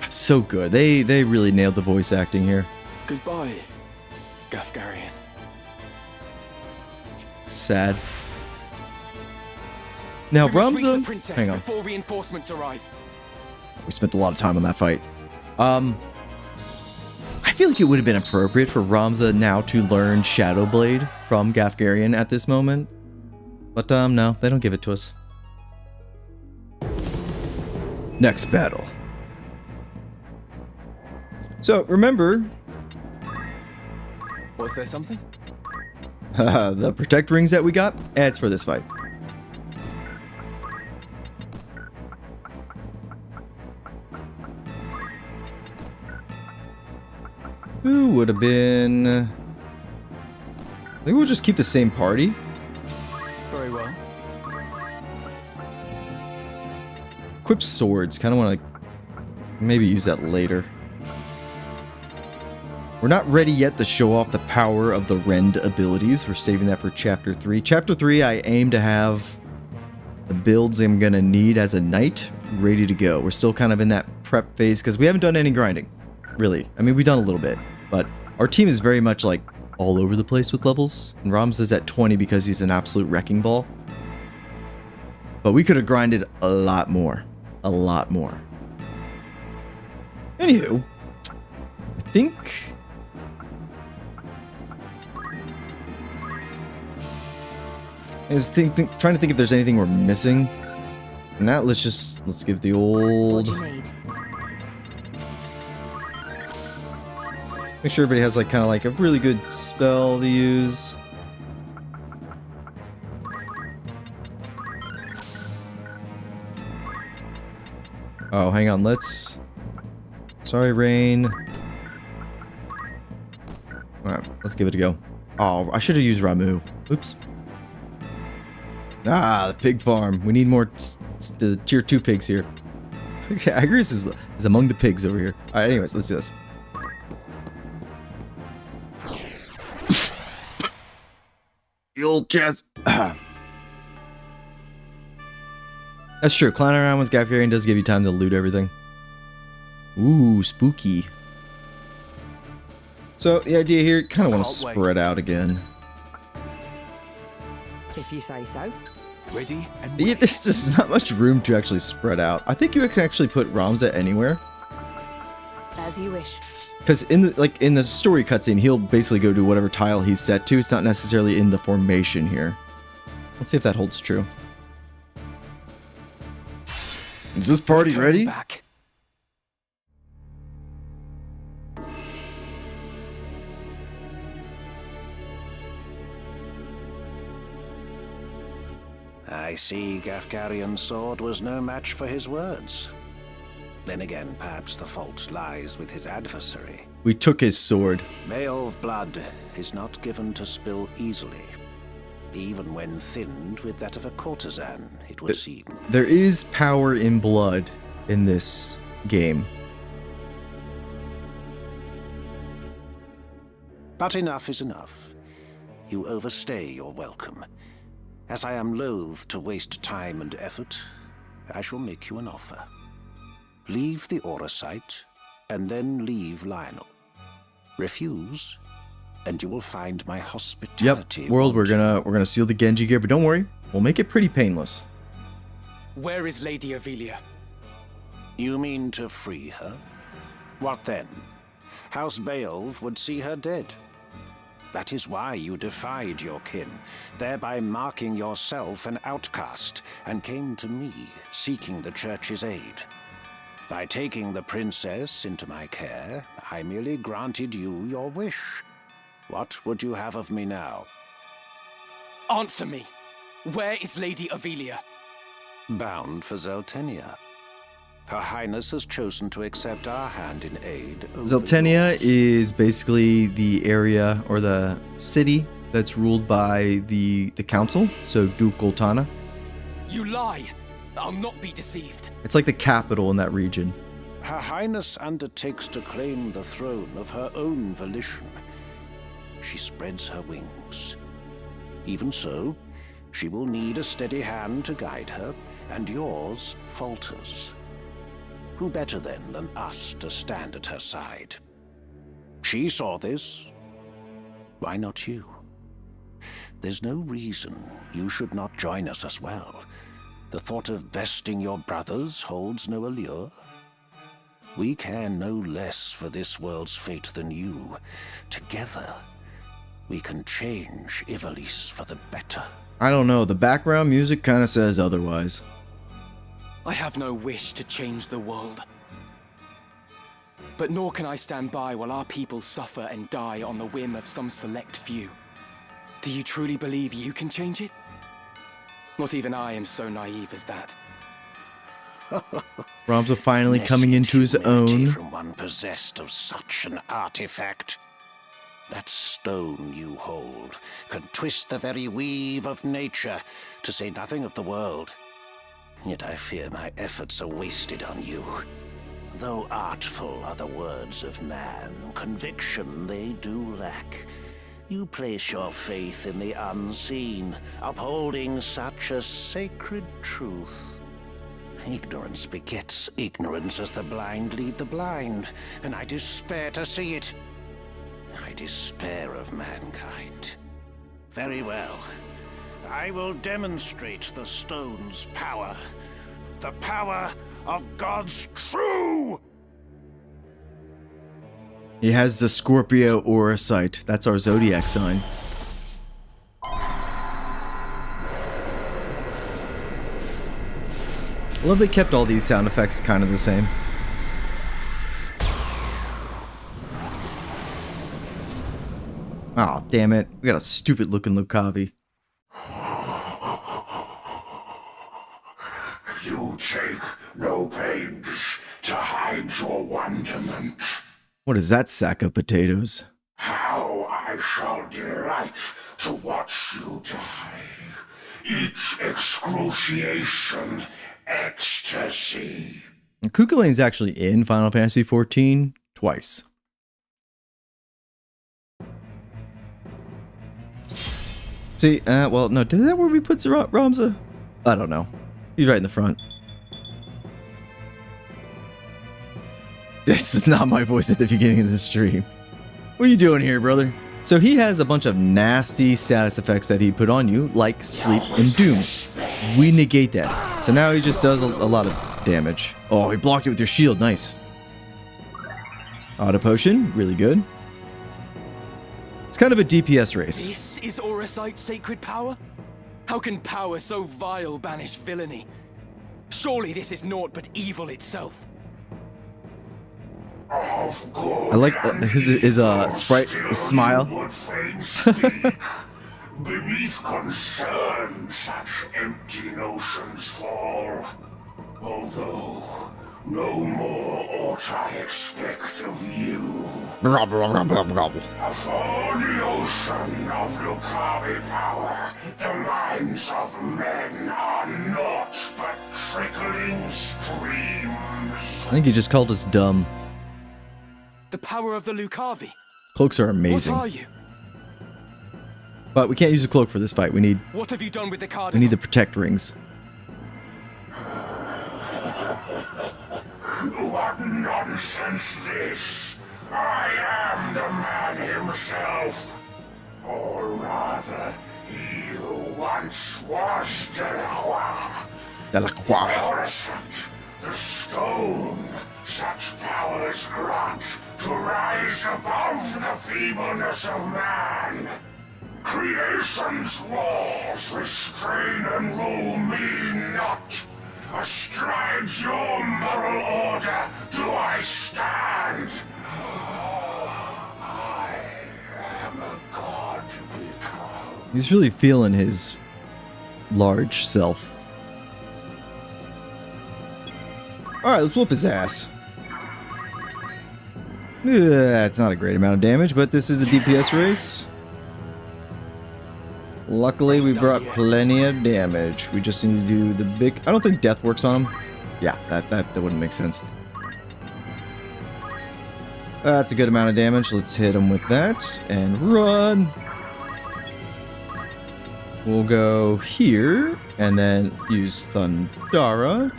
So good. They really nailed the voice acting here. Goodbye, Gafgarian. Sad. Now, We must reach the Ramza... princess Hang on. before reinforcements arrive. We spent a lot of time on that fight. I feel like it would have been appropriate for Ramza now to learn Shadow Blade from Gafgarian at this moment. But, no, they don't give it to us. Next battle. So, remember... Was there something? the protect rings that we got? It's for this fight. Who would have been... I think we'll just keep the same party. Very well. Equip swords. Kind of want to maybe use that later. We're not ready yet to show off the power of the Rend abilities. We're saving that for Chapter 3. Chapter 3, I aim to have the builds I'm going to need as a knight ready to go. We're still kind of in that prep phase because we haven't done any grinding. Really. I mean, we've done a little bit. But our team is very much like all over the place with levels. And Ramza's at 20 because he's an absolute wrecking ball. But we could have grinded a lot more. A lot more. Anywho, I think... I was trying to think if there's anything we're missing. And that, let's give the old... What do you need? Make sure everybody has like kind of like a really good spell to use. Oh, hang on, let's... Sorry, Rain. Alright, let's give it a go. Oh, I should have used Ramu. Oops. Ah, the pig farm. We need more the tier 2 pigs here. Okay, Agrius is among the pigs over here. Alright, anyways, let's do this. The old chest. That's true. Clowning around with Gafgarian does give you time to loot everything. Ooh, spooky. So the idea here, kind of want to spread out again. If you say so. Ready and Yeah, there's not much room to actually spread out. I think you can actually put Ramza anywhere. As you wish. Because in the story cutscene, he'll basically go to whatever tile he's set to. It's not necessarily in the formation here. Let's see if that holds true. Is this party ready? back. I see Gafgarian's sword was no match for his words. Then again, perhaps the fault lies with his adversary. We took his sword. Male blood is not given to spill easily, even when thinned with that of a courtesan, it would seem. There is power in blood in this game. But enough is enough. You overstay your welcome. As I am loath to waste time and effort, I shall make you an offer. Leave the Aura site, and then leave Lionel. Refuse, and you will find my hospitality. Yep, world, we're gonna steal the Genji gear, but don't worry, we'll make it pretty painless. Where is Lady Avelia? You mean to free her? What then? House Beowulf would see her dead. That is why you defied your kin, thereby marking yourself an outcast, and came to me, seeking the Church's aid. By taking the princess into my care, I merely granted you your wish. What would you have of me now? Answer me! Where is Lady Avelia? Bound for Zeltenia. Her Highness has chosen to accept our hand in aid. Zeltenia is basically the area or the city that's ruled by the council, so Duke Goltana. You lie! I'll not be deceived. It's like the capital in that region. Her Highness undertakes to claim the throne of her own volition. She spreads her wings. Even so, she will need a steady hand to guide her, and yours falters. Who better then than us to stand at her side? She saw this. Why not you? There's no reason you should not join us as well. The thought of besting your brothers holds no allure. We care no less for this world's fate than you. Together, we can change Ivalice for the better. I don't know, the background music kind of says otherwise. I have no wish to change the world. But nor can I stand by while our people suffer and die on the whim of some select few. Do you truly believe you can change it? Not even I am so naive as that. Ramza finally coming into his own. From one possessed of such an artifact. That stone you hold can twist the very weave of nature, to say nothing of the world. Yet I fear my efforts are wasted on you. Though artful are the words of man, conviction they do lack. You place your faith in the unseen, upholding such a sacred truth. Ignorance begets ignorance as the blind lead the blind, and I despair to see it. I despair of mankind. Very well. I will demonstrate the stone's power. The power of God's true! He has the Scorpio aura sight. That's our zodiac sign. I love they kept all these sound effects kind of the same. Oh, damn it. We got a stupid looking Lucavi. You take no pains to hide your wonderment. What is that sack of potatoes? How I shall delight to watch you die. Each excruciation, ecstasy. Kukulain's actually in Final Fantasy XIV twice. See, well, no, is that where we put Ramza? I don't know. He's right in the front. This is not my voice at the beginning of the stream. What are you doing here, brother? So he has a bunch of nasty status effects that he put on you, like Sleep and Doom. We negate that. So now he just does a lot of damage. Oh, he blocked it with your shield. Nice. Auto Potion. Really good. It's kind of a DPS race. This is Auracite's sacred power? How can power so vile banish villainy? Surely this is naught but evil itself. I like his sprite smile. Beneath concern, such empty notions fall. Although, no more ought I expect of you. For the ocean of Lucavi power, the minds of men are naught but trickling streams. I think he just called us dumb. The power of the Lucavi. Cloaks are amazing. What are you? But we can't use a cloak for this fight. We need. What have you done with the cardinal? We need the protect rings. What nonsense this! I am the man himself. Or rather, he who once was Delacroix. Orasat, the stone, such powers grant to rise above the feebleness of man. Creation's laws restrain and rule me not. Astride your moral order do I stand. I am a god become. He's really feeling his large self. Alright, let's whoop his ass. That's not a great amount of damage, but this is a DPS race. Luckily, we brought plenty of damage. We just need to do the big... I don't think death works on him. Yeah, that wouldn't make sense. That's a good amount of damage. Let's hit him with that and run. We'll go here and then use Thundara.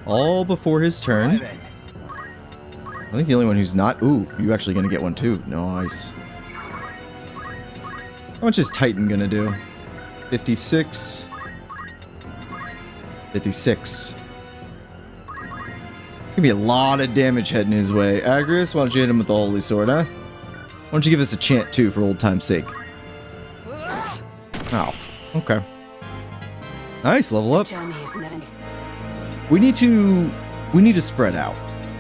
All before his turn. I think the only one who's not... Ooh, you actually gonna get one too. Nice. How much is Titan gonna do? 56. 56. It's gonna be a lot of damage heading his way. Agrius, why don't you hit him with the Holy Sword, huh? Why don't you give us a chant too, for old time's sake? Oh, okay. Nice, level up. We need to spread out.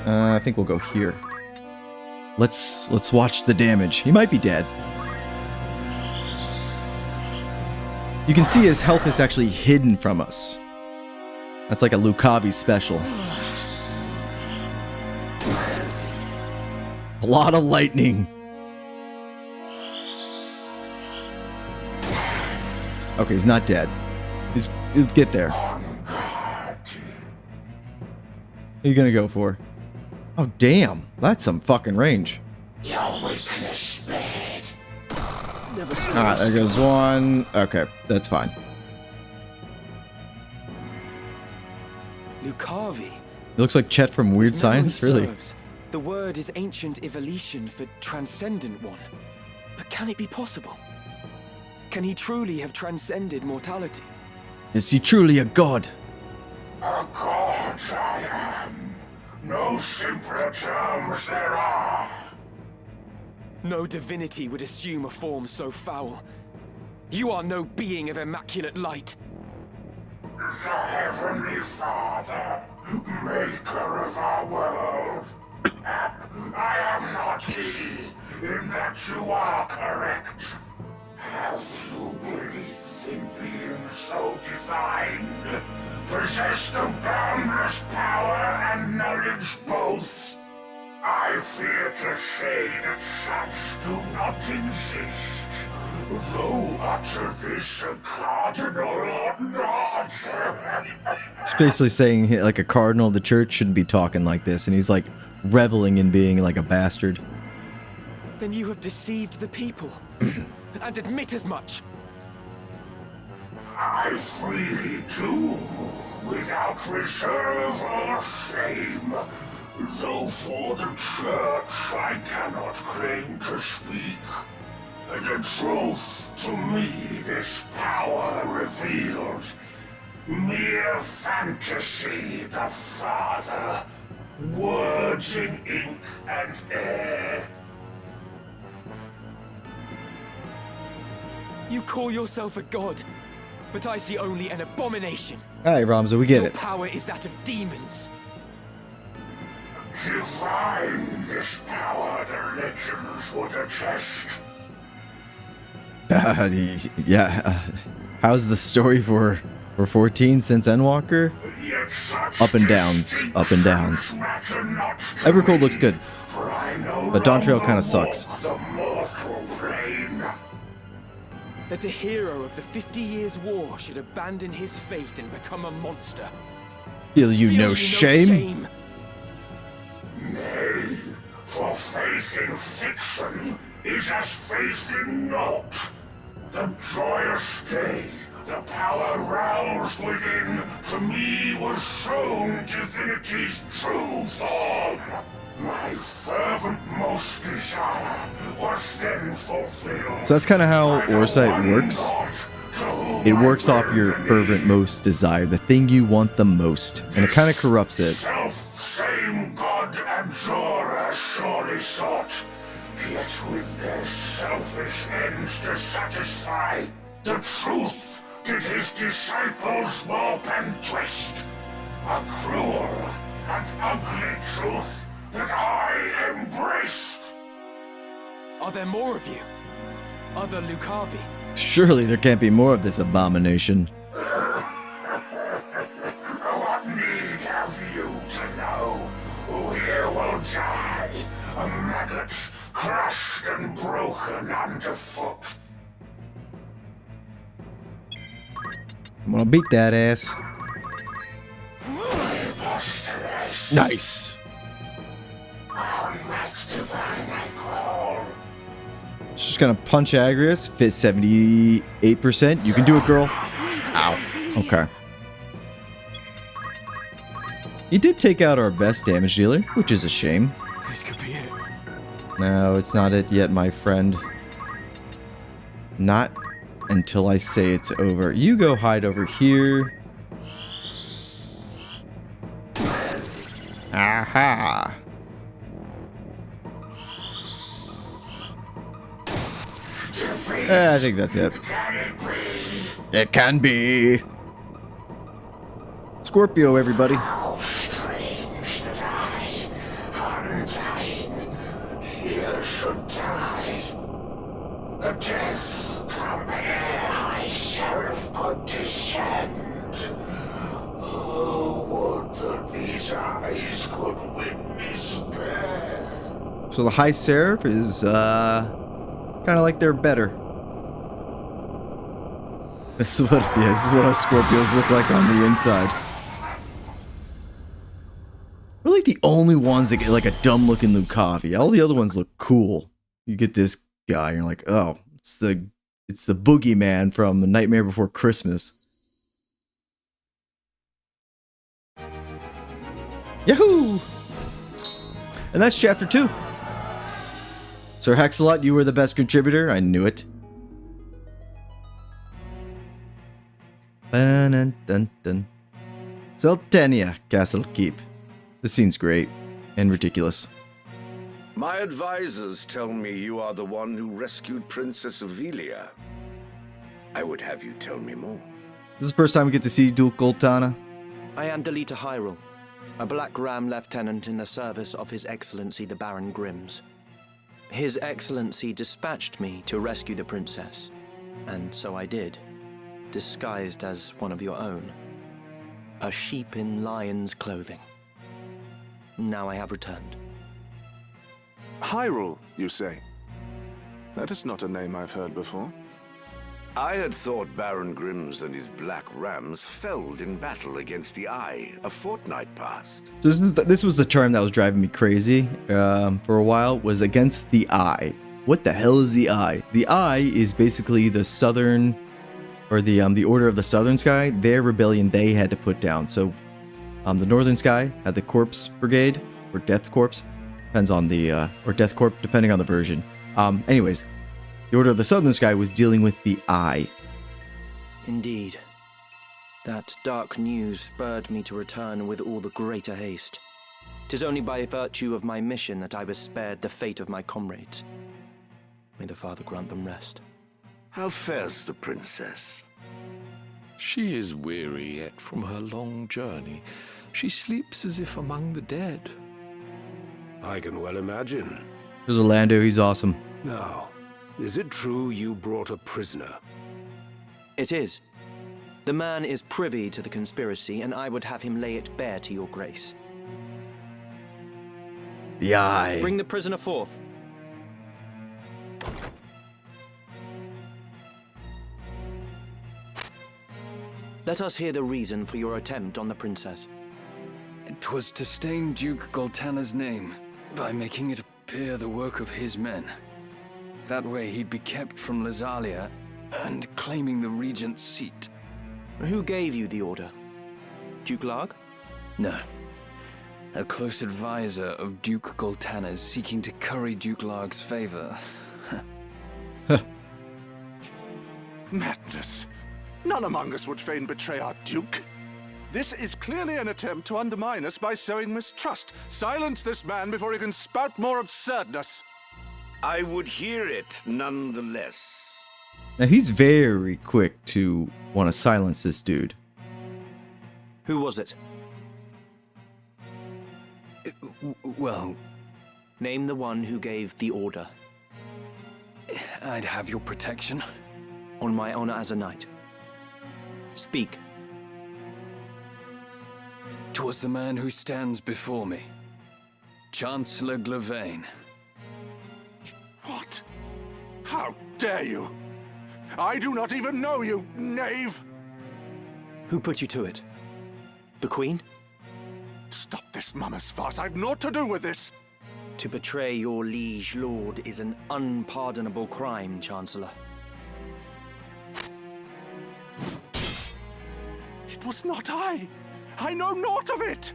I think we'll go here. Let's watch the damage. He might be dead. You can see his health is actually hidden from us. That's like a Lucavi special. A lot of lightning. Okay, he's not dead. He'll get there. What are you gonna go for? Oh, damn. That's some fucking range. Your weakness spared. Alright, there goes one. Okay, that's fine. Lucavi. It looks like Chet from Weird Science, really. The word is ancient evolution for transcendent one. But can it be possible? Can he truly have transcended mortality? Is he truly a god? A god I am. No simpler terms there are. No divinity would assume a form so foul. You are no being of immaculate light. The Heavenly Father, maker of our world. I am not he, in that you are correct. Have you believed in being so divine? Possessed of boundless power and knowledge both? I fear to say that such do not exist, though utter this a cardinal or not. It's basically saying like a cardinal of the church shouldn't be talking like this, and he's like reveling in being like a bastard. Then you have deceived the people, and admit as much. I freely do, without reserve or shame. Though for the church I cannot claim to speak. The truth to me this power revealed. Mere fantasy, the Father. Words in ink and air. You call yourself a god, but I see only an abomination. Alright, Ramza, we get Your it. power is that of demons. Divine this power the legends would attest. Yeah. How's the story for 14 since Endwalker? Up and downs. Up and downs. Evercold looks good. But Dawntrail kind of sucks. That a hero of the 50 Years' War should abandon his faith and become a monster. Feel you no shame? Nay, for faith in fiction is as faith in naught. The joyous day, the power roused within, to me was shown divinity's true form. My fervent-most desire was then fulfilled. So that's kind of how Oresight works. It works off your fervent most desire, the thing you want the most, and it kind of corrupts it. Self-same god Abjora surely sought, yet with their selfish ends to satisfy, the truth did his disciples warp and twist. A cruel and ugly truth that I embraced. Are there more of you? Other Lucavi? Surely there can't be more of this abomination. What need have you to know? Who here will die? A maggot crushed and broken underfoot. I'm gonna beat that ass. Nice. She's gonna punch Agrius. Fit 78%. You can do it, girl. Ow. Okay. You did take out our best damage dealer, which is a shame. This could be it. No, it's not it yet, my friend. Not until I say it's over. You go hide over here. Aha! I think that's it. It can be. Scorpio, everybody. Here should die. The death come here, High Sheriff could descend. Oh, would that these eyes could witness bear. So the High Seraph is kind of like they're better. This is what our Scorpios look like on the inside. We're like the only ones that get like a dumb looking Lucavi. All the other ones look cool. You get this guy, and you're like, oh, it's the boogeyman from A Nightmare Before Christmas. Yahoo! And that's chapter 2. Sir Hexalot, you were the best contributor. I knew it. Dun-dun-dun-dun. Zeltania, Castle Keep. This scene's great and ridiculous. My advisors tell me you are the one who rescued Princess Ovilia. I would have you tell me more. This is the first time we get to see Duke Goltana. I am Delita Hyrule, a Black Ram lieutenant in the service of His Excellency the Baron Grimms. His Excellency dispatched me to rescue the princess, and so I did, disguised as one of your own. A sheep in lion's clothing. Now I have returned. Hyrule, you say? That is not a name I've heard before. I had thought Baron Grimms and his Black Rams felled in battle against the Eye a fortnight past. So this was the term that was driving me crazy for a while, was against the Eye. What the hell is the Eye? The Eye is basically the Southern, or the Order of the Southern Sky. Their rebellion they had to put down. So the Northern Sky had the Corpse Brigade, or Death Corps, depends on the, or Death Corp, depending on the version. Anyways, the Order of the Southern Sky was dealing with the Eye. Indeed. That dark news spurred me to return with all the greater haste. 'Tis only by virtue of my mission that I was spared the fate of my comrades. May the Father grant them rest. How fares the princess? She is weary yet from her long journey. She sleeps as if among the dead. I can well imagine. There's Orlando, he's awesome. Now, is it true you brought a prisoner? It is. The man is privy to the conspiracy, and I would have him lay it bare to your grace. The Eye. Bring the prisoner forth. Let us hear the reason for your attempt on the princess. 'Twas to stain Duke Goltana's name by making it appear the work of his men. That way he'd be kept from Lazalia and claiming the regent's seat. Who gave you the order? Duke Larg? No. A close advisor of Duke Goltana's seeking to curry Duke Larg's favor. Madness. None among us would fain betray our Duke. This is clearly an attempt to undermine us by sowing mistrust. Silence this man before he can spout more absurdness. I would hear it nonetheless. Now he's very quick to want to silence this dude. Who was it? Well, name the one who gave the order. I'd have your protection. On my honor as a knight. Speak. 'Twas the man who stands before me. Chancellor Glavain. What? How dare you? I do not even know you, knave! Who put you to it? The Queen? Stop this mummer's farce. I've naught to do with this. To betray your liege lord is an unpardonable crime, Chancellor. It was not I. I know naught of it.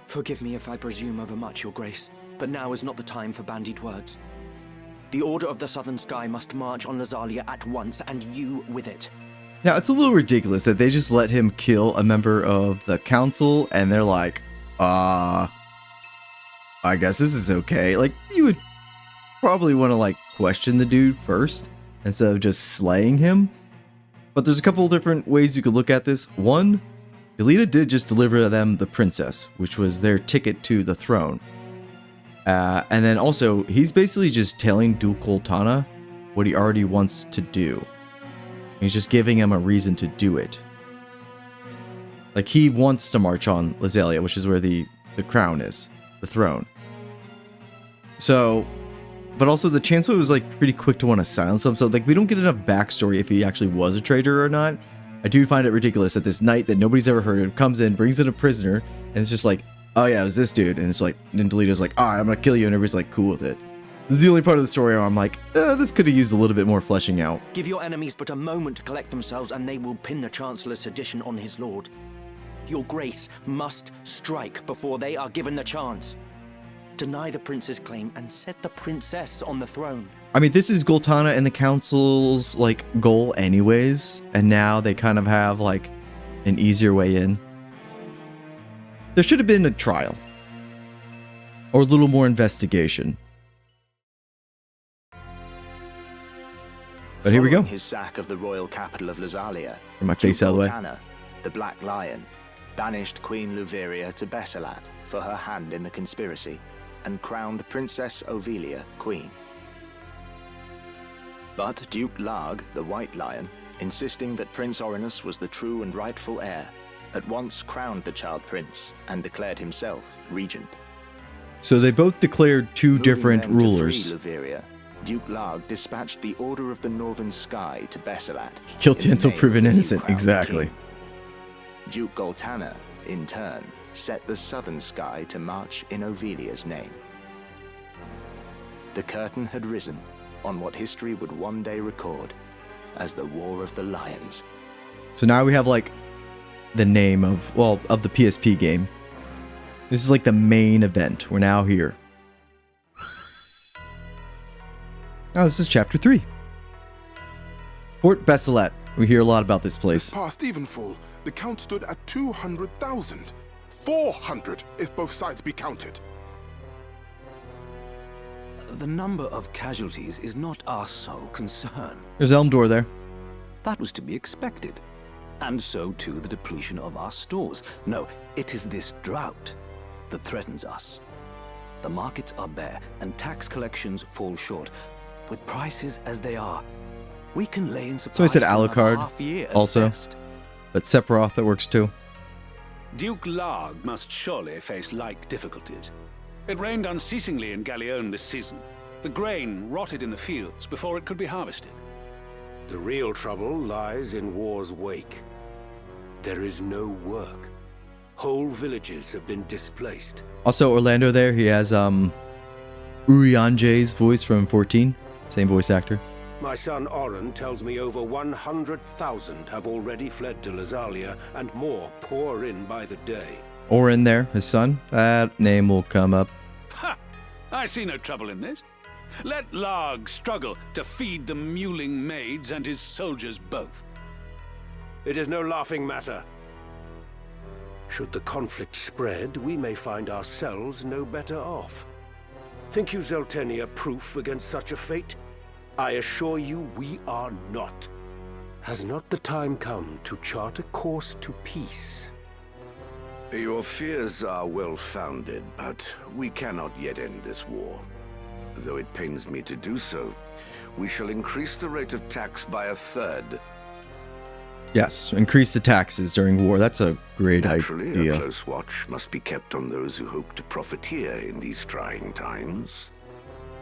Forgive me if I presume overmuch, Your Grace, but now is not the time for bandied words. The Order of the Southern Sky must march on Lazalia at once, and you with it. Now, it's a little ridiculous that they just let him kill a member of the council, and they're like, I guess this is okay. Like, you would probably want to, like, question the dude first, instead of just slaying him. But there's a couple different ways you could look at this. One, Galita did just deliver them the princess, which was their ticket to the throne. And then also, he's basically just telling Duke Goltana what he already wants to do. He's just giving him a reason to do it. Like, he wants to march on Lazalia, which is where the crown is, the throne. So, but also the Chancellor was like pretty quick to want to silence him. So like, we don't get enough backstory if he actually was a traitor or not. I do find it ridiculous that this knight that nobody's ever heard of comes in, brings in a prisoner, and it's just like, oh yeah, it was this dude. And it's like, then Delita's like, I'm gonna kill you, and everybody's like, cool with it. This is the only part of the story where I'm like, this could have used a little bit more fleshing out. Give your enemies but a moment to collect themselves, and they will pin the Chancellor's sedition on his lord. Your Grace must strike before they are given the chance. Deny the prince's claim and set the princess on the throne. I mean, this is Goltana and the council's like goal anyways, and now they kind of have like an easier way in. There should have been a trial or a little more investigation. But here we go. His sack of the royal capital of Lazalia, Get my face out of the way. Goltana, the Black Lion, banished Queen Luveria to Besselat for her hand in the conspiracy, and crowned Princess Ovelia queen. But Duke Larg, the White Lion, insisting that Prince Orinus was the true and rightful heir, at once crowned the child prince and declared himself regent. So they both declared two different rulers. To free Luveria, Duke Larg dispatched the Order of the Northern Sky to Besselat. Guilty until proven innocent, exactly. King. Duke Goltana, in turn, set the Southern Sky to march in Ovelia's name. The curtain had risen on what history would one day record as the War of the Lions. So now we have like the name of, well, of the PSP game. This is like the main event. We're now here. Now this is chapter 3. Fort Besselat. We hear a lot about this place. Past evenfall, the count stood at 200,000. 400 if both sides be counted. The number of casualties is not our sole concern. There's Elmdor there. That was to be expected. And so too the depletion of our stores. No, it is this drought that threatens us. The markets are bare and tax collections fall short. With prices as they are, we can lay in supplies. So I said Alucard also, but Sephiroth that works too. Duke Larg must surely face like difficulties. It rained unceasingly in Galleon this season. The grain rotted in the fields before it could be harvested. The real trouble lies in war's wake. There is no work. Whole villages have been displaced. Also, Orlando there, he has Urianje's voice from 14. Same voice actor. My son Oren tells me over 100,000 have already fled to Lazalia, and more pour in by the day. Or in there, his son. That name will come up. Ha! I see no trouble in this. Let Larg struggle to feed the mewling maids and his soldiers both. It is no laughing matter. Should the conflict spread, we may find ourselves no better off. Think you Zeltenia proof against such a fate? I assure you we are not. Has not the time come to chart a course to peace? Your fears are well-founded, but we cannot yet end this war. Though it pains me to do so, we shall increase the rate of tax by 1/3. Yes, increase the taxes during war. That's a great Naturally, idea. a close watch must be kept on those who hope to profiteer in these trying times.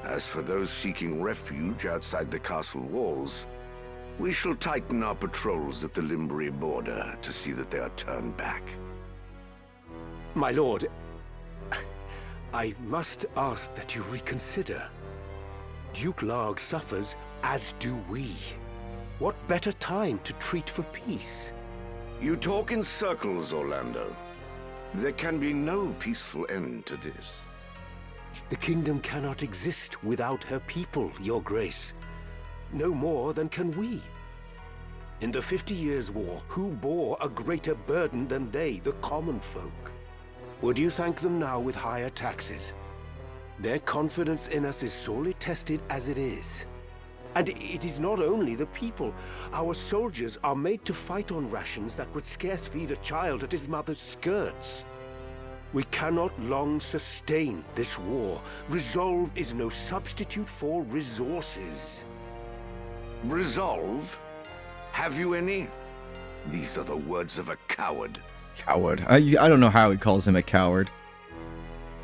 As for those seeking refuge outside the castle walls, we shall tighten our patrols at the Limbri border to see that they are turned back. My lord, I must ask that you reconsider. Duke Larg suffers, as do we. What better time to treat for peace? You talk in circles, Orlando. There can be no peaceful end to this. The kingdom cannot exist without her people, your grace. No more than can we. In the 50 Years' War, who bore a greater burden than they, the common folk? Would you thank them now with higher taxes? Their confidence in us is sorely tested as it is. And it is not only the people. Our soldiers are made to fight on rations that would scarce feed a child at his mother's skirts. We cannot long sustain this war. Resolve is no substitute for resources. Resolve? Have you any? These are the words of a coward. Coward. I don't know how he calls him a coward.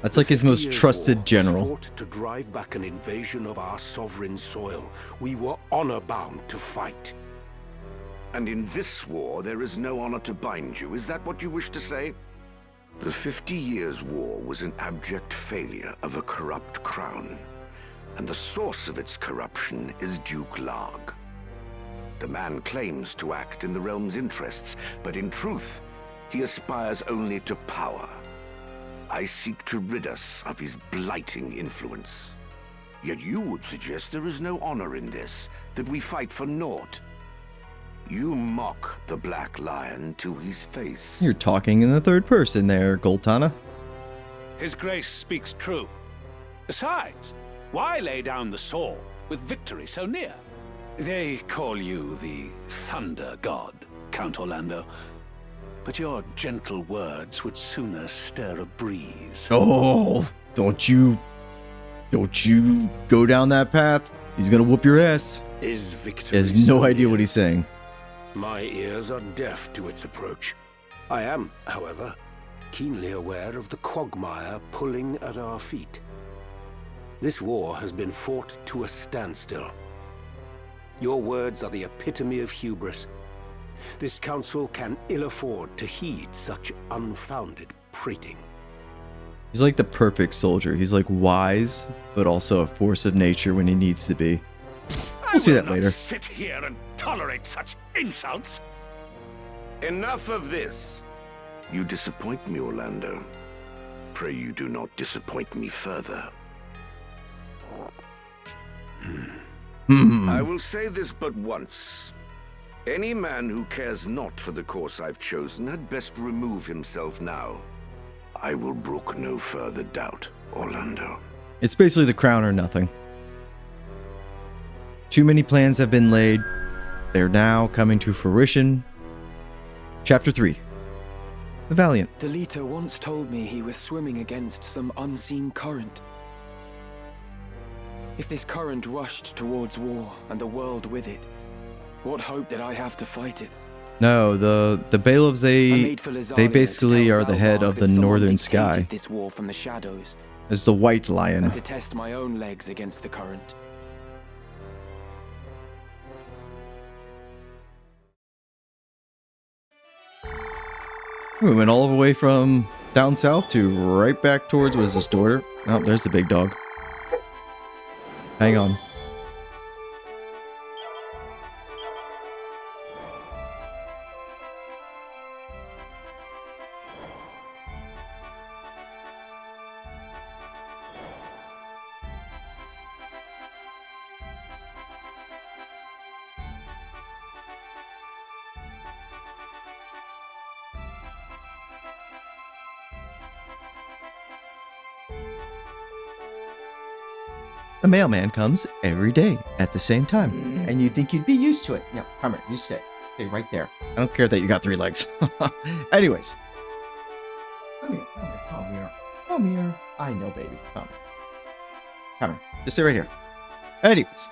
That's like his most trusted general. Fought to drive back an invasion of our sovereign soil. We were honor-bound to fight. And in this war, there is no honor to bind you. Is that what you wish to say? The 50 Years' War was an abject failure of a corrupt crown. And the source of its corruption is Duke Larg. The man claims to act in the realm's interests, but in truth, he aspires only to power. I seek to rid us of his blighting influence. Yet you would suggest there is no honor in this, that we fight for naught. You mock the Black Lion to his face. You're talking in the third person there, Goltana. His grace speaks true. Besides, why lay down the sword with victory so near? They call you the Thunder God, Count Orlando. But your gentle words would sooner stir a breeze. Oh, don't you go down that path. He's gonna whoop your ass. Is victory? He has no idea what he's saying. My ears are deaf to its approach. I am, however, keenly aware of the quagmire pulling at our feet. This war has been fought to a standstill. Your words are the epitome of hubris. This council can ill afford to heed such unfounded prating. He's like the perfect soldier. He's like wise, but also a force of nature when he needs to be. We'll see that later. Sit here and tolerate such insults. Enough of this. You disappoint me, Orlando. Pray you do not disappoint me further. I will say this but once. Any man who cares not for the course I've chosen had best remove himself now. I will brook no further doubt, Orlando. It's basically the crown or nothing. Too many plans have been laid. They're now coming to fruition. Chapter 3. The Valiant. The Leader once told me he was swimming against some unseen current. If this current rushed towards war and the world with it, what hope did I have to fight it? No, the Bailiffs, they basically are the head of the northern sky. This war from the shadows. As the White Lion. And to test my own legs against the current. We went all the way from down south to right back towards, what is this, Dorter? Oh, there's the big dog. Hang on. the mailman comes every day at the same time. And you'd think you'd be used to it. No, come here, you stay. Stay right there. I don't care that you got 3 legs. Anyways. Come here, come here, come here. Come here. I know, baby. Come here. Come here. Just stay right here. Anyways.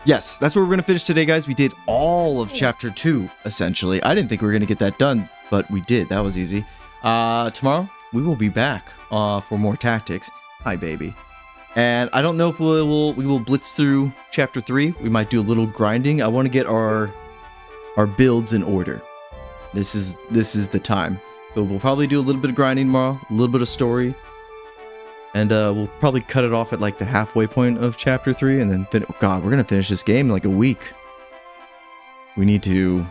Yes, that's where we're going to finish today, guys. We did all of Chapter 2, essentially. I didn't think we were going to get that done, but we did. That was easy. Tomorrow, we will be back for more tactics. Hi, baby. And I don't know if we will blitz through Chapter 3. We might do a little grinding. I want to get our builds in order. This is the time. So we'll probably do a little bit of grinding tomorrow, a little bit of story. And we'll probably cut it off at like the halfway point of Chapter 3, and then God, we're gonna finish this game in like a week. We need to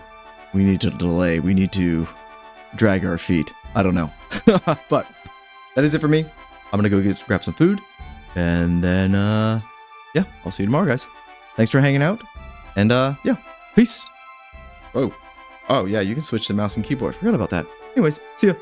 delay. We need to drag our feet. I don't know, but that is it for me. I'm gonna go grab some food, and then yeah, I'll see you tomorrow, guys. Thanks for hanging out, and yeah, peace. Oh yeah, you can switch to mouse and keyboard. Forgot about that. Anyways, see ya.